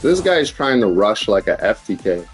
This guy's trying to rush like a FTK.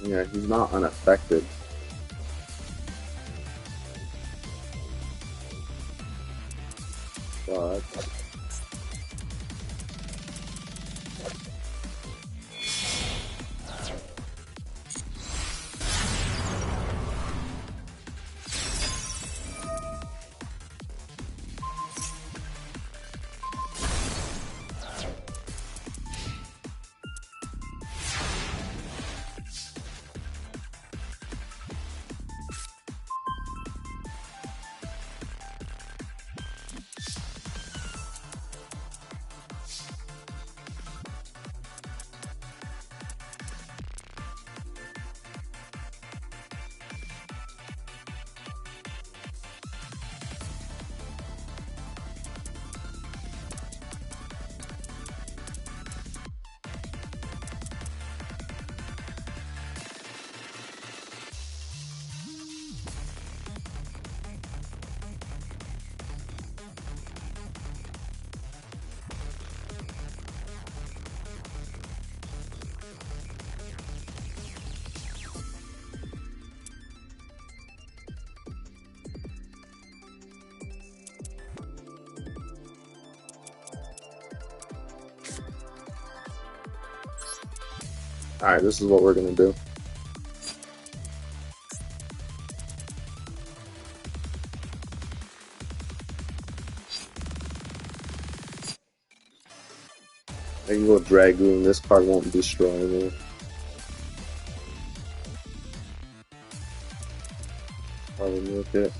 Yeah, he's not unaffected. But alright, this is what we're gonna do. I can go Dragoon, this card won't destroy me. I'll remove it.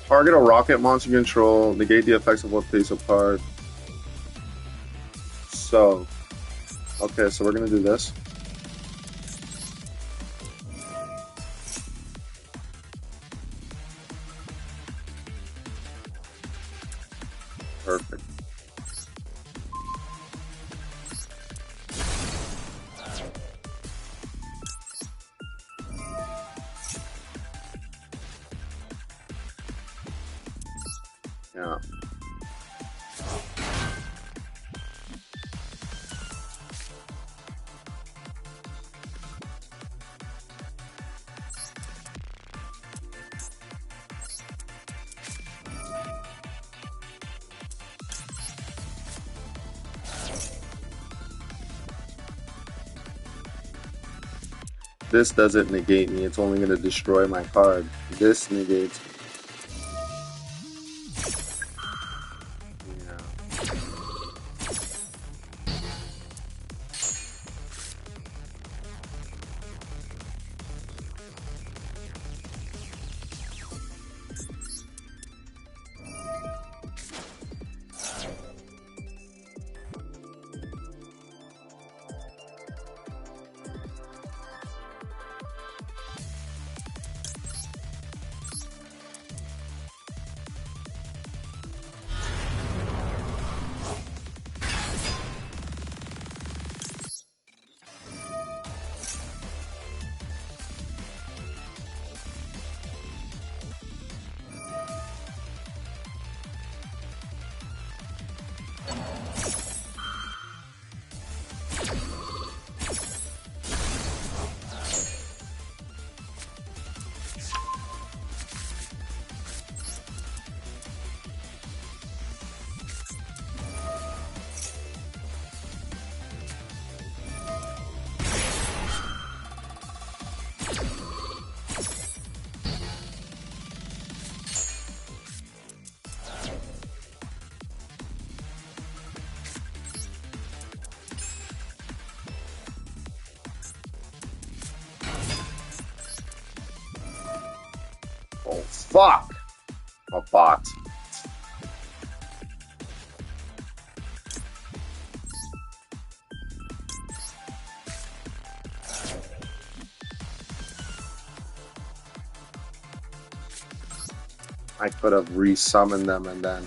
Target a rocket monster control, negate the effects of what face of card. So, okay, so we're gonna do this. Perfect. Yeah. This doesn't negate me, it's only gonna destroy my card. This negates. Yeah. Oh, fuck! A bot. I could have resummoned them and then.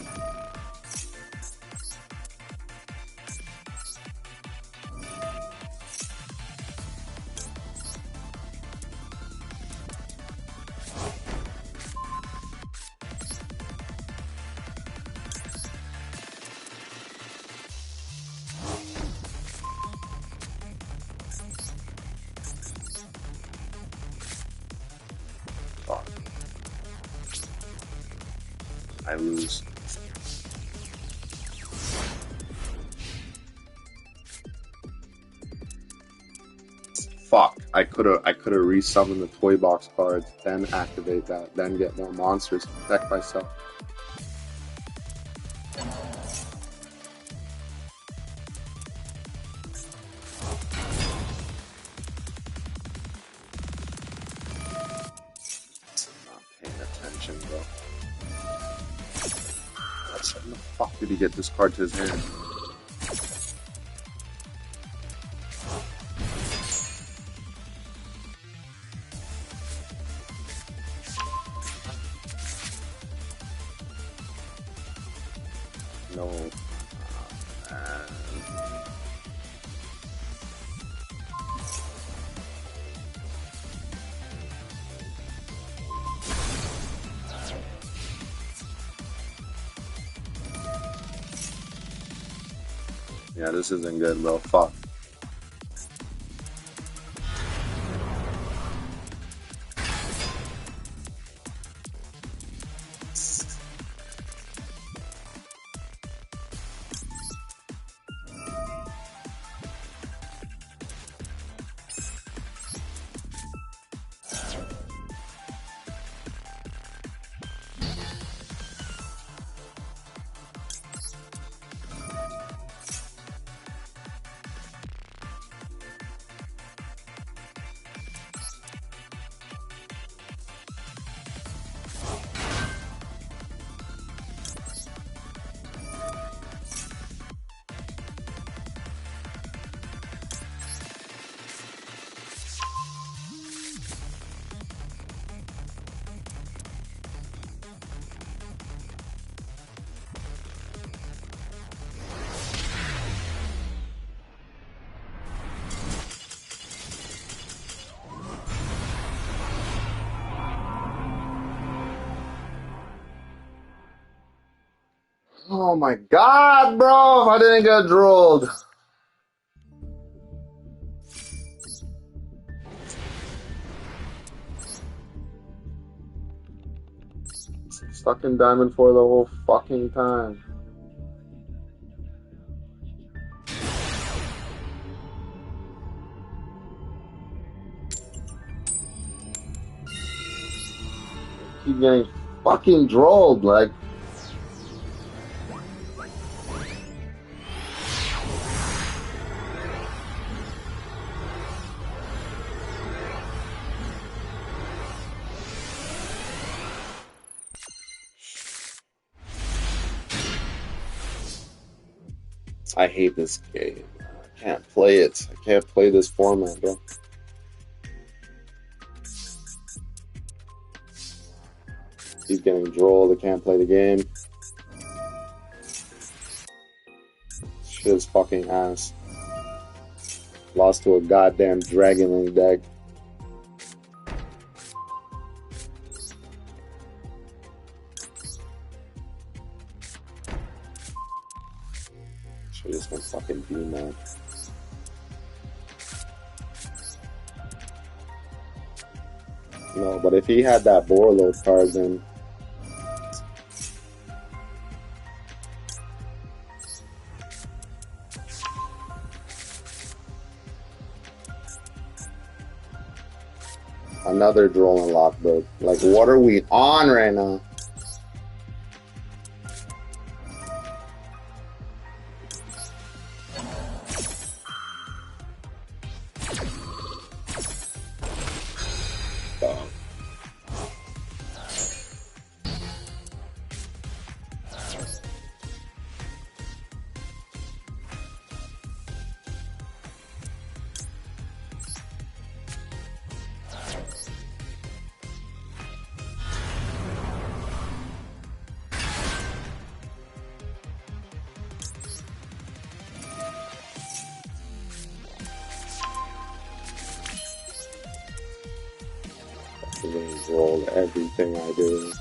I lose. Fuck! I coulda resummoned the toy box cards, then activate that, then get more monsters to protect myself. Bro. How the fuck did he get this card to his hand? No. Yeah, this isn't good, bro. Fuck. Oh my god, bro! I didn't get drooled. Stuck in Diamond 4 the whole fucking time. I keep getting fucking drolled, like. I hate this game. I can't play it. I can't play this format, bro. Keep getting drolled. I can't play the game. Shit is fucking ass. Lost to a goddamn Dragonling deck. Should just been fucking B-man. No, but if he had that Borload card, then another Droll and Lockbird. Like, what are we on right now? Roll everything I do.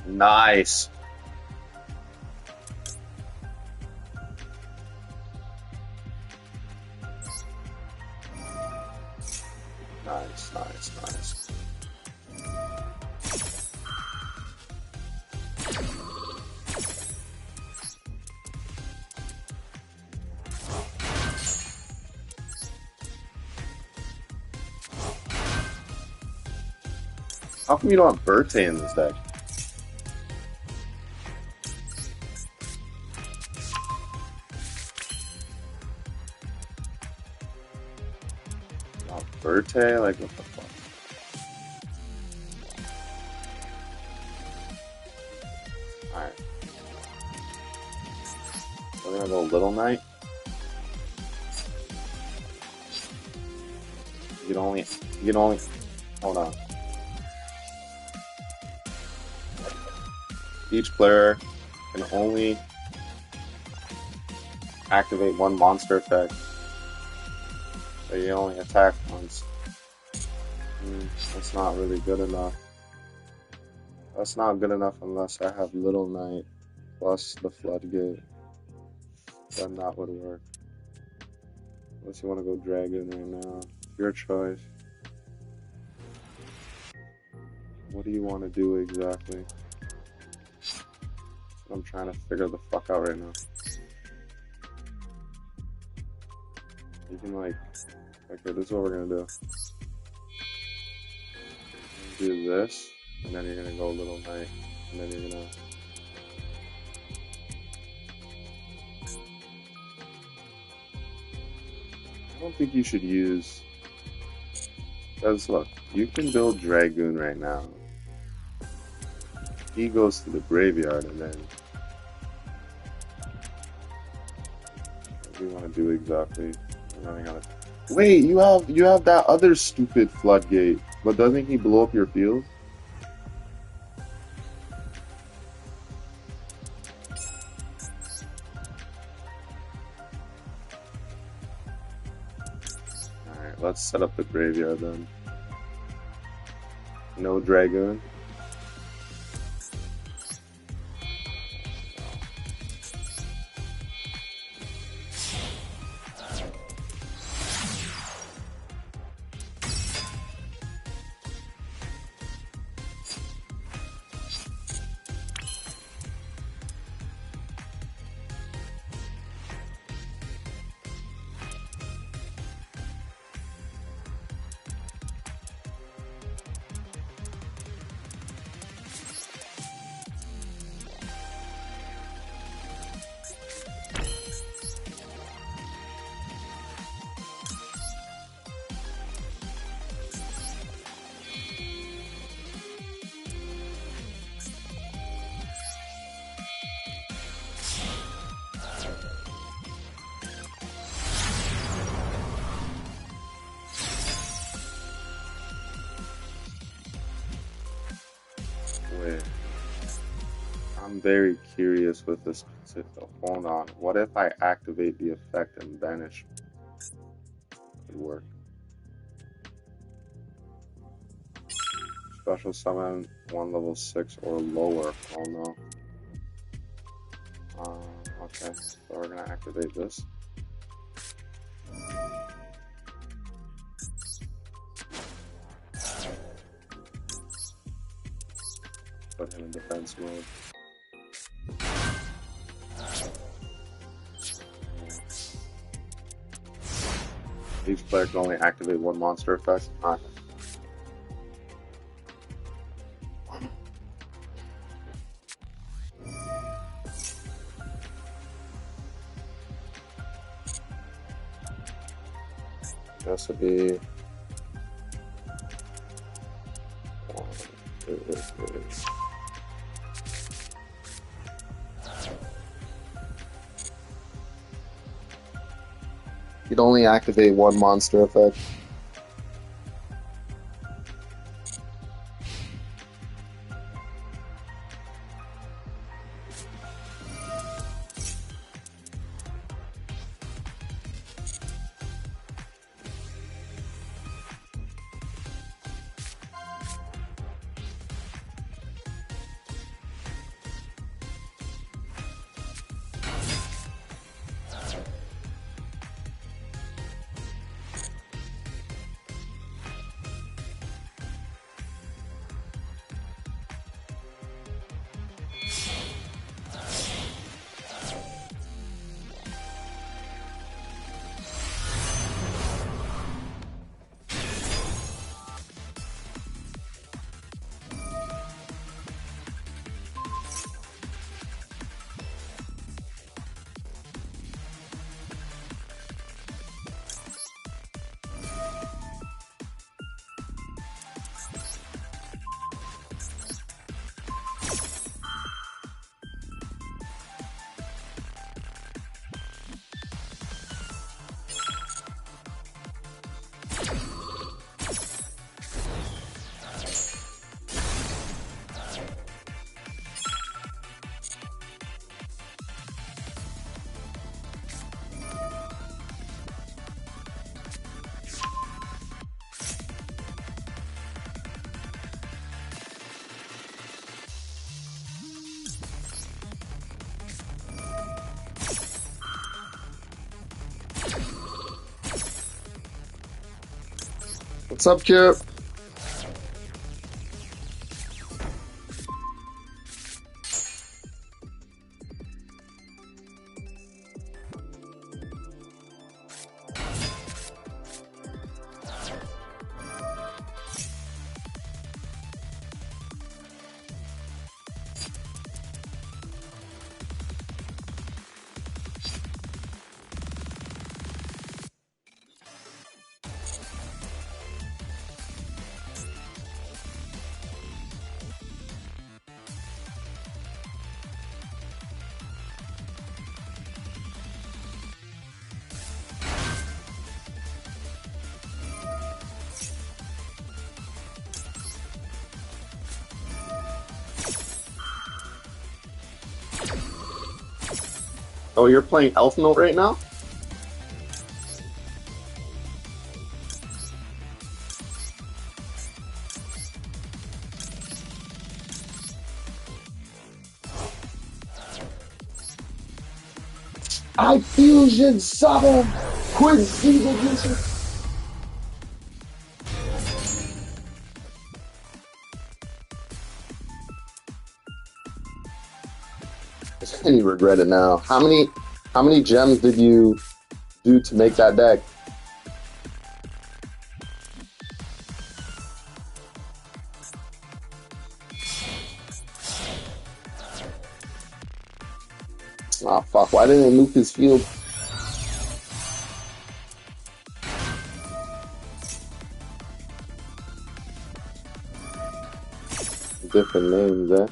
Nice. Nice, nice, nice. How come you don't have Birthday in this deck? Not Birthday? Like, what the fuck? Alright. We're gonna go Little Knight. You can only, hold on. Each player can only activate one monster effect. So you only attack once. That's not really good enough. That's not good enough unless I have Little Knight plus the Floodgate. Then that would work. Unless you want to go Dragon right now. Your choice. What do you want to do exactly? I'm trying to figure the fuck out right now. You can like, okay, this is what we're gonna do. Do this, and then you're gonna go Little Knight, and then you're gonna. I don't think you should use. Because look, you can build Dragoon right now. He goes to the graveyard, and then. What do you want to do exactly? I'm running out of. Wait, you have that other stupid Floodgate, but doesn't he blow up your field? Alright, let's set up the graveyard then. No Dragoon. Wait, I'm very curious with this specific. Hold on. What if I activate the effect and banish? Could work. Special summon one level 6 or lower. Oh no. Okay, so we're gonna activate this. Put him in defense mode. Each player can only activate one monster effect. Okay. Has to be 1, 2, 3. You'd only activate one monster effect. What's up, Kip? Oh, you're playing Elf Note right now? I fusion summon Quincy Magician. You regret it now. How many gems did you do to make that deck? Ah, fuck, why didn't it nuke his field? Different names, eh?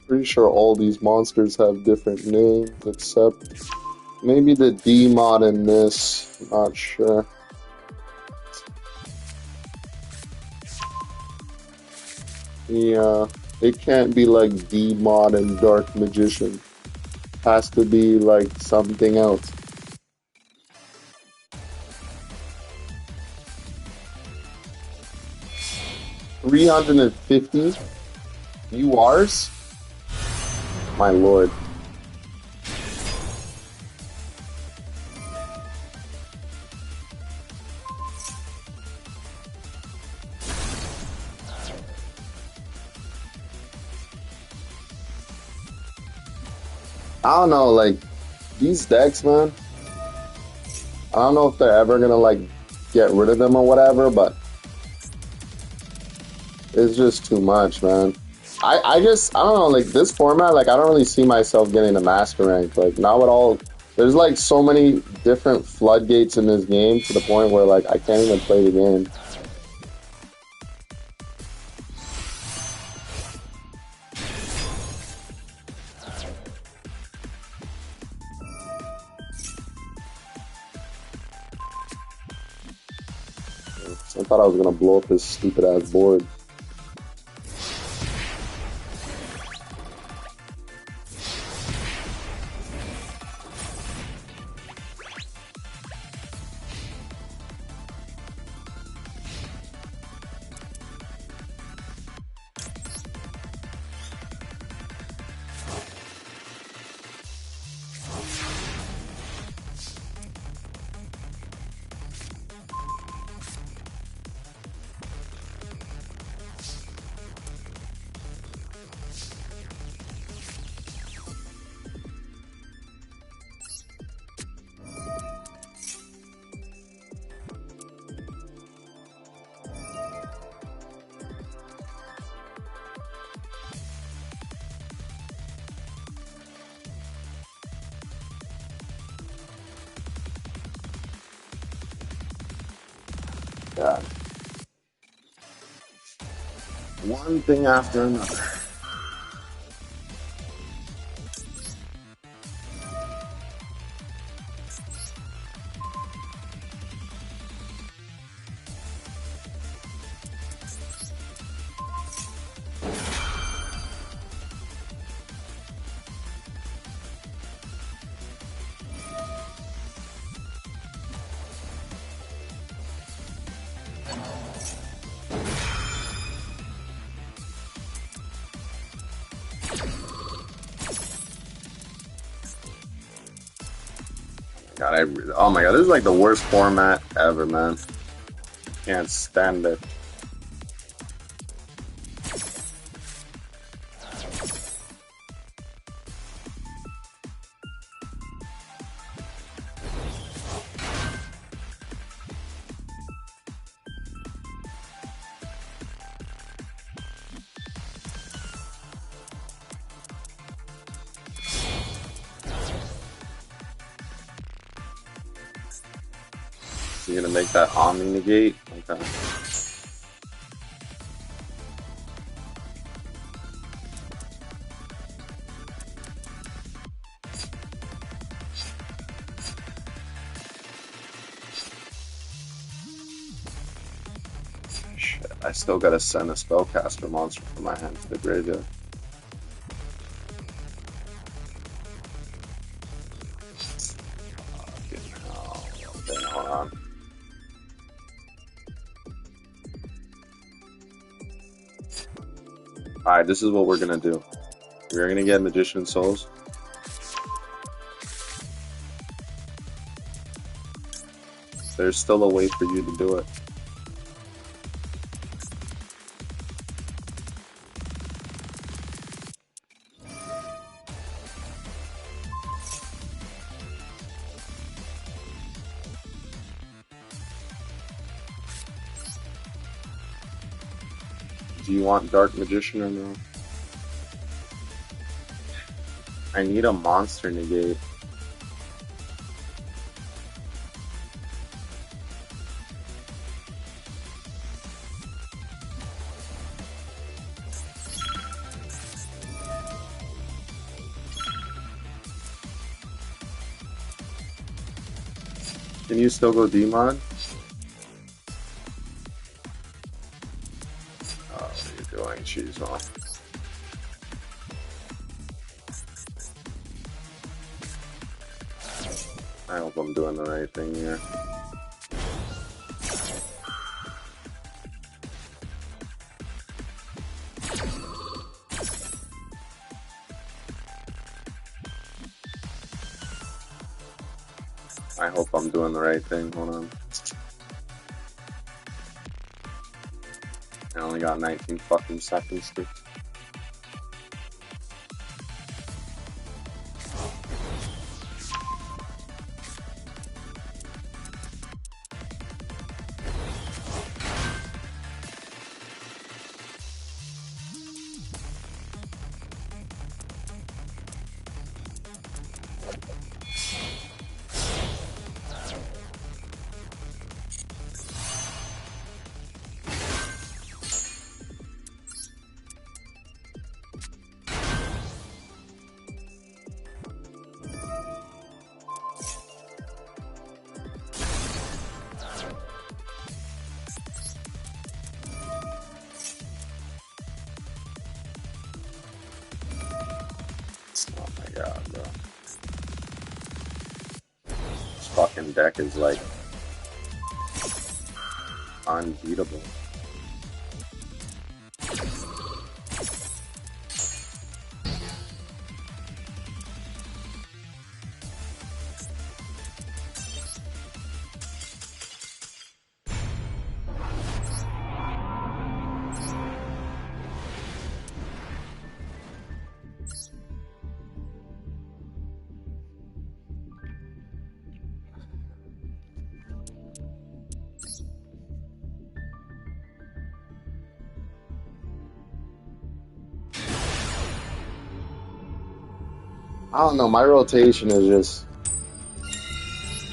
Pretty sure all these monsters have different names, except maybe the D mod in this. Not sure. Yeah, it can't be like D mod and Dark Magician. Has to be like something else. $350 URs? My lord. I don't know, like, these decks, man, I don't know if they're ever gonna, like, get rid of them or whatever, but it's just too much, man. I don't know, like, this format, like, I don't really see myself getting a master rank. Like, now with all, there's, like, so many different floodgates in this game to the point where, like, I can't even play the game. I thought I was gonna blow up this stupid ass board. God. One thing after another. God, oh my god, this is like the worst format ever, man. Can't stand it. You're gonna make that Omni negate? Okay. Shit, I still gotta send a spellcaster monster from my hand to the graveyard. Okay, hold on. Alright, this is what we're gonna do. We're gonna get Magician Souls. There's still a way for you to do it. Do you want Dark Magician or no? I need a monster negate. Can you still go D-Mod? Oh, what are you doing, Cheesemo? I hope I'm doing the right thing here. I hope I'm doing the right thing. Hold on. I only got 19 fucking seconds to. Oh my god, bro. This fucking deck is like unbeatable. I don't know, my rotation is just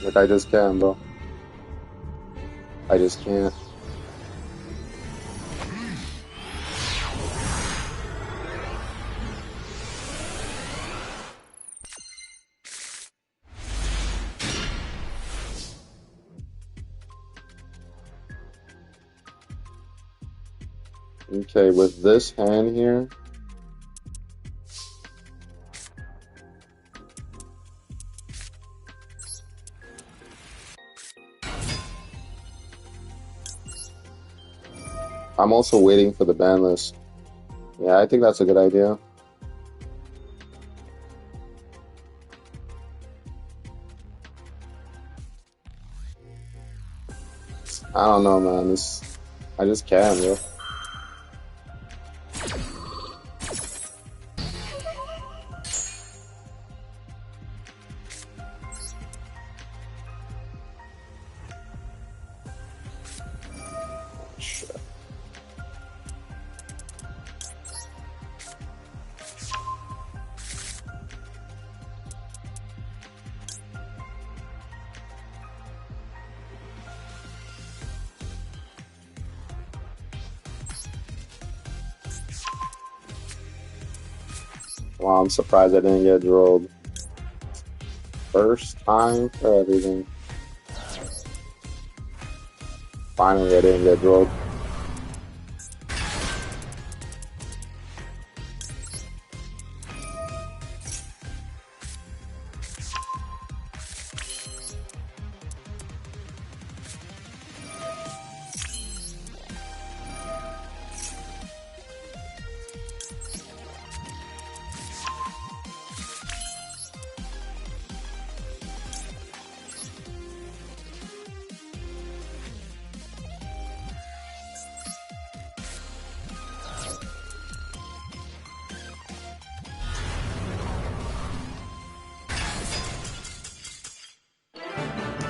like I just can't, bro. I just can't. Okay, with this hand here, I'm also waiting for the ban list. Yeah, I think that's a good idea. I don't know, man. I just can't, bro. Wow, I'm surprised I didn't get drilled. First time for everything. Finally, I didn't get drilled.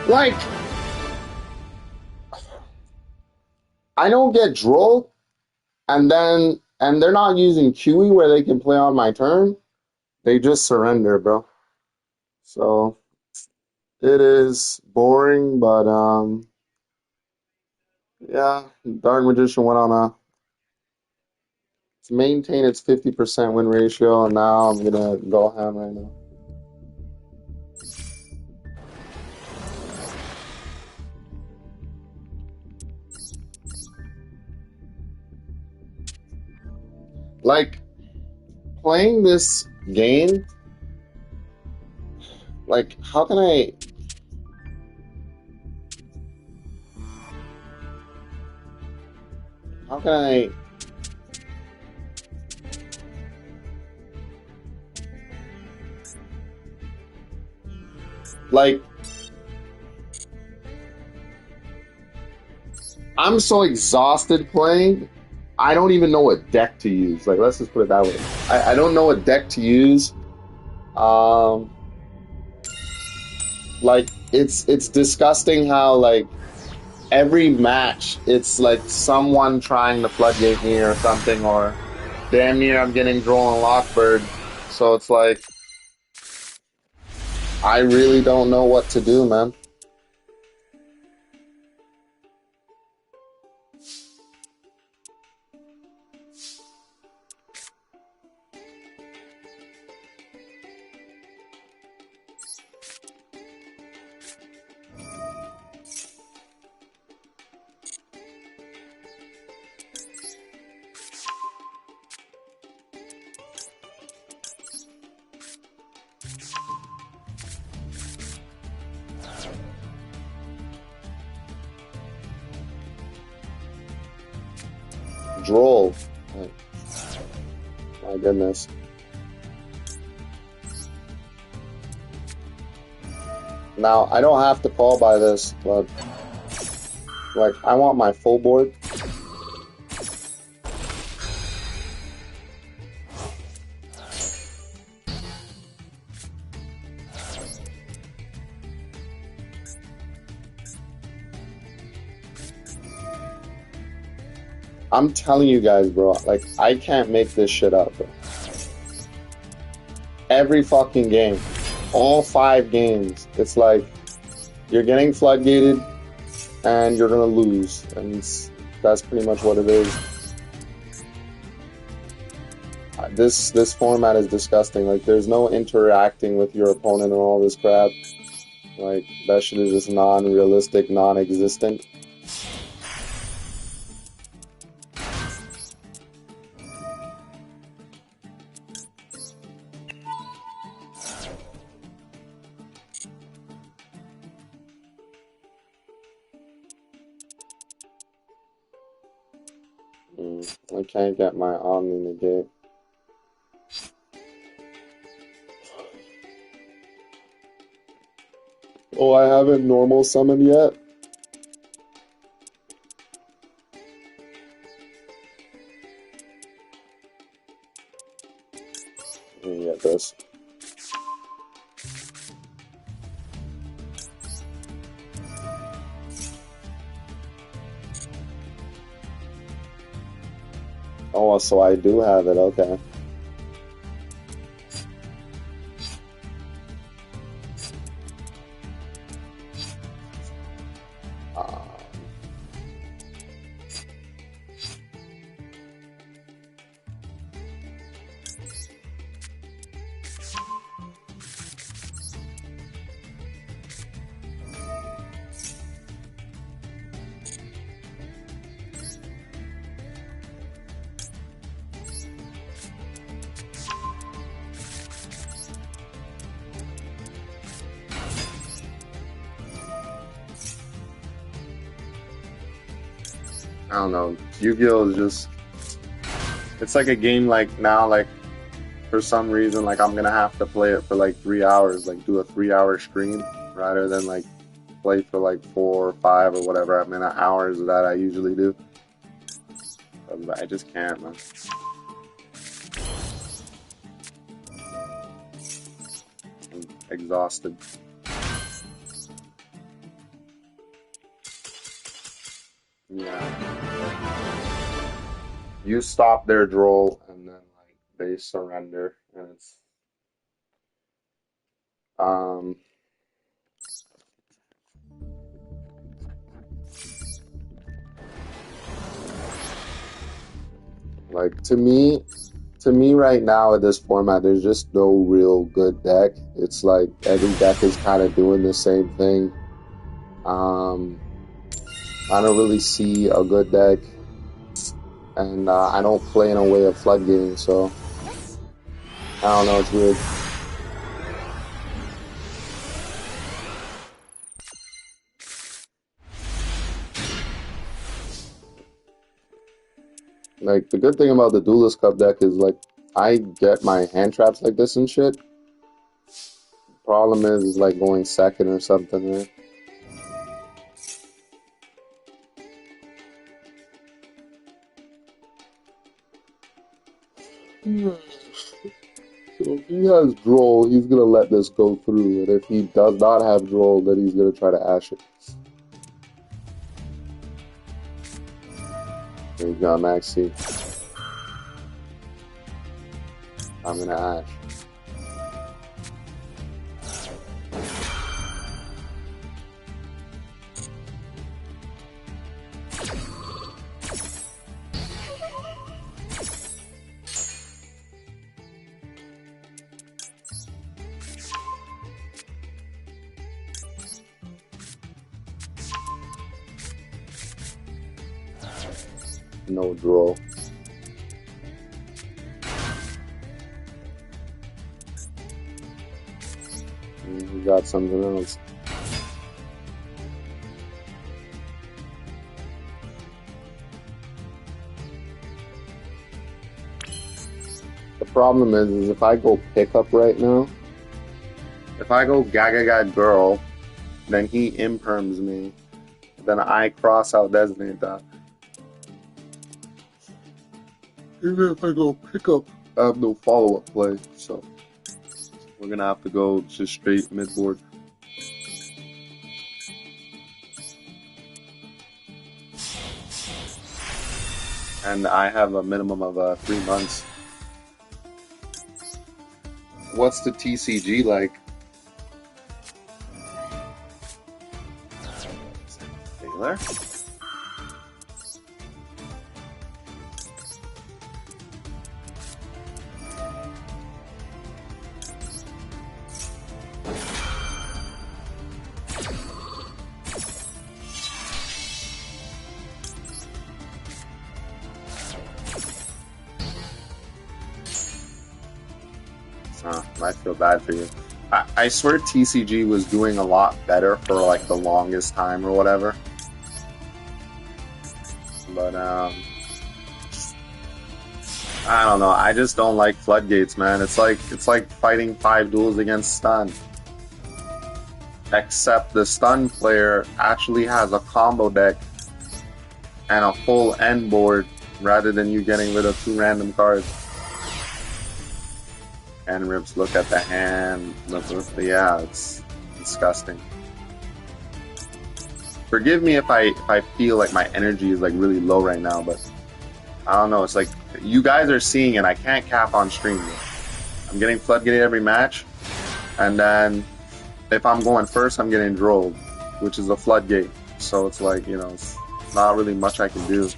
Like, I don't get drilled, and they're not using QE where they can play on my turn. They just surrender, bro. So it is boring, but yeah, Dark Magician went on a to maintain its 50% win ratio, and now I'm gonna go ham right now. Like playing this game, like how can I how can I like I'm so exhausted playing. I don't even know what deck to use. Like, let's just put it that way. I don't know what deck to use. Um, like it's disgusting how like every match it's like someone trying to floodgate me or something, or damn near I'm getting drawn Lockbird. So it's like I really don't know what to do, man. Droll. Like, my goodness. Now I don't have to call by this, but like I want my full board. I'm telling you guys, bro, like I can't make this shit up, bro. Every fucking game, all 5 games, it's like you're getting floodgated and you're gonna lose, and that's pretty much what it is. This format is disgusting. Like, there's no interacting with your opponent and all this crap. Like, that shit is just non-realistic, non-existent. I can't get my Omni negate. Oh, I haven't normal summoned yet? Let me get this. Oh, so I do have it, okay. I don't know. Yu-Gi-Oh is just, it's like a game like now, like for some reason, like I'm gonna have to play it for like 3 hours, like do a 3 hour stream rather than like play for like 4 or 5 or whatever amount of hours that I usually do. But I just can't, man. I'm exhausted. Yeah. You stop their droll and then like they surrender and it's um like to me right now at this format there's just no real good deck. It's like every deck is kind of doing the same thing. I don't really see a good deck, and I don't play in a way of floodgating, so I don't know, it's weird. Like, the good thing about the Duelist Cup deck is, like, I get my hand traps like this and shit. Problem is like, going second or something, right? So if he has Droll, he's gonna let this go through, and if he does not have Droll, then he's gonna try to ash it. There you go, Maxi. I'm gonna ash. No Droll. We got something else. The problem is if I go pick up right now, if I go Gaga Girl, then he imperms me. Then I cross out designate that. Even if I go pick up, I have no follow-up play, so we're gonna have to go just straight mid-board. And I have a minimum of 3 months. What's the TCG like? Taylor? I feel bad for you. I swear TCG was doing a lot better for like the longest time or whatever. But I don't know. I just don't like floodgates, man. It's like fighting 5 duels against stun. Except the stun player actually has a combo deck and a full end board rather than you getting rid of 2 random cards. Hand rips, look at the hand. Yeah, it's disgusting. Forgive me if I feel like my energy is like really low right now, but I don't know. It's like you guys are seeing it. I can't cap on stream. I'm getting floodgated every match, and then if I'm going first, I'm getting drilled, which is a floodgate. So it's like, you know, it's not really much I can do.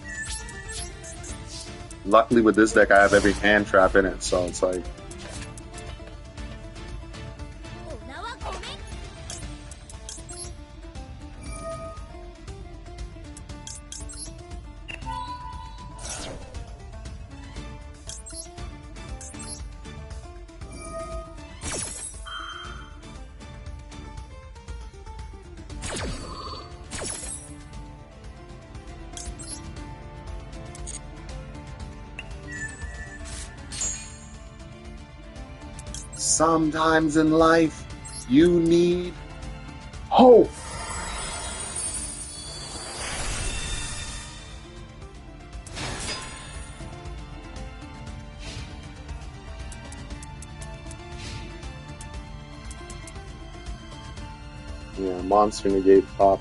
Luckily with this deck, I have every hand trap in it, so it's like. Sometimes in life, you need hope. Yeah, monster negate pop.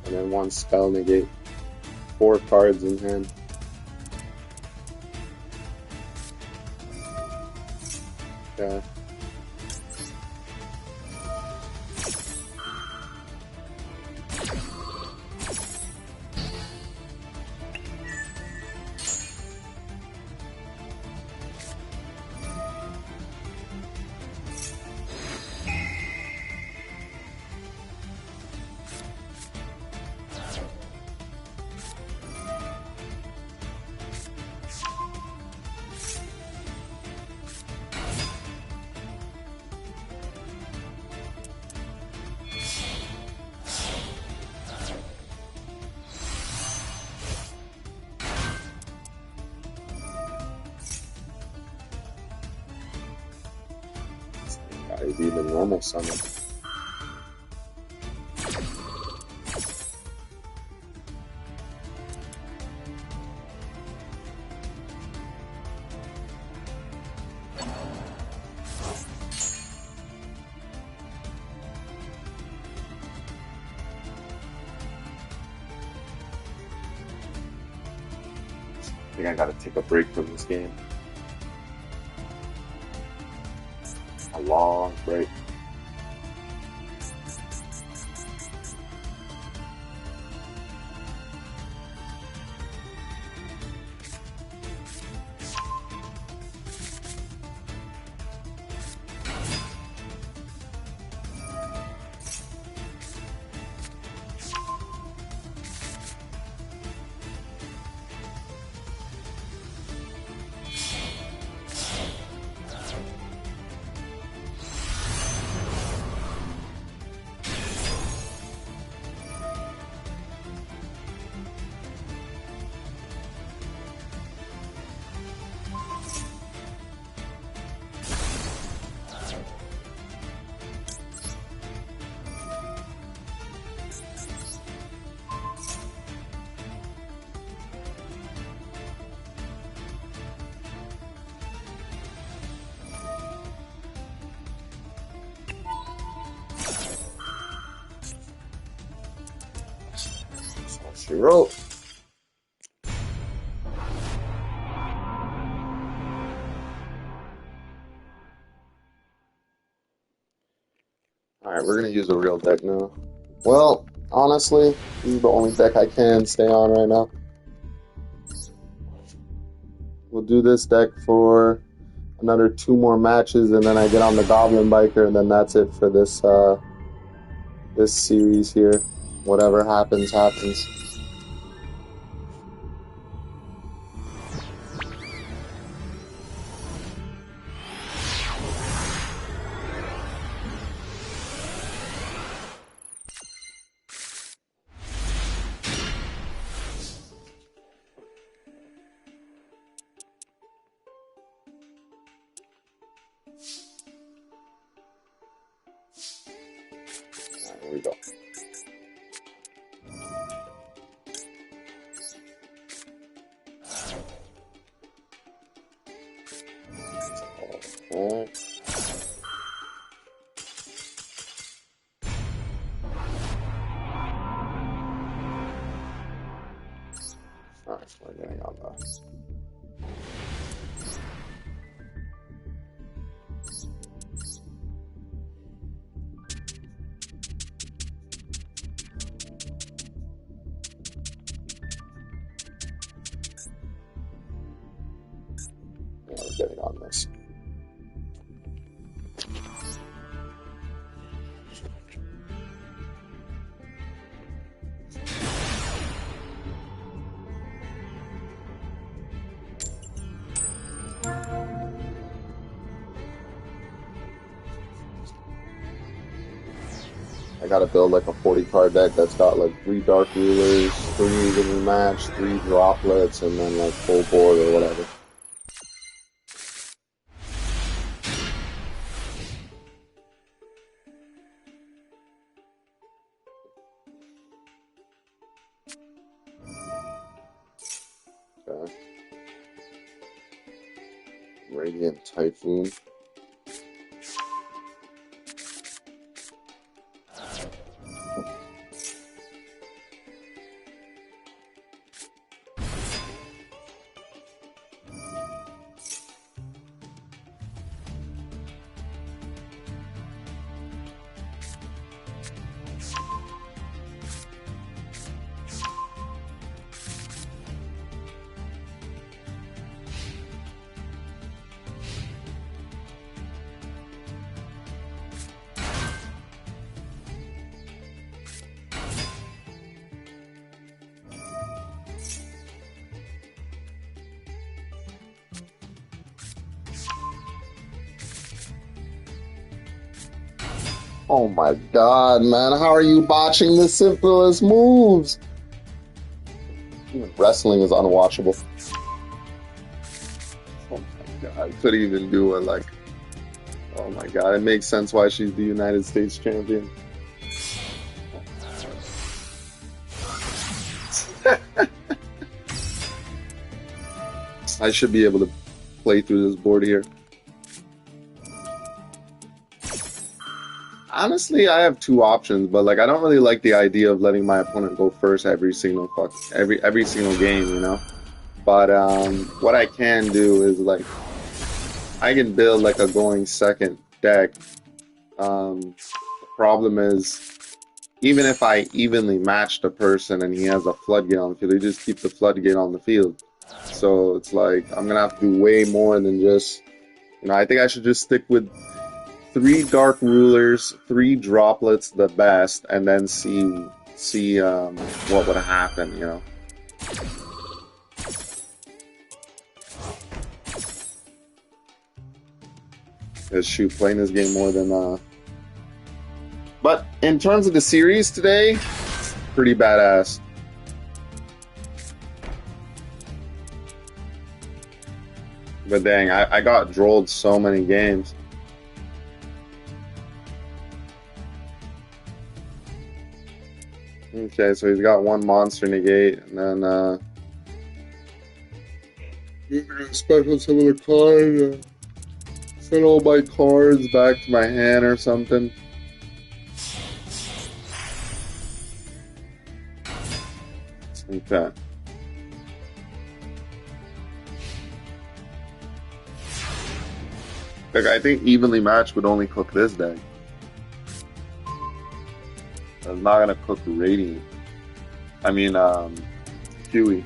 And then one spell negate. 4 cards in hand. Okay. Gotta be the normal summon. I think I gotta take a break from this game. A long break. She wrote. Alright, we're gonna use a real deck now. Well, honestly, this is the only deck I can stay on right now. We'll do this deck for another 2 more matches, and then I get on the Goblin Biker, and then that's it for this this series here. Whatever happens, happens. Here we go. Alright, we're getting on that. Yeah, we're getting on this. I gotta build like a 40 card deck that's got like 3 Dark Rulers, 3 evenly matched, 3 droplets, and then like full board or whatever. Okay. Radiant Typhoon. Oh my god, man, how are you botching the simplest moves? Even wrestling is unwatchable. Oh my god, I couldn't even do it. Like, oh my god, it makes sense why she's the United States champion. I should be able to play through this board here. Honestly, I have 2 options, but like I don't really like the idea of letting my opponent go first every single every single game, you know. But what I can do is like I can build like a going second deck. The problem is even if I evenly match the person and he has a floodgate on the field, he just keeps the floodgate on the field. So it's like I'm gonna have to do way more than just, you know. I think I should just stick with 3 Dark Rulers, 3 droplets, the best, and then see what would happen, you know. Because shoot, playing this game more than But in terms of the series today, pretty badass. But dang, I got drolled so many games. Okay, so he's got 1 monster negate, and then special some of the cards. Send all my cards back to my hand or something. Okay. Like, I think evenly matched would only cook this deck. I'm not gonna cook Radiant. I mean, Huey.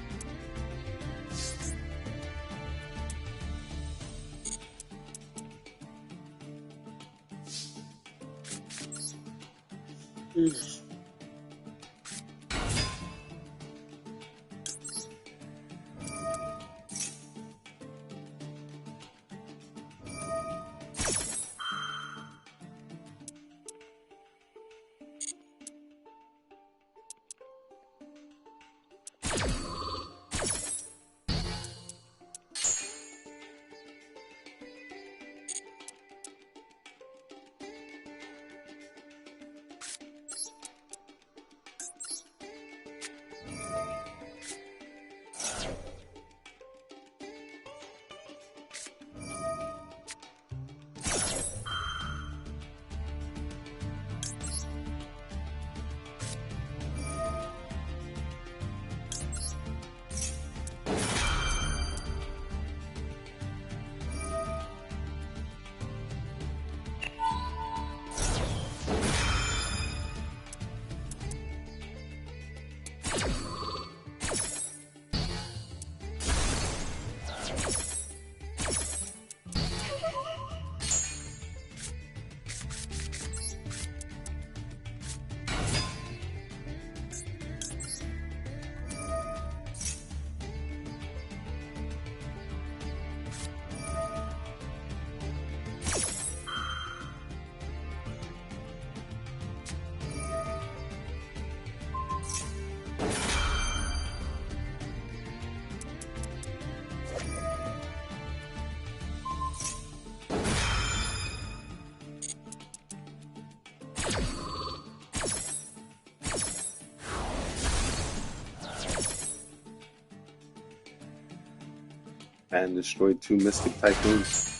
and destroyed 2 Mystic Tycoons.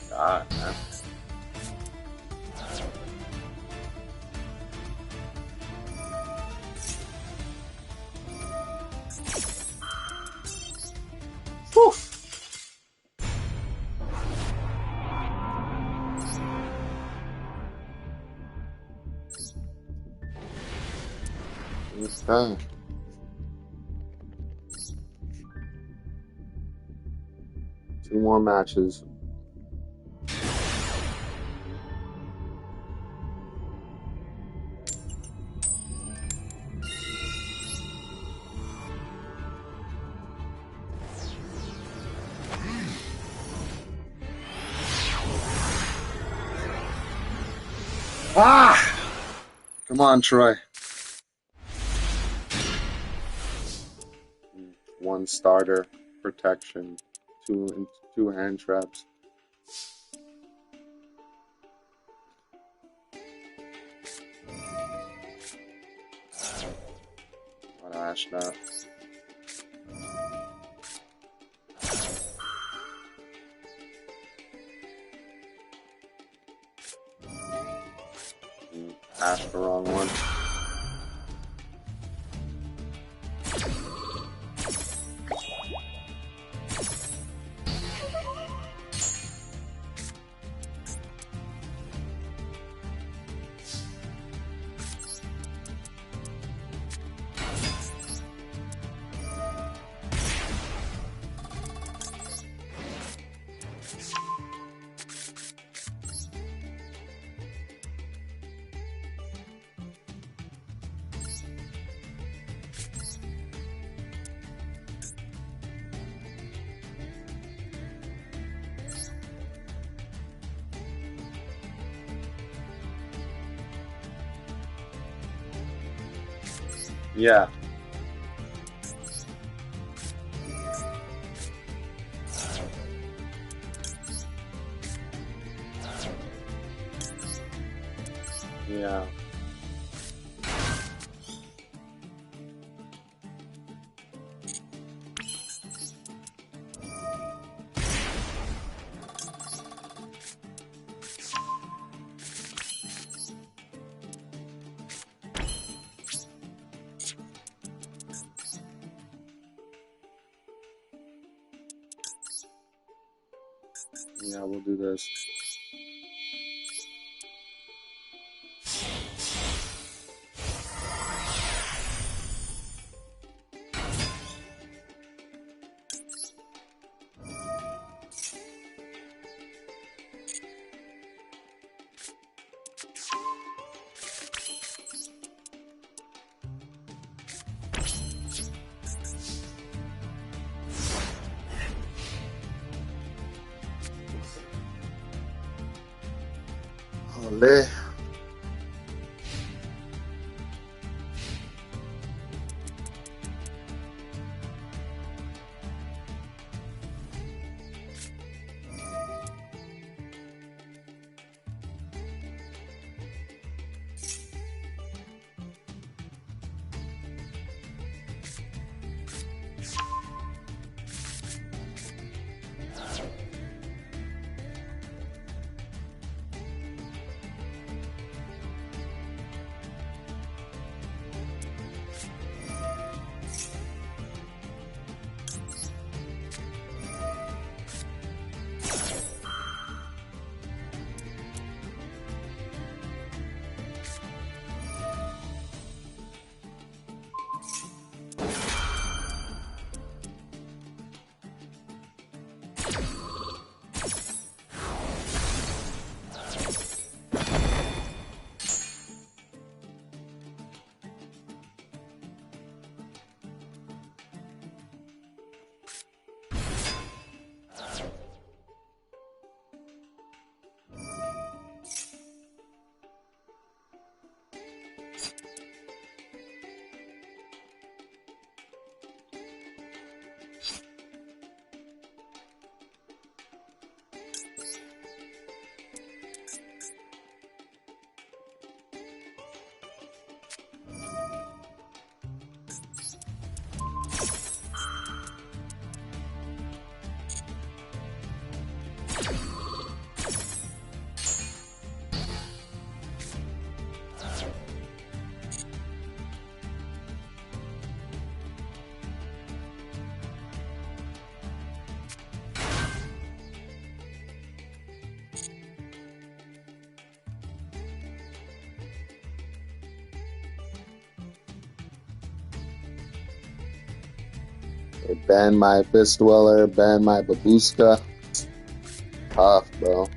God, man. Whew. Okay. Two more matches. Ah! Come on, Troy. One starter, protection, two hand traps. What ash now? Ash the wrong one. Yeah. Yeah. Yeah, we'll do this. Ole. They banned my Abyss Dweller, banned my Babushka. Tough, bro.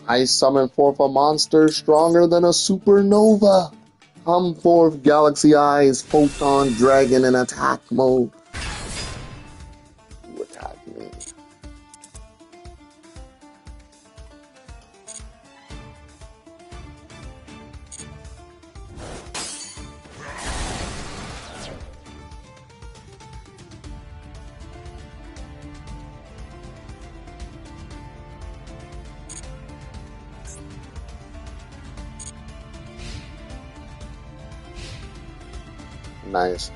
I summon forth a monster stronger than a supernova. Come forth, Galaxy Eyes, Photon Dragon in attack mode. You attack me. Nice.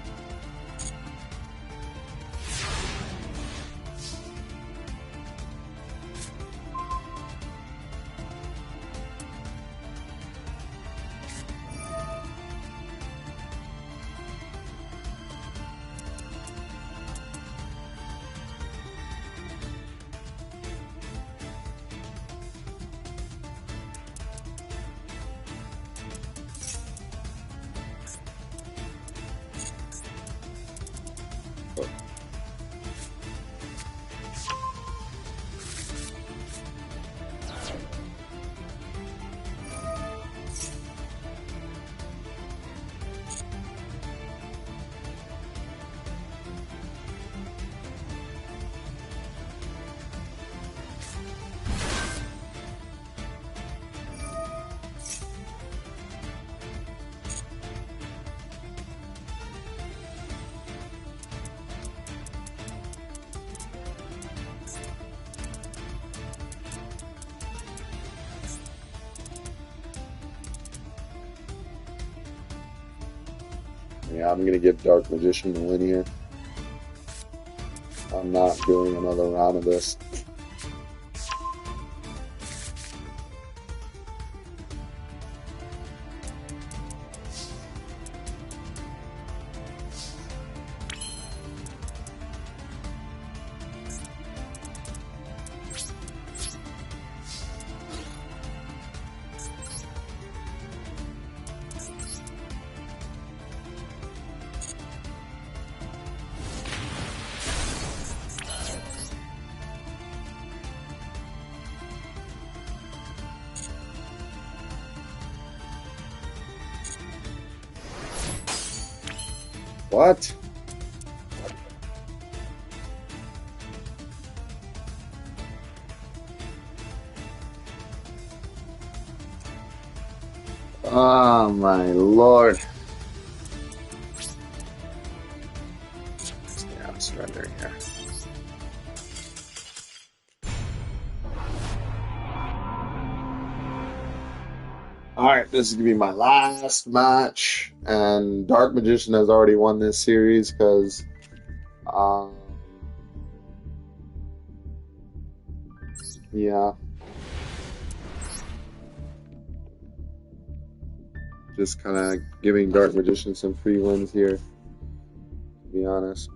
Yeah, I'm gonna give Dark Magician the win here. I'm not doing another round of this. What? Oh my lord. Yeah, I'm surrendering here. Alright, this is gonna be my last match. And Dark Magician has already won this series because yeah. Just kind of giving Dark Magician some free wins here, to be honest.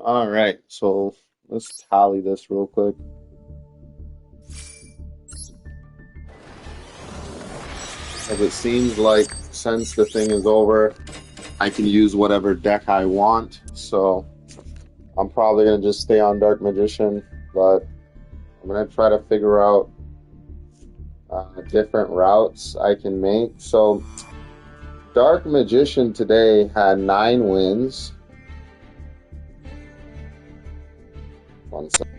All right, so let's tally this real quick. Because it seems like since the thing is over, I can use whatever deck I want. So I'm probably going to just stay on Dark Magician, but I'm going to try to figure out different routes I can make. So Dark Magician today had 9 wins. One second.